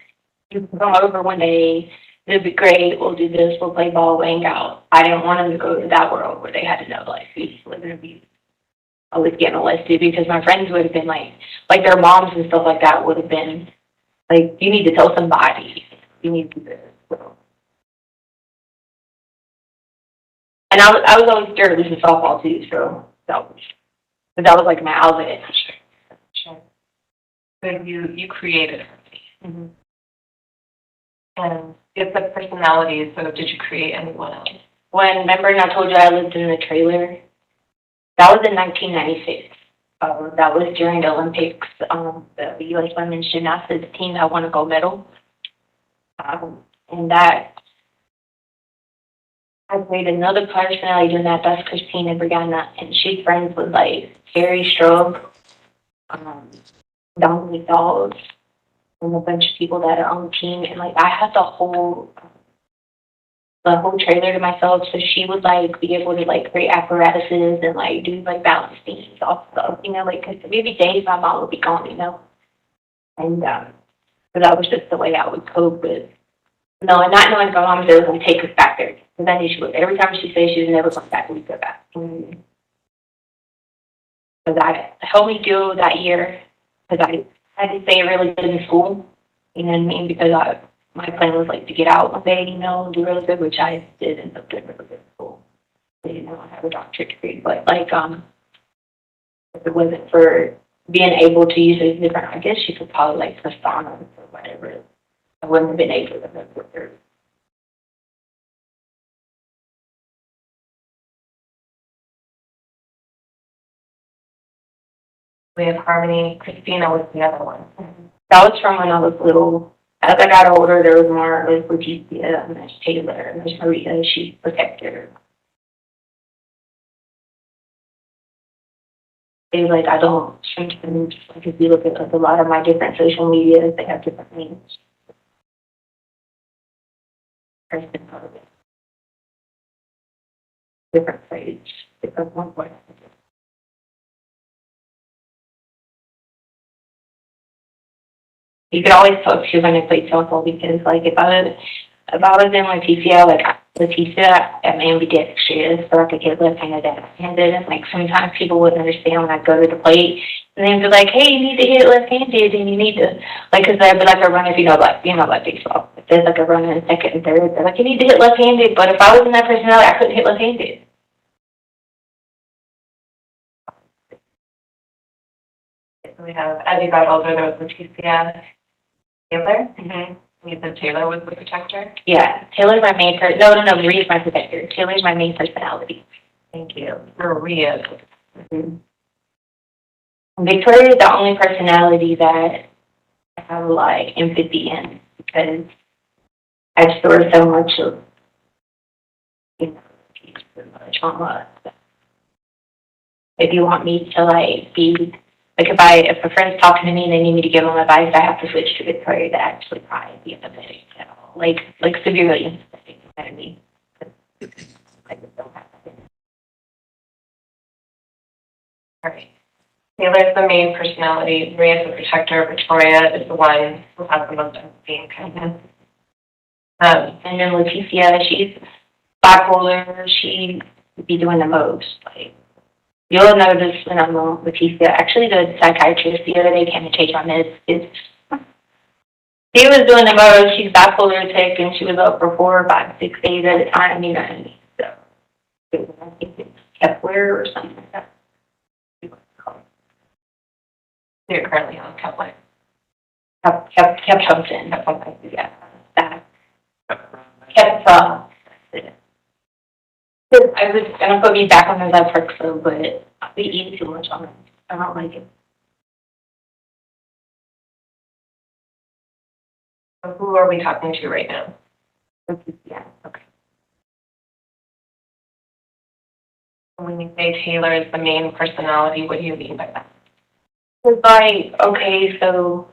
you can come over one day, it'll be great, we'll do this, we'll play ball, we'll hang out. I didn't want them to go to that world where they had to know, like, who's living abuse. I was getting molested because my friends would have been like their moms and stuff like that would have been like, you need to tell somebody, you need to do this. So. And I was always scared of losing softball too, so that was like my outlet. Sure. So you created her. Mm-hmm. And it's the personality, so did you create anyone else? Remember I told you I lived in the trailer? That was in 1996. That was during the Olympics, the U.S. Women's Gymnastics team that won a gold medal. And that, I played another personality doing that. That's Christina Brigana, and she's friends with like Harry Strub, Dominic Dawes, and a bunch of people that are on the team. And like I had the whole trailer to myself, so she would like be able to like create apparatuses and like do like balance beams off stuff, you know, like because maybe days my mom would be gone, you know. And, so that was just the way I would cope with, not knowing my mom was going to take us back there. Because I knew she would, every time she said she was never going back, we'd go back. Because that helped me do that year, because I had to stay really good in school, you know what I mean? Because my plan was like to get out one day, you know, and do really good, which I did end up doing really good in school. You know, I have a doctorate degree, but like, if it wasn't for being able to use it different, I guess you could probably like personas or whatever. I wouldn't have been able to live with her. We have Harmony. Christina was the other one. That was from when I was little. As I got older, there was more, there's Letecia, and there's Taylor, and there's Maria, she's protector. It's like, I don't, sometimes, like, if you look at like, a lot of my different social medias, they have different names. Different phrase, different one word. You could always tell if she was going to play telephone, because like if I was in Letecia, like Letecia at my ambidextrous, so I could get left-handed and left-handed, and like sometimes people wouldn't understand when I go to the plate, and they'd be like, "Hey, you need to hit left-handed, and you need to like," because there'd be like a run, if you know like baseball, if there's like a run in second and third, they're like, "You need to hit left-handed," but if I was in that personality, I couldn't hit left-handed. So we have, as you got older, there was Letecia. Taylor? Mm-hmm. You said Taylor was the protector? Yeah, Taylor's my main person. No, Maria's my protector. Taylor's my main personality. Thank you. Maria. Mm-hmm. Victoria is the only personality that I have like empathy in, because I store so much of, you know, trauma. If you want me to like be, like if a friend's talking to me and they need me to give them advice, I have to switch to Victoria to actually try and be empathetic at all. Like severely empathetic, you know what I mean? I just don't have that. All right. Taylor's the main personality. Maria's the protector. Victoria is the one who has the most empathy and kindness. And then Letecia, she's bipolar. She would be doing the most. Like, you'll notice when I'm on Letecia, actually the psychiatrist the other day came to take my meds. She was doing the most. She's bipolar tech, and she was up for 4 or 5, 6 days at a time, you know what I mean? So, I think it's Kepler or something like that. You're currently on Kepler. Kept something, yeah. That. Kept I was gonna put me back on the Letecia, but I'll be eating too much on it. I don't like it. So who are we talking to right now? Yeah, okay. When you say Taylor is the main personality, what do you mean by that? It's like, okay, so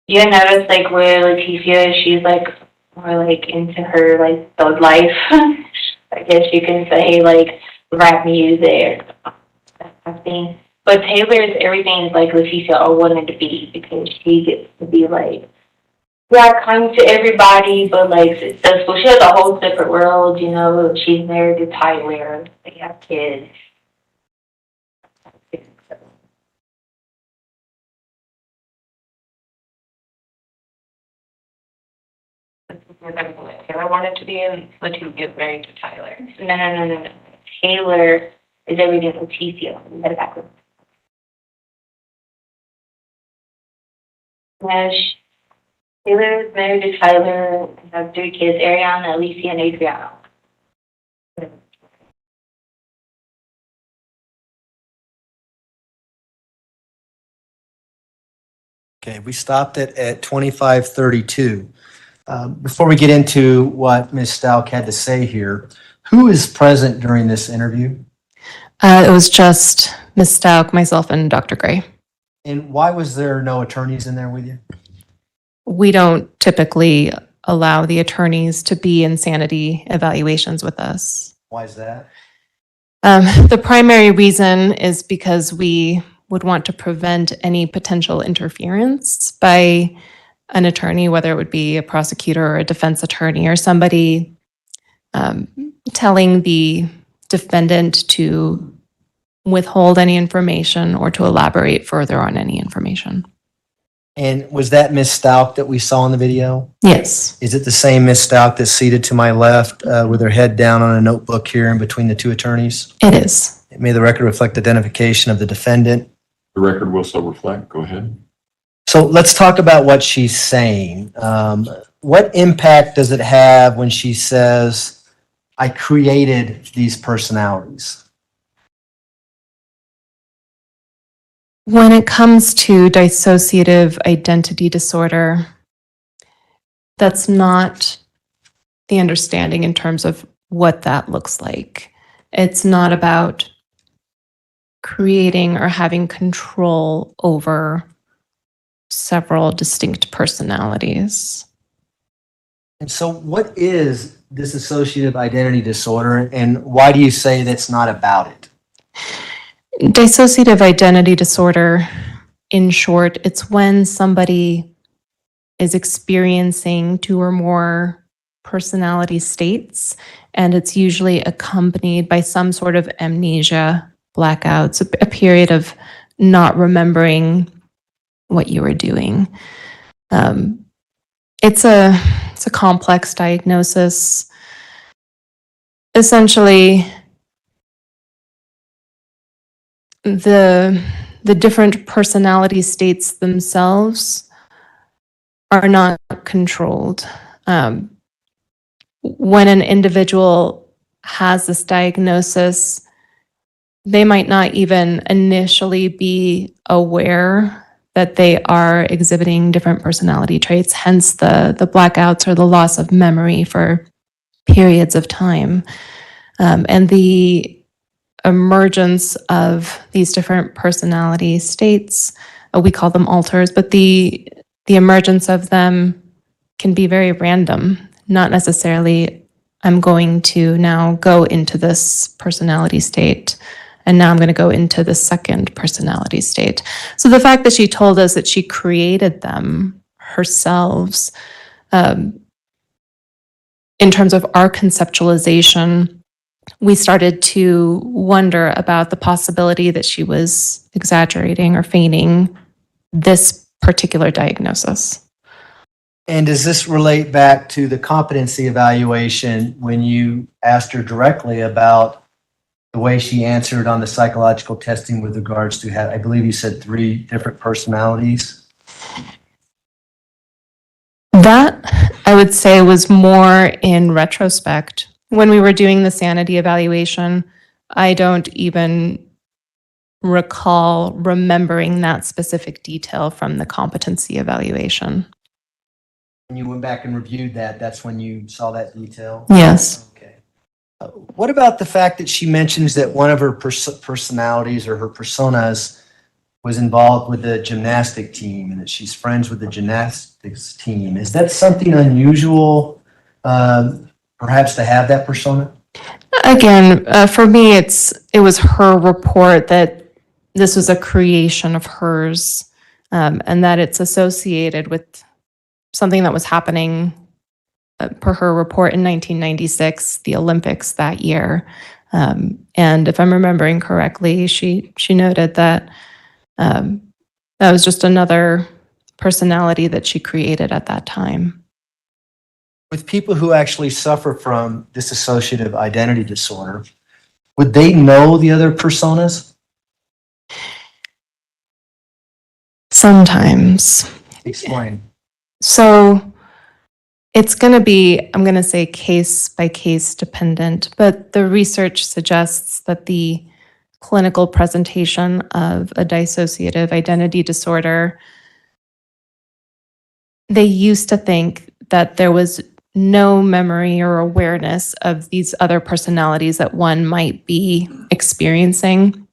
you notice like where Letecia, she's like more like into her like thug life. I guess you can say like rap music, that kind of thing. But Taylor's everything is like Letecia wanted to be, because she gets to be like, yeah, kind to everybody, but like successful. She has a whole separate world, you know. She's married to Tyler. They have kids. Is everything that Taylor wanted to be, and Letecia is married to Tyler? No. Taylor is everything Letecia. You got it backwards. Yeah, Taylor is married to Tyler and have 3 kids, Ariana, Alicia, and Adriano. Okay, we stopped it at 25:32. Before we get into what Ms. Stauch had to say here, who is present during this interview? It was just Ms. Stauch, myself, and Dr. Gray. And why was there no attorneys in there with you? We don't typically allow the attorneys to be in sanity evaluations with us. Why is that? The primary reason is because we would want to prevent any potential interference by an attorney, whether it would be a prosecutor or a defense attorney or somebody telling the defendant to withhold any information or to elaborate further on any information. And was that Miss Stauch that we saw in the video? Yes, Is it the same Miss Stauch that's seated to my left with her head down on a notebook here in between the two attorneys? it is. May the record reflect identification of the defendant. The record will so reflect. Go ahead. So let's talk about what she's saying. What impact does it have when she says, I created these personalities? When it comes to dissociative identity disorder, that's not the understanding in terms of what that looks like. It's not about creating or having control over several distinct personalities. And so what is dissociative identity disorder, and why do you say that's not about it? Dissociative identity disorder, in short, it's when somebody is experiencing two or more personality states, and it's usually accompanied by some sort of amnesia, blackouts, a period of not remembering what you were doing. It's a complex diagnosis. Essentially, the different personality states themselves are not controlled. When an individual has this diagnosis, they might not even initially be aware that they are exhibiting different personality traits, hence the blackouts or the loss of memory for periods of time. And the emergence of these different personality states, we call them alters, but the emergence of them can be very random, not necessarily I'm going to now go into this personality state and now I'm going to go into the second personality state. So the fact that she told us that she created them herself, in terms of our conceptualization, we started to wonder about the possibility that she was exaggerating or feigning this particular diagnosis. And does this relate back to the competency evaluation when you asked her directly about the way she answered on the psychological testing with regards to, I believe you said 3 different personalities? That, I would say, was more in retrospect. When we were doing the sanity evaluation, I don't even recall remembering that specific detail from the competency evaluation. When you went back and reviewed that, that's when you saw that detail? Yes. Okay. What about the fact that she mentions that one of her personalities or her personas was involved with the gymnastic team and that she's friends with the gymnastics team? Is that something unusual, perhaps, to have that persona? Again, for me, it was her report that this was a creation of hers, and that it's associated with something that was happening, per her report, in 1996, the Olympics that year. And if I'm remembering correctly, she noted that that was just another personality that she created at that time. With people who actually suffer from dissociative identity disorder, would they know the other personas? Sometimes. Explain. So it's going to be, I'm going to say, case by case dependent, but the research suggests that the clinical presentation of a dissociative identity disorder, they used to think that there was no memory or awareness of these other personalities that one might be experiencing.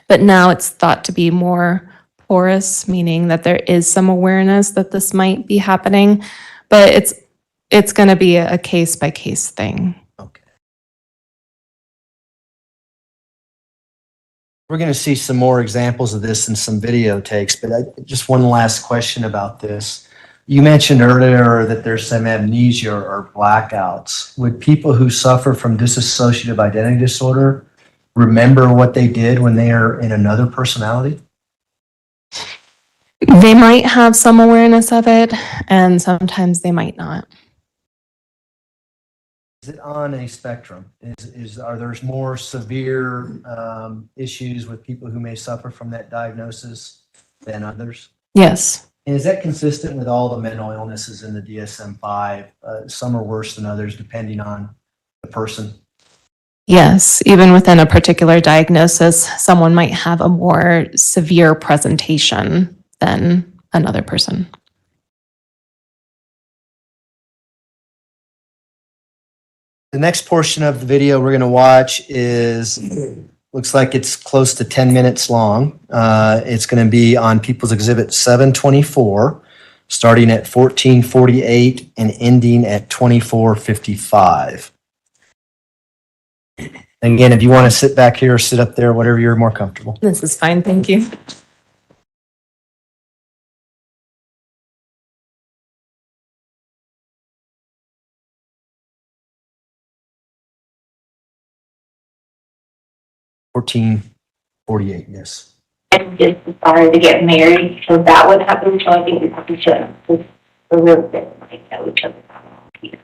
But now it's thought to be more porous, meaning that there is some awareness that this might be happening, but it's going to be a case by case thing. Okay. We're going to see some more examples of this in some videotapes, but just one last question about this. You mentioned earlier that there's some amnesia or blackouts. Would people who suffer from dissociative identity disorder remember what they did when they are in another personality? They might have some awareness of it, and sometimes they might not. Is it on a spectrum? Are there more severe issues with people who may suffer from that diagnosis than others? Yes. And is that consistent with all the mental illnesses in the DSM-5? Some are worse than others depending on the person. Yes, even within a particular diagnosis, someone might have a more severe presentation than another person. The next portion of the video we're going to watch looks like it's close to 10 minutes long. It's going to be on People's Exhibit 724, starting at 1448 and ending at 2455. Again, if you want to sit back here or sit up there, whatever you're more comfortable. This is fine, thank you. $14.48, yes. And just decided to get married, so that would happen, so I think we have to shut the real bit, like, that would shut it.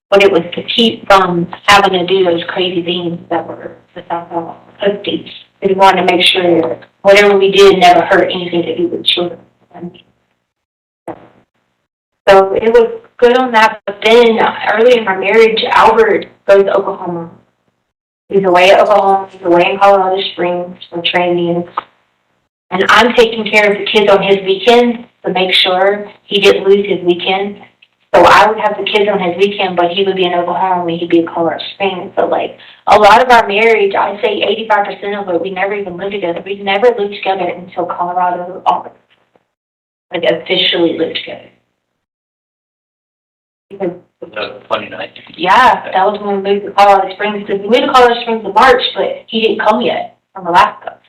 But it was to keep from having to do those crazy things that were without safety. We wanted to make sure whatever we did never hurt anything to do with children. So it was good on that, but then early in our marriage, Albert goes to Oklahoma. He's away at Oklahoma, he's away in Colorado Springs for training. And I'm taking care of the kids on his weekends to make sure he didn't lose his weekend. So I would have the kids on his weekend, but he would be in Oklahoma and he'd be in Colorado Springs. So like a lot of our marriage, I'd say 85% of it, we never even lived together. We never lived together until Colorado, August. Like officially lived together. Because That was a funny night. yeah, that was when we moved to Colorado Springs. Because we moved to Colorado Springs in March, but he didn't come yet from Alaska.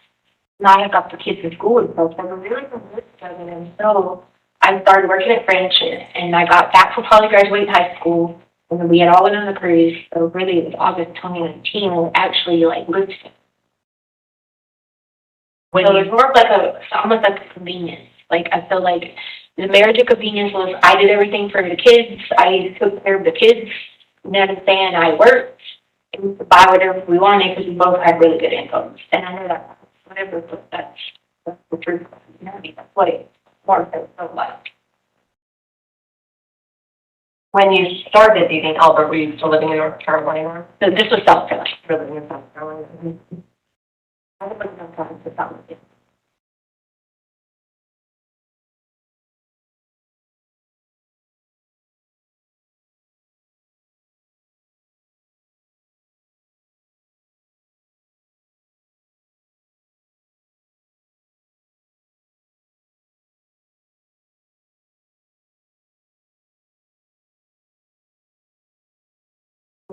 And I had got the kids in school and stuff, so we really didn't live together. And so I started working at French, and I got back from probably graduating high school, and then we had all went on the cruise. So really, it was August 2019 when we actually like lived together. So it was more of like almost like a convenience. Like I feel like the marriage of convenience was I did everything for the kids. I took care of the kids. You know what I'm saying? I worked and we could buy whatever we wanted because we both had really good incomes. And I know that whatever, but that's the truth. You know what I mean? That's what it more so like. When you started dating Albert, were you still living in North Carolina? So this was South Carolina. Living in South Carolina? I was living in South Carolina. Did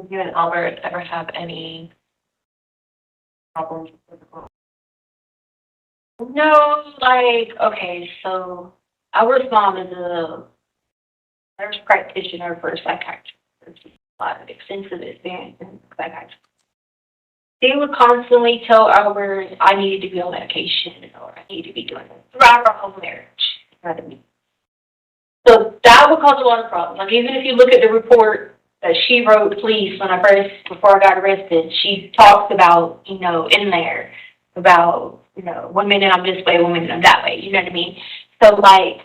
you and Albert ever have any problems with physical? No, like, okay, so Albert's mom is a nurse practitioner for a psychiatrist. A lot of extensive experience in psychiatry. They would constantly tell Albert, I needed to be on medication or I need to be doing this throughout our whole marriage. You know what I mean? So that would cause a lot of problems. Like even if you look at the report that she wrote to police before I got arrested, she talks about, you know, in there about, you know, 1 minute I'm this way, 1 minute I'm that way. You know what I mean? So like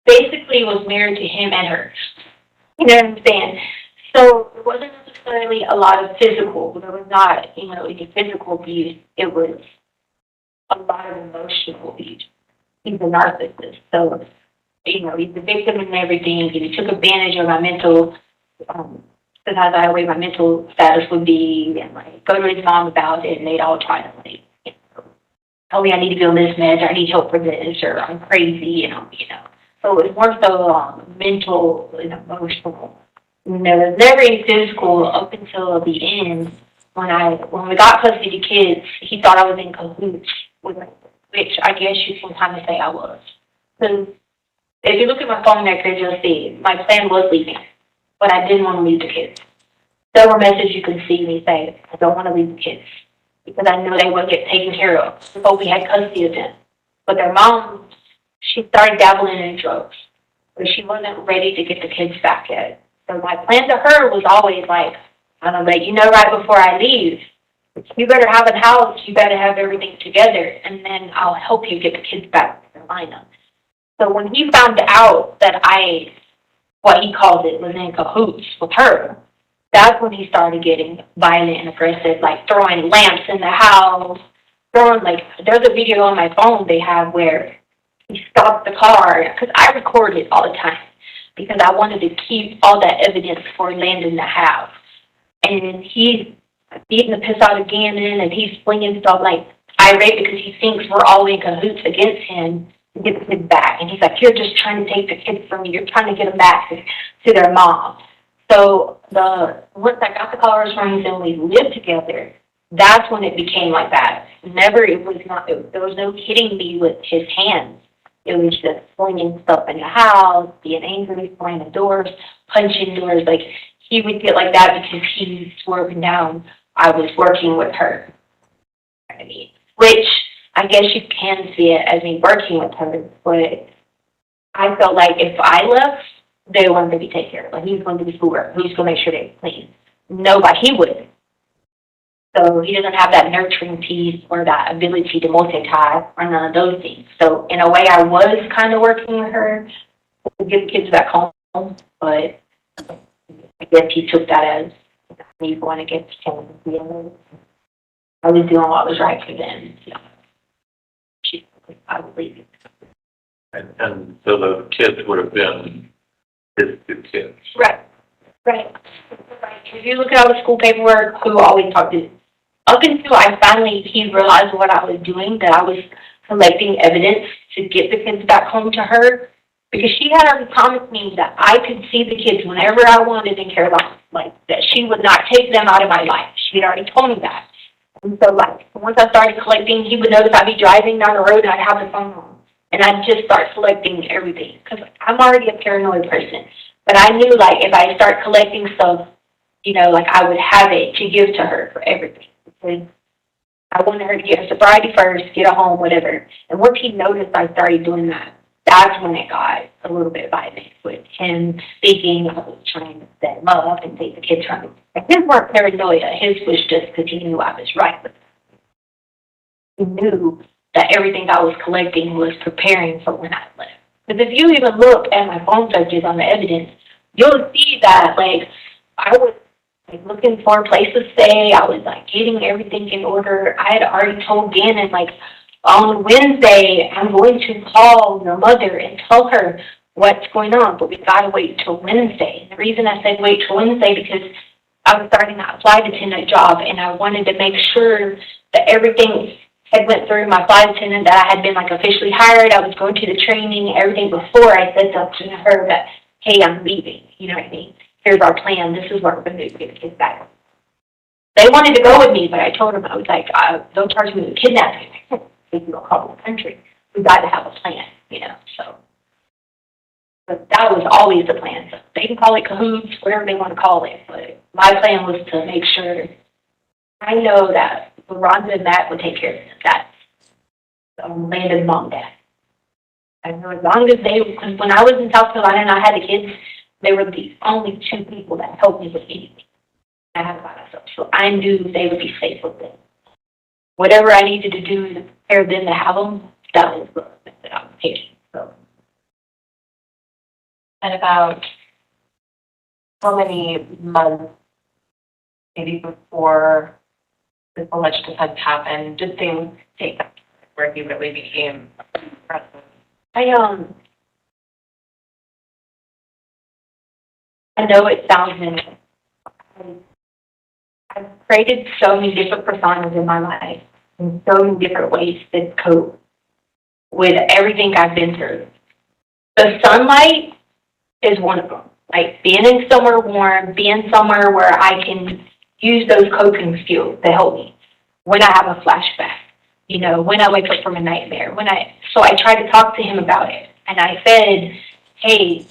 basically was married to him and her. You know what I'm saying? So it wasn't necessarily a lot of physical. There was not, you know, any physical abuse. It was a lot of emotional abuse. He's a narcissist. So, you know, he's the victim and everything. He took advantage of my mental, because I the way my mental status would be, and like go to his mom about it, and they'd all try to like, you know, tell me I need to be on this meds, or I need help for this, or I'm crazy, and you know. So it was more so mental and emotional. You know, there was never any physical up until the end when we got custody of the kids, he thought I was in cahoots with her, which I guess you can kind of say I was. Because if you look at my phone record, you'll see my plan was leaving, but I didn't want to leave the kids. Several messages you can see me say, I don't want to leave the kids because I know they would get taken care of. So we had custody of them. But their mom, she started dabbling in drugs, but she wasn't ready to get the kids back yet. So my plan to her was always like, I'm going to let you know right before I leave. You better have a house, you better have everything together, and then I'll help you get the kids back to Carolina. So when he found out that I, what he called it, was in cahoots with her, that's when he started getting violent and aggressive, like throwing lamps in the house, there's a video on my phone they have where he stopped the car, because I record it all the time, because I wanted to keep all that evidence for Landon to have. And he's beating the piss out of Gannon, and he's flinging stuff like irate because he thinks we're all in cahoots against him to get the kids back. And he's like, you're just trying to take the kids from me. You're trying to get them back to their mom. So once I got the Colorado Springs and we lived together, that's when it became like that. There was no hitting me with his hands. It was just flinging stuff in the house, being angry, slamming doors, punching doors. Like, he would get like that because he swore down I was working with her. I mean, which I guess you can see it as me working with her, but I felt like if I left, they wanted to be taken care of. Like, he was going to do schoolwork. He was going to make sure they were clean. Nobody, he would. So he doesn't have that nurturing piece or that ability to multitask or none of those things. So in a way, I was kind of working with her to get the kids back home, but I guess he took that as me going against him. I was doing what was right for them. So I would leave. And so the kids would have been his two kids. Right. If you look at all the school paperwork, who always talked to, up until he realized what I was doing, that I was collecting evidence to get the kids back home to her, because she had already promised me that I could see the kids whenever I wanted in Carolina, like that she would not take them out of my life. She had already told me that. And so, like, once I started collecting, he would notice I'd be driving down the road and I'd have the phone on. And I'd just start collecting everything, because I'm already a paranoid person. But I knew, like, if I start collecting stuff, like, I would have it to give to her for everything. Because I wanted her to get her sobriety first, get a home, whatever. And once he noticed I started doing that, that's when it got a little bit violent with him speaking. I was trying to set him up and take the kids from him. His weren't paranoia. His was just because he knew I was right with him. He knew that everything I was collecting was preparing for when I left. Because if you even look at my phone searches on the evidence, you'll see that, like, I was looking for a place to stay. I was, like, getting everything in order. I had already told Gannon, like, on Wednesday, I'm going to call your mother and tell her what's going on, but we got to wait till Wednesday. And the reason I said wait till Wednesday, because I was starting that flight attendant job, and I wanted to make sure that everything had went through my flight attendant, that I had been, like, officially hired. I was going to the training, everything before I said something to her that, hey, I'm leaving. You know what I mean? Here's our plan. This is what we're going to do to get the kids back. They wanted to go with me, but I told them, I was like, don't charge me with kidnapping. If you don't call the country, we got to have a plan, so. But that was always the plan. So they can call it cahoots, whatever they want to call it, but my plan was to make sure I know that Rhonda and Matt would take care of that. Landon's mom and dad. I know as long as when I was in South Carolina and I had the kids, they were the only two people that helped me with anything. I had by myself, so I knew they would be safe with them. Whatever I needed to do to prepare them to have them, that was the method I was taking. So. And about how many months, maybe before this alleged offense happened, did things take that where he really became aggressive? I know it sounds minimal. I've created so many different personas in my life and so many different ways to cope with everything I've been through. The sunlight is one of them. Like being in somewhere warm, being somewhere where I can use those coping skills to help me when I have a flashback, you know, when I wake up from a nightmare, so I tried to talk to him about it. And I said, hey,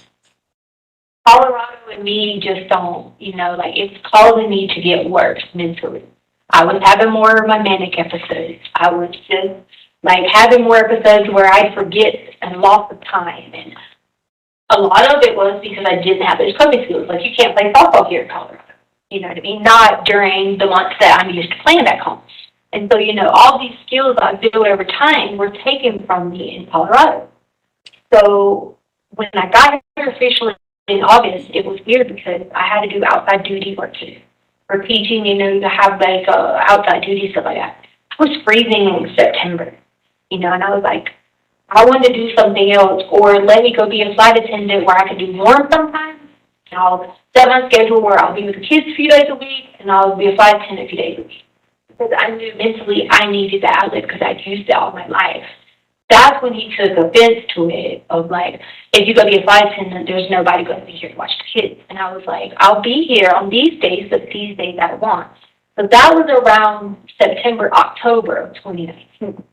Colorado and me just don't, you know, like it's causing me to get worse mentally. I was having more of my manic episodes. I was just like having more episodes where I forget and loss of time. And a lot of it was because I didn't have those coping skills. Like you can't play softball here in Colorado. You know what I mean? Not during the months that I'm used to playing back home. And so, you know, all these skills I built over time were taken from me in Colorado. So when I got here officially in August, it was weird because I had to do outside duty work too. For teaching, you know, to have like outside duty, stuff like that. I was freezing in September, you know, and I was like, I wanted to do something else or let me go be a flight attendant where I could do more sometimes. And I'll set my schedule where I'll be with the kids a few days a week and I'll be a flight attendant a few days a week. Because I knew mentally I needed that outlet because I'd used it all my life. That's when he took offense to it of like, if you go be a flight attendant, there's nobody going to be here to watch the kids. And I was like, I'll be here on these days, but these days I want. So that was around September, October of 2019.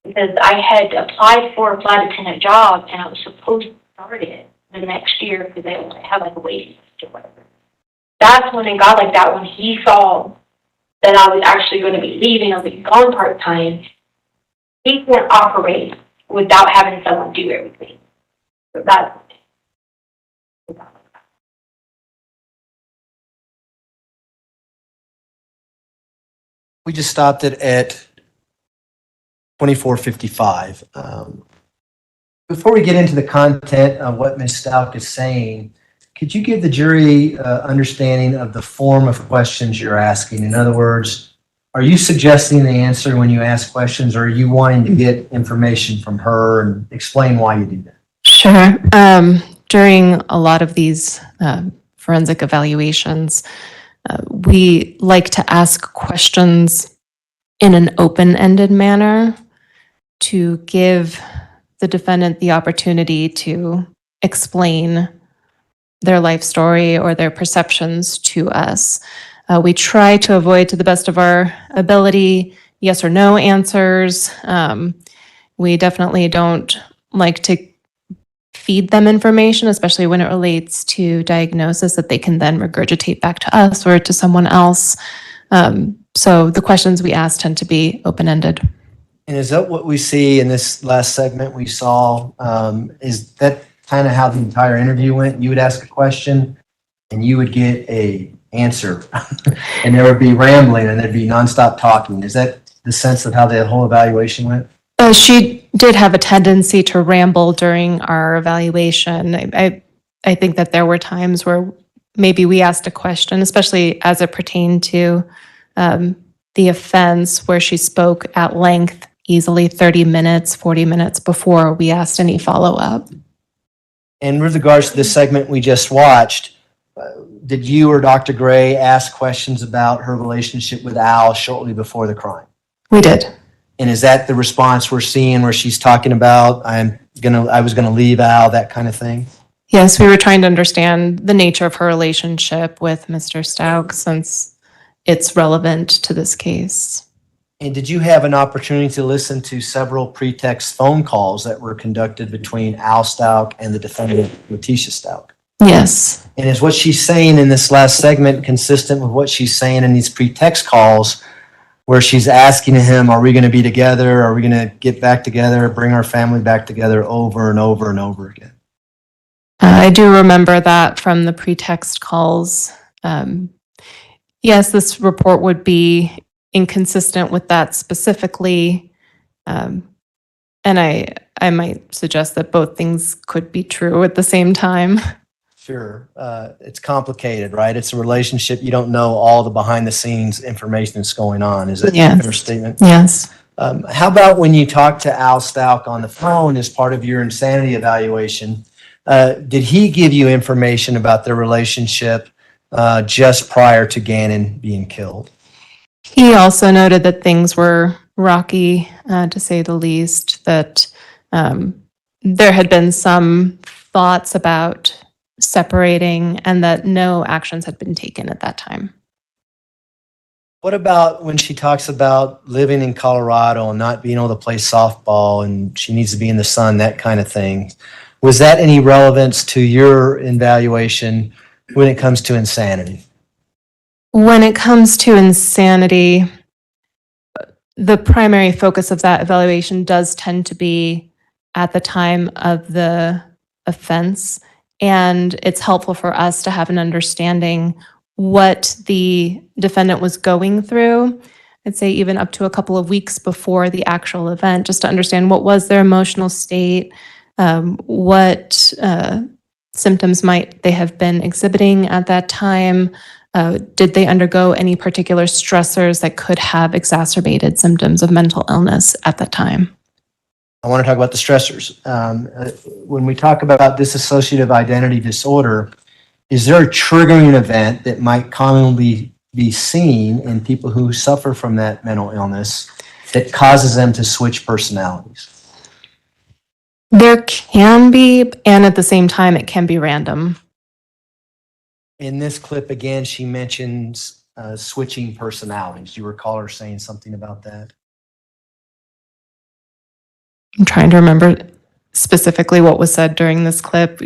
Because I had applied for a flight attendant job and I was supposed to start it the next year because they only have like a waiting list or whatever. That's when it got like that, when he saw that I was actually going to be leaving or be gone part-time. He can't operate without having someone do everything. So that's We just stopped it at 2455. Before we get into the content of what Ms. Stauch is saying, could you give the jury understanding of the form of questions you're asking? In other words, are you suggesting the answer when you ask questions, or are you wanting to get information from her and explain why you do that? Sure. During a lot of these forensic evaluations, we like to ask questions in an open-ended manner to give the defendant the opportunity to explain their life story or their perceptions to us. We try to avoid, to the best of our ability, yes or no answers. We definitely don't like to feed them information, especially when it relates to diagnosis that they can then regurgitate back to us or to someone else. So the questions we ask tend to be open-ended. And is that what we see in this last segment we saw? Is that kind of how the entire interview went? You would ask a question and you would get a answer and there would be rambling and there'd be nonstop talking. Is that the sense of how the whole evaluation went? She did have a tendency to ramble during our evaluation. I think that there were times where maybe we asked a question, especially as it pertained to the offense, where she spoke at length, easily 30 minutes, 40 minutes before we asked any follow-up. And with regards to the segment we just watched, did you or Dr. Gray ask questions about her relationship with Al shortly before the crime? We did. And is that the response we're seeing where she's talking about, I was gonna leave Al, that kind of thing? Yes, we were trying to understand the nature of her relationship with Mr. Stauch since it's relevant to this case. And did you have an opportunity to listen to several pretext phone calls that were conducted between Al Stauch and the defendant, Letecia Stauch? Yes. And is what she's saying in this last segment consistent with what she's saying in these pretext calls where she's asking him, are we going to be together? Are we going to get back together, bring our family back together over and over and over again? I do remember that from the pretext calls. Yes, this report would be inconsistent with that specifically. And I might suggest that both things could be true at the same time. Sure. It's complicated, right? It's a relationship. You don't know all the behind the scenes information that's going on. Is that a fair statement? Yes. How about when you talk to Al Stauch on the phone as part of your insanity evaluation? Did he give you information about their relationship just prior to Gannon being killed? He also noted that things were rocky, to say the least, that there had been some thoughts about separating and that no actions had been taken at that time. What about when she talks about living in Colorado and not being able to play softball and she needs to be in the sun, that kind of thing? Was that any relevance to your evaluation when it comes to insanity? When it comes to insanity, the primary focus of that evaluation does tend to be at the time of the offense. And it's helpful for us to have an understanding what the defendant was going through. I'd say even up to a couple of weeks before the actual event, just to understand what was their emotional state, what symptoms might they have been exhibiting at that time. Did they undergo any particular stressors that could have exacerbated symptoms of mental illness at that time? I want to talk about the stressors. When we talk about dissociative identity disorder, is there a triggering event that might commonly be seen in people who suffer from that mental illness that causes them to switch personalities? There can be, and at the same time, it can be random. In this clip, again, she mentions switching personalities. Do you recall her saying something about that? I'm trying to remember specifically what was said during this clip.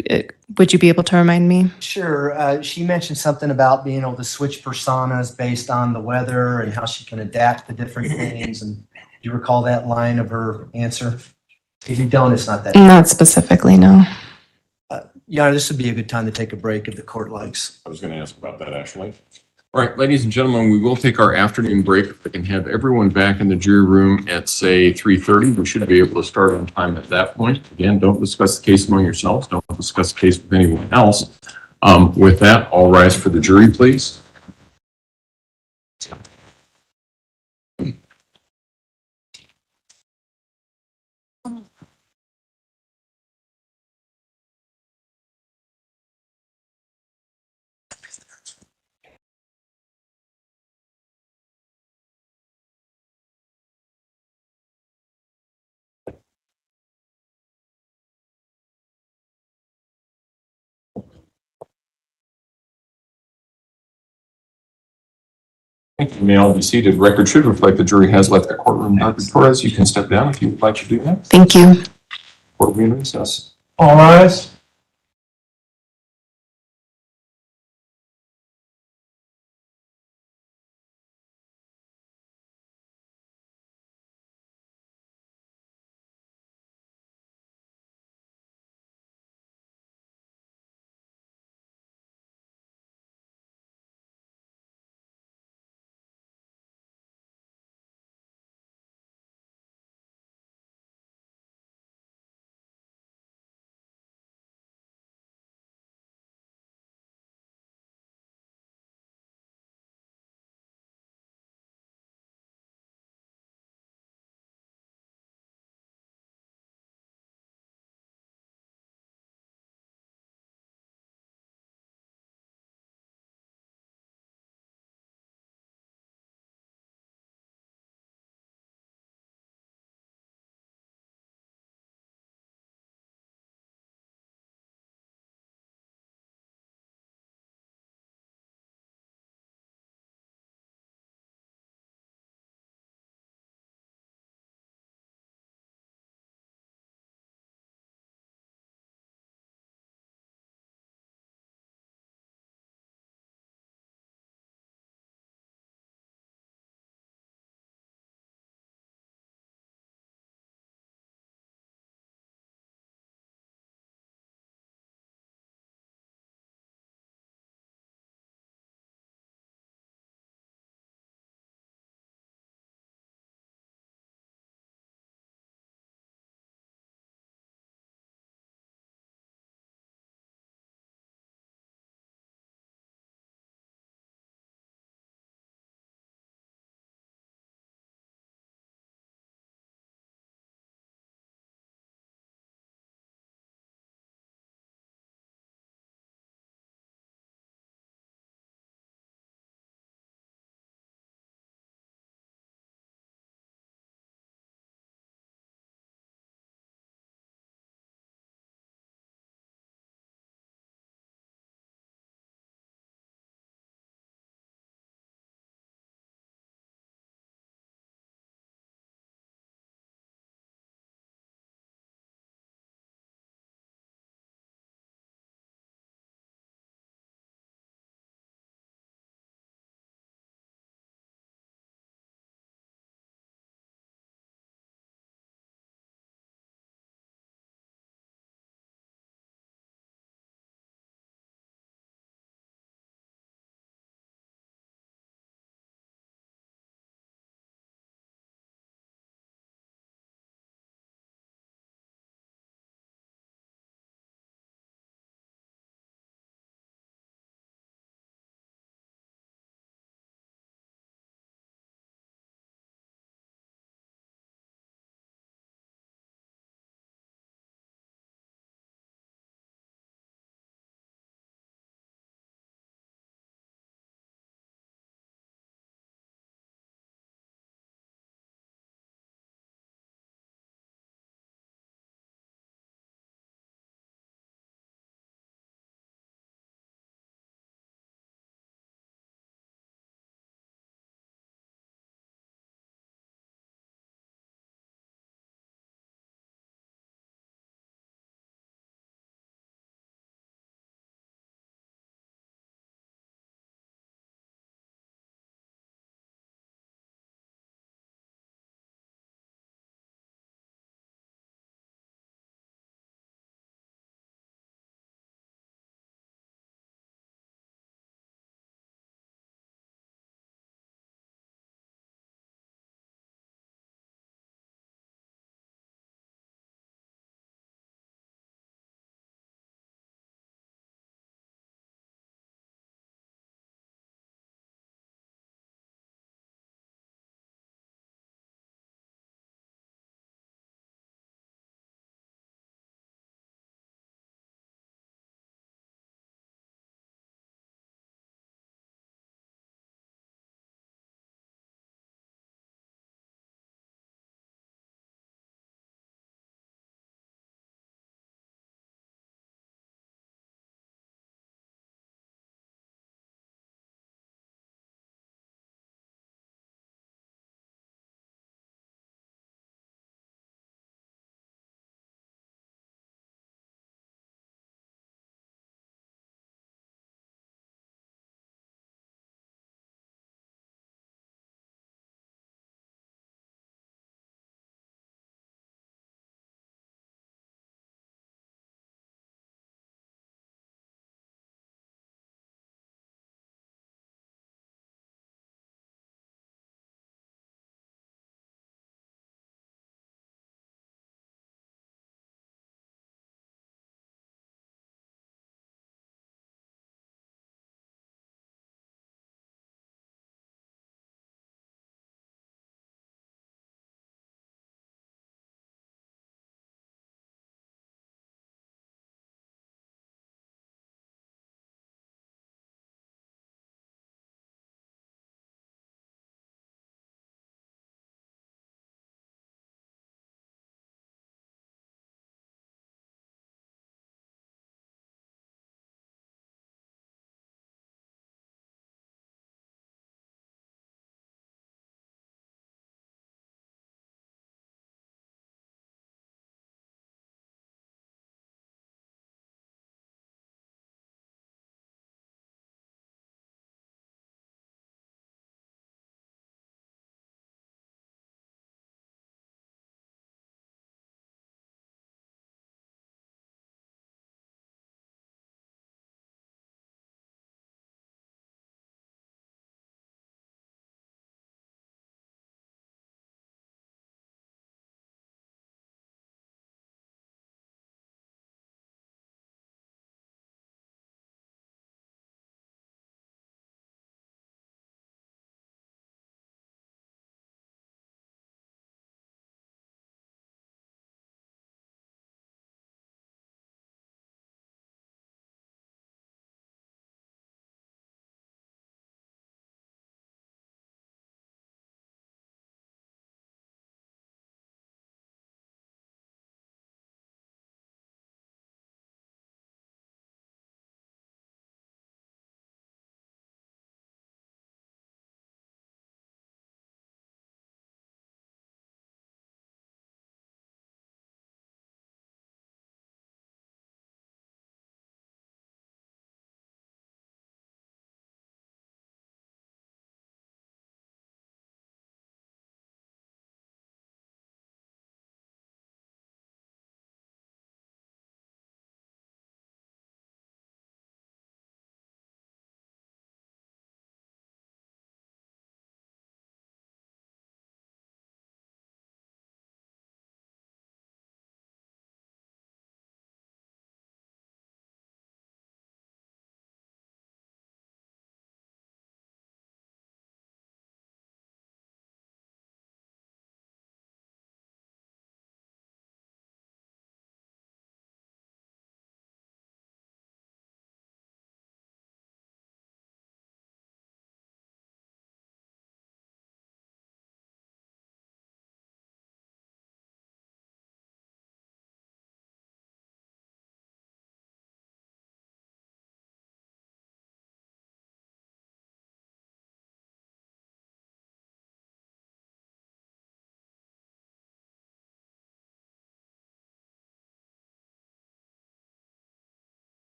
Would you be able to remind me? Sure. She mentioned something about being able to switch personas based on the weather and how she can adapt to different things. And do you recall that line of her answer? If you don't, it's not that. Not specifically, no. Yeah, this would be a good time to take a break if the court likes. I was going to ask about that, actually. All right, ladies and gentlemen, we will take our afternoon break. If we can have everyone back in the jury room at, say, 3:30, we should be able to start on time at that point. Again, don't discuss the case among yourselves. Don't discuss the case with anyone else. With that, all rise for the jury, please. Thank you. You may all be seated. Record should reflect the jury has left the courtroom. Dr. Torres, you can step down if you would like to do that. Thank you. Court will be in recess. All rise.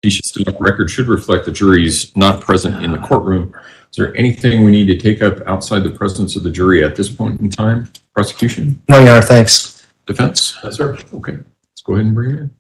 Letecia Stauch, record should reflect the jury's not present in the courtroom. Is there anything we need to take up outside the presence of the jury at this point in time? Prosecution? No, Your Honor, thanks. Defense? Yes, sir. Okay, let's go ahead and bring it in.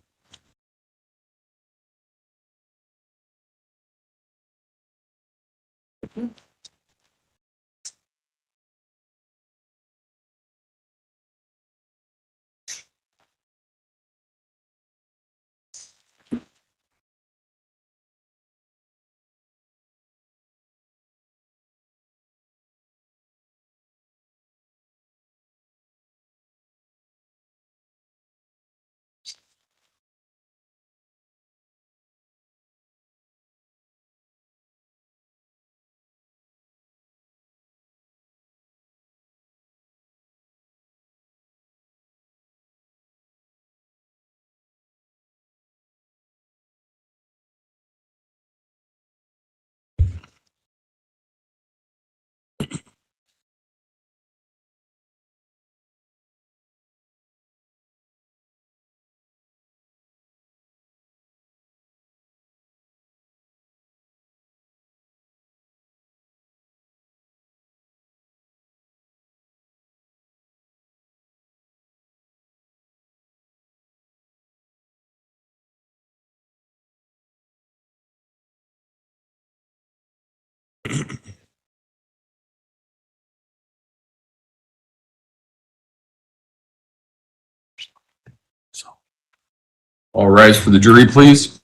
All rise for the jury, please.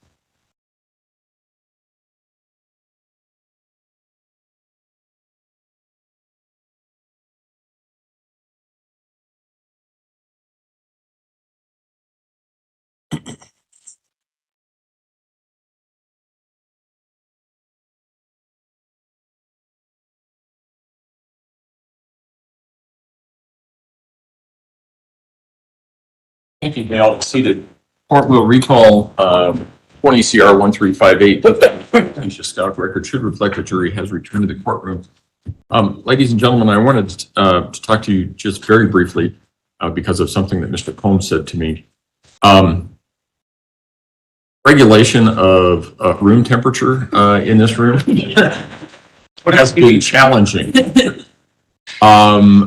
Thank you, Dale. Seated. Court will recall 20 CR 1358. Letecia Stauch, record should reflect the jury has returned to the courtroom. Ladies and gentlemen, I wanted to talk to you just very briefly because of something that Mr. Combs said to me. Regulation of room temperature in this room has been challenging.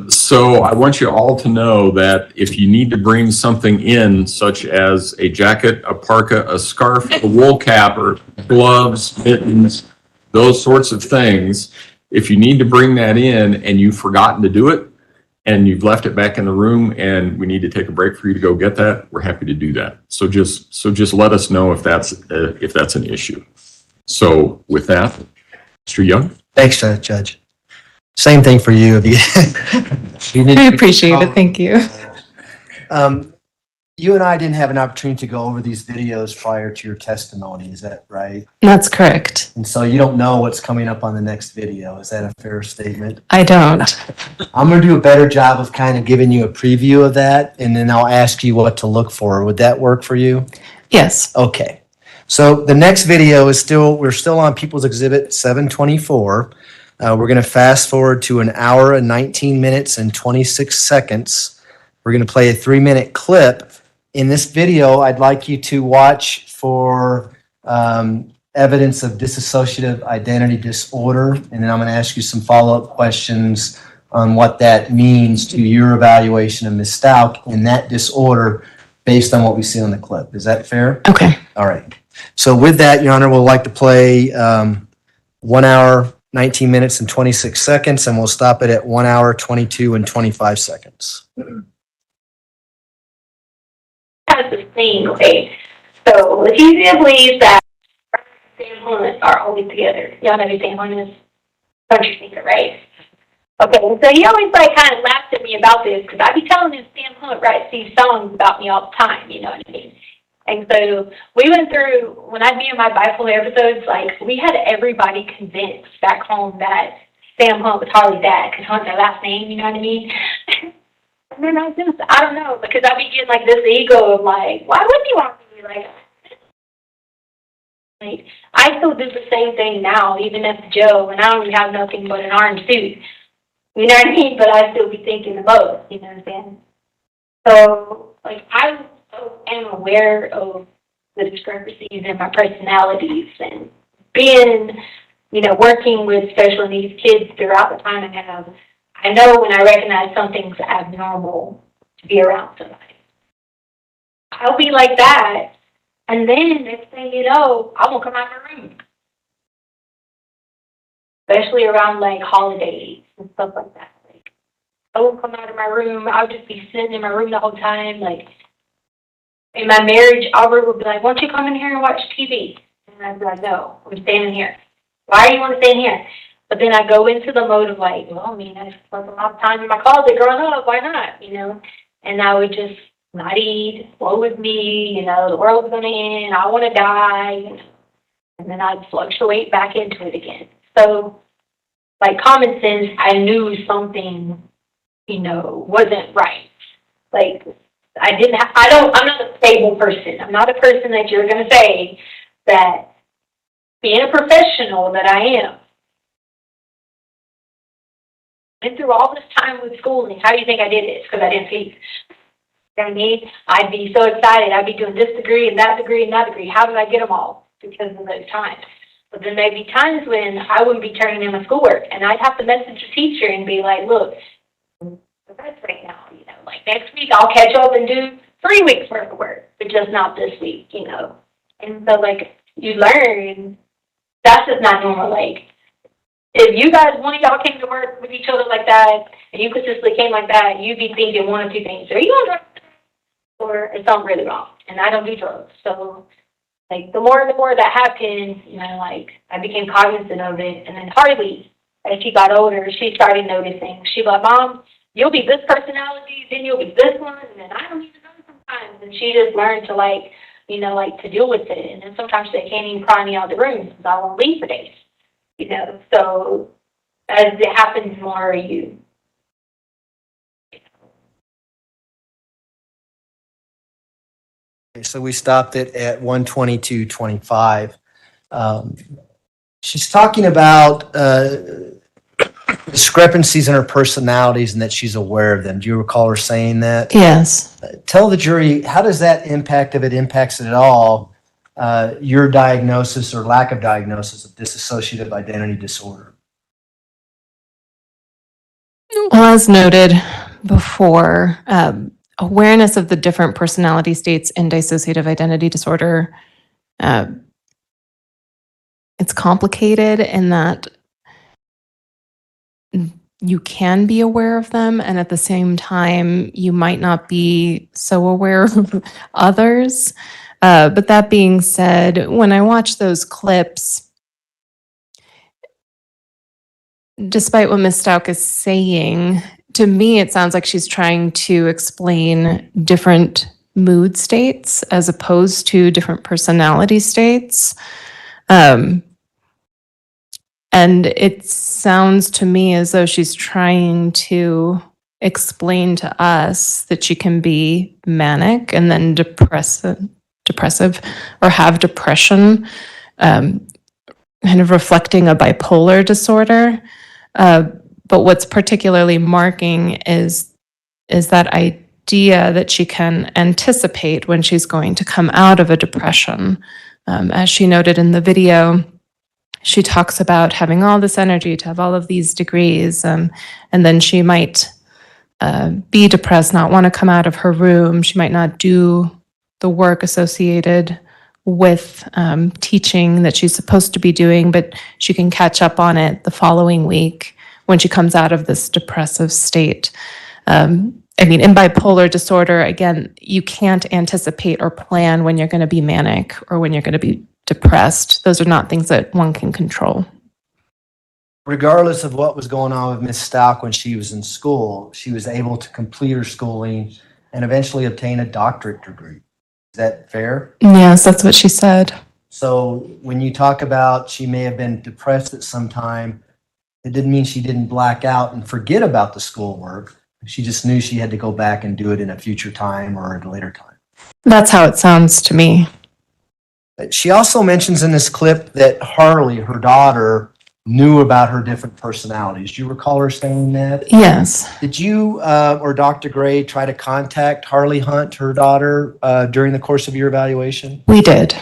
So I want you all to know that if you need to bring something in, such as a jacket, a parka, a scarf, a wool cap, or gloves, mittens, those sorts of things, if you need to bring that in and you've forgotten to do it and you've left it back in the room and we need to take a break for you to go get that, we're happy to do that. So just let us know if that's an issue. So with that, Mr. Young. Thanks, Judge. Same thing for you. I appreciate it. Thank you. You and I didn't have an opportunity to go over these videos prior to your testimony. Is that right? That's correct. And so you don't know what's coming up on the next video. Is that a fair statement? I don't. I'm going to do a better job of kind of giving you a preview of that, and then I'll ask you what to look for. Would that work for you? Yes. Okay. So the next video is we're still on People's Exhibit 724. We're going to fast forward to 1 hour and 19 minutes and 26 seconds. We're going to play a 3-minute clip. In this video, I'd like you to watch for evidence of dissociative identity disorder, and then I'm going to ask you some follow-up questions on what that means to your evaluation of Ms. Stauch in that disorder based on what we see on the clip. Is that fair? Okay. All right. So with that, Your Honor, we'll like to play 1 hour, 19 minutes and 26 seconds, and we'll stop it at 1 hour, 22 and 25 seconds. That's the thing, okay? So Letecia believes that Sam Hunt are always together. Y'all know who Sam Hunt is? Country singer, right? Okay, so he always like kind of laughs at me about this because I be telling him Sam Hunt writes these songs about me all the time, you know what I mean? And so we went through, when I'd be in my bipolar episodes, like we had everybody convinced back home that Sam Hunt was Harley's dad because Hunt's their last name, you know what I mean? And then I don't know, because I be getting like this ego of like, why wouldn't you want me like I still do the same thing now, even at the jail, and I don't even have nothing but an orange suit. You know what I mean? But I still be thinking the most, you know what I'm saying? So, like, I am aware of the discrepancies in my personalities and being, you know, working with special needs kids throughout the time I have, I know when I recognize something's abnormal to be around somebody. I'll be like that, and then next thing you know, I won't come out of my room. Especially around like holidays and stuff like that. Like, I won't come out of my room. I'll just be sitting in my room the whole time. Like, in my marriage, Albert would be like, "Won't you come in here and watch TV?" And I'd be like, "No, I'm staying in here." "Why do you want to stay in here?" But then I go into the mode of like, well, I mean, I spent a lot of time in my closet growing up. Why not? You know? And I would just not eat, flow with me. You know, the world's going to end. I want to die. You know? And then I'd fluctuate back into it again. So, like common sense, I knew something, you know, wasn't right. Like, I'm not a stable person. I'm not a person that you're going to say that being a professional that I am. Been through all this time with schooling. How do you think I did it? It's because I didn't sleep. You know what I mean? I'd be so excited. I'd be doing this degree and that degree and that degree. How did I get them all? Because of those times. But then there'd be times when I wouldn't be turning in my schoolwork, and I'd have to message the teacher and be like, "Look, the rest right now, you know, like next week I'll catch up and do 3 weeks worth of work, but just not this week, you know." And so like you learn that's just not normal. Like if you guys, one of y'all came to work with each other like that, and you consistently came like that, you'd be thinking one of two things: are you on drugs, or is something really wrong? And I don't do drugs, so. Like, the more that happened, you know, like, I became cognizant of it. And then Harley, as she got older, she started noticing. She was like, "Mom, you'll be this personality, then you'll be this one, and then I don't even know sometimes." And she just learned to, like, you know, like, to deal with it. And then sometimes they can't even pry me out of the room because I won't leave for days, you know. So, as it happens more, you So we stopped it at 122.25. She's talking about discrepancies in her personalities and that she's aware of them. Do you recall her saying that? Yes. Tell the jury, how does that impact, if it impacts it at all, your diagnosis or lack of diagnosis of dissociative identity disorder? Well, as noted before, awareness of the different personality states in dissociative identity disorder, it's complicated in that you can be aware of them, and at the same time, you might not be so aware of others. But that being said, when I watch those clips, despite what Ms. Stauch is saying, to me, it sounds like she's trying to explain different mood states as opposed to different personality states. And it sounds to me as though she's trying to explain to us that she can be manic and then depressive or have depression, kind of reflecting a bipolar disorder. But what's particularly marking is that idea that she can anticipate when she's going to come out of a depression. As she noted in the video, she talks about having all this energy to have all of these degrees, and then she might be depressed, not want to come out of her room. She might not do the work associated with teaching that she's supposed to be doing, but she can catch up on it the following week when she comes out of this depressive state. I mean, in bipolar disorder, again, you can't anticipate or plan when you're going to be manic or when you're going to be depressed. Those are not things that one can control. Regardless of what was going on with Ms. Stauch when she was in school, she was able to complete her schooling and eventually obtain a doctorate degree. Is that fair? Yes, that's what she said. So when you talk about she may have been depressed at some time, it didn't mean she didn't black out and forget about the schoolwork. She just knew she had to go back and do it in a future time or at a later time. That's how it sounds to me. She also mentions in this clip that Harley, her daughter, knew about her different personalities. Do you recall her saying that? Yes, Did you or Dr. Gray try to contact Harley Hunt, her daughter, during the course of your evaluation? we did.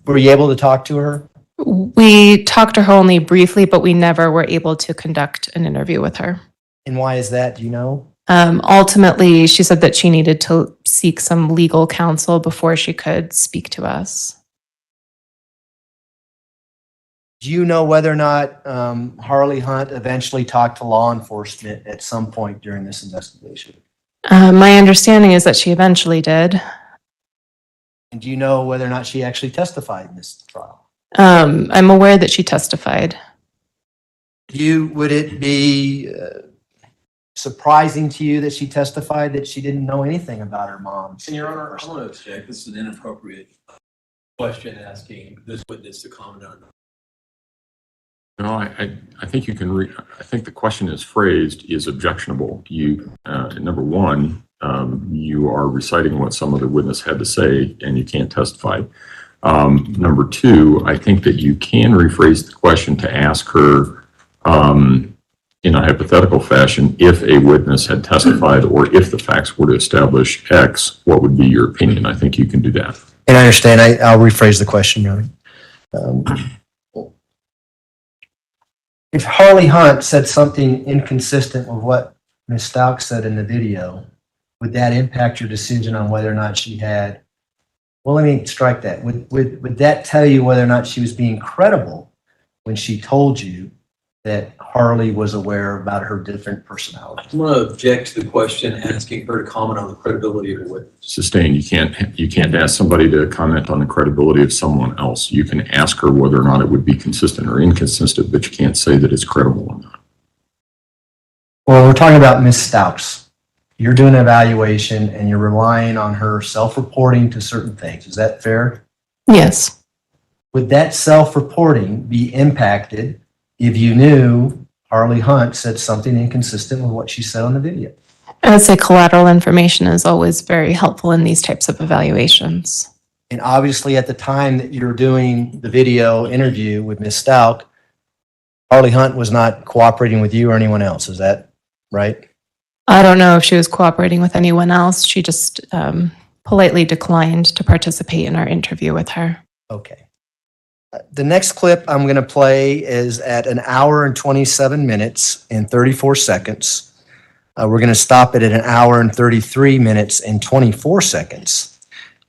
Were you able to talk to her? We talked to her only briefly, but we never were able to conduct an interview with her. And why is that? Do you know? Ultimately, she said that she needed to seek some legal counsel before she could speak to us. Do you know whether or not Harley Hunt eventually talked to law enforcement at some point during this investigation? My understanding is that she eventually did. And do you know whether or not she actually testified in this trial? I'm aware that she testified. Would it be surprising to you that she testified that she didn't know anything about her mom? And Your Honor, I want to object. This is an inappropriate question asking this witness to comment on. No, I think you can I think the question is phrased is objectionable. You, number one, you are reciting what some other witness had to say and you can't testify. Number two, I think that you can rephrase the question to ask her in a hypothetical fashion, if a witness had testified or if the facts were to establish X, what would be your opinion? I think you can do that. And I understand. I'll rephrase the question, Your Honor. If Harley Hunt said something inconsistent with what Ms. Stauch said in the video, would that impact your decision on whether or not she had, well, let me strike that. Would that tell you whether or not she was being credible when she told you that Harley was aware about her different personalities? I want to object to the question asking her to comment on the credibility of the witness. Sustained. You can't ask somebody to comment on the credibility of someone else. You can ask her whether or not it would be consistent or inconsistent, but you can't say that it's credible or not. Well, we're talking about Ms. Stauch. You're doing an evaluation and you're relying on her self-reporting to certain things. Is that fair? Yes. Would that self-reporting be impacted if you knew Harley Hunt said something inconsistent with what she said on the video? I would say collateral information is always very helpful in these types of evaluations. And obviously, at the time that you're doing the video interview with Ms. Stauch, Harley Hunt was not cooperating with you or anyone else. Is that right? I don't know if she was cooperating with anyone else. She just politely declined to participate in our interview with her. Okay. The next clip I'm going to play is at 1 hour and 27 minutes and 34 seconds. We're going to stop it at 1 hour and 33 minutes and 24 seconds.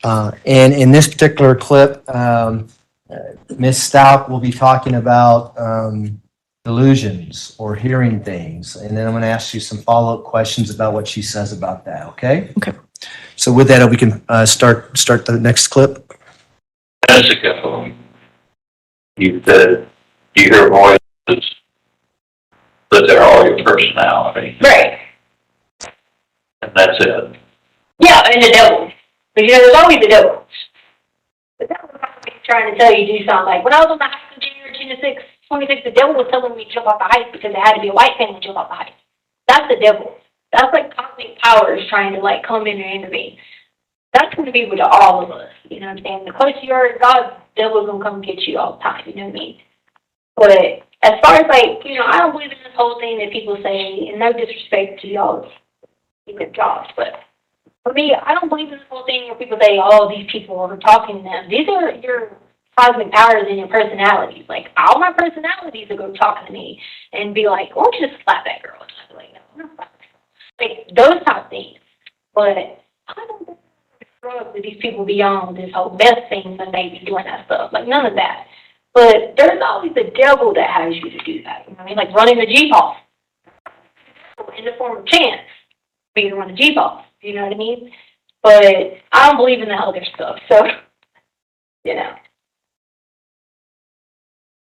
And in this particular clip, Ms. Stauch will be talking about delusions or hearing things. And then I'm going to ask you some follow-up questions about what she says about that, okay? Okay. So with that, we can start the next clip. Minutes ago, you said you hear voices, that they're all your personality, Right. and that's it. Yeah, and the devil. But you know, there's always the devil. The devil was trying to tell you to do something. Like when I was on the heights in January 26, the devil was telling me to jump off the heights because it had to be a white family to jump off the heights. That's the devil. That's like cosmic powers trying to like come in and intervene. That's going to be with all of us. You know what I'm saying? The closer you are to God, the devil's going to come get you all the time. You know what I mean? But as far as like, you know, I don't believe in this whole thing that people say, and no disrespect to y'all, even jobs, but for me, I don't believe in this whole thing where people say, oh, these people are talking to them. These are your cosmic powers and your personalities. Like, all my personalities are going to talk to me and be like, why don't you just slap that girl? And I'd be like, no, I'm not slapping her. Like, those type of things. But I don't think that these people beyond this whole best thing when they be doing that stuff. Like, none of that. But there's always the devil that has you to do that. You know what I mean? Like running a Jeep off in the form of chance for you to run a Jeep off. You know what I mean? But I don't believe in the other stuff. So, you know.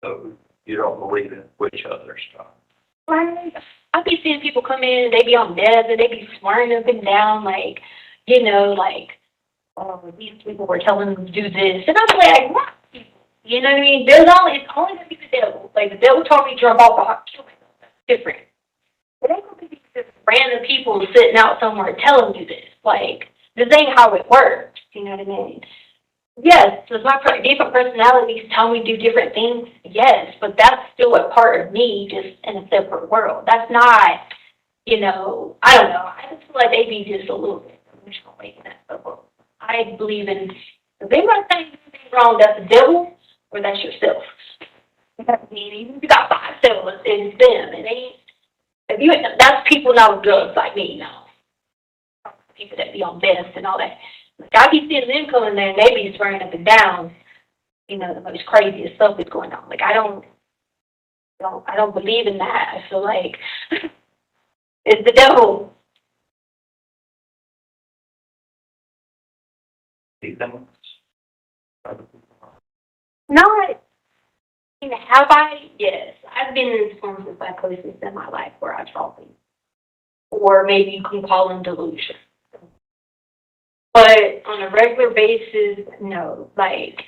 So you don't believe in which other stuff? Right. I be seeing people come in and they be on meds and they be swearing up and down like, you know, like, oh, these people were telling them to do this. And I'm like, what? You know what I mean? It's only gonna be the devil. Like the devil told me to jump off the hot kill myself. That's different. It ain't gonna be just random people sitting out somewhere telling you this. Like, this ain't how it works. You know what I mean? Yes, does my different personalities tell me to do different things? Yes, but that's still a part of me, just in a separate world. That's not, I don't know. I just feel like they be just a little bit delusional in that level. I believe in, if they might say anything wrong, that's the devil, or that's yourself. I mean, even if you got 5 cells, it's them. It ain't, that's people not on drugs like me, no. People that be on meth and all that. Like, I be seeing them coming there and they be swearing up and down, the most craziest stuff is going on. Like, I don't believe in that. I feel like it's the devil. Not, have I? Yes. I've been in forms of psychosis in my life where I saw things. Or maybe you can call them delusions. But on a regular basis, no. Like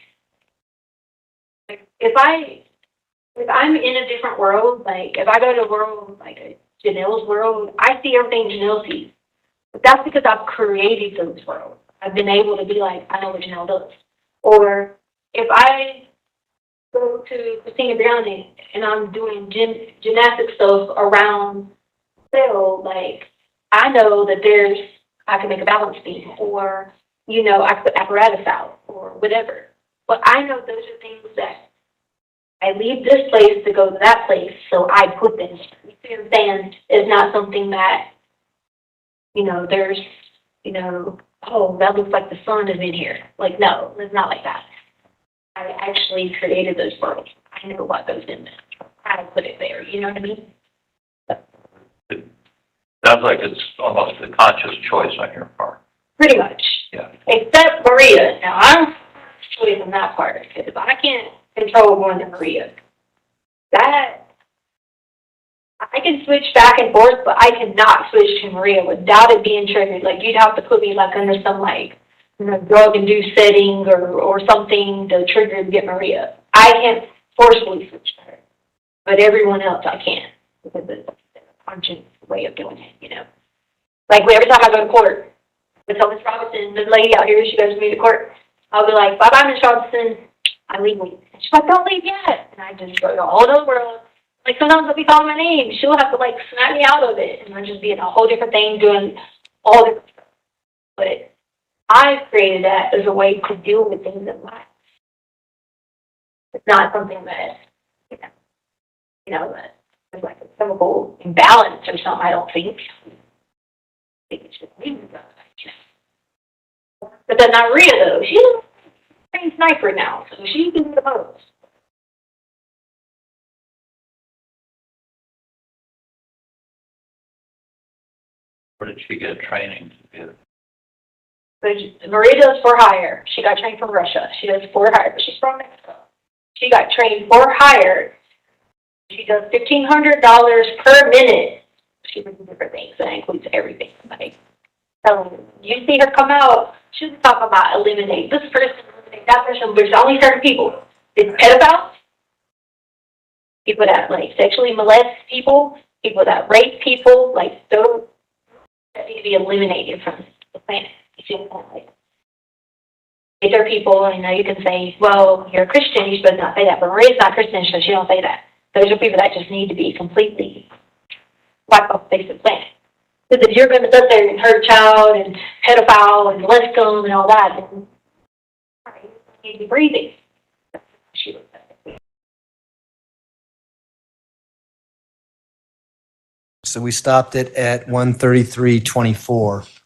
if I'm in a different world, like if I go to a world like a Janelle's world, I see everything Janelle sees. But that's because I've created those worlds. I've been able to be like, I know what Janelle does. Or if I go to Christina Browning and I'm doing gymnastic stuff around cell, like I know that I can make a balance beam, or, I can put apparatus out, or whatever. But I know those are things that I leave this place to go to that place, so I put them. You see what I'm saying? It's not something that, there's, oh, that looks like the sun is in here. Like, no, it's not like that. I actually created those worlds. I know what goes in there. I put it there, you know what I mean? Sounds like it's almost a conscious choice on your part. Pretty much. Yeah. Except Maria. Now, I'm choice on that part, because I can't control going to Maria. That, I can switch back and forth, but I cannot switch to Maria without it being triggered. Like, you'd have to put me, like, under some, like, drug-induced setting or something to trigger to get Maria. I can't forcefully switch to her. But everyone else I can, because it's a conscious way of doing it, Like, every time I go to court, I tell Miss Robinson, the lady out here, she goes with me to court, I'll be like, bye-bye, Miss Robinson, I'm leaving. And she's like, don't leave yet. And I just go to a whole other world. Like, sometimes I'll be calling my name. She'll have to, like, snap me out of it. And I'll just be in a whole different thing, doing all different stuff. But I've created that as a way to deal with things in life. It's not something that, that there's like a chemical imbalance or something, I don't think. I think it's just me. But then Maria, though, she's a trained sniper now, so she can do the most. Where did she get training to do? So Maria does for hire. She got trained from Russia. She does for hire, but she's from Mexico. She got trained for hire. She does $1,500 per minute. She does different things. That includes everything. Like, so you see her come out, she's talking about eliminate this person, eliminate that person, but it's only certain people. It's pedophiles, people that like sexually molest people, people that rape people, like those that need to be eliminated from the planet. You see what I'm saying? These are people, you can say, well, you're a Christian, you're supposed to not say that, but Maria's not Christian, so she don't say that. Those are people that just need to be completely wiped off the face of the planet. Because if you're going to sit there and hurt a child and pedophile and molest them and all that, then you need to be breathing. So we stopped it at 133.24.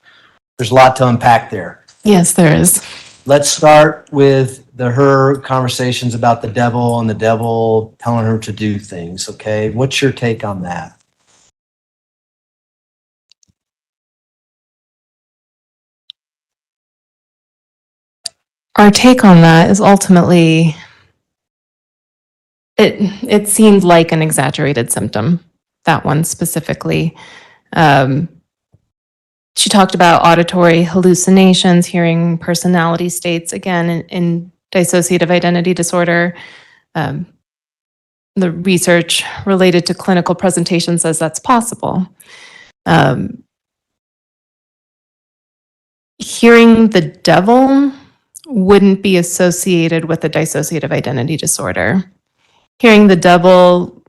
There's a lot to unpack there. Yes, there is. Let's start with her conversations about the devil and the devil telling her to do things, okay? What's your take on that? Our take on that is ultimately, it seemed like an exaggerated symptom, that one specifically. She talked about auditory hallucinations, hearing personality states, again, in dissociative identity disorder. The research related to clinical presentation says that's possible. Hearing the devil wouldn't be associated with a dissociative identity disorder. Hearing the double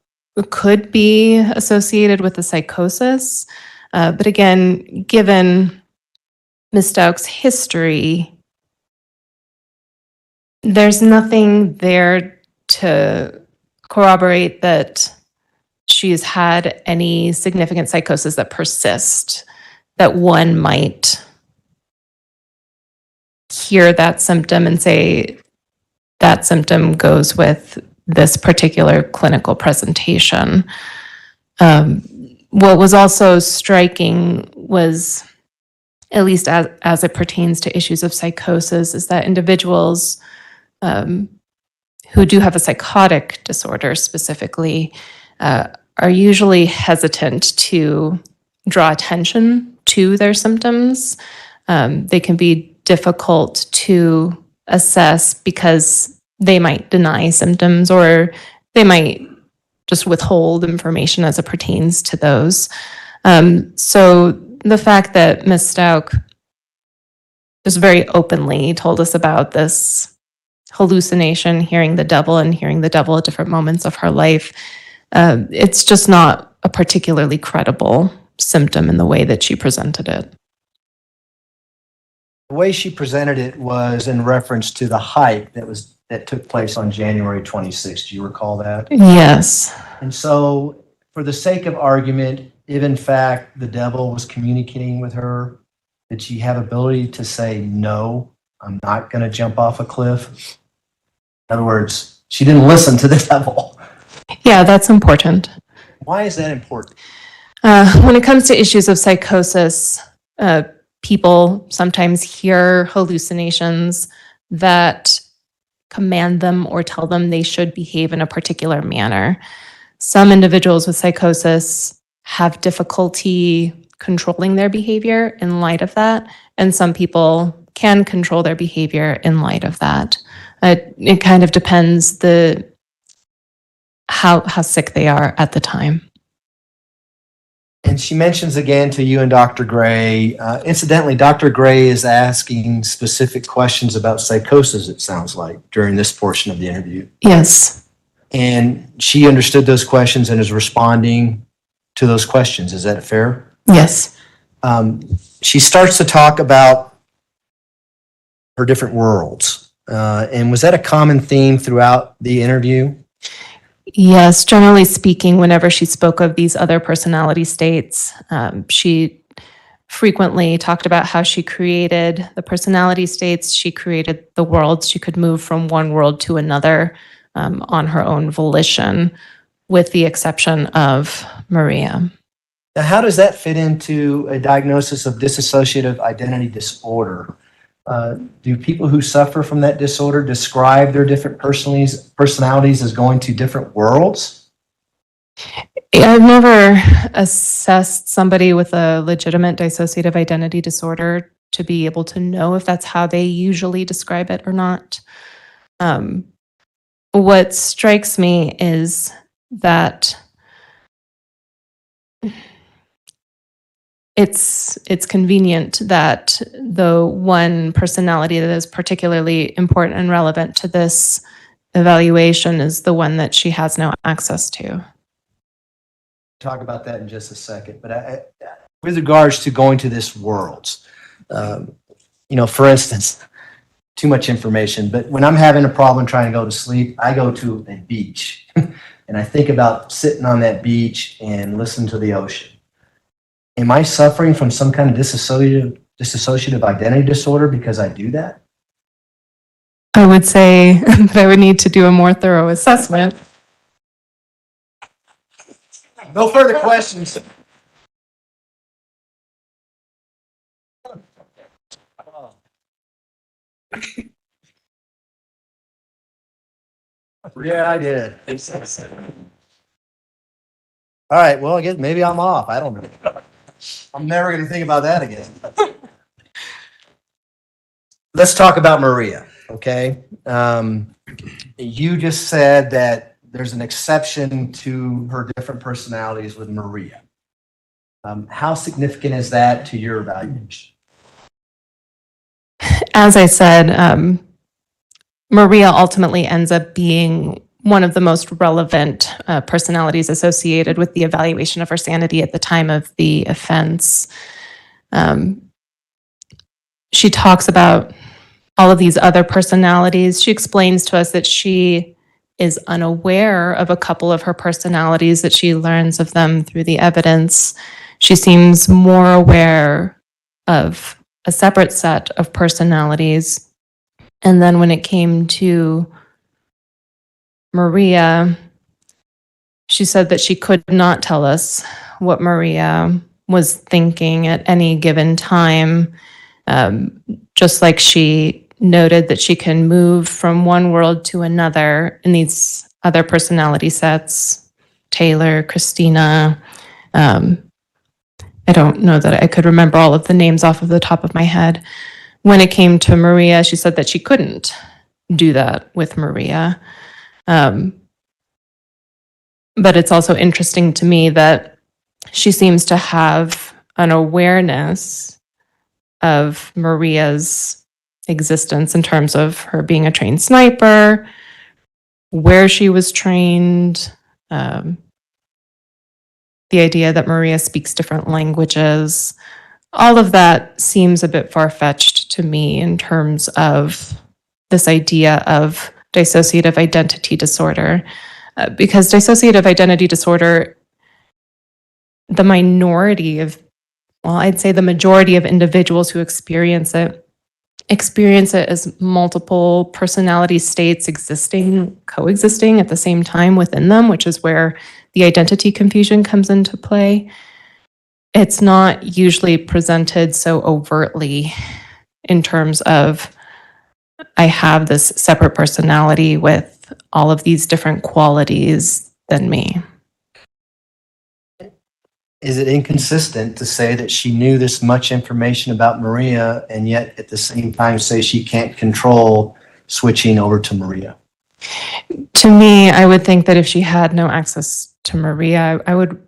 could be associated with a psychosis, but again, given Ms. Stauch's history, there's nothing there to corroborate that she's had any significant psychosis that persist, that one might hear that symptom and say that symptom goes with this particular clinical presentation. What was also striking was, at least as it pertains to issues of psychosis, is that individuals who do have a psychotic disorder specifically are usually hesitant to draw attention to their symptoms. They can be difficult to assess because they might deny symptoms, or they might just withhold information as it pertains to those. So the fact that Ms. Stauch just very openly told us about this hallucination, hearing the devil and hearing the devil at different moments of her life, it's just not a particularly credible symptom in the way that she presented it. The way she presented it was in reference to the hike that took place on January 26th. Do you recall that? Yes. And so, for the sake of argument, if in fact the devil was communicating with her, did she have ability to say, no, I'm not going to jump off a cliff? In other words, she didn't listen to the devil. Yeah, that's important. Why is that important? When it comes to issues of psychosis, people sometimes hear hallucinations that command them or tell them they should behave in a particular manner. Some individuals with psychosis have difficulty controlling their behavior in light of that, and some people can control their behavior in light of that. It kind of depends how sick they are at the time. And she mentions again to you and Dr. Gray. Incidentally, Dr. Gray is asking specific questions about psychosis, it sounds like, during this portion of the interview. Yes. And she understood those questions and is responding to those questions. Is that fair? Yes. She starts to talk about her different worlds. And was that a common theme throughout the interview? Yes, generally speaking, whenever she spoke of these other personality states, she frequently talked about how she created the personality states, she created the worlds. She could move from one world to another on her own volition, with the exception of Maria. Now, how does that fit into a diagnosis of dissociative identity disorder? Do people who suffer from that disorder describe their different personalities as going to different worlds? I've never assessed somebody with a legitimate dissociative identity disorder to be able to know if that's how they usually describe it or not. What strikes me is that it's convenient that the one personality that is particularly important and relevant to this evaluation is the one that she has no access to. Talk about that in just a second. But with regards to going to this worlds, for instance, too much information, but when I'm having a problem trying to go to sleep, I go to a beach and I think about sitting on that beach and listen to the ocean. Am I suffering from some kind of dissociative identity disorder because I do that? I would say that I would need to do a more thorough assessment. No further questions. Yeah, I did. All right, well, I guess maybe I'm off. I don't know. I'm never going to think about that again. Let's talk about Maria, okay? You just said that there's an exception to her different personalities with Maria. How significant is that to your evaluation? As I said, Maria ultimately ends up being one of the most relevant personalities associated with the evaluation of her sanity at the time of the offense. She talks about all of these other personalities. She explains to us that she is unaware of a couple of her personalities, that she learns of them through the evidence. She seems more aware of a separate set of personalities. And then when it came to Maria, she said that she could not tell us what Maria was thinking at any given time. Just like she noted that she can move from one world to another in these other personality sets, Taylor, Christina. I don't know that I could remember all of the names off of the top of my head. When it came to Maria, she said that she couldn't do that with Maria. But it's also interesting to me that she seems to have an awareness of Maria's existence in terms of her being a trained sniper, where she was trained, the idea that Maria speaks different languages. All of that seems a bit far-fetched to me in terms of this idea of dissociative identity disorder. Because dissociative identity disorder, the minority of, well, I'd say the majority of individuals who experience it as multiple personality states coexisting at the same time within them, which is where the identity confusion comes into play. It's not usually presented so overtly in terms of, I have this separate personality with all of these different qualities than me. Is it inconsistent to say that she knew this much information about Maria and yet at the same time say she can't control switching over to Maria? To me, I would think that if she had no access to Maria, I would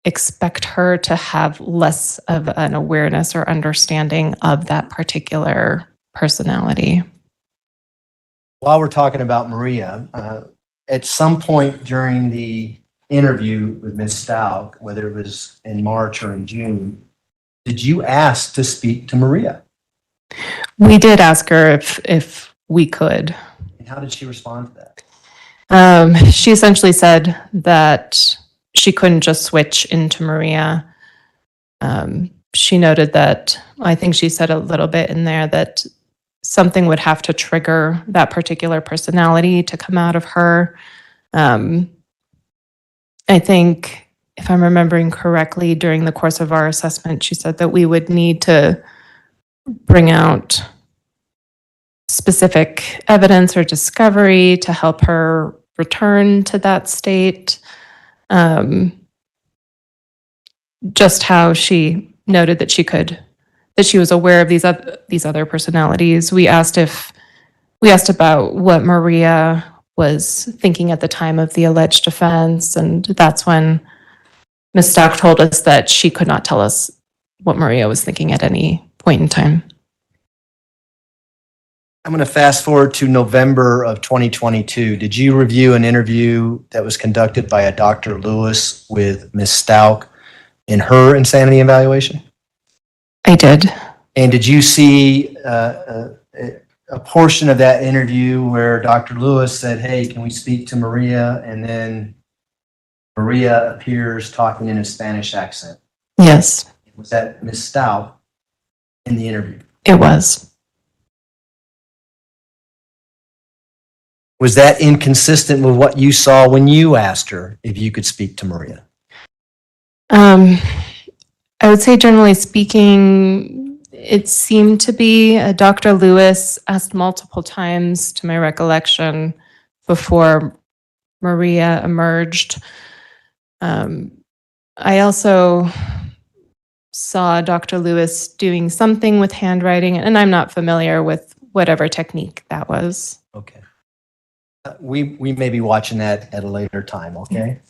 expect her to have less of an awareness or understanding of that particular personality. While we're talking about Maria, at some point during the interview with Ms. Stauch, whether it was in March or in June, did you ask to speak to Maria? We did ask her if we could. And how did she respond to that? She essentially said that she couldn't just switch into Maria. She noted that, I think she said a little bit in there, that something would have to trigger that particular personality to come out of her. I think, if I'm remembering correctly, during the course of our assessment, she said that we would need to bring out specific evidence or discovery to help her return to that state. Just how she noted that she was aware of these other personalities. We asked about what Maria was thinking at the time of the alleged offense, and that's when Ms. Stauch told us that she could not tell us what Maria was thinking at any point in time. I'm going to fast forward to November of 2022. Did you review an interview that was conducted by a Dr. Lewis with Ms. Stauch in her insanity evaluation? I did. And did you see a portion of that interview where Dr. Lewis said, "Hey, can we speak to Maria?" And then Maria appears talking in a Spanish accent? Yes, Was that Ms. Stauch in the interview? it was. Was that inconsistent with what you saw when you asked her if you could speak to Maria? I would say, generally speaking, it seemed to be. Dr. Lewis asked multiple times, to my recollection, before Maria emerged. I also saw Dr. Lewis doing something with handwriting, and I'm not familiar with whatever technique that was. Okay. We may be watching that at a later time, okay?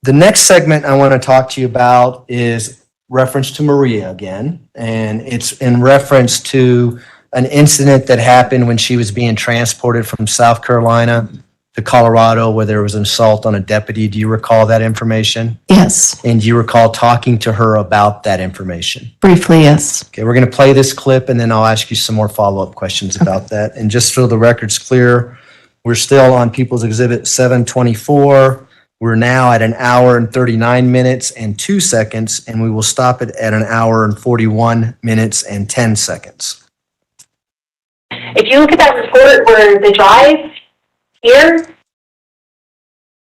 The next segment I want to talk to you about is reference to Maria again, and it's in reference to an incident that happened when she was being transported from South Carolina to Colorado where there was an assault on a deputy. Do you recall that information? Yes, And do you recall talking to her about that information? briefly, yes. Okay, we're going to play this clip and then I'll ask you some more follow-up questions about that. And just so the record's clear, we're still on People's Exhibit 724. We're now at 1 hour and 39 minutes and 2 seconds, and we will stop it at 1 hour and 41 minutes and 10 seconds. If you look at that report where the drive here,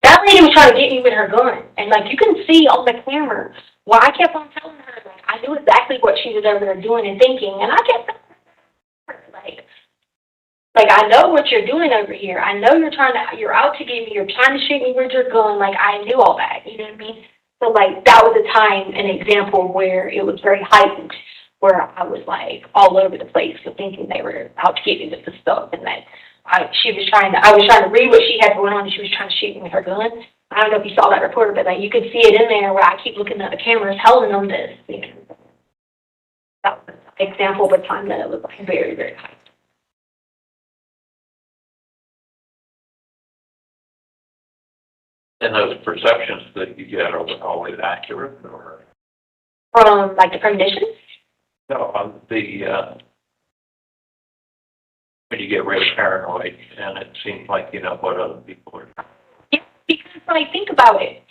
that lady was trying to get me with her gun. And like you can see on the camera, well, I kept on telling her, like, I knew exactly what she was over there doing and thinking. And I kept telling her, like, I know what you're doing over here. I know you're out to get me, you're trying to shoot me with your gun. Like, I knew all that, you know what I mean? So, like, that was a time, an example where it was very heightened, where I was, like, all over the place for thinking they were out to get me with the stuff. And that I was trying to read what she had going on, and she was trying to shoot me with her gun. I don't know if you saw that report, but, like, you could see it in there where I keep looking at the cameras telling them this. You know? That was an example of a time that it was, like, very, very heightened. And those perceptions that you get are always accurate, or? From, like, the premonitions? No, on the, when you get really paranoid and it seems like you know what other people are. Yeah, because, like, think about it.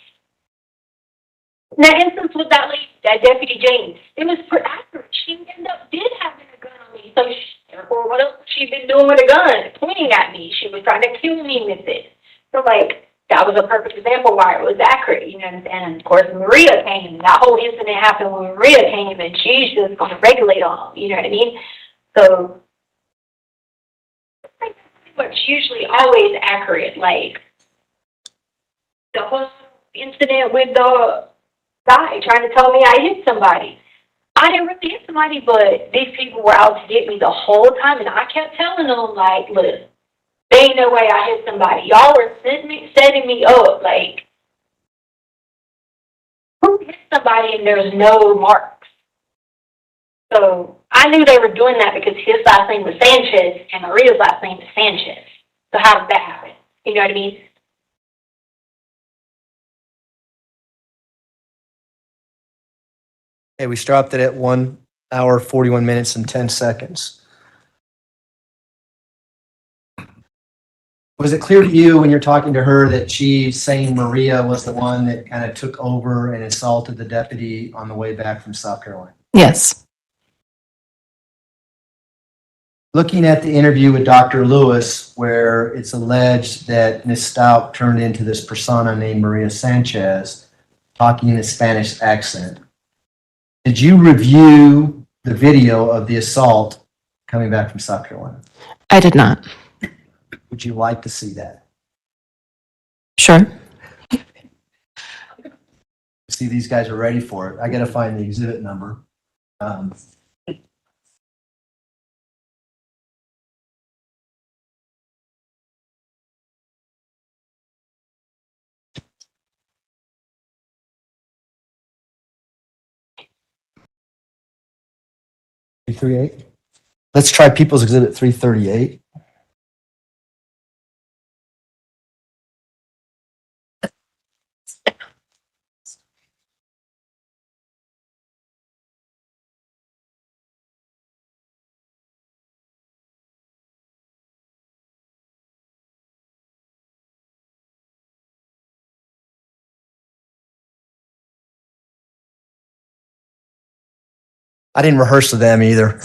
In that instance with that lady, that Deputy James, it was accurate. She did have a gun on me. So, or what else she'd been doing with a gun, pointing at me. She was trying to kill me with it. So, like, that was a perfect example why it was accurate, you know what I'm saying? And, of course, Maria came. That whole incident happened when Maria came, and she's just going to regulate on them, you know what I mean? So, it's usually always accurate. Like, the whole incident with the guy trying to tell me I hit somebody. I didn't really hit somebody, but these people were out to get me the whole time, and I kept telling them, like, look, there ain't no way I hit somebody. Y'all were setting me up, like, who hit somebody and there's no marks? So I knew they were doing that because his last name was Sanchez and Maria's last name is Sanchez. So how did that happen? You know what I mean? Okay, we stopped it at 1 hour, 41 minutes and 10 seconds. Was it clear to you when you're talking to her that she's saying Maria was the one that kind of took over and assaulted the deputy on the way back from South Carolina? Yes. Looking at the interview with Dr. Lewis, where it's alleged that Ms. Stauch turned into this persona named Maria Sanchez, talking in a Spanish accent, did you review the video of the assault coming back from South Carolina? I did not. Would you like to see that? Sure. See, these guys are ready for it. I got to find the exhibit number. Let's try People's Exhibit 338. I didn't rehearse with them either.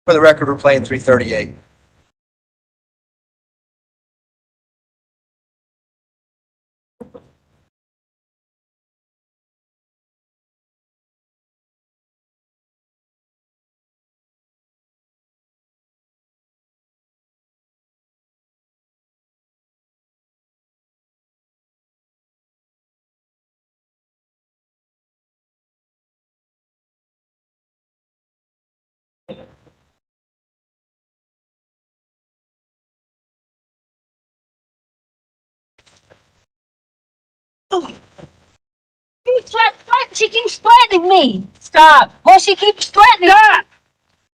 For the record, we're playing 338. she keeps threatening me. Stop. Well, she keeps threatening.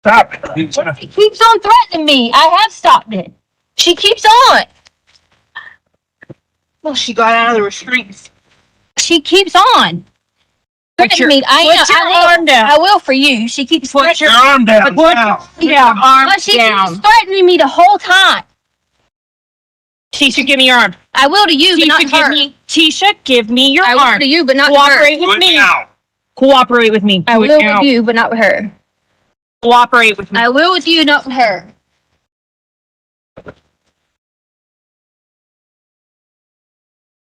Stop. She keeps on threatening me. I have stopped it. She keeps on. Well, she got out of the restraints. She keeps on. Threatening me. I will for you. She keeps Put your arm down. Put your arm down. She keeps threatening me the whole time. Tisha, give me your arm. I will to you, but not to her. Tisha, give me your I arm. will to you, but not to her. Cooperate with me. Cooperate with me. I will with you, but not with her. Cooperate with me. I will with you, not with her.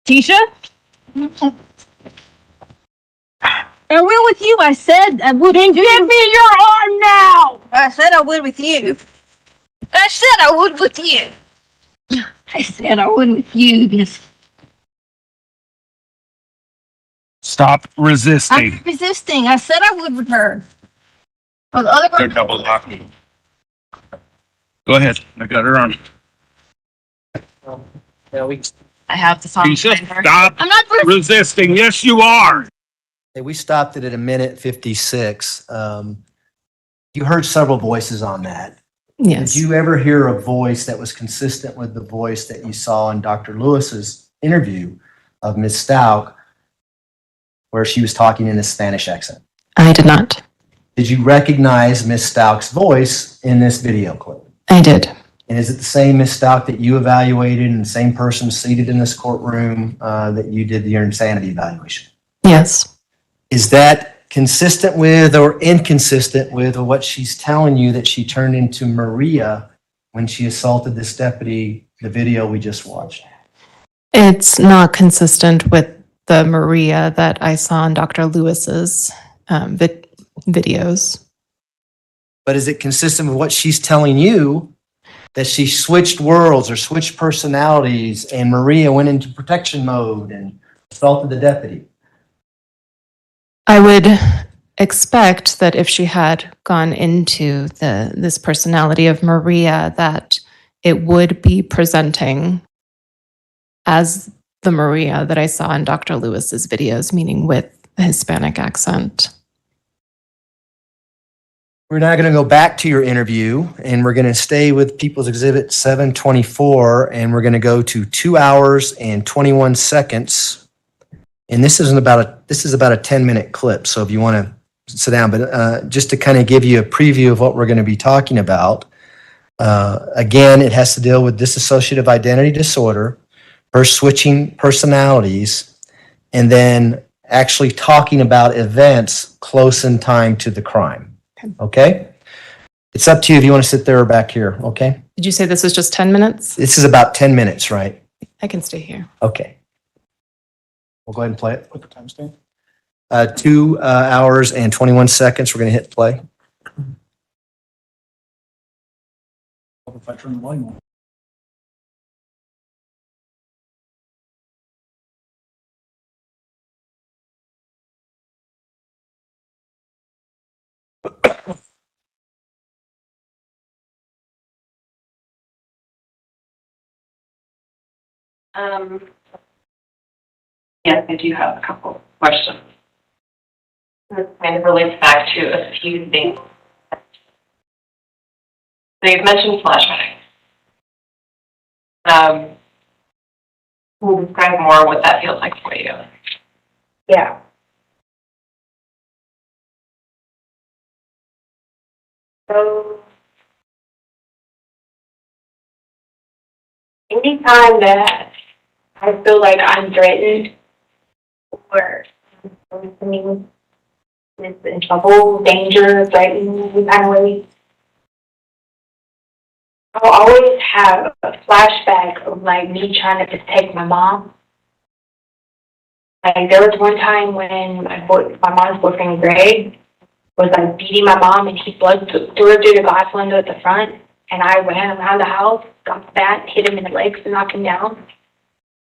Tisha? I will with you. I said I would. Then give me your arm now. I said I would with you. I said I would with you. I said I would with you. Because Stop resisting. I'm resisting. I said I would with her. Well, the other They're girl. double locking. Go ahead. I got her on. I have to talk to Tisha, her. stop I'm not resisting. Yes, you are. Hey, we stopped it at 1:56. You heard several voices on that. Yes. Did you ever hear a voice that was consistent with the voice that you saw in Dr. Lewis's interview of Ms. Stauch, where she was talking in a Spanish accent? I did not. Did you recognize Ms. Stauch's voice in this video clip? I did. And is it the same Ms. Stauch that you evaluated and the same person seated in this courtroom that you did your insanity evaluation? Yes. Is that consistent with or inconsistent with what she's telling you that she turned into Maria when she assaulted this deputy, the video we just watched? It's not consistent with the Maria that I saw in Dr. Lewis's videos. But is it consistent with what she's telling you, that she switched worlds or switched personalities and Maria went into protection mode and assaulted the deputy? I would expect that if she had gone into this personality of Maria, that it would be presenting as the Maria that I saw in Dr. Lewis's videos, meaning with a Hispanic accent. We're now going to go back to your interview and we're going to stay with People's Exhibit 724 and we're going to go to 2 hours and 21 seconds. And this is about a 10-minute clip. So if you want to sit down, but just to kind of give you a preview of what we're going to be talking about. Again, it has to deal with dissociative identity disorder, her switching personalities, and then actually talking about events close in time to the crime. Okay? It's up to you if you want to sit there or back here. Okay? Did you say this was just 10 minutes? This is about 10 minutes, right? I can stay here. Okay. We'll go ahead and play it. What the timestamp? 2 hours and 21 seconds. We're going to hit play. If I turn the volume on. Yes, I do have a couple of questions. This kind of relates back to a few things. So you've mentioned flashbacks. Can you describe more what that feels like for you? Yeah. So, anytime that I feel like I'm threatened or something is in trouble, danger, threatened, any kind of way, I'll always have a flashback of like me trying to protect my mom. Like there was one time when my mom's boyfriend Greg was like beating my mom and he blood threw her through the glass window at the front, and I ran around the house, got the bat, hit him in the legs and knocked him down.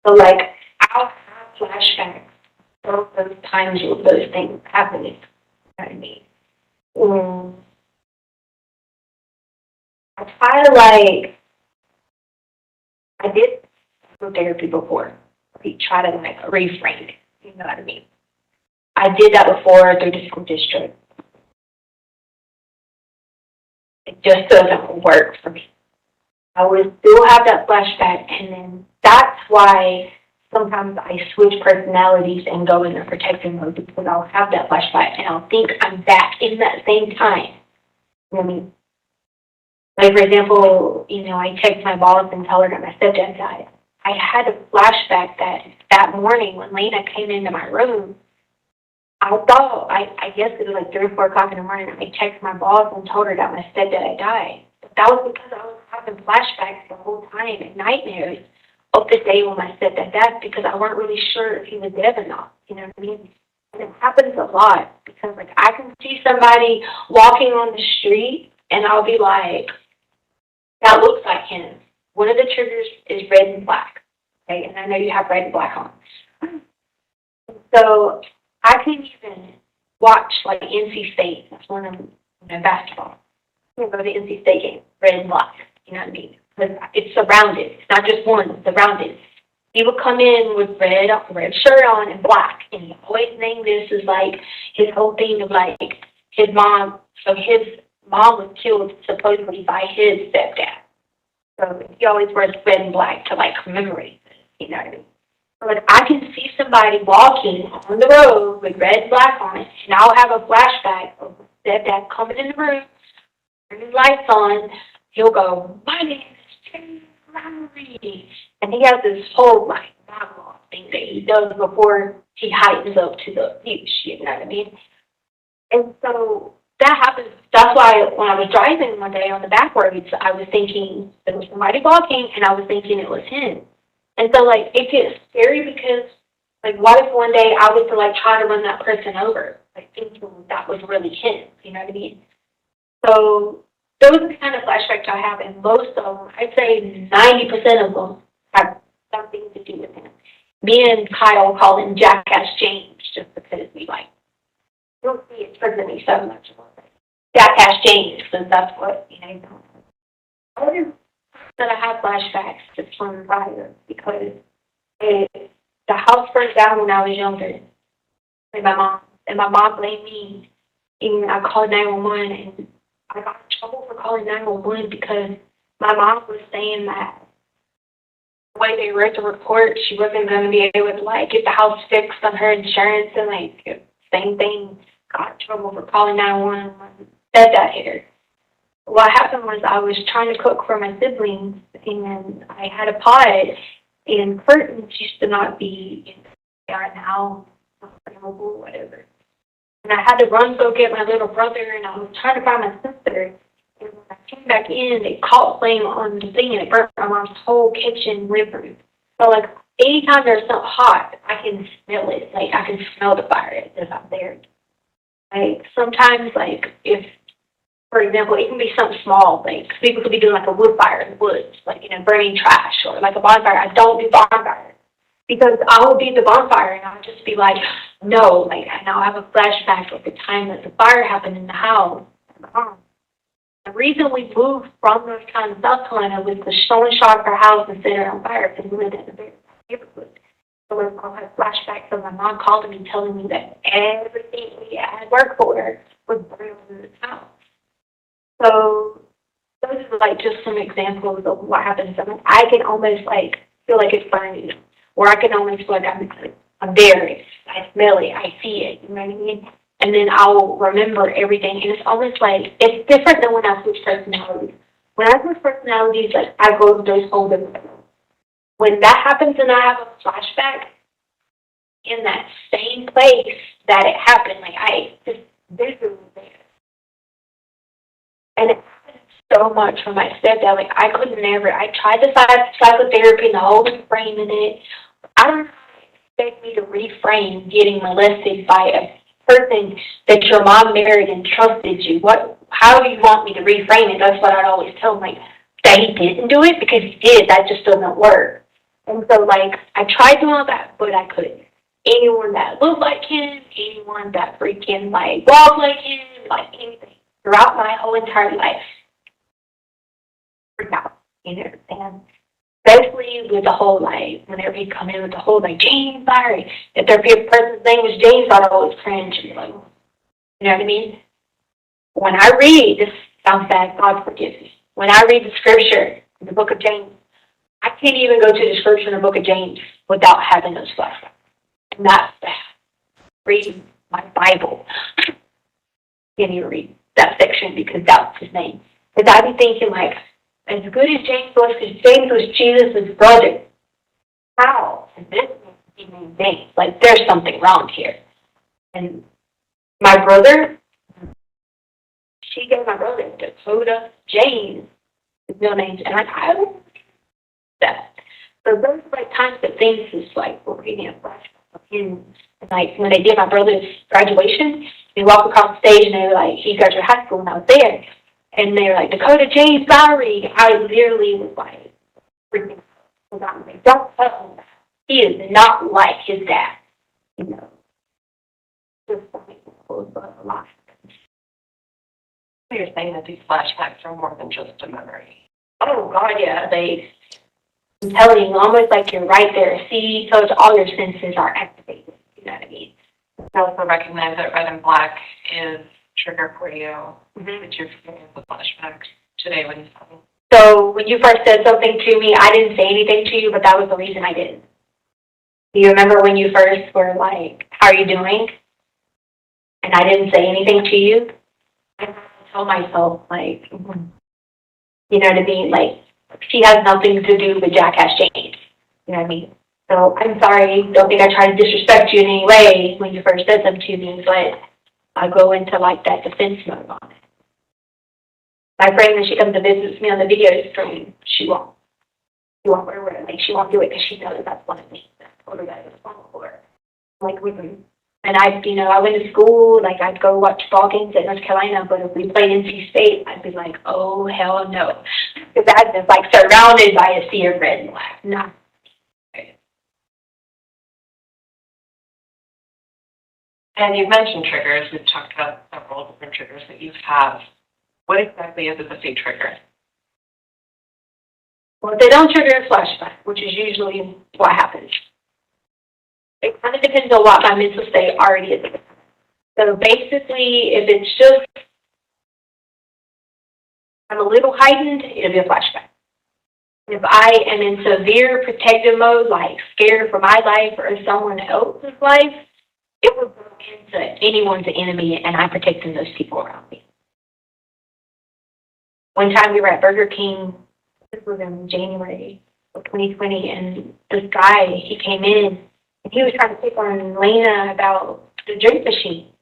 So like I'll have flashbacks of those times with those things happening. You know what I mean? I try to like, I did therapy before. We try to like reframe it. You know what I mean? I did that before through the school district. It just doesn't work for me. I would still have that flashback, and then that's why sometimes I switch personalities and go in the protective mode, because I'll have that flashback and I'll think I'm back in that same time. You know what I mean? Like, for example, I text my boss and tell her that my stepdad died. I had a flashback that morning when Lena came into my room. I thought, I guess it was like 3 or 4 o'clock in the morning, I texted my boss and told her that my stepdad had died. But that was because I was having flashbacks the whole time and nightmares of the day when my stepdad died, because I weren't really sure if he was dead or not. You know what I mean? And it happens a lot, because like I can see somebody walking on the street and I'll be like, that looks like him. One of the triggers is red and black. Okay, and I know you have red and black on. So I can even watch like NC State. That's one of them, basketball. I can go to the NC State game, red and black. You know what I mean? Because it's surrounded. It's not just one, it's surrounded. He would come in with red shirt on and black. And he always named this as like his whole thing of like his mom. So his mom was killed supposedly by his stepdad. So he always wears red and black to like commemorate this, you know what I mean? So like I can see somebody walking on the road with red and black on it, and I'll have a flashback of stepdad coming in the room, turning lights on. He'll go, "My name is James Lowry," and he has this whole like monologue thing that he does before he heightens up to the abuse. You know what I mean? And so that happens. That's why when I was driving one day on the back roads, I was thinking there was somebody walking, and I was thinking it was him. And so, like, it gets scary because, like, what if one day I was to, like, try to run that person over, like, thinking that was really him, you know what I mean? So those are the kind of flashbacks I have, and most of them, I'd say 90% of them have something to do with him. Me and Kyle call him Jackass James just because we, like, you don't see it trigger me so much. Jackass James, because that's what, that I have flashbacks to from prior, because the house burned down when I was younger. And my mom blamed me, and I called 911, and I got in trouble for calling 911 because my mom was saying that the way they read the report, she wasn't going to be able to, like, get the house fixed on her insurance, and, like, same thing, got in trouble for calling 911 when stepdad hit her. What happened was I was trying to cook for my siblings, and I had a pod, and curtains used to not be in there now, or whatever. And I had to run go get my little brother, and I was trying to find my sister. And when I came back in, they caught flame on the thing, and it burnt my mom's whole kitchen living room. So, like, anytime there's something hot, I can smell it. Like, I can smell the fire that's out there. Like, sometimes, like, if, for example, it can be something small, like, people could be doing, like, a wood fire in the woods, like, burning trash, or, like, a bonfire. I don't do bonfires, because I will be at the bonfire, and I'll just be like, no, like, and I'll have a flashback of the time that the fire happened in the house. The reason we moved from North Carolina to South Carolina was to someone shot our house and set it on fire, because we lived in a very neighborhood. So I'll have flashbacks of my mom calling me, telling me that everything we had worked for was burned in the house. So those are, like, just some examples of what happens. I mean, I can almost, like, feel like it's burning, or I can almost feel like I'm there. I smell it. I see it. You know what I mean? And then I'll remember everything. And it's almost like, it's different than when I switch personalities. When I switch personalities, like, I go to those whole different. When that happens and I have a flashback in that same place that it happened, like, I just visually there. And it happened so much for my stepdad. Like, I tried the psychotherapy and the whole reframing it. I don't expect me to reframe getting molested by a person that your mom married and trusted you. How do you want me to reframe it? That's what I'd always tell him, like, that he didn't do it, because he did. That just doesn't work. And so, like, I tried doing all that, but I couldn't. Anyone that looked like him, anyone that freaking, like, walked like him, like, anything. Throughout my whole entire life. And especially with the whole, like, whenever he come in with the whole, like, James Byrie, if their person's name was James, I'd always cringe and be like, you know what I mean? When I read, this sounds bad, God forgive me. When I read the scripture, the book of James, I can't even go to the scripture in the book of James without having those flashbacks. And that's bad. Reading my Bible. Can't even read that section because that's his name. Because I'd be thinking, like, as good as James was, because James was Jesus' brother, how? And this is James. Like, there's something wrong here. And my brother, she gave my brother Dakota James, his real names, and I don't that. So those are like times that things just like were reading a flashback of him. And like when they did my brother's graduation, they walked across the stage and they were like, he graduated high school and I was there. And they were like, Dakota James Byrie. I literally was like, freaking out. Like, don't tell him that. He is not like his dad. You know. Just like a lot. You're saying that these flashbacks are more than just a memory. Oh God, yeah. I'm telling you, almost like you're right there. See, so it's all your senses are activated. You know what I mean? I also recognize that red and black is trigger for you. That you're feeling the flashbacks today when you saw me. So when you first said something to me, I didn't say anything to you, but that was the reason I didn't. Do you remember when you first were like, how are you doing? And I didn't say anything to you? I told myself, like, you know what I mean? Like, she has nothing to do with Jackass James. You know what I mean? So I'm sorry, don't think I tried to disrespect you in any way when you first said something to me, but I go into like that defense mode on it. My friend, when she comes to visit me on the video stream, she won't wear it. Like, she won't do it because she knows that's one of the things that I told her that I was wrong for. Like, and I went to school, like, I'd go watch ball games at North Carolina, but if we played NC State, I'd be like, oh, hell no. Because I'd been, like, surrounded by a sea of red and black. Not. And you've mentioned triggers. We've talked about several different triggers that you have. What exactly is a big trigger? Well, if they don't trigger a flashback, which is usually what happens. It kind of depends on what my mental state already is. So basically, if it's just, I'm a little heightened, it'll be a flashback. If I am in severe protective mode, like scared for my life or someone else's life, it will go into anyone's enemy, and I'm protecting those people around me. One time we were at Burger King, this was in January of 2020, and this guy, he came in, and he was trying to pick on Lena about the drink machine.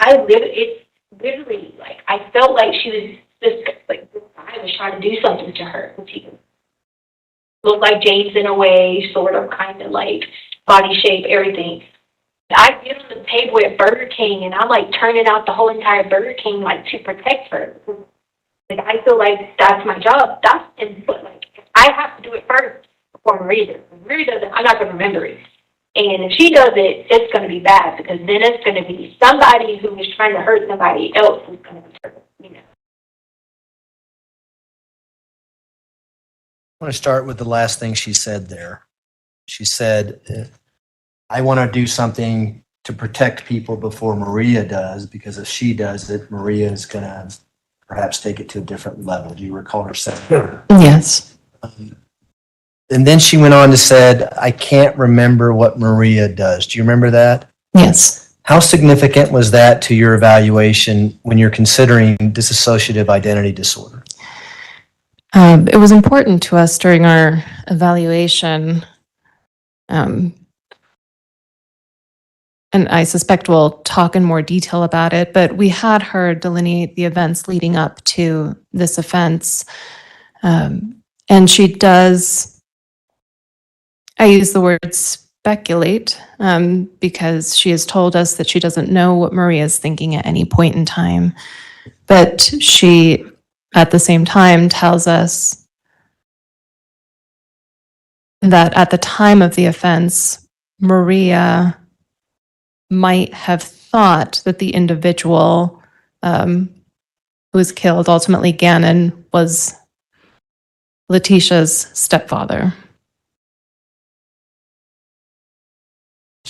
It's literally, like, I felt like she was just, like, this guy was trying to do something to her. He looked like James in a way, sort of, kind of, like, body shape, everything. I get on the table at Burger King, and I'm, like, turning out the whole entire Burger King, like, to protect her. Like, I feel like that's my job. But, like, I have to do it first before Maria does. If Maria does it, I'm not going to remember it. And if she does it, it's going to be bad, because then it's going to be somebody who is trying to hurt somebody else who's going to be hurt, you know. I want to start with the last thing she said there. She said, I want to do something to protect people before Maria does, because if she does it, Maria is going to perhaps take it to a different level. Do you recall her saying that? Yes. And then she went on to said, I can't remember what Maria does. Do you remember that? Yes. How significant was that to your evaluation when you're considering dissociative identity disorder? It was important to us during our evaluation, and I suspect we'll talk in more detail about it, but we had her delineate the events leading up to this offense. And she does, I use the word speculate, because she has told us that she doesn't know what Maria is thinking at any point in time. But she, at the same time, tells us that at the time of the offense, Maria might have thought that the individual who was killed, ultimately Gannon, was Letecia's stepfather.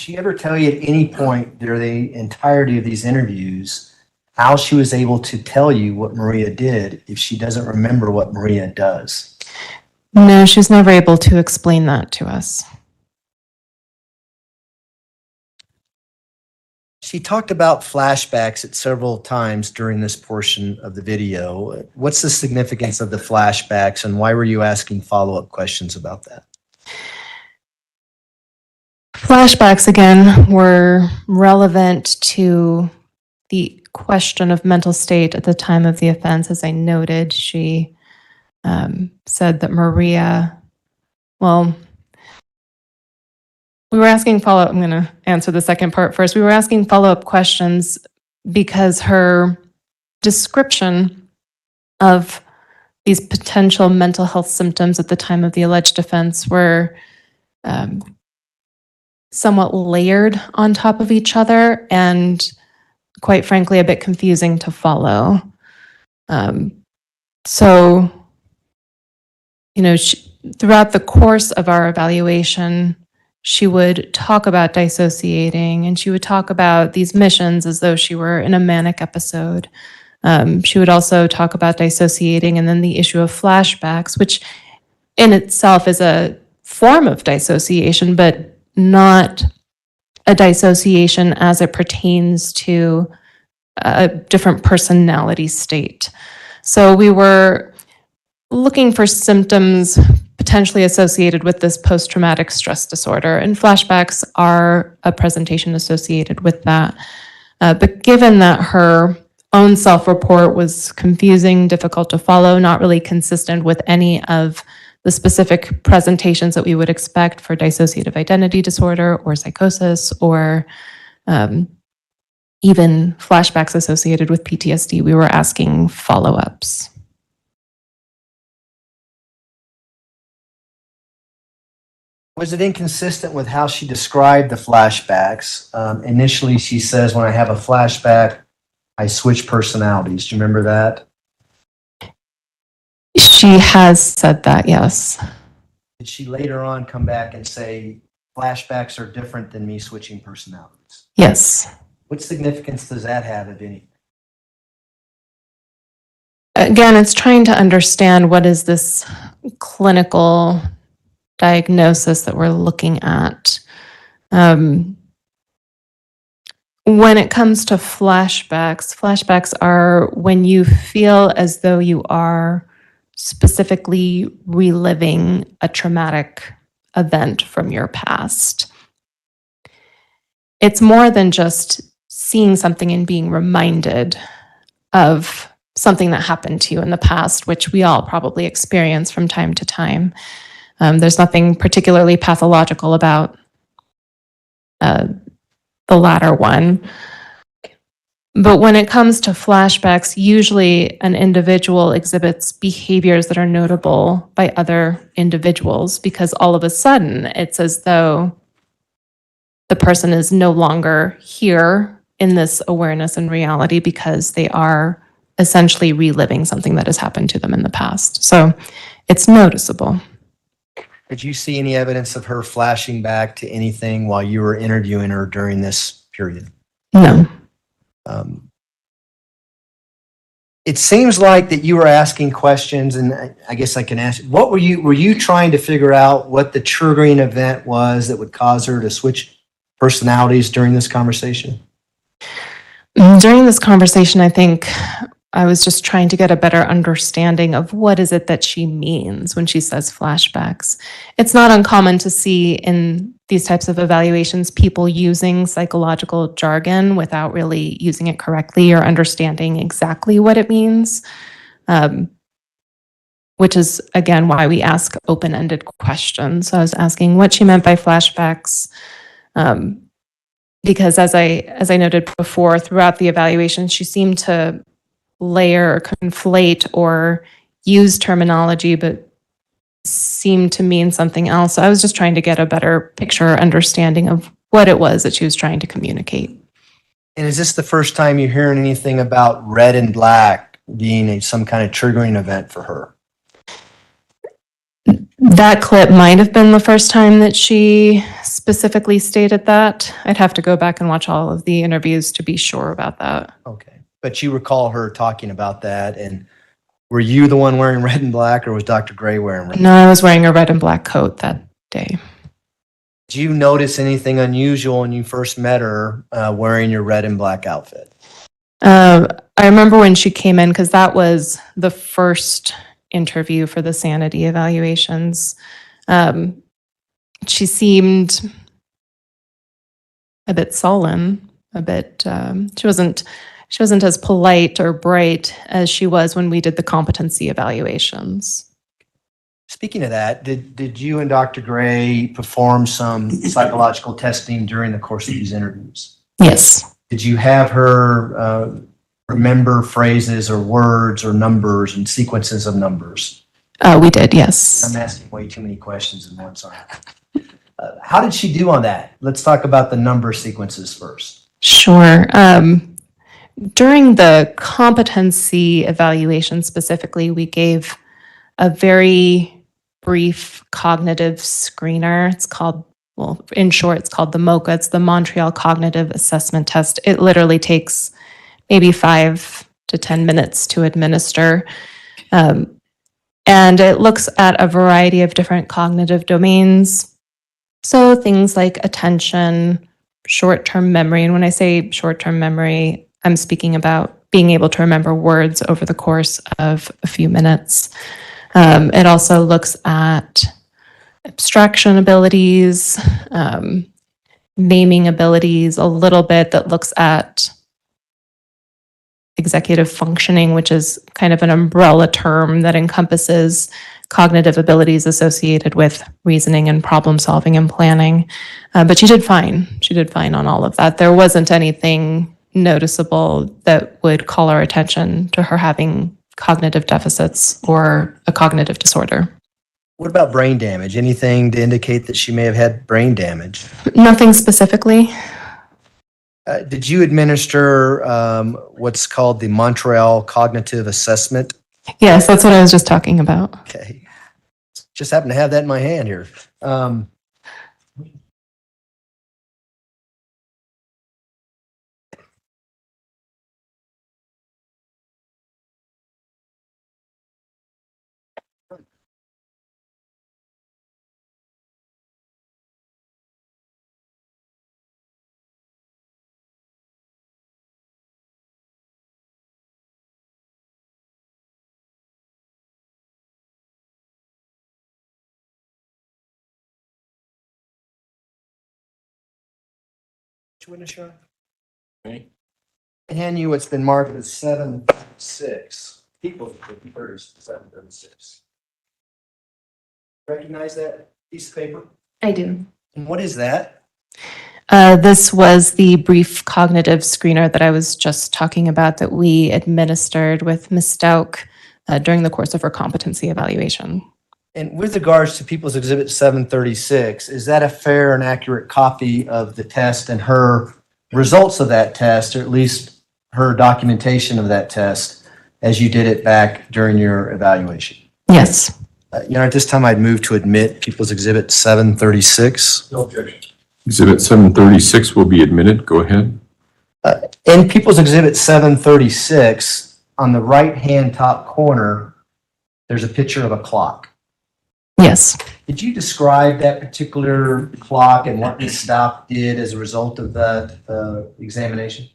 she ever tell you at any point during the entirety of these interviews how she was able to tell you what Maria did if she doesn't remember what Maria does? No, she was never able to explain that to us. She talked about flashbacks at several times during this portion of the video. What's the significance of the flashbacks, and why were you asking follow-up questions about that? Flashbacks, again, were relevant to the question of mental state at the time of the offense. As I noted, she said that Maria, well, we were asking follow-up. I'm going to answer the second part first. We were asking follow-up questions because her description of these potential mental health symptoms at the time of the alleged offense were somewhat layered on top of each other and, quite frankly, a bit confusing to follow. So, you know, throughout the course of our evaluation, she would talk about dissociating, and she would talk about these missions as though she were in a manic episode. She would also talk about dissociating, and then the issue of flashbacks, which in itself is a form of dissociation, but not a dissociation as it pertains to a different personality state. So we were looking for symptoms potentially associated with this post-traumatic stress disorder, and flashbacks are a presentation associated with that. But given that her own self-report was confusing, difficult to follow, not really consistent with any of the specific presentations that we would expect for dissociative identity disorder or psychosis or even flashbacks associated with PTSD, we were asking follow-ups. Was it inconsistent with how she described the flashbacks? Initially, she says, when I have a flashback, I switch personalities. Do you remember that? She has said that, yes. Did she later on come back and say, flashbacks are different than me switching personalities? Yes. What significance does that have, if any? Again, it's trying to understand what is this clinical diagnosis that we're looking at. When it comes to flashbacks, flashbacks are when you feel as though you are specifically reliving a traumatic event from your past. It's more than just seeing something and being reminded of something that happened to you in the past, which we all probably experience from time to time. There's nothing particularly pathological about the latter one. But when it comes to flashbacks, usually an individual exhibits behaviors that are notable by other individuals because all of a sudden it's as though the person is no longer here in this awareness and reality because they are essentially reliving something that has happened to them in the past. So it's noticeable. Did you see any evidence of her flashing back to anything while you were interviewing her during this period? No. It seems like that you were asking questions, and I guess I can ask, what were you trying to figure out what the triggering event was that would cause her to switch personalities during this conversation? During this conversation, I think I was just trying to get a better understanding of what is it that she means when she says flashbacks. It's not uncommon to see in these types of evaluations people using psychological jargon without really using it correctly or understanding exactly what it means, which is, again, why we ask open-ended questions. So I was asking what she meant by flashbacks, because as I noted before, throughout the evaluation, she seemed to layer or conflate or use terminology, but seemed to mean something else. So I was just trying to get a better picture or understanding of what it was that she was trying to communicate. And is this the first time you're hearing anything about red and black being some kind of triggering event for her? That clip might have been the first time that she specifically specifically stated that. I'd have to go back and watch all of the interviews to be sure about that. Okay. But you recall her talking about that, and were you the one wearing red and black, or was Dr. Gray wearing red? No, I was wearing a red and black coat that day. Did you notice anything unusual when you first met her wearing your red and black outfit? I remember when she came in, because that was the first interview for the sanity evaluations. She seemed a bit sullen, a bit, she wasn't as polite or bright as she was when we did the competency evaluations. Speaking of that, did you and Dr. Gray perform some psychological testing during the course of these interviews? Yes. Did you have her remember phrases or words or numbers and sequences of numbers? We did, yes. I'm asking way too many questions in one, sorry. How did she do on that? Let's talk about the number sequences first. Sure. During the competency evaluation specifically, we gave a very brief cognitive screener. It's called, well, in short, it's called the MOCA. It's the Montreal Cognitive Assessment Test. It literally takes maybe 5 to 10 minutes to administer. And it looks at a variety of different cognitive domains. So things like attention, short-term memory. And when I say short-term memory, I'm speaking about being able to remember words over the course of a few minutes. It also looks at abstraction abilities, naming abilities, a little bit that looks at executive functioning, which is kind of an umbrella term that encompasses cognitive abilities associated with reasoning and problem solving and planning. But she did fine. She did fine on all of that. There wasn't anything noticeable that would call our attention to her having cognitive deficits or a cognitive disorder. What about brain damage? Anything to indicate that she may have had brain damage? Nothing specifically. Did you administer what's called the Montreal Cognitive Assessment? Yes, that's what I was just talking about. Okay. Just happen to have that in my hand here. Which witness you are? Me. I hand you what's been marked as 7-6. People 7-6. Recognize that piece of paper? I do. And what is that? This was the brief cognitive screener that I was just talking about that we administered with Ms. Stauch during the course of her competency evaluation. And with regards to People's Exhibit 736, is that a fair and accurate copy of the test and her results of that test, or at least her documentation of that test as you did it back during your evaluation? Yes. At this time, I'd move to admit People's Exhibit 736. No objection. Exhibit 736 will be admitted. Go ahead. In People's Exhibit 736, on the right-hand top corner, there's a picture of a clock. Yes. Could you describe that particular clock and what Ms. Stauch did as a result of that examination?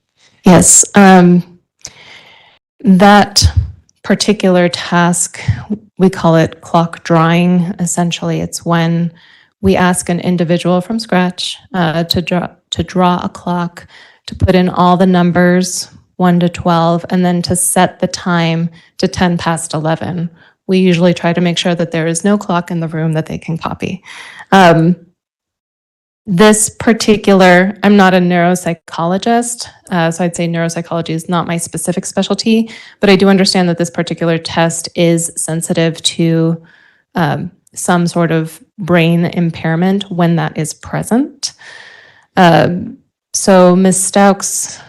Yes. That particular task, we call it clock drawing. Essentially, it's when we ask an individual from scratch to draw a clock, to put in all the numbers 1 to 12, and then to set the time to 10 past 11. We usually try to make sure that there is no clock in the room that they can copy. This particular, I'm not a neuropsychologist, so I'd say neuropsychology is not my specific specialty, but I do understand that this particular test is sensitive to some sort of brain impairment when that is present. So Ms. Stauch's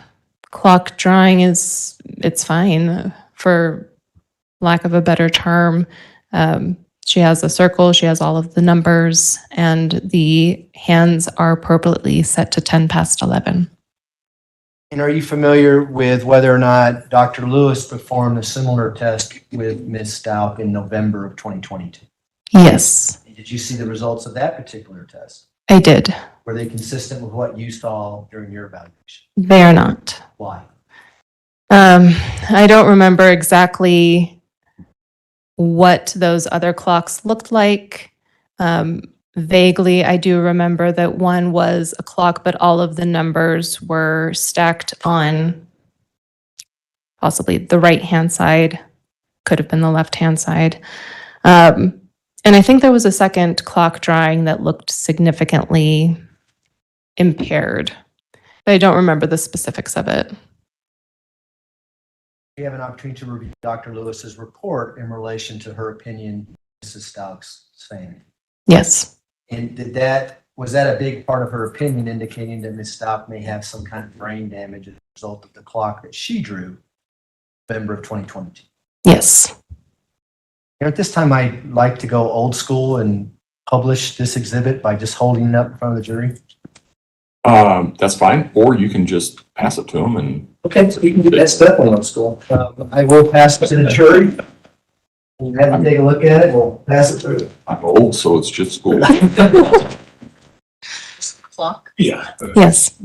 clock drawing it's fine, for lack of a better term. She has a circle, she has all of the numbers, and the hands are appropriately set to 10 past 11. And are you familiar with whether or not Dr. Lewis performed a similar test with Ms. Stauch in November of 2022? Yes, Did you see the results of that particular test? I did. Were they consistent with what you saw during your evaluation? They are not. Why? I don't remember exactly what those other clocks looked like. Vaguely, I do remember that one was a clock, but all of the numbers were stacked on possibly the right-hand side, could have been the left-hand side. And I think there was a second clock drawing that looked significantly impaired. But I don't remember the specifics of it. We have an opportunity to review Dr. Lewis's report in relation to her opinion, Mrs. Stauch's saying. Yes. And was that a big part of her opinion, indicating that Ms. Stauch may have some kind of brain damage as a result of the clock that she drew November of 2022? Yes. At this time, I'd like to go old school and publish this exhibit by just holding it up in front of the jury. That's fine, or you can just pass it to them and. Okay, so we can do that step on old school. I will pass it to the jury. We'll have them take a look at it. We'll pass it through. I'm old, so it's just school. Clock. Yeah. Yes.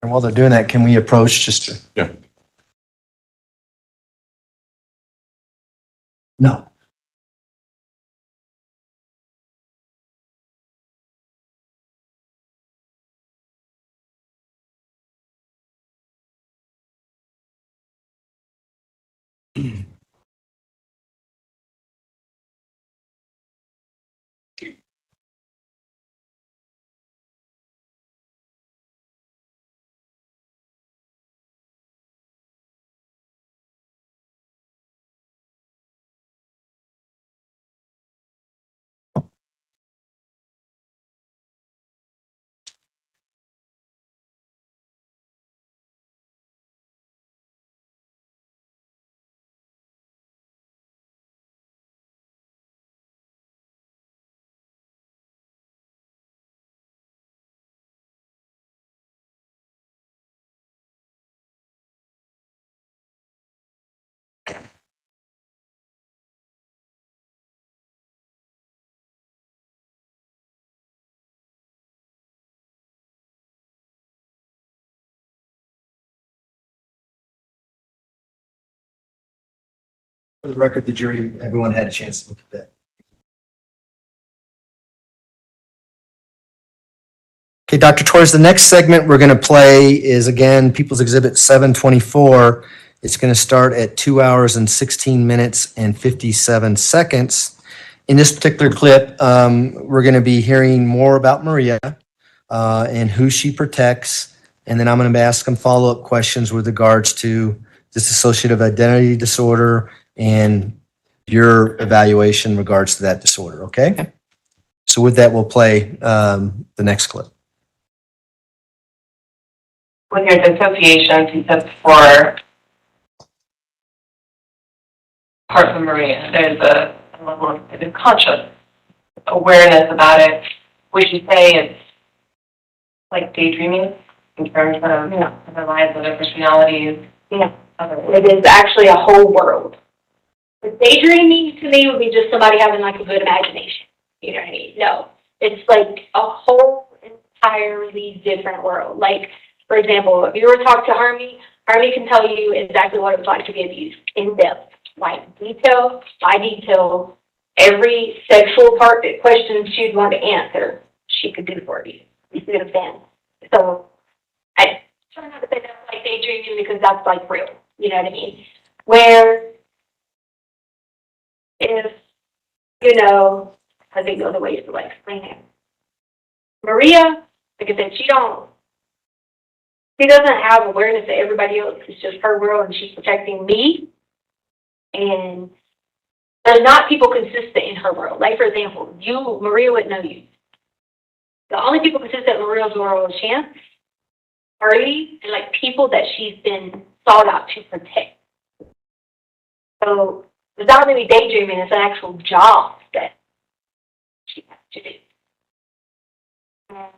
And while they're doing that, can we approach just to? Yeah. No. For the record, the jury, everyone had a chance to look at that. Okay, Dr. Torres, the next segment we're going to play is, again, People's Exhibit 724. It's going to start at 2 hours and 16 minutes and 57 seconds. In this particular clip, we're going to be hearing more about Maria and who she protects. And then I'm going to ask some follow-up questions with regards to dissociative identity disorder and your evaluation in regards to that disorder, okay? So with that, we'll play the next clip. With your dissociations, you said before, apart from Maria, there's a level of conscious awareness about it. Would you say it's like daydreaming in terms of other lives, other personalities? Yeah, it is actually a whole world. But daydreaming to me would be just somebody having like a good imagination. You know what I mean? No, it's like a whole entirely different world. Like, for example, if you were to talk to Harmony, Harmony can tell you exactly what it was like to be abused in depth, like detail by detail. Every sexual part that questions she'd want to answer, she could do for you. You see what I'm saying? So I try not to say that's like daydreaming because that's like real. You know what I mean? Where if, I think the other ways to like explain it. Maria, like I said, she don't she doesn't have awareness that everybody else is just her world and she's protecting me. And there's not people consistent in her world. Like, for example, Maria wouldn't know you. The only people consistent in Maria's world is Chance, Harley, and like people that she's been sought out to protect. So it's not really daydreaming, it's an actual job that she has to do. And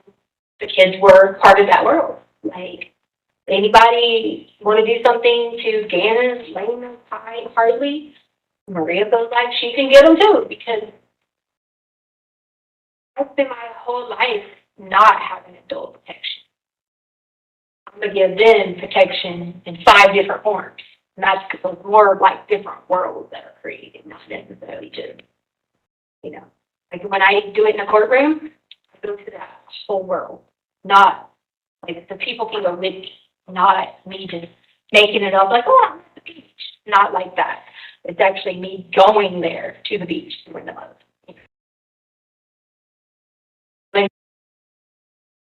the kids were part of that world. Like, anybody want to do something to Gannon, Lane, Harley, Maria feels like she can get them too, because I've been my whole life not having adult protection. I'm going to give them protection in 5 different forms. And that's because it's more of like different worlds that are created, not necessarily just, you know, like when I do it in a courtroom, I go to that whole world, not like the people can go with me, not me just making it up like, oh, I'm at the beach. Not like that. It's actually me going there to the beach doing the most.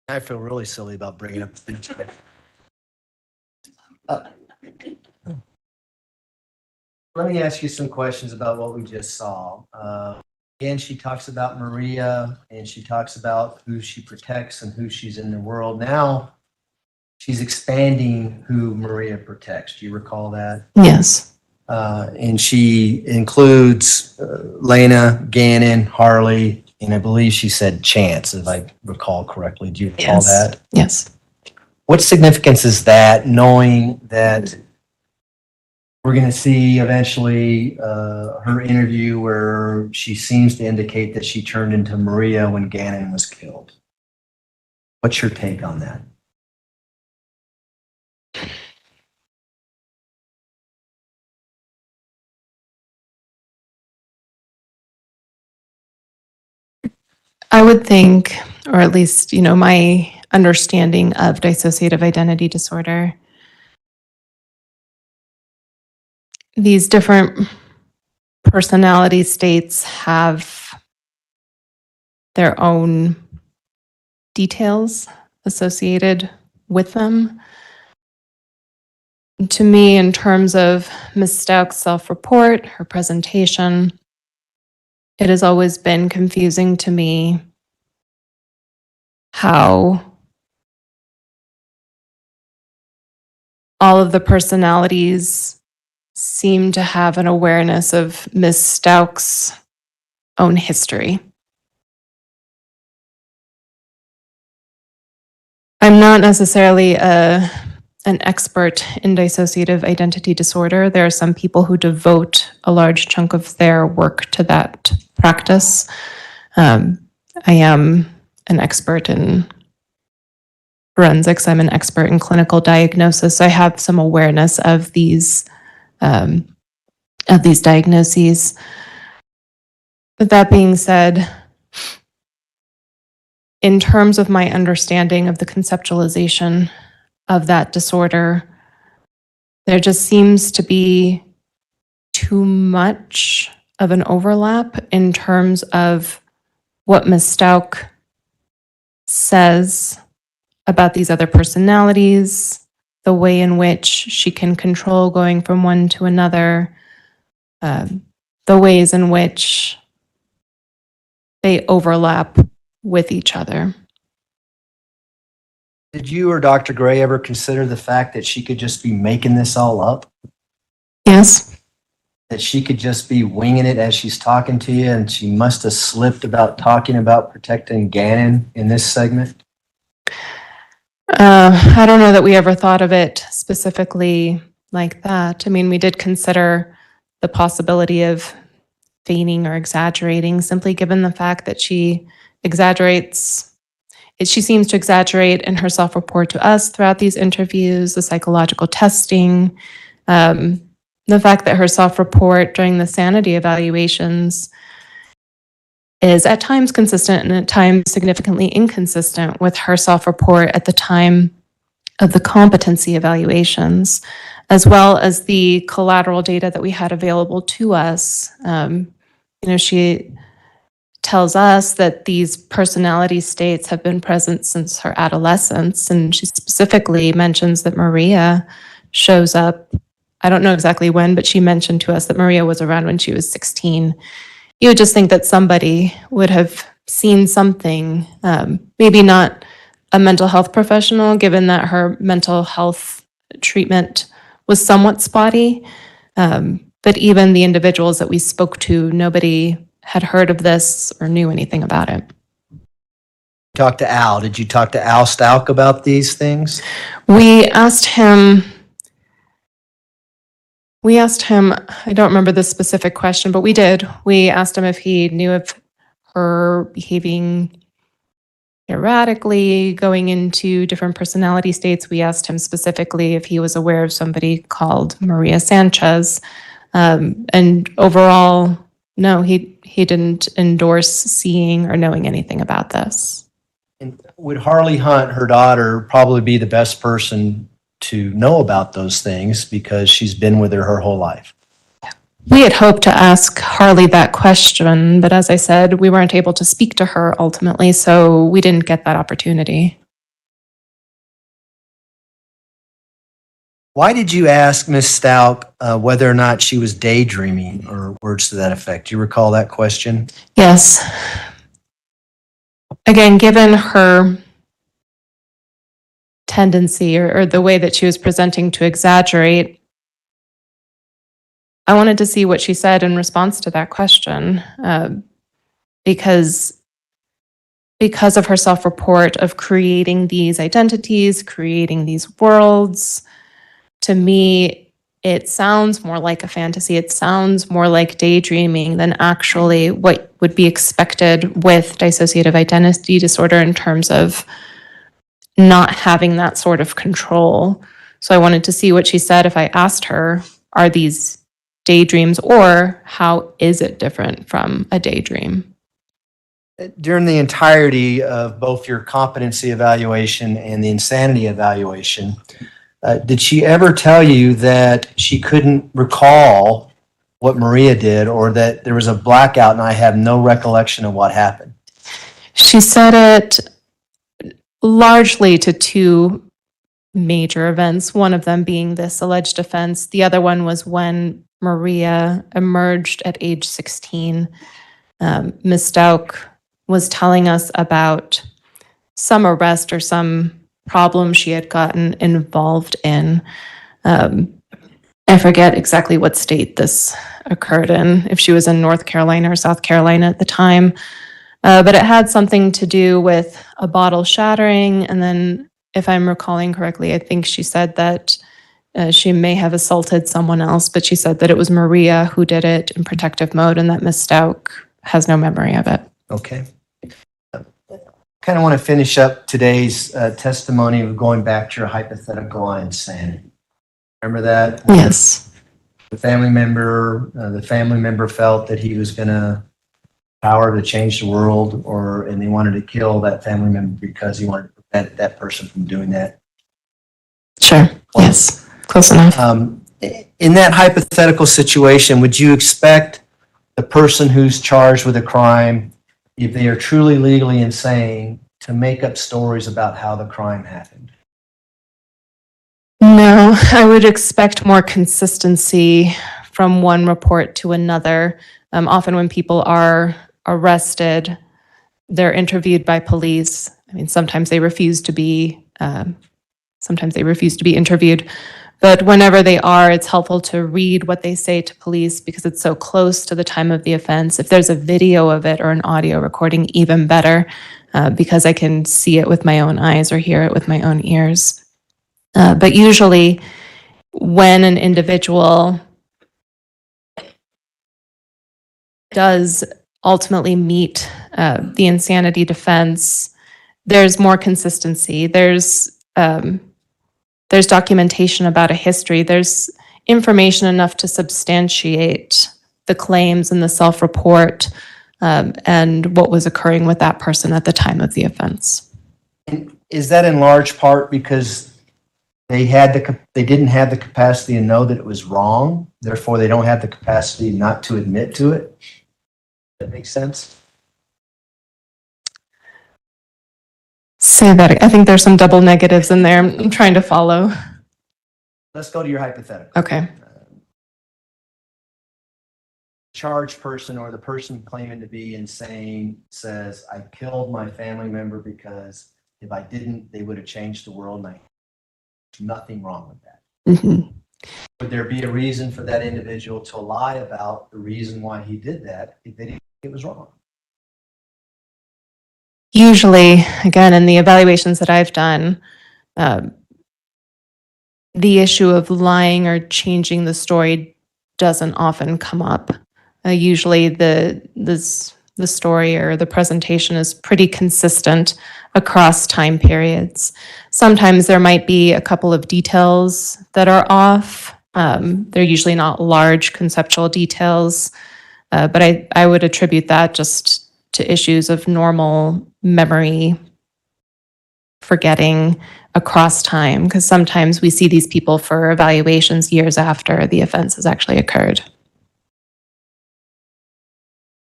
I feel really silly about bringing up the beach. Let me ask you some questions about what we just saw. Again, she talks about Maria and she talks about who she protects and who she's in the world. Now she's expanding who Maria protects. Do you recall that? Yes. And she includes Lena, Gannon, Harley, and I believe she said Chance, if I recall correctly. Do you recall Yes. that? Yes. What significance is that, knowing that we're going to see eventually her interview where she seems to indicate that she turned into Maria when Gannon was killed? What's your take on that? I would think, or at least, you know, my understanding of dissociative identity disorder, these different personality states have their own details associated with them. To me, in terms of Ms. Stauch's self-report, her presentation, it has always been confusing to me how all of the personalities seem to have an awareness of Ms. Stauch's own history. I'm not necessarily an expert in dissociative identity disorder. There are some people who devote a large chunk of their work to that practice. I am an expert in forensics. I'm an expert in clinical diagnosis. I have some awareness of these diagnoses. But that being said, in terms of my understanding of the conceptualization of that disorder, there just seems to be too much of an overlap in terms of what Ms. Stauch says about these other personalities, the way in which she can control going from one to another, the ways in which they overlap with each other. Did you or Dr. Gray ever consider the fact that she could just be making this all up? Yes. That she could just be winging it as she's talking to you, and she must have slipped about talking about protecting Gannon in this segment? I don't know that we ever thought of it specifically like that. I mean, we did consider the possibility of feigning or exaggerating, simply given the fact that she exaggerates. She seems to exaggerate in her self-report to us throughout these interviews, the psychological testing, the fact that her self-report during the sanity evaluations is at times consistent and at times significantly inconsistent with her self-report at the time of the competency evaluations, as well as the collateral data that we had available to us. You know, she tells us that these personality states have been present since her adolescence. And she specifically mentions that Maria shows up. I don't know exactly when, but she mentioned to us that Maria was around when she was 16. You would just think that somebody would have seen something, maybe not a mental health professional, given that her mental health treatment was somewhat spotty. But even the individuals that we spoke to, nobody had heard of this or knew anything about it. Talk to Al. Did you talk to Al Stauch about these things? We asked him, I don't remember the specific question, but we did. We asked him if he knew of her behaving erratically, going into different personality states. We asked him specifically if he was aware of somebody called Maria Sanchez. And overall, no, he didn't endorse seeing or knowing anything about this. And would Harley Hunt, her daughter, probably be the best person to know about those things because she's been with her whole life? We had hoped to ask Harley that question, but as I said, we weren't able to speak to her ultimately, so we didn't get that opportunity. Why did you ask Ms. Stauch whether or not she was daydreaming or words to that effect? Do you recall that question? Yes. Again, given her tendency or the way that she was presenting to exaggerate, I wanted to see what she said in response to that question, because of her self-report of creating these identities, creating these worlds. To me, it sounds more like a fantasy. It sounds more like daydreaming than actually what would be expected with dissociative identity disorder in terms of not having that sort of control. So I wanted to see what she said if I asked her, are these daydreams, or how is it different from a daydream? During the entirety of both your competency evaluation and the insanity evaluation, did she ever tell you that she couldn't recall what Maria did, or that there was a blackout and I have no recollection of what happened? She said it largely to two major events, one of them being this alleged offense. The other one was when Maria emerged at age 16. Ms. Stauch was telling us about some arrest or some problem she had gotten involved in. I forget exactly what state this occurred in, if she was in North Carolina or South Carolina at the time. But it had something to do with a bottle shattering. And then, if I'm recalling correctly, I think she said that she may have assaulted someone else, but she said that it was Maria who did it in protective mode and that Ms. Stauch has no memory of it. Okay. Kind of want to finish up today's testimony with going back to your hypothetical on insanity. Remember that? Yes. The family member felt that he was going to power to change the world, and they wanted to kill that family member because he wanted to prevent that person from doing that. Sure. Yes. Close enough. In that hypothetical situation, would you expect the person who's charged with a crime, if they are truly legally insane, to make up stories about how the crime happened? No, I would expect more consistency from one report to another. Often when people are arrested, they're interviewed by police. I mean, sometimes they refuse to be interviewed. But whenever they are, it's helpful to read what they say to police because it's so close to the time of the offense. If there's a video of it or an audio recording, even better, because I can see it with my own eyes or hear it with my own ears. But usually when an individual does ultimately meet the insanity defense, there's more consistency. There's documentation about a history. There's information enough to substantiate the claims and the self-report and what was occurring with that person at the time of the offense. And is that in large part because they didn't have the capacity to know that it was wrong, therefore they don't have the capacity not to admit to it? That makes sense? Say that, I think there's some double negatives in there. I'm trying to follow. Let's go to your hypothetical. Okay. Charged person or the person claiming to be insane says, I killed my family member because if I didn't, they would have changed the world. And there's nothing wrong with that. Mm-hmm. Would there be a reason for that individual to lie about the reason why he did that if they didn't think it was wrong? Usually, again, in the evaluations that I've done, the issue of lying or changing the story doesn't often come up. Usually the story or the presentation is pretty consistent across time periods. Sometimes there might be a couple of details that are off. They're usually not large conceptual details, but I would attribute that just to issues of normal memory, forgetting across time, because sometimes we see these people for evaluations years after the offense has actually occurred.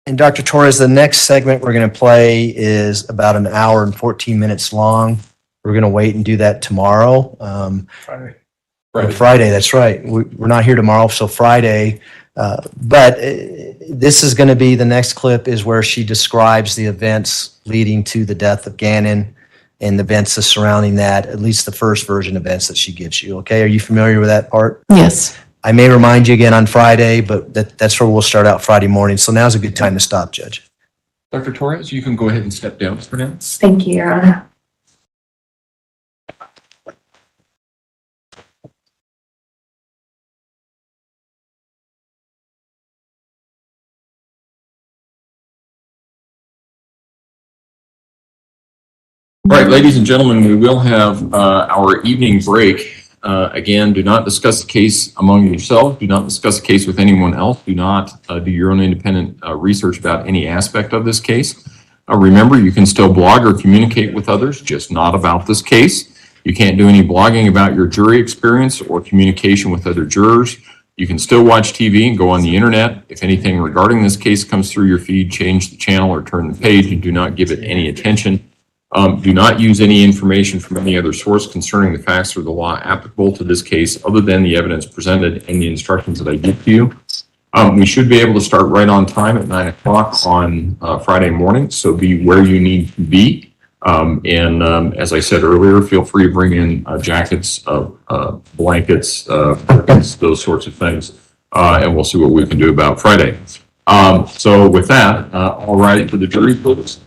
And Dr. Torres, the next segment we're going to play is about an hour and 14 minutes long. We're going to wait and do that tomorrow. Friday, that's right. We're not here tomorrow, so Friday. But this is going to be, the next clip is where she describes the events leading to the death of Gannon and the events surrounding that, at least the first version events that she gives you. Okay, are you familiar with that part? Yes. I may remind you again on Friday, but that's where we'll start out Friday morning. So now's a good time to stop, Judge. Dr. Torres, you can go ahead and step down for now. Thank you, Your Honor. All right, ladies and gentlemen, we will have our evening break. Again, do not discuss the case among yourselves. Do not discuss the case with anyone else. Do not do your own independent research about any aspect of this case. Remember, you can still blog or communicate with others, just not about this case. You can't do any blogging about your jury experience or communication with other jurors. You can still watch TV and go on the internet. If anything regarding this case comes through your feed, change the channel or turn the page and do not give it any attention. Do not use any information from any other source concerning the facts or the law applicable to this case other than the evidence presented and the instructions that I give to you. We should be able to start right on time at 9 o'clock on Friday morning, so be where you need to be. As I said earlier, feel free to bring in jackets, blankets, those sorts of things, and we'll see what we can do about Friday. So with that, all right, for the jury, please.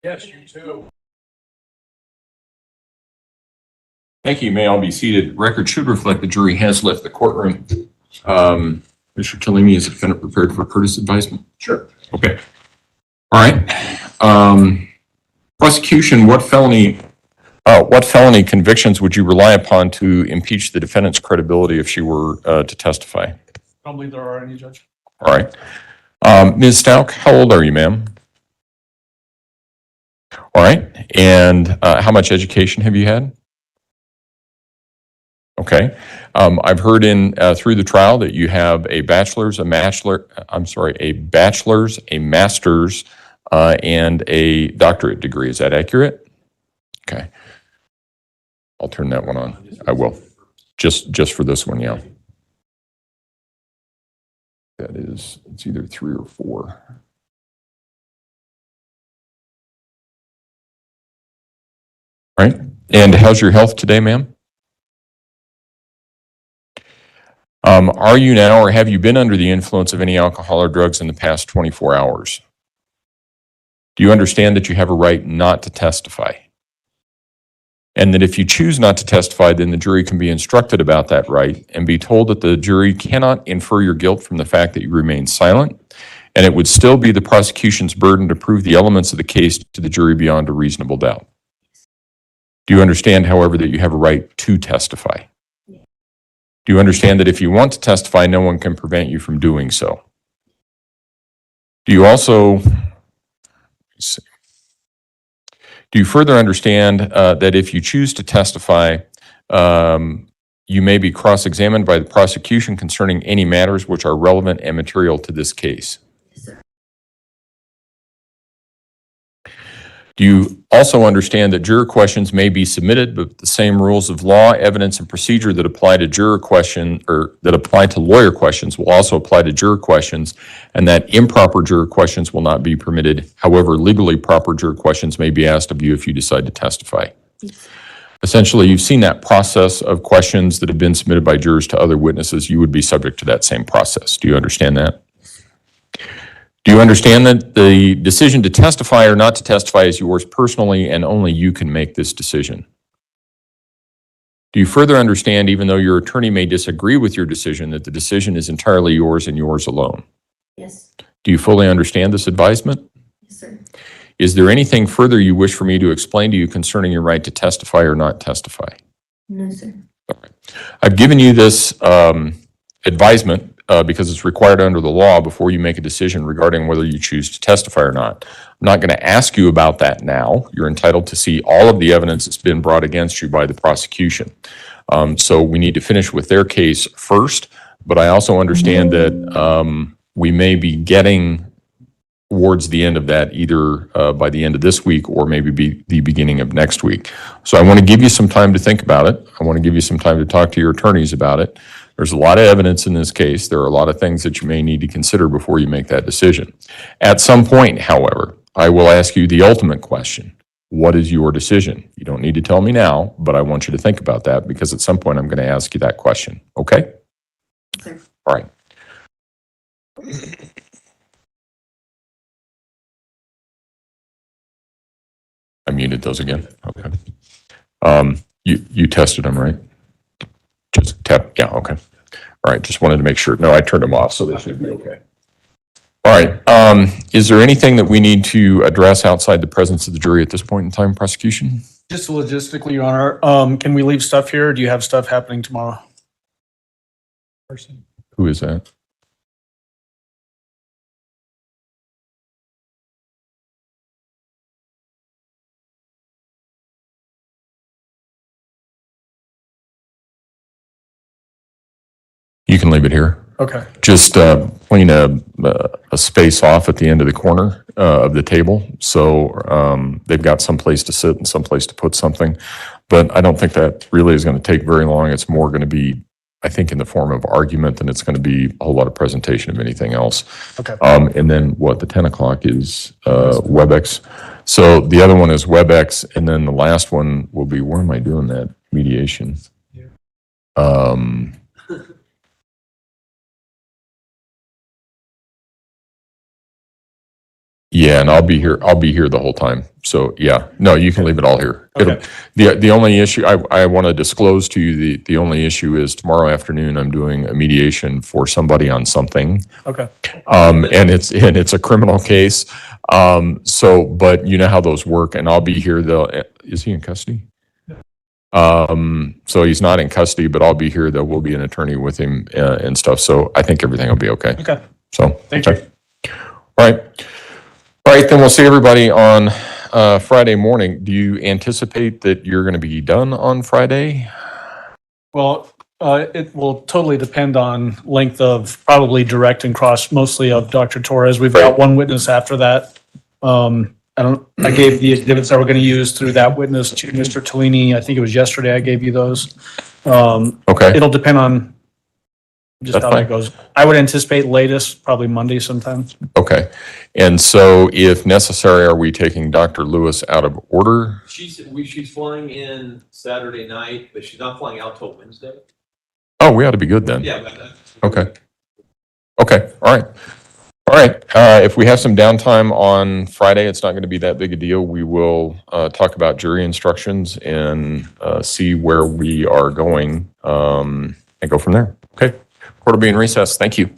Yes, you too. Thank you. You may all be seated. Record should reflect the jury has left the courtroom. Mr. Tillemy, is the defendant prepared for courteous advisement? Sure. Okay. All right. Prosecution, what felony convictions would you rely upon to impeach the defendant's credibility if she were to testify? I don't believe there are any, Judge. All right. Ms. Stauch, how old are you, ma'am? All right. And how much education have you had? Okay. I've heard through the trial that you have a bachelor's, a master's, and a doctorate degree. Is that accurate? Okay. I'll turn that one on. I will. Just for this one, yeah. That is, it's either 3 or 4. Right. And how's your health today, ma'am? Are you now or have you been under the influence of any alcohol or drugs in the past 24 hours? Do you understand that you have a right not to testify? And that if you choose not to testify, then the jury can be instructed about that right and be told that the jury cannot infer your guilt from the fact that you remain silent, and it would still be the prosecution's burden to prove the elements of the case to the jury beyond a reasonable doubt. Do you understand, however, that you have a right to testify? Do you understand that if you want to testify, no one can prevent you from doing so? Do you also, do you further understand that if you choose to testify, you may be cross-examined by the prosecution concerning any matters which are relevant and material to this case? Do you also understand that juror questions may be submitted, but the same rules of law, evidence, and procedure that apply to juror question or that apply to lawyer questions will also apply to juror questions, and that improper juror questions will not be permitted. However, legally proper juror questions may be asked of you if you decide to testify. Essentially, you've seen that process of questions that have been submitted by jurors to other witnesses. You would be subject to that same process. Do you understand that? Do you understand that the decision to testify or not to testify is yours personally, and only you can make this decision? Do you further understand, even though your attorney may disagree with your decision, that the decision is entirely yours and yours alone? Yes. Do you fully understand this advisement? Yes, sir. Is there anything further you wish for me to explain to you concerning your right to testify or not testify? No, sir. I've given you this advisement because it's required under the law before you make a decision regarding whether you choose to testify or not. I'm not going to ask you about that now. You're entitled to see all of the evidence that's been brought against you by the prosecution. So we need to finish with their case first, but I also understand that we may be getting towards the end of that either by the end of this week or maybe the beginning of next week. So I want to give you some time to think about it. I want to give you some time to talk to your attorneys about it. There's a lot of evidence in this case. There are a lot of things that you may need to consider before you make that decision. At some point, however, I will ask you the ultimate question. What is your decision? You don't need to tell me now, but I want you to think about that because at some point I'm going to ask you that question. Okay? Sir. All right. I muted those again. Okay. You tested them, right? Just tap, yeah, okay. All right, just wanted to make sure. No, I turned them off, so they should be okay. All right, is there anything that we need to address outside the presence of the jury at this point in time, prosecution? Just logistically, Your Honor, can we leave stuff here? Or do you have stuff happening tomorrow? Who is that? You can leave it here. Okay. Just clean a space off at the end of the corner of the table. So they've got some place to sit and some place to put something. But I don't think that really is going to take very long. It's more going to be, I think, in the form of argument than it's going to be a whole lot of presentation of anything else. Okay. And then what, the 10 o'clock is WebEx. So the other one is WebEx. And then the last one will be, where am I doing that? Mediation. Yeah, and I'll be here the whole time. So yeah, no, you can leave it all here. Okay. The only issue I want to disclose to you, the only issue is tomorrow afternoon I'm doing a mediation for somebody on something. Okay. And it's a criminal case. So, but you know how those work, and I'll be here. Is he in custody? So he's not in custody, but I'll be here. There will be an attorney with him and stuff. So I think everything will be okay. Okay. So Thank okay. you. All right. All right, then we'll see everybody on Friday morning. Do you anticipate that you're going to be done on Friday? Well, it will totally depend on length of probably direct and cross, mostly of Dr. Torres. We've got one witness after that. I gave the exhibits that we're going to use through that witness to Mr. Tellini. I think it was yesterday I gave you those. Okay. It'll depend on just That's how fine. that goes. I would anticipate latest, probably Monday sometime. Okay. And so if necessary, are we taking Dr. Lewis out of order? She's flying in Saturday night, but she's not flying out till Wednesday. Oh, we ought to be good then. Yeah. Okay. Okay. All right. All right. If we have some downtime on Friday, it's not going to be that big a deal. We will talk about jury instructions and see where we are going and go from there. Okay. Court will be in recess. Thank you.